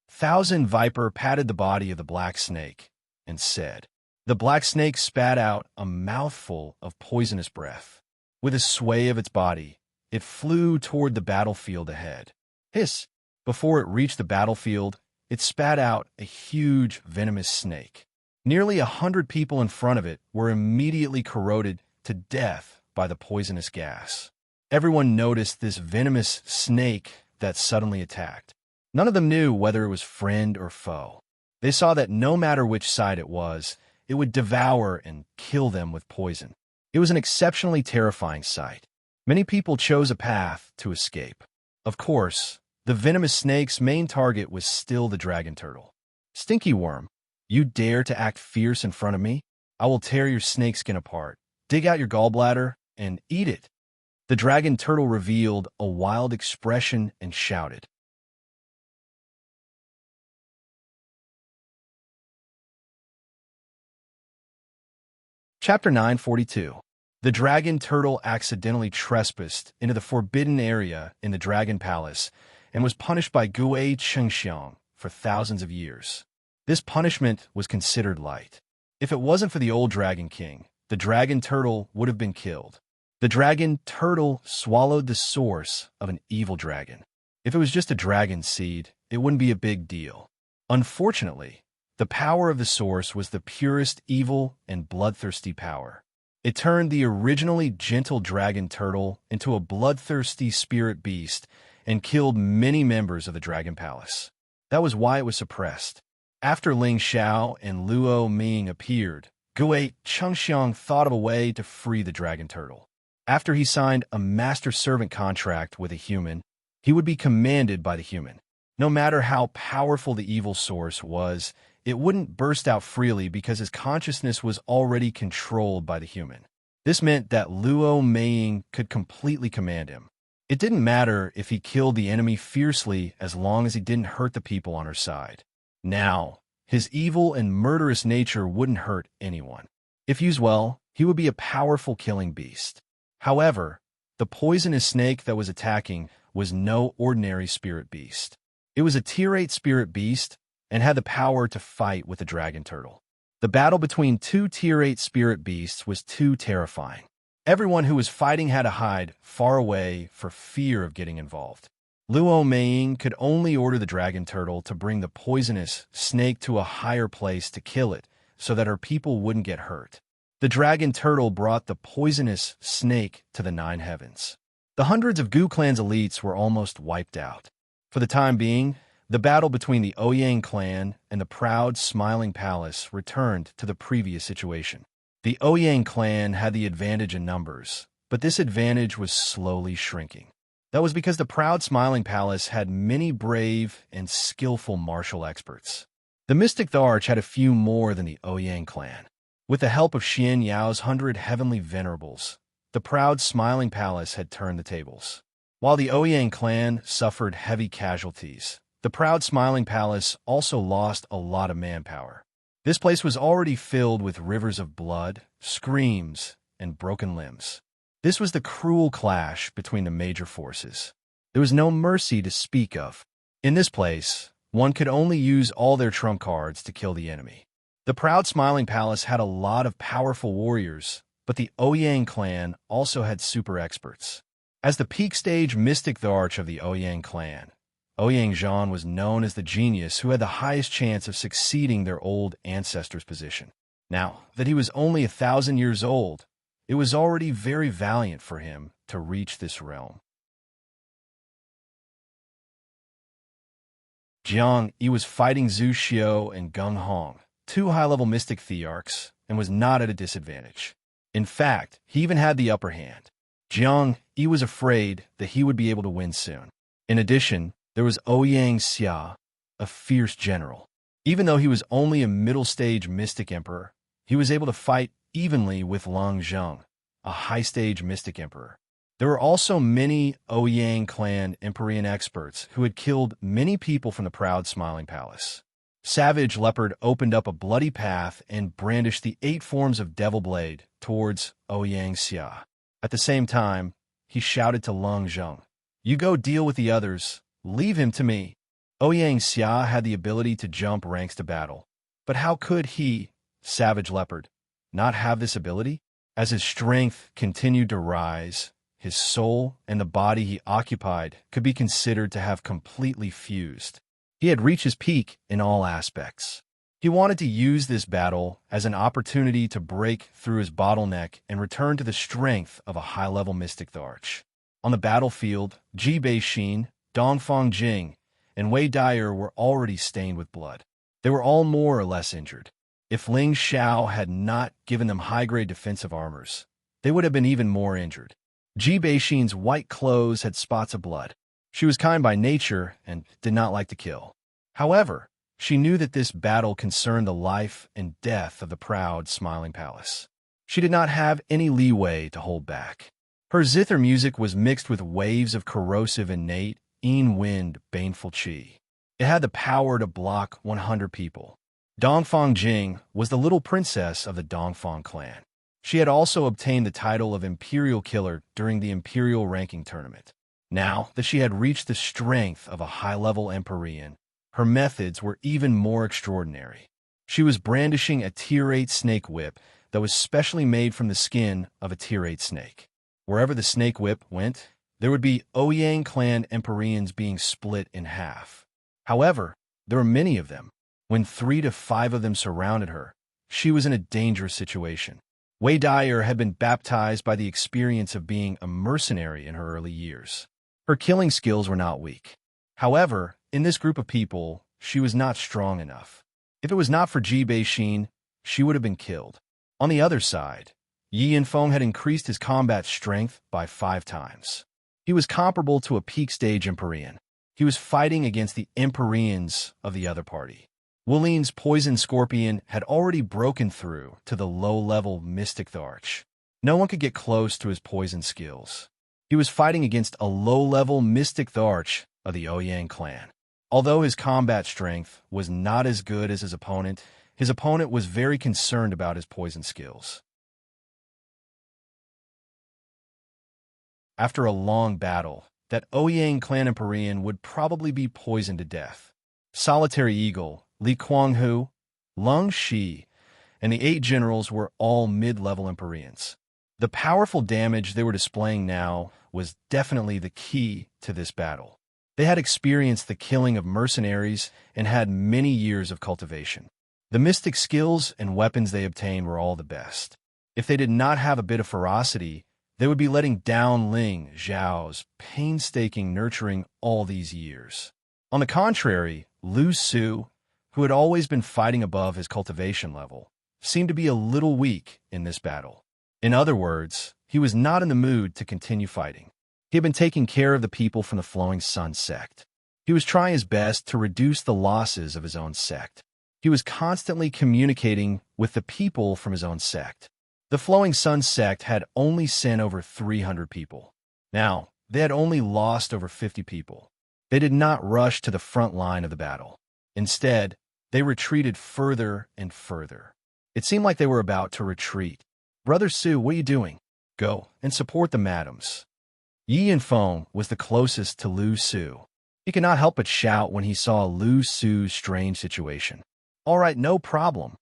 Thousand Viper patted the body of the black snake and said. The black snake spat out a mouthful of poisonous breath. With a sway of its body, it flew toward the battlefield ahead. Hiss! Before it reached the battlefield, it spat out a huge, venomous snake. Nearly 100 people in front of it were immediately corroded to death by the poisonous gas. Everyone noticed this venomous snake that suddenly attacked. None of them knew whether it was friend or foe. They saw that no matter which side it would devour and kill them with poison. It was an exceptionally terrifying sight. Many people chose a path to escape. Of course, the venomous snake's main target was still the dragon turtle. Stinky worm, you dare to act fierce in front of me? I will tear your snakeskin apart, dig out your gallbladder, and eat it. The dragon turtle revealed a wild expression and shouted. Chapter 942. The dragon turtle accidentally trespassed into the forbidden area in the Dragon Palace and was punished by Gui Xianxia for thousands of years. This punishment was considered light. If it wasn't for the old Dragon King, the dragon turtle would have been killed. The dragon turtle swallowed the source of an evil dragon. If it was just a dragon seed, it wouldn't be a big deal. Unfortunately, the power of the source was the purest evil and bloodthirsty power. It turned the originally gentle dragon turtle into a bloodthirsty spirit beast and killed many members of the Dragon Palace. That was why it was suppressed. After Ling Xiao and Luo Ming appeared, Gui Chengxiang thought of a way to free the dragon turtle. After he signed a master-servant contract with a human, he would be commanded by the human. No matter how powerful the evil source was, it wouldn't burst out freely because his consciousness was already controlled by the human. This meant that Luo Ming could completely command him. It didn't matter if he killed the enemy fiercely as long as he didn't hurt the people on her side. Now, his evil and murderous nature wouldn't hurt anyone. If used well, he would be a powerful killing beast. However, the poisonous snake that was attacking was no ordinary spirit beast. It was a Tier 8 spirit beast and had the power to fight with the dragon turtle. The battle between two Tier 8 spirit beasts was too terrifying. Everyone who was fighting had to hide far away for fear of getting involved. Luo Ming could only order the dragon turtle to bring the poisonous snake to a higher place to kill it so that her people wouldn't get hurt. The dragon turtle brought the poisonous snake to the 9 heavens. The hundreds of Gu clan's elites were almost wiped out. For the time being, the battle between the Ouyang clan and the proud, smiling palace returned to the previous situation. The Ouyang clan had the advantage in numbers, but this advantage was slowly shrinking. That was because the proud, smiling palace had many brave and skillful martial experts. The Mystic the Arch had a few more than the Ouyang clan. With the help of Xianyao's 100 heavenly venerables, the proud, smiling palace had turned the tables. While the Ouyang clan suffered heavy casualties, the proud, smiling palace also lost a lot of manpower. This place was already filled with rivers of blood, screams, and broken limbs. This was the cruel clash between the major forces. There was no mercy to speak of. In this place, one could only use all their trump cards to kill the enemy. The proud, smiling palace had a lot of powerful warriors, but the Ouyang clan also had super experts. As the peak stage Mystic the Arch of the Ouyang clan, Ouyang Zhan was known as the genius who had the highest chance of succeeding their old ancestor's position. Now that he was only 1,000 years old, it was already very valiant for him to reach this realm. Jiang Yi was fighting Zhu Xiu and Gung Hong, two high-level mystic thearchs, and was not at a disadvantage. In fact, he even had the upper hand. Jiang Yi was afraid that he would be able to win soon. In addition, there was Xianxia, a fierce general. Even though he was only a middle-stage mystic emperor, he was able to fight evenly with Lang Zheng, a high-stage mystic emperor. There were also many Ouyang clan Empyrean experts who had killed many people from the proud Smiling Palace. Savage Leopard opened up a bloody path and brandished the 8 forms of Devil Blade towards Xianxia. At the same time, he shouted to Lang Zheng, "You go deal with the others. Leave him to me." Xianxia had the ability to jump ranks to battle. But how could he, Savage Leopard, not have this ability? As his strength continued to rise, his soul and the body he occupied could be considered to have completely fused. He had reached his peak in all aspects. He wanted to use this battle as an opportunity to break through his bottleneck and return to the strength of a high-level mystic Tharch. On the battlefield, Ji Beixin, Dongfang Jing, and Wei Dyer were already stained with blood. They were all more or less injured. If Ling Xiao had not given them high-grade defensive armors, they would have been even more injured. Ji Beixin's white clothes had spots of blood. She was kind by nature and did not like to kill. However, she knew that this battle concerned the life and death of the proud Smiling Palace. She did not have any leeway to hold back. Her zither music was mixed with waves of corrosive innate, wind, baneful qi. It had the power to block 100 people. Dongfang Jing was the little princess of the Dongfang clan. She had also obtained the title of Imperial Killer during the Imperial Ranking Tournament. Now that she had reached the strength of a high-level Empyrean, her methods were even more extraordinary. She was brandishing a Tier 8 snake whip that was specially made from the skin of a Tier 8 snake. Wherever the snake whip went, there would be Ouyang clan Empyreans being split in half. However, there were many of them. When 3 to 5 of them surrounded her, she was in a dangerous situation. Wei Dyer had been baptized by the experience of being a mercenary in her early years. Her killing skills were not weak. However, in this group of people, she was not strong enough. If it was not for Ji Beixin, she would have been killed. On the other side, Yi Yanfeng had increased his combat strength by 5 times. He was comparable to a peak-stage Empyrean. He was fighting against the Empyreans of the other party. Wulin's Poison Scorpion had already broken through to the low-level Mystic Tharch. No one could get close to his poison skills. He was fighting against a low-level Mystic Tharch of the Ouyang clan. Although his combat strength was not as good as his opponent was very concerned about his poison skills. After a long battle, that Ouyang clan Empyrean would probably be poisoned to death. Solitary Eagle, Li Kuanghu, Lung Shi, and the 8 generals were all mid-level Empyreans. The powerful damage they were displaying now was definitely the key to this battle. They had experienced the killing of mercenaries and had many years of cultivation. The mystic skills and weapons they obtained were all the best. If they did not have a bit of ferocity, they would be letting down Ling Zhao's painstaking nurturing all these years. On the contrary, Lu Su, who had always been fighting above his cultivation level, seemed to be a little weak in this battle. In other words, he was not in the mood to continue fighting. He had been taking care of the people from the Flowing Sun sect. He was trying his best to reduce the losses of his own sect. He was constantly communicating with the people from his own sect. The Flowing Sun sect had only sent over 300 people. Now, they had only lost over 50 people. They did not rush to the front line of the battle. Instead, they retreated further and further. It seemed like they were about to retreat. "Brother Su, what are you doing? Go and support the madams." Yi Yanfeng was the closest to Lu Su. He could not help but shout when he saw Lu Su's strange situation. "All right, no problem,"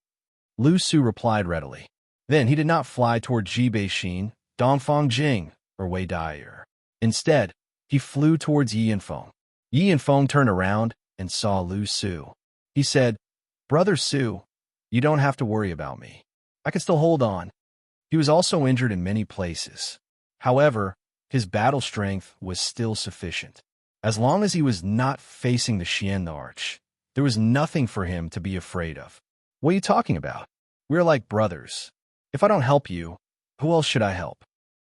Lu Su replied readily. Then he did not fly toward Ji Beixin, Dongfang Jing, or Wei Dyer. Instead, he flew towards Yi Yanfeng. Yi Yanfeng turned around and saw Lu Su. He said, "Brother Su, you don't have to worry about me. I can still hold on." He was also injured in many places. However, his battle strength was still sufficient. As long as he was not facing the Xian Arch, there was nothing for him to be afraid of. "What are you talking about? We're like brothers. If I don't help you, who else should I help?"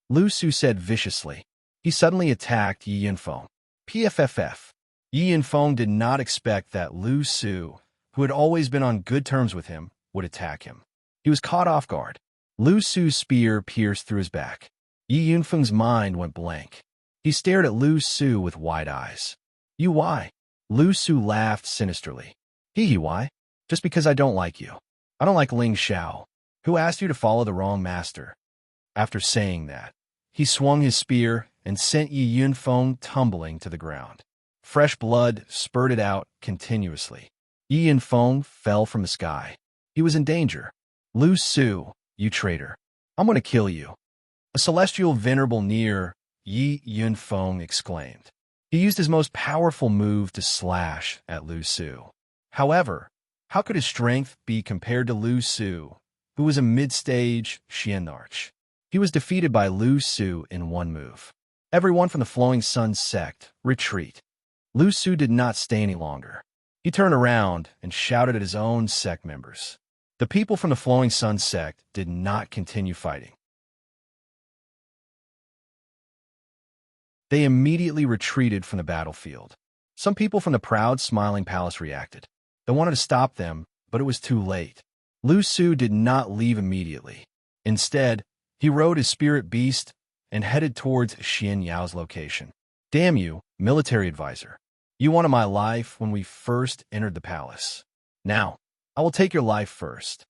Lu Su said viciously. He suddenly attacked Yi Yanfeng. PFFF. Yi Yanfeng did not expect that Lu Su, who had always been on good terms with him, would attack him. He was caught off guard. Lu Su's spear pierced through his back. Yi Yanfeng's mind went blank. He stared at Lu Su with wide eyes. "You why?" Lu Su laughed sinisterly. "He why? Just because I don't like you. I don't like Ling Xiao. Who asked you to follow the wrong master?" After saying that, he swung his spear and sent Yi Yanfeng tumbling to the ground. Fresh blood spurted out continuously. Yi Yanfeng fell from the sky. He was in danger. "Lu Su, you traitor. I'm going to kill you." A celestial venerable near Yi Yanfeng exclaimed. He used his most powerful move to slash at Lu Su. However, how could his strength be compared to Lu Su, who was a mid-stage Xianarch? He was defeated by Lu Su in one move. Everyone from the Flowing Sun sect, retreat. Lu Su did not stay any longer. He turned around and shouted at his own sect members. The people from the Flowing Sun sect did not continue fighting. They immediately retreated from the battlefield. Some people from the proud, smiling palace reacted. They wanted to stop them, but it was too late. Lu Su did not leave immediately. Instead, he rode his spirit beast and headed towards Xianyao's location. "Damn you, military advisor. You wanted my life when we first entered the palace. Now, I will take your life first."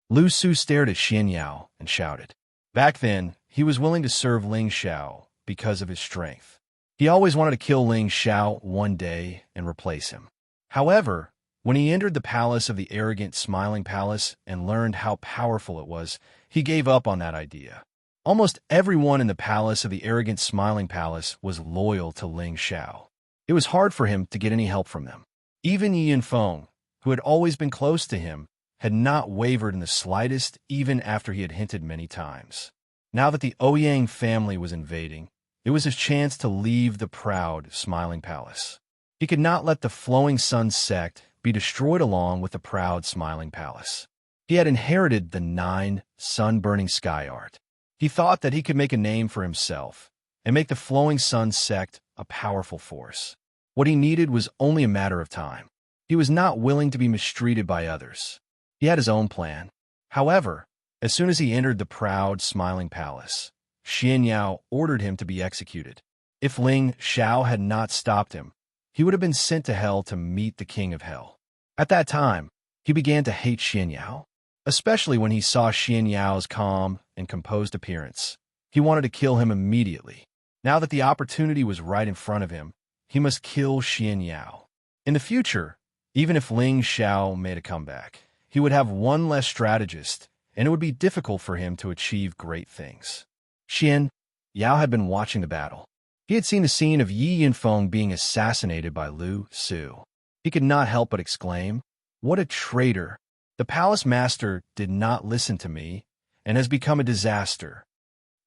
Lu Su stared at Xianyao and shouted. Back then, he was willing to serve Ling Xiao because of his strength. He always wanted to kill Ling Xiao one day and replace him. However, when he entered the palace of the arrogant Smiling Palace and learned how powerful it was, he gave up on that idea. Almost everyone in the palace of the arrogant Smiling Palace was loyal to Ling Xiao. It was hard for him to get any help from them. Even Yi Yanfeng, who had always been close to him, had not wavered in the slightest even after he had hinted many times. Now that the Ouyang family was invading, it was his chance to leave the proud Smiling Palace. He could not let the Flowing Sun sect be destroyed along with the proud Smiling Palace. He had inherited the 9 sun-burning sky art. He thought that he could make a name for himself and make the Flowing Sun sect a powerful force. What he needed was only a matter of time. He was not willing to be mistreated by others. He had his own plan. However, as soon as he entered the proud Smiling Palace, Xianyao ordered him to be executed. If Ling Xiao had not stopped him, he would have been sent to hell to meet the King of Hell. At that time, he began to hate Xianyao, especially when he saw Xianyao's calm and composed appearance. He wanted to kill him immediately. Now that the opportunity was right in front of him, he must kill Xianyao. In the future, even if Ling Xiao made a comeback, he would have one less strategist, and it would be difficult for him to achieve great things. Xianyao had been watching the battle. He had seen the scene of Yi Yanfeng being assassinated by Lu Su. He could not help but exclaim, "What a traitor! The palace master did not listen to me and has become a disaster."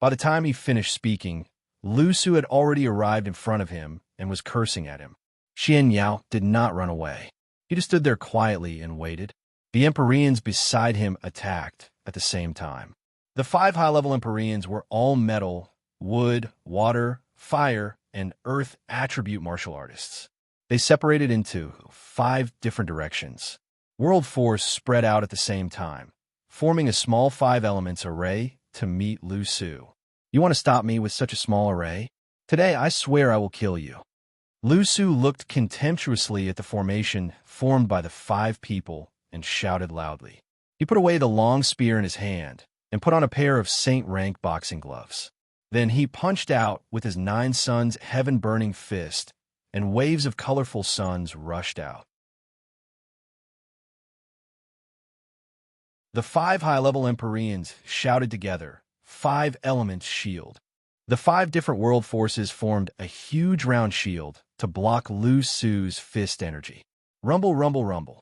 By the time he finished speaking, Lu Su had already arrived in front of him and was cursing at him. Xianyao did not run away. He just stood there quietly and waited. The Empyreans beside him attacked at the same time. The 5 high-level Empyreans were all metal, wood, water, fire, and earth attribute martial artists. They separated into 5 different directions. World force spread out at the same time, forming a small 5 elements array to meet Lu Su. "You want to stop me with such a small array? Today I swear I will kill you." Lu Su looked contemptuously at the formation formed by the 5 people and shouted loudly. He put away the long spear in his hand and put on a pair of saint-rank boxing gloves. Then he punched out with his 9 suns heaven-burning fist, and waves of colorful suns rushed out. The 5 high-level Empyreans shouted together, 5 elements shield. The 5 different world forces formed a huge round shield to block Lu Su's fist energy. Rumble, rumble, rumble.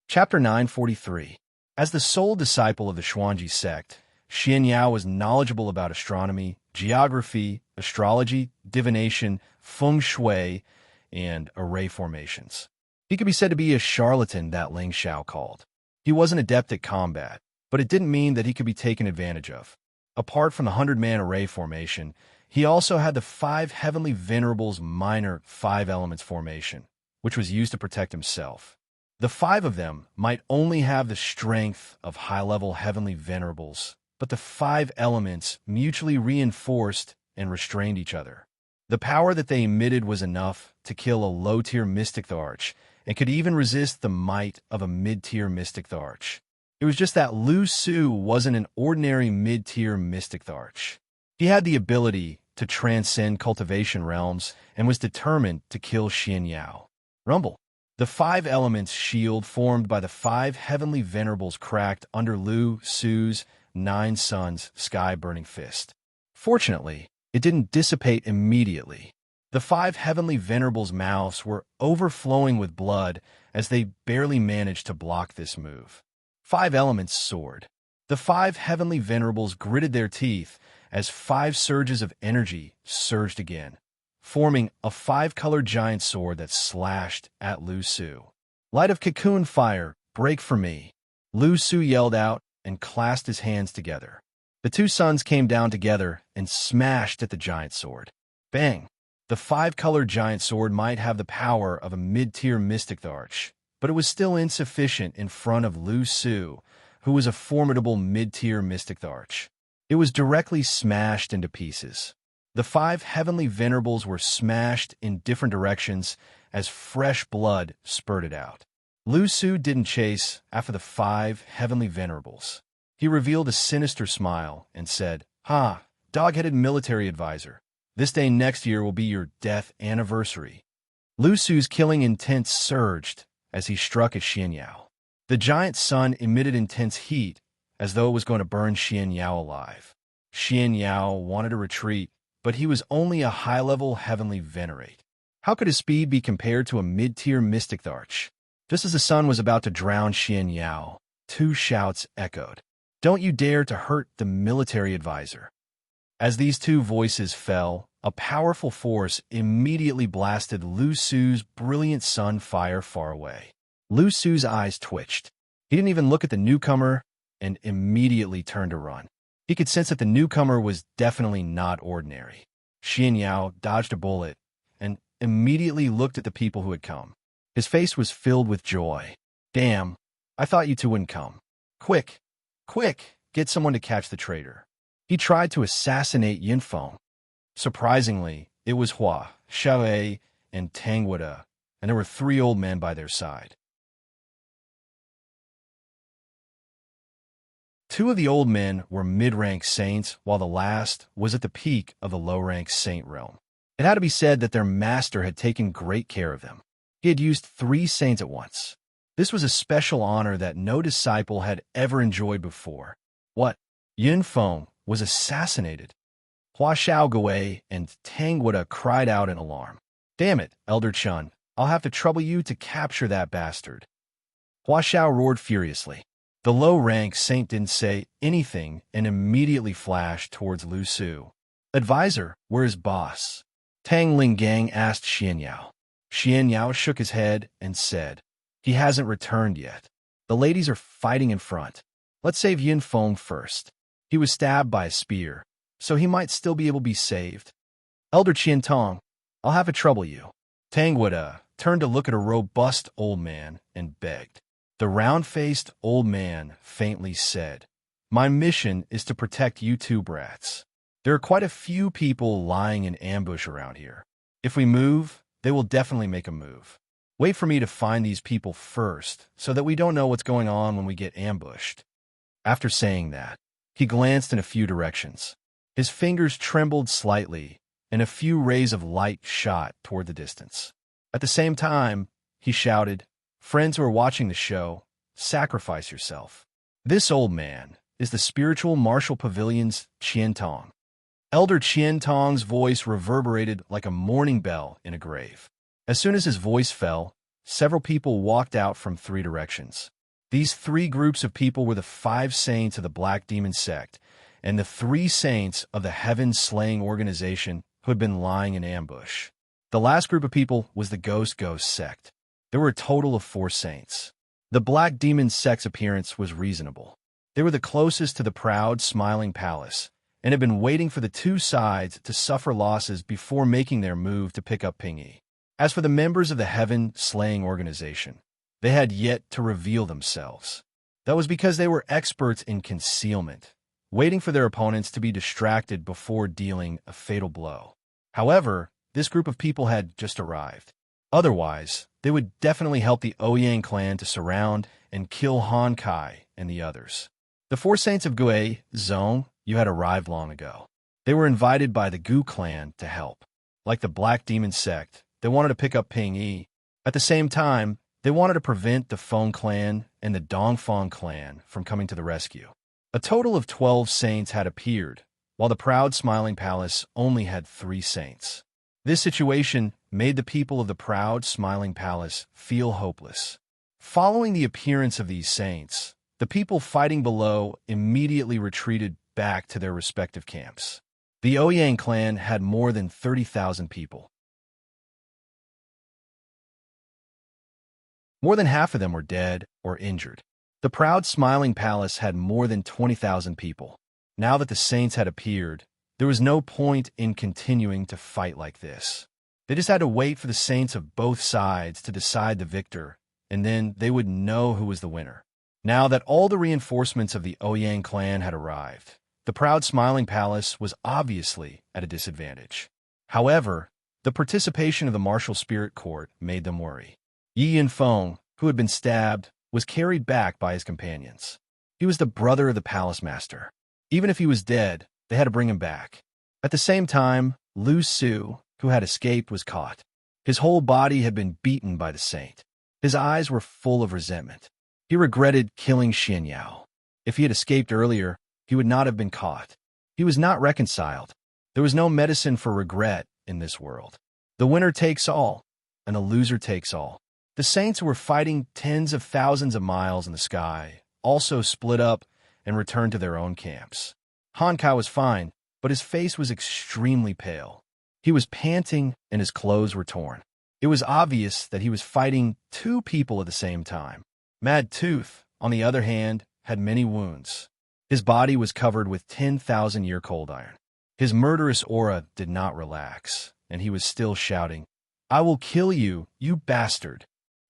Chapter 943. As the sole disciple of the Xuanji sect, Xianxia was knowledgeable about astronomy, geography, astrology, divination, feng shui, and array formations. He could be said to be a charlatan that Ling Xiao called. He wasn't adept at combat, but it didn't mean that he could be taken advantage of. Apart from the 100-man array formation, he also had the 5 Heavenly Venerables minor 5 elements formation, which was used to protect himself. The 5 of them might only have the strength of high-level Heavenly Venerables, but the 5 elements mutually reinforced and restrained each other. The power that they emitted was enough to kill a low-tier Mystic Tharch, and could even resist the might of a mid-tier Mystic Tharch. It was just that Lu Su wasn't an ordinary mid-tier Mystic Tharch. He had the ability to transcend cultivation realms and was determined to kill Xianxia. Rumble. The 5 elements shield formed by the 5 Heavenly Venerables cracked under Lu Su's 9 Suns sky-burning fist. Fortunately, it didn't dissipate immediately. The 5 Heavenly Venerables' mouths were overflowing with blood as they barely managed to block this move. 5 elements soared. The 5 Heavenly Venerables gritted their teeth as 5 surges of energy surged again, forming a 5-colored giant sword that slashed at Lu Su. Light of cocoon fire, break for me. Lu Su yelled out and clasped his hands together. The 2 suns came down together and smashed at the giant sword. Bang! The 5-colored giant sword might have the power of a mid-tier Mystic Tharch, but it was still insufficient in front of Lu Su, who was a formidable mid-tier Mystic Tharch. It was directly smashed into pieces. The 5 Heavenly Venerables were smashed in different directions as fresh blood spurted out. Lu Su didn't chase after the 5 Heavenly Venerables. He revealed a sinister smile and said, "Ha, dog-headed military advisor. This day next year will be your death anniversary." Lu Su's killing intent surged as he struck at Xianxia. The giant sun emitted intense heat as though it was going to burn Xianxia alive. Xianxia wanted to retreat, but he was only a high-level Heavenly Venerate. How could his speed be compared to a mid-tier Mystic Tharch? Just as the sun was about to drown Xianxia, 2 shouts echoed. "Don't you dare to hurt the military advisor." As these 2 voices fell, a powerful force immediately blasted Lu Su's brilliant sun fire far away. Lu Su's eyes twitched. He didn't even look at the newcomer and immediately turned to run. He could sense that the newcomer was definitely not ordinary. Xianxia dodged a bullet and immediately looked at the people who had come. His face was filled with joy. "Damn, I thought you 2 wouldn't come. Quick, quick, get someone to catch the traitor." He tried to assassinate Yinfeng. Surprisingly, it was Hua, Xiaowei, and Tangwada, and there were 3 old men by their side. 2 of the old men were mid-rank saints, while the last was at the peak of the low-rank saint realm. It had to be said that their master had taken great care of them. He had used 3 saints at once. This was a special honor that no disciple had ever enjoyed before. What? Yinfeng was assassinated. Hua Xiaogui and Tangwada cried out in alarm. "Damn it, Elder Chun, I'll have to trouble you to capture that bastard." Hua Xiao roared furiously. The low-rank saint didn't say anything and immediately flashed towards Lu Su. "Advisor, where's boss?" Tang Lingang asked Xianxia. Xianxia shook his head and said, "He hasn't returned yet. The ladies are fighting in front. Let's save Yinfeng first. He was stabbed by a spear, so he might still be able to be saved." "Elder Qiantong, I'll have to trouble you." Tangwada turned to look at a robust old man and begged. The round-faced old man faintly said, "My mission is to protect you 2 brats. There are quite a few people lying in ambush around here. If we move, they will definitely make a move. Wait for me to find these people first, so that we don't know what's going on when we get ambushed." After saying that, he glanced in a few directions. His fingers trembled slightly, and a few rays of light shot toward the distance. At the same time, he shouted, "Friends who are watching the show, sacrifice yourself. This old man is the spiritual martial pavilion's Qiantong. Elder Qiantong's voice reverberated like a mourning bell in a grave. As soon as his voice fell, several people walked out from three directions. These three groups of people were the 5 saints of the Black Demon sect and the 3 saints of the Heaven-Slaying organization who had been lying in ambush. The last group of people was the Ghost sect. There were a total of 4 saints. The Black Demon sect's appearance was reasonable. They were the closest to the proud, smiling palace, and had been waiting for the 2 sides to suffer losses before making their move to pick up Pingyi. As for the members of the Heaven-Slaying organization, they had yet to reveal themselves. That was because they were experts in concealment, waiting for their opponents to be distracted before dealing a fatal blow. However, this group of people had just arrived. Otherwise, they would definitely help the Ouyang clan to surround and kill Han Kai and the others. The 4 saints of Gue Zone you had arrived long ago. They were invited by the Gu clan to help. Like the Black Demon sect, they wanted to pick up Pingyi. At the same time, they wanted to prevent the Feng clan and the Dongfang clan from coming to the rescue. A total of 12 saints had appeared, while the proud Smiling Palace only had 3 saints. This situation made the people of the proud Smiling Palace feel hopeless. Following the appearance of these saints, the people fighting below immediately retreated back to their respective camps. The Ouyang clan had more than 30,000 people. More than half of them were dead or injured. The proud Smiling Palace had more than 20,000 people. Now that the saints had appeared, there was no point in continuing to fight like this. They just had to wait for the saints of both sides to decide the victor, and then they would know who was the winner. Now that all the reinforcements of the Ouyang clan had arrived, the proud Smiling Palace was obviously at a disadvantage. However, the participation of the martial spirit court made them worry. Yi Yinfeng, who had been stabbed, was carried back by his companions. He was the brother of the palace master. Even if he was dead, they had to bring him back. At the same time, Lu Su, who had escaped, was caught. His whole body had been beaten by the saint. His eyes were full of resentment. He regretted killing Xianxia. If he had escaped earlier, he would not have been caught. He was not reconciled. There was no medicine for regret in this world. The winner takes all, and the loser takes all. The saints who were fighting tens of thousands of miles in the sky also split up and returned to their own camps. Han Kai was fine, but his face was extremely pale. He was panting and his clothes were torn. It was obvious that he was fighting 2 people at the same time. Mad Tooth, on the other hand, had many wounds. His body was covered with 10,000-year cold iron. His murderous aura did not relax, and he was still shouting, "I will kill you, you bastard!"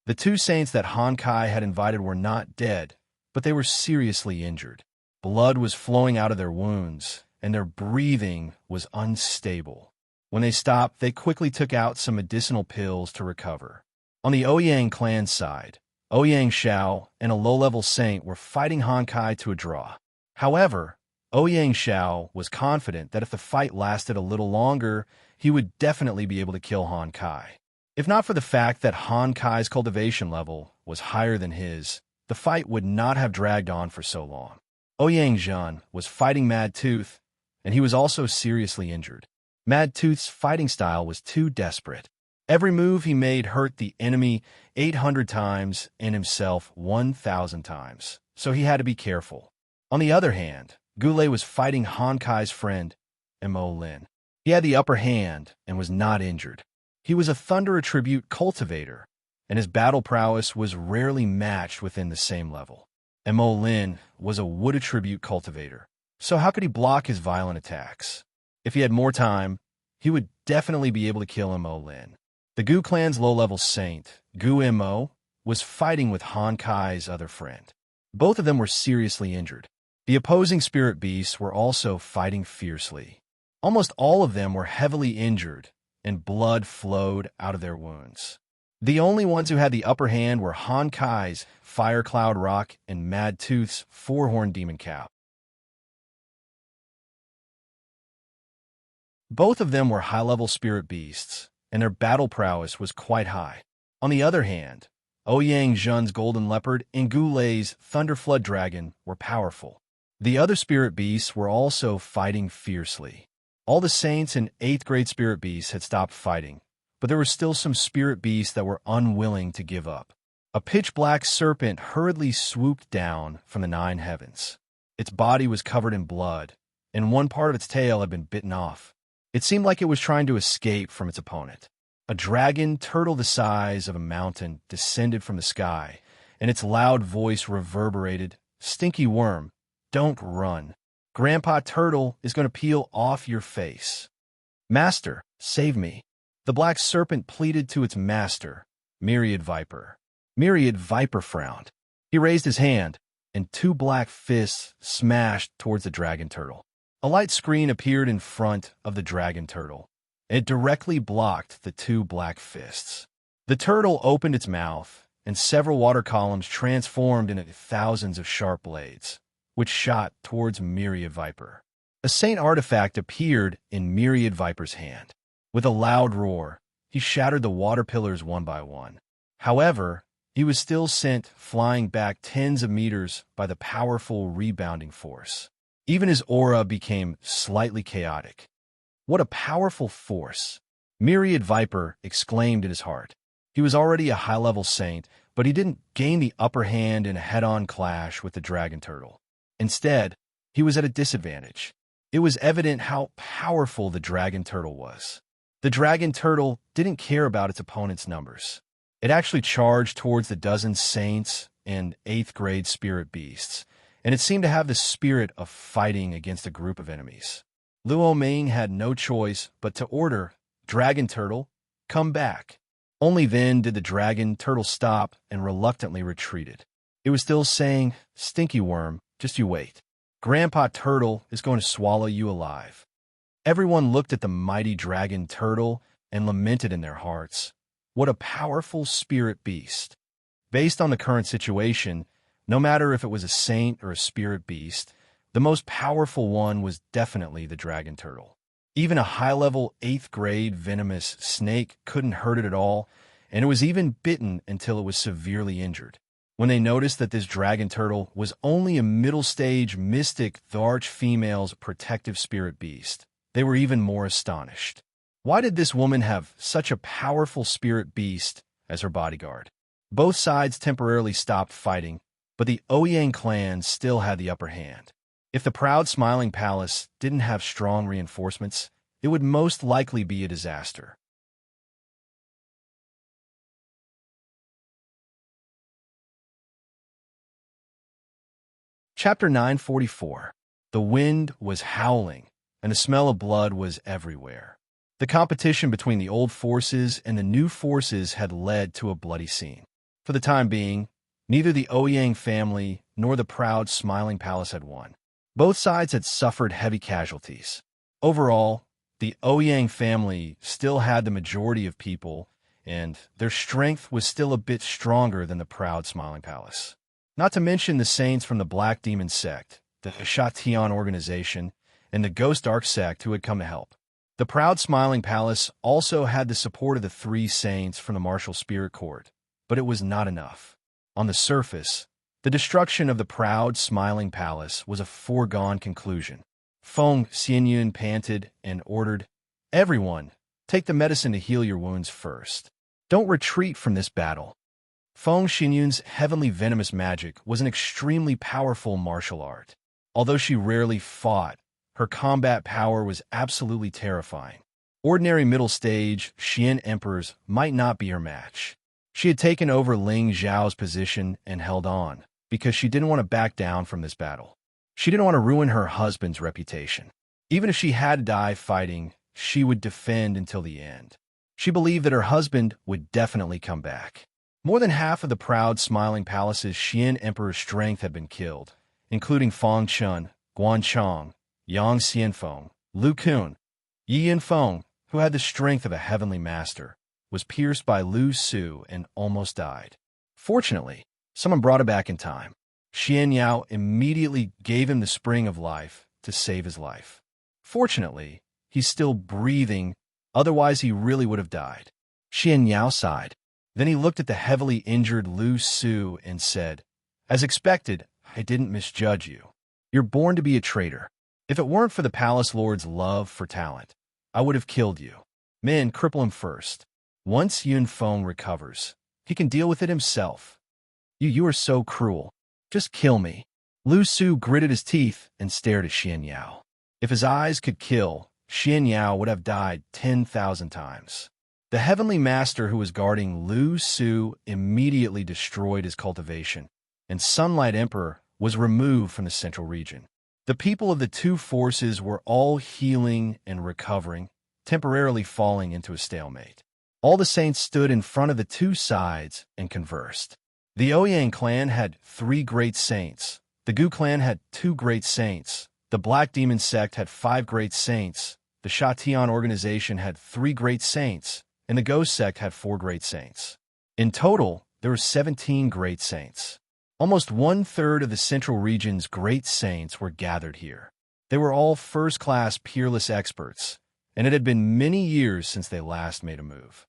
The 2 saints that Han Kai had invited were not dead, but they were seriously injured. Blood was flowing out of their wounds, and their breathing was unstable. When they stopped, they quickly took out some medicinal pills to recover. On the Ouyang clan side, Ouyang Xiao and a low-level saint were fighting Han Kai to a draw. However, Ouyang Xiao was confident that if the fight lasted a little longer, he would definitely be able to kill Han Kai. If not for the fact that Han Kai's cultivation level was higher than his, the fight would not have dragged on for so long. Ouyang Zhan was fighting Mad Tooth, and he was also seriously injured. Mad Tooth's fighting style was too desperate. Every move he made hurt the enemy 800 times and himself 1,000 times, so he had to be careful. On the other hand, Gulei was fighting Han Kai's friend, Mo Lin. He had the upper hand and was not injured. He was a Thunder Attribute cultivator, and his battle prowess was rarely matched within the same level. Mo Lin was a Wood Attribute cultivator, so how could he block his violent attacks? If he had more time, he would definitely be able to kill Mo Lin. The Gu clan's low-level saint, Gu Mo, was fighting with Han Kai's other friend. Both of them were seriously injured. The opposing spirit beasts were also fighting fiercely. Almost all of them were heavily injured, and blood flowed out of their wounds. The only ones who had the upper hand were Han Kai's Fire Cloud Rock and Mad Tooth's Four-Horned Demon Cow. Both of them were high-level spirit beasts, and their battle prowess was quite high. On the other hand, Ouyang Zhen's golden leopard and Gu Lei's thunder flood dragon were powerful. The other spirit beasts were also fighting fiercely. All the saints and 8th grade spirit beasts had stopped fighting, but there were still some spirit beasts that were unwilling to give up. A pitch-black serpent hurriedly swooped down from the 9 heavens. Its body was covered in blood, and one part of its tail had been bitten off. It seemed like it was trying to escape from its opponent. A dragon turtle the size of a mountain descended from the sky, and its loud voice reverberated, "Stinky worm, don't run. Grandpa Turtle is going to peel off your face. Master, save me." The black serpent pleaded to its master, Myriad Viper. Myriad Viper frowned. He raised his hand, and 2 black fists smashed towards the dragon turtle. A light screen appeared in front of the dragon turtle. It directly blocked the 2 black fists. The turtle opened its mouth, and several water columns transformed into thousands of sharp blades, which shot towards Myriad Viper. A saint artifact appeared in Myriad Viper's hand. With a loud roar, he shattered the water pillars one by one. However, he was still sent flying back tens of meters by the powerful rebounding force. Even his aura became slightly chaotic. What a powerful force! Myriad Viper exclaimed in his heart. He was already a high-level saint, but he didn't gain the upper hand in a head-on clash with the dragon turtle. Instead, he was at a disadvantage. It was evident how powerful the dragon turtle was. The dragon turtle didn't care about its opponent's numbers. It actually charged towards the dozen saints and 8th grade spirit beasts, and it seemed to have the spirit of fighting against a group of enemies. Luo Ming had no choice but to order, "Dragon turtle, come back." Only then did the dragon turtle stop and reluctantly retreated. It was still saying, "Stinky worm, just you wait. Grandpa Turtle is going to swallow you alive." Everyone looked at the mighty dragon turtle and lamented in their hearts. What a powerful spirit beast. Based on the current situation, no matter if it was a saint or a spirit beast, the most powerful one was definitely the dragon turtle. Even a high-level 8th grade venomous snake couldn't hurt it at all, and it was even bitten until it was severely injured. When they noticed that this dragon turtle was only a middle-stage mystic, the arch-female's protective spirit beast, they were even more astonished. Why did this woman have such a powerful spirit beast as her bodyguard? Both sides temporarily stopped fighting, but the Ouyang clan still had the upper hand. If the proud Smiling Palace didn't have strong reinforcements, it would most likely be a disaster. Chapter 944. The wind was howling, and the smell of blood was everywhere. The competition between the old forces and the new forces had led to a bloody scene. For the time being, neither the Ouyang family nor the proud Smiling Palace had won. Both sides had suffered heavy casualties. Overall, the Ouyang family still had the majority of people, and their strength was still a bit stronger than the proud Smiling Palace. Not to mention the saints from the Black Demon sect, the Shatian organization, and the Ghost Ark sect who had come to help. The proud Smiling Palace also had the support of the 3 saints from the Martial Spirit Court, but it was not enough. On the surface, the destruction of the proud Smiling Palace was a foregone conclusion. Feng Xianyun panted and ordered, "Everyone, take the medicine to heal your wounds first. Don't retreat from this battle." Feng Xianyun's heavenly venomous magic was an extremely powerful martial art. Although she rarely fought, her combat power was absolutely terrifying. Ordinary middle stage Xian emperors might not be her match. She had taken over Ling Zhao's position and held on, because she didn't want to back down from this battle. She didn't want to ruin her husband's reputation. Even if she had to die fighting, she would defend until the end. She believed that her husband would definitely come back. More than half of the proud Smiling Palace's Xian Emperor's strength had been killed, including Fang Chun, Guan Chong, Yang Xianfeng, Lu Kun. Yi Yanfeng, who had the strength of a heavenly master, was pierced by Lu Su and almost died. Fortunately, someone brought him back in time. Xian Yao immediately gave him the spring of life to save his life. Fortunately, he's still breathing, otherwise he really would have died. Xian Yao sighed. Then he looked at the heavily injured Lu Su and said, "As expected, I didn't misjudge you. You're born to be a traitor. If it weren't for the palace lord's love for talent, I would have killed you. Men, cripple him first. Once Yun Feng recovers, he can deal with it himself. You are so cruel. Just kill me." Lu Su gritted his teeth and stared at Xianxia. If his eyes could kill, Xianxia would have died 10,000 times. The heavenly master who was guarding Lu Su immediately destroyed his cultivation, and Sunlight Emperor was removed from the central region. The people of the two forces were all healing and recovering, temporarily falling into a stalemate. All the saints stood in front of the two sides and conversed. The Ouyang clan had 3 great saints. The Gu clan had 2 great saints. The Black Demon sect had 5 great saints. The Shatian organization had 3 great saints, and the Ghost sect had 4 great saints. In total, there were 17 great saints. Almost 1/3 of the central region's great saints were gathered here. They were all first-class peerless experts, and it had been many years since they last made a move.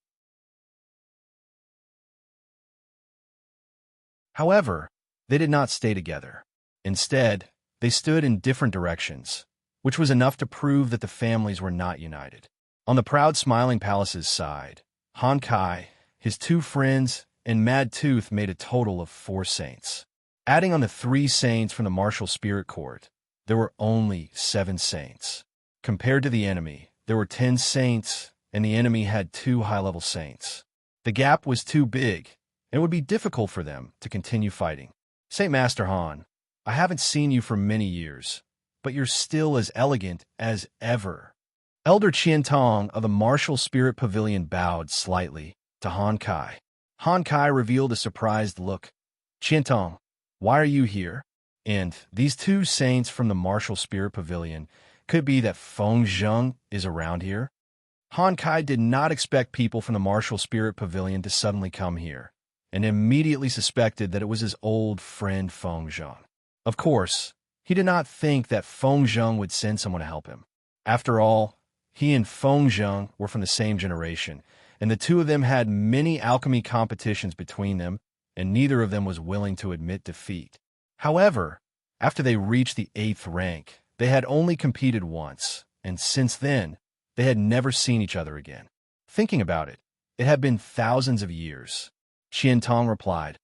However, they did not stay together. Instead, they stood in different directions, which was enough to prove that the families were not united. On the proud Smiling Palace's side, Han Kai, his 2 friends, and Mad Tooth made a total of 4 saints. Adding on the 3 saints from the martial spirit court, there were only 7 saints. Compared to the enemy, there were 10 saints, and the enemy had 2 high-level saints. The gap was too big, and it would be difficult for them to continue fighting. "Saint Master Han, I haven't seen you for many years, but you're still as elegant as ever." Elder Qian Tong of the Martial Spirit Pavilion bowed slightly to Han Kai. Han Kai revealed a surprised look. "Qian Tong, why are you here? And these 2 saints from the Martial Spirit Pavilion, could be that Feng Zheng is around here?" Han Kai did not expect people from the Martial Spirit Pavilion to suddenly come here, and immediately suspected that it was his old friend Feng Zheng. Of course, he did not think that Feng Zheng would send someone to help him. After all, he and Feng Zheng were from the same generation, and the 2 of them had many alchemy competitions between them, and neither of them was willing to admit defeat. However, after they reached the 8th rank, they had only competed once, and since then, they had never seen each other again. Thinking about it, it had been thousands of years. Qian Tong replied,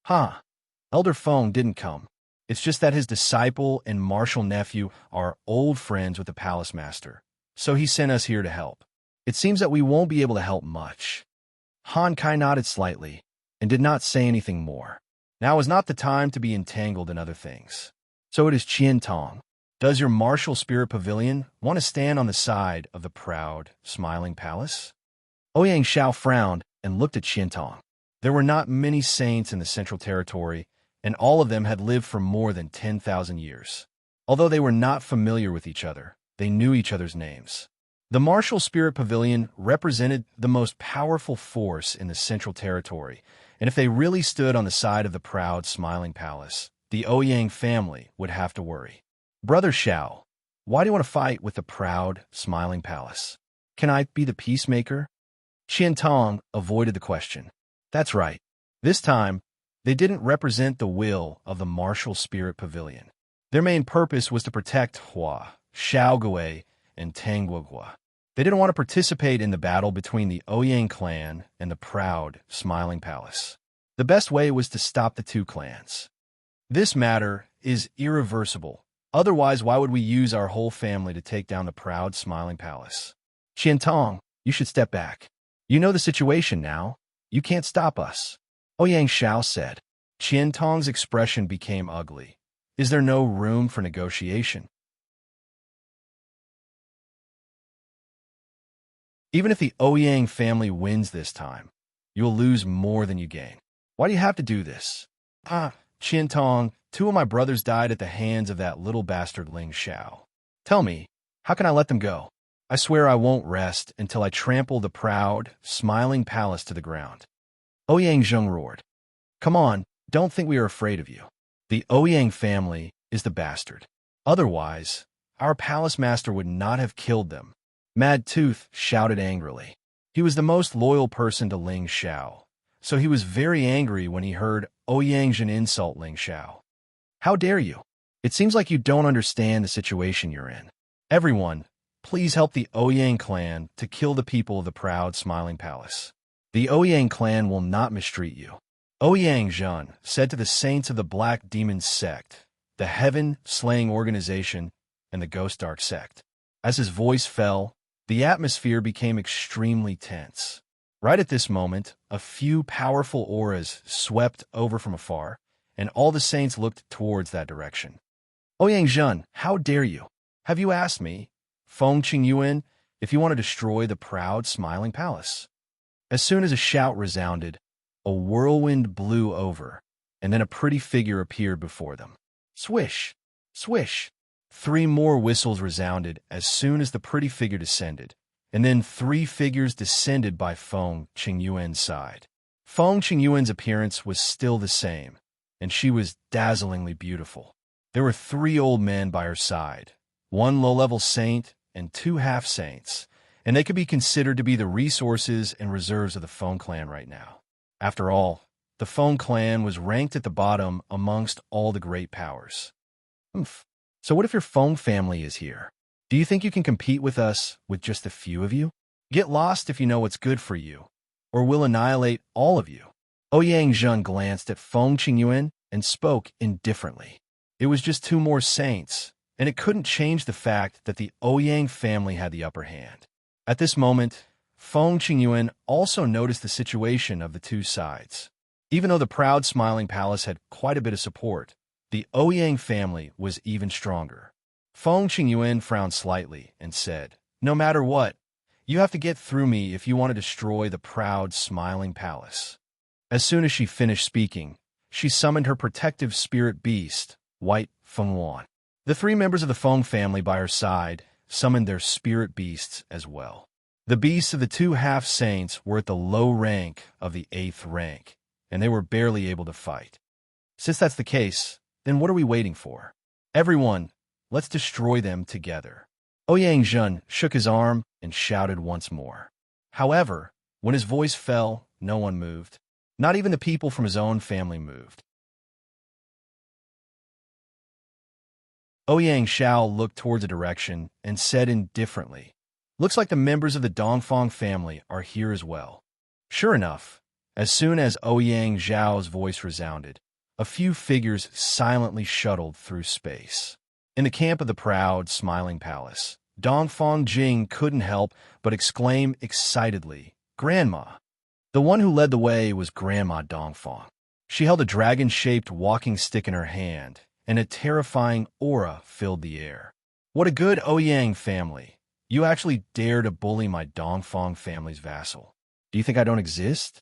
Elder Feng didn't come. It's just that his disciple and martial nephew are old friends with the palace master, so he sent us here to help. It seems that we won't be able to help much." Han Kai nodded slightly and did not say anything more. Now is not the time to be entangled in other things. "So it is Qian Tong. Does your martial spirit pavilion want to stand on the side of the proud, smiling palace?" Ouyang Xiao frowned and looked at Qian Tong. There were not many saints in the Central Territory, and all of them had lived for more than 10,000 years. Although they were not familiar with each other, they knew each other's names. The Martial Spirit Pavilion represented the most powerful force in the Central Territory, and if they really stood on the side of the proud, smiling palace, the Ouyang family would have to worry. "Brother Xiao, why do you want to fight with the proud, smiling palace? Can I be the peacemaker?" Qian Tong avoided the question. That's right. This time, they didn't represent the will of the Martial Spirit Pavilion. Their main purpose was to protect Hua, Xiaogui, and Tangguogua. They didn't want to participate in the battle between the Ouyang clan and the proud, smiling palace. The best way was to stop the 2 clans. This matter is irreversible. Otherwise, why would we use our whole family to take down the proud, smiling palace? "Qian Tong, you should step back. You know the situation now. You can't stop us," Ouyang Xiao said. Qian Tong's expression became ugly. Is there no room for negotiation? Even if the Ouyang family wins this time, you'll lose more than you gain. Why do you have to do this? Qian Tong, 2 of my brothers died at the hands of that little bastard Ling Xiao. Tell me, how can I let them go? I swear I won't rest until I trample the proud, smiling palace to the ground. Ouyang Zheng roared. Come on, don't think we are afraid of you. The Ouyang family is the bastard. Otherwise, our palace master would not have killed them. Mad Tooth shouted angrily. He was the most loyal person to Ling Xiao, so he was very angry when he heard Ouyang insult Ling Xiao. How dare you? It seems like you don't understand the situation you're in. Everyone, please help the Ouyang clan to kill the people of the proud Smiling Palace. The Ouyang clan will not mistreat you. Ouyang Zhen said to the saints of the Black Demon sect, the Heaven-slaying organization, and the Ghost Dark sect. As his voice fell, the atmosphere became extremely tense. Right at this moment, a few powerful auras swept over from afar, and all the saints looked towards that direction. Ouyang Zhen, how dare you? Have you asked me, Feng Qingyuan, if you want to destroy the proud Smiling Palace? As soon as a shout resounded, a whirlwind blew over, and then a pretty figure appeared before them. Swish! Swish! 3 more whistles resounded as soon as the pretty figure descended, and then 3 figures descended by Feng Qingyuan's side. Feng Qingyuan's appearance was still the same, and she was dazzlingly beautiful. There were 3 old men by her side, 1 low-level saint and 2 half-saints, and they could be considered to be the resources and reserves of the Feng clan right now. After all, the Feng clan was ranked at the bottom amongst all the great powers. So what if your Feng family is here? Do you think you can compete with us with just a few of you? Get lost if you know what's good for you, or we'll annihilate all of you. Ouyang Zhen glanced at Feng Qingyuan and spoke indifferently. It was just 2 more saints, and it couldn't change the fact that the Ouyang family had the upper hand. At this moment, Feng Qingyuan also noticed the situation of the 2 sides. Even though the proud Smiling Palace had quite a bit of support, the Ouyang family was even stronger. Feng Qingyuan frowned slightly and said, no matter what, you have to get through me if you want to destroy the proud Smiling Palace. As soon as she finished speaking, she summoned her protective spirit beast, White Fengwan. The 3 members of the Feng family by her side summoned their spirit beasts as well. The beasts of the 2 half-saints were at the low rank of the 8th rank, and they were barely able to fight. Since that's the case, then what are we waiting for? Everyone, let's destroy them together. Ouyang Zhen shook his arm and shouted once more. However, when his voice fell, no one moved. Not even the people from his own family moved. Ouyang Xiao looked towards a direction and said indifferently, looks like the members of the Dongfang family are here as well. Sure enough, as soon as Ouyang Xiao's voice resounded, a few figures silently shuttled through space. In the camp of the proud Smiling Palace, Dongfang Jing couldn't help but exclaim excitedly, Grandma! The one who led the way was Grandma Dongfang. She held a dragon-shaped walking stick in her hand, and a terrifying aura filled the air. What a good Ouyang family! You actually dare to bully my Dongfang family's vassal. Do you think I don't exist?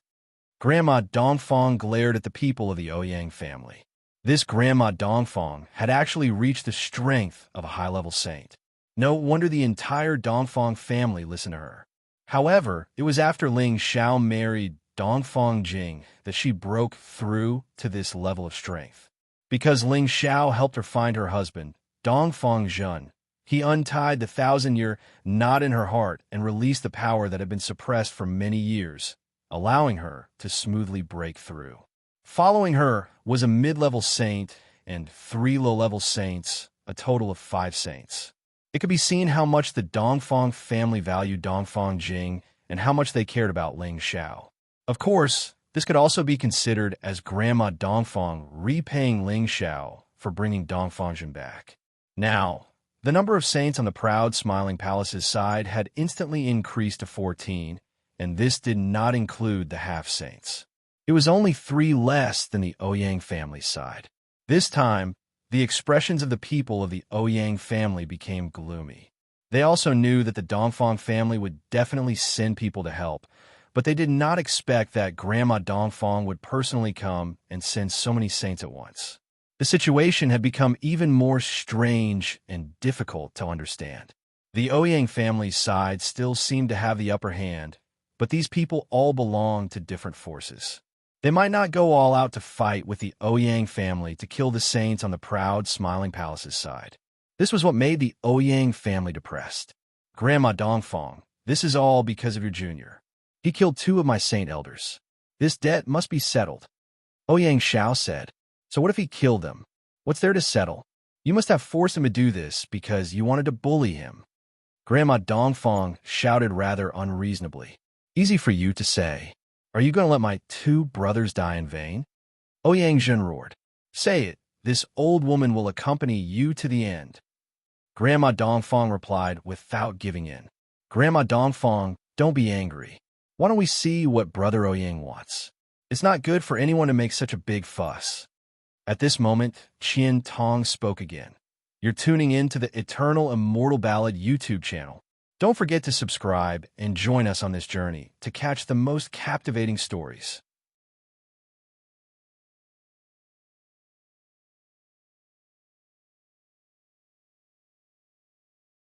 Grandma Dongfang glared at the people of the Ouyang family. This Grandma Dongfang had actually reached the strength of a high-level saint. No wonder the entire Dongfang family listened to her. However, it was after Ling Xiao married Dongfang Jing that she broke through to this level of strength. Because Ling Xiao helped her find her husband, Dongfang Zhen, he untied the 1,000-year knot in her heart and released the power that had been suppressed for many years, allowing her to smoothly break through. Following her was a mid-level saint and 3 low-level saints, a total of 5 saints. It could be seen how much the Dongfang family valued Dongfang Jing and how much they cared about Ling Xiao. Of course, this could also be considered as Grandma Dongfang repaying Ling Xiao for bringing Dongfang Jing back. Now, the number of saints on the proud Smiling Palace's side had instantly increased to 14, and this did not include the half-saints. It was only 3 less than the Ouyang family's side. This time, the expressions of the people of the Ouyang family became gloomy. They also knew that the Dongfang family would definitely send people to help, but they did not expect that Grandma Dongfang would personally come and send so many saints at once. The situation had become even more strange and difficult to understand. The Ouyang family's side still seemed to have the upper hand, but these people all belonged to different forces. They might not go all out to fight with the Ouyang family to kill the saints on the proud Smiling Palace's side. This was what made the Ouyang family depressed. Grandma Dongfang, this is all because of your junior. He killed 2 of my saint elders. This debt must be settled. Ouyang Xiao said. So what if he killed them? What's there to settle? You must have forced him to do this because you wanted to bully him. Grandma Dongfang shouted rather unreasonably. Easy for you to say. Are you going to let my two brothers die in vain? Ouyang Zhen roared. Say it. This old woman will accompany you to the end. Grandma Dongfang replied without giving in. Grandma Dongfang, don't be angry. Why don't we see what Brother Ouyang wants? It's not good for anyone to make such a big fuss. At this moment, Qian Tong spoke again. You're tuning in to the Eternal Immortal Ballad YouTube channel. Don't forget to subscribe and join us on this journey to catch the most captivating stories.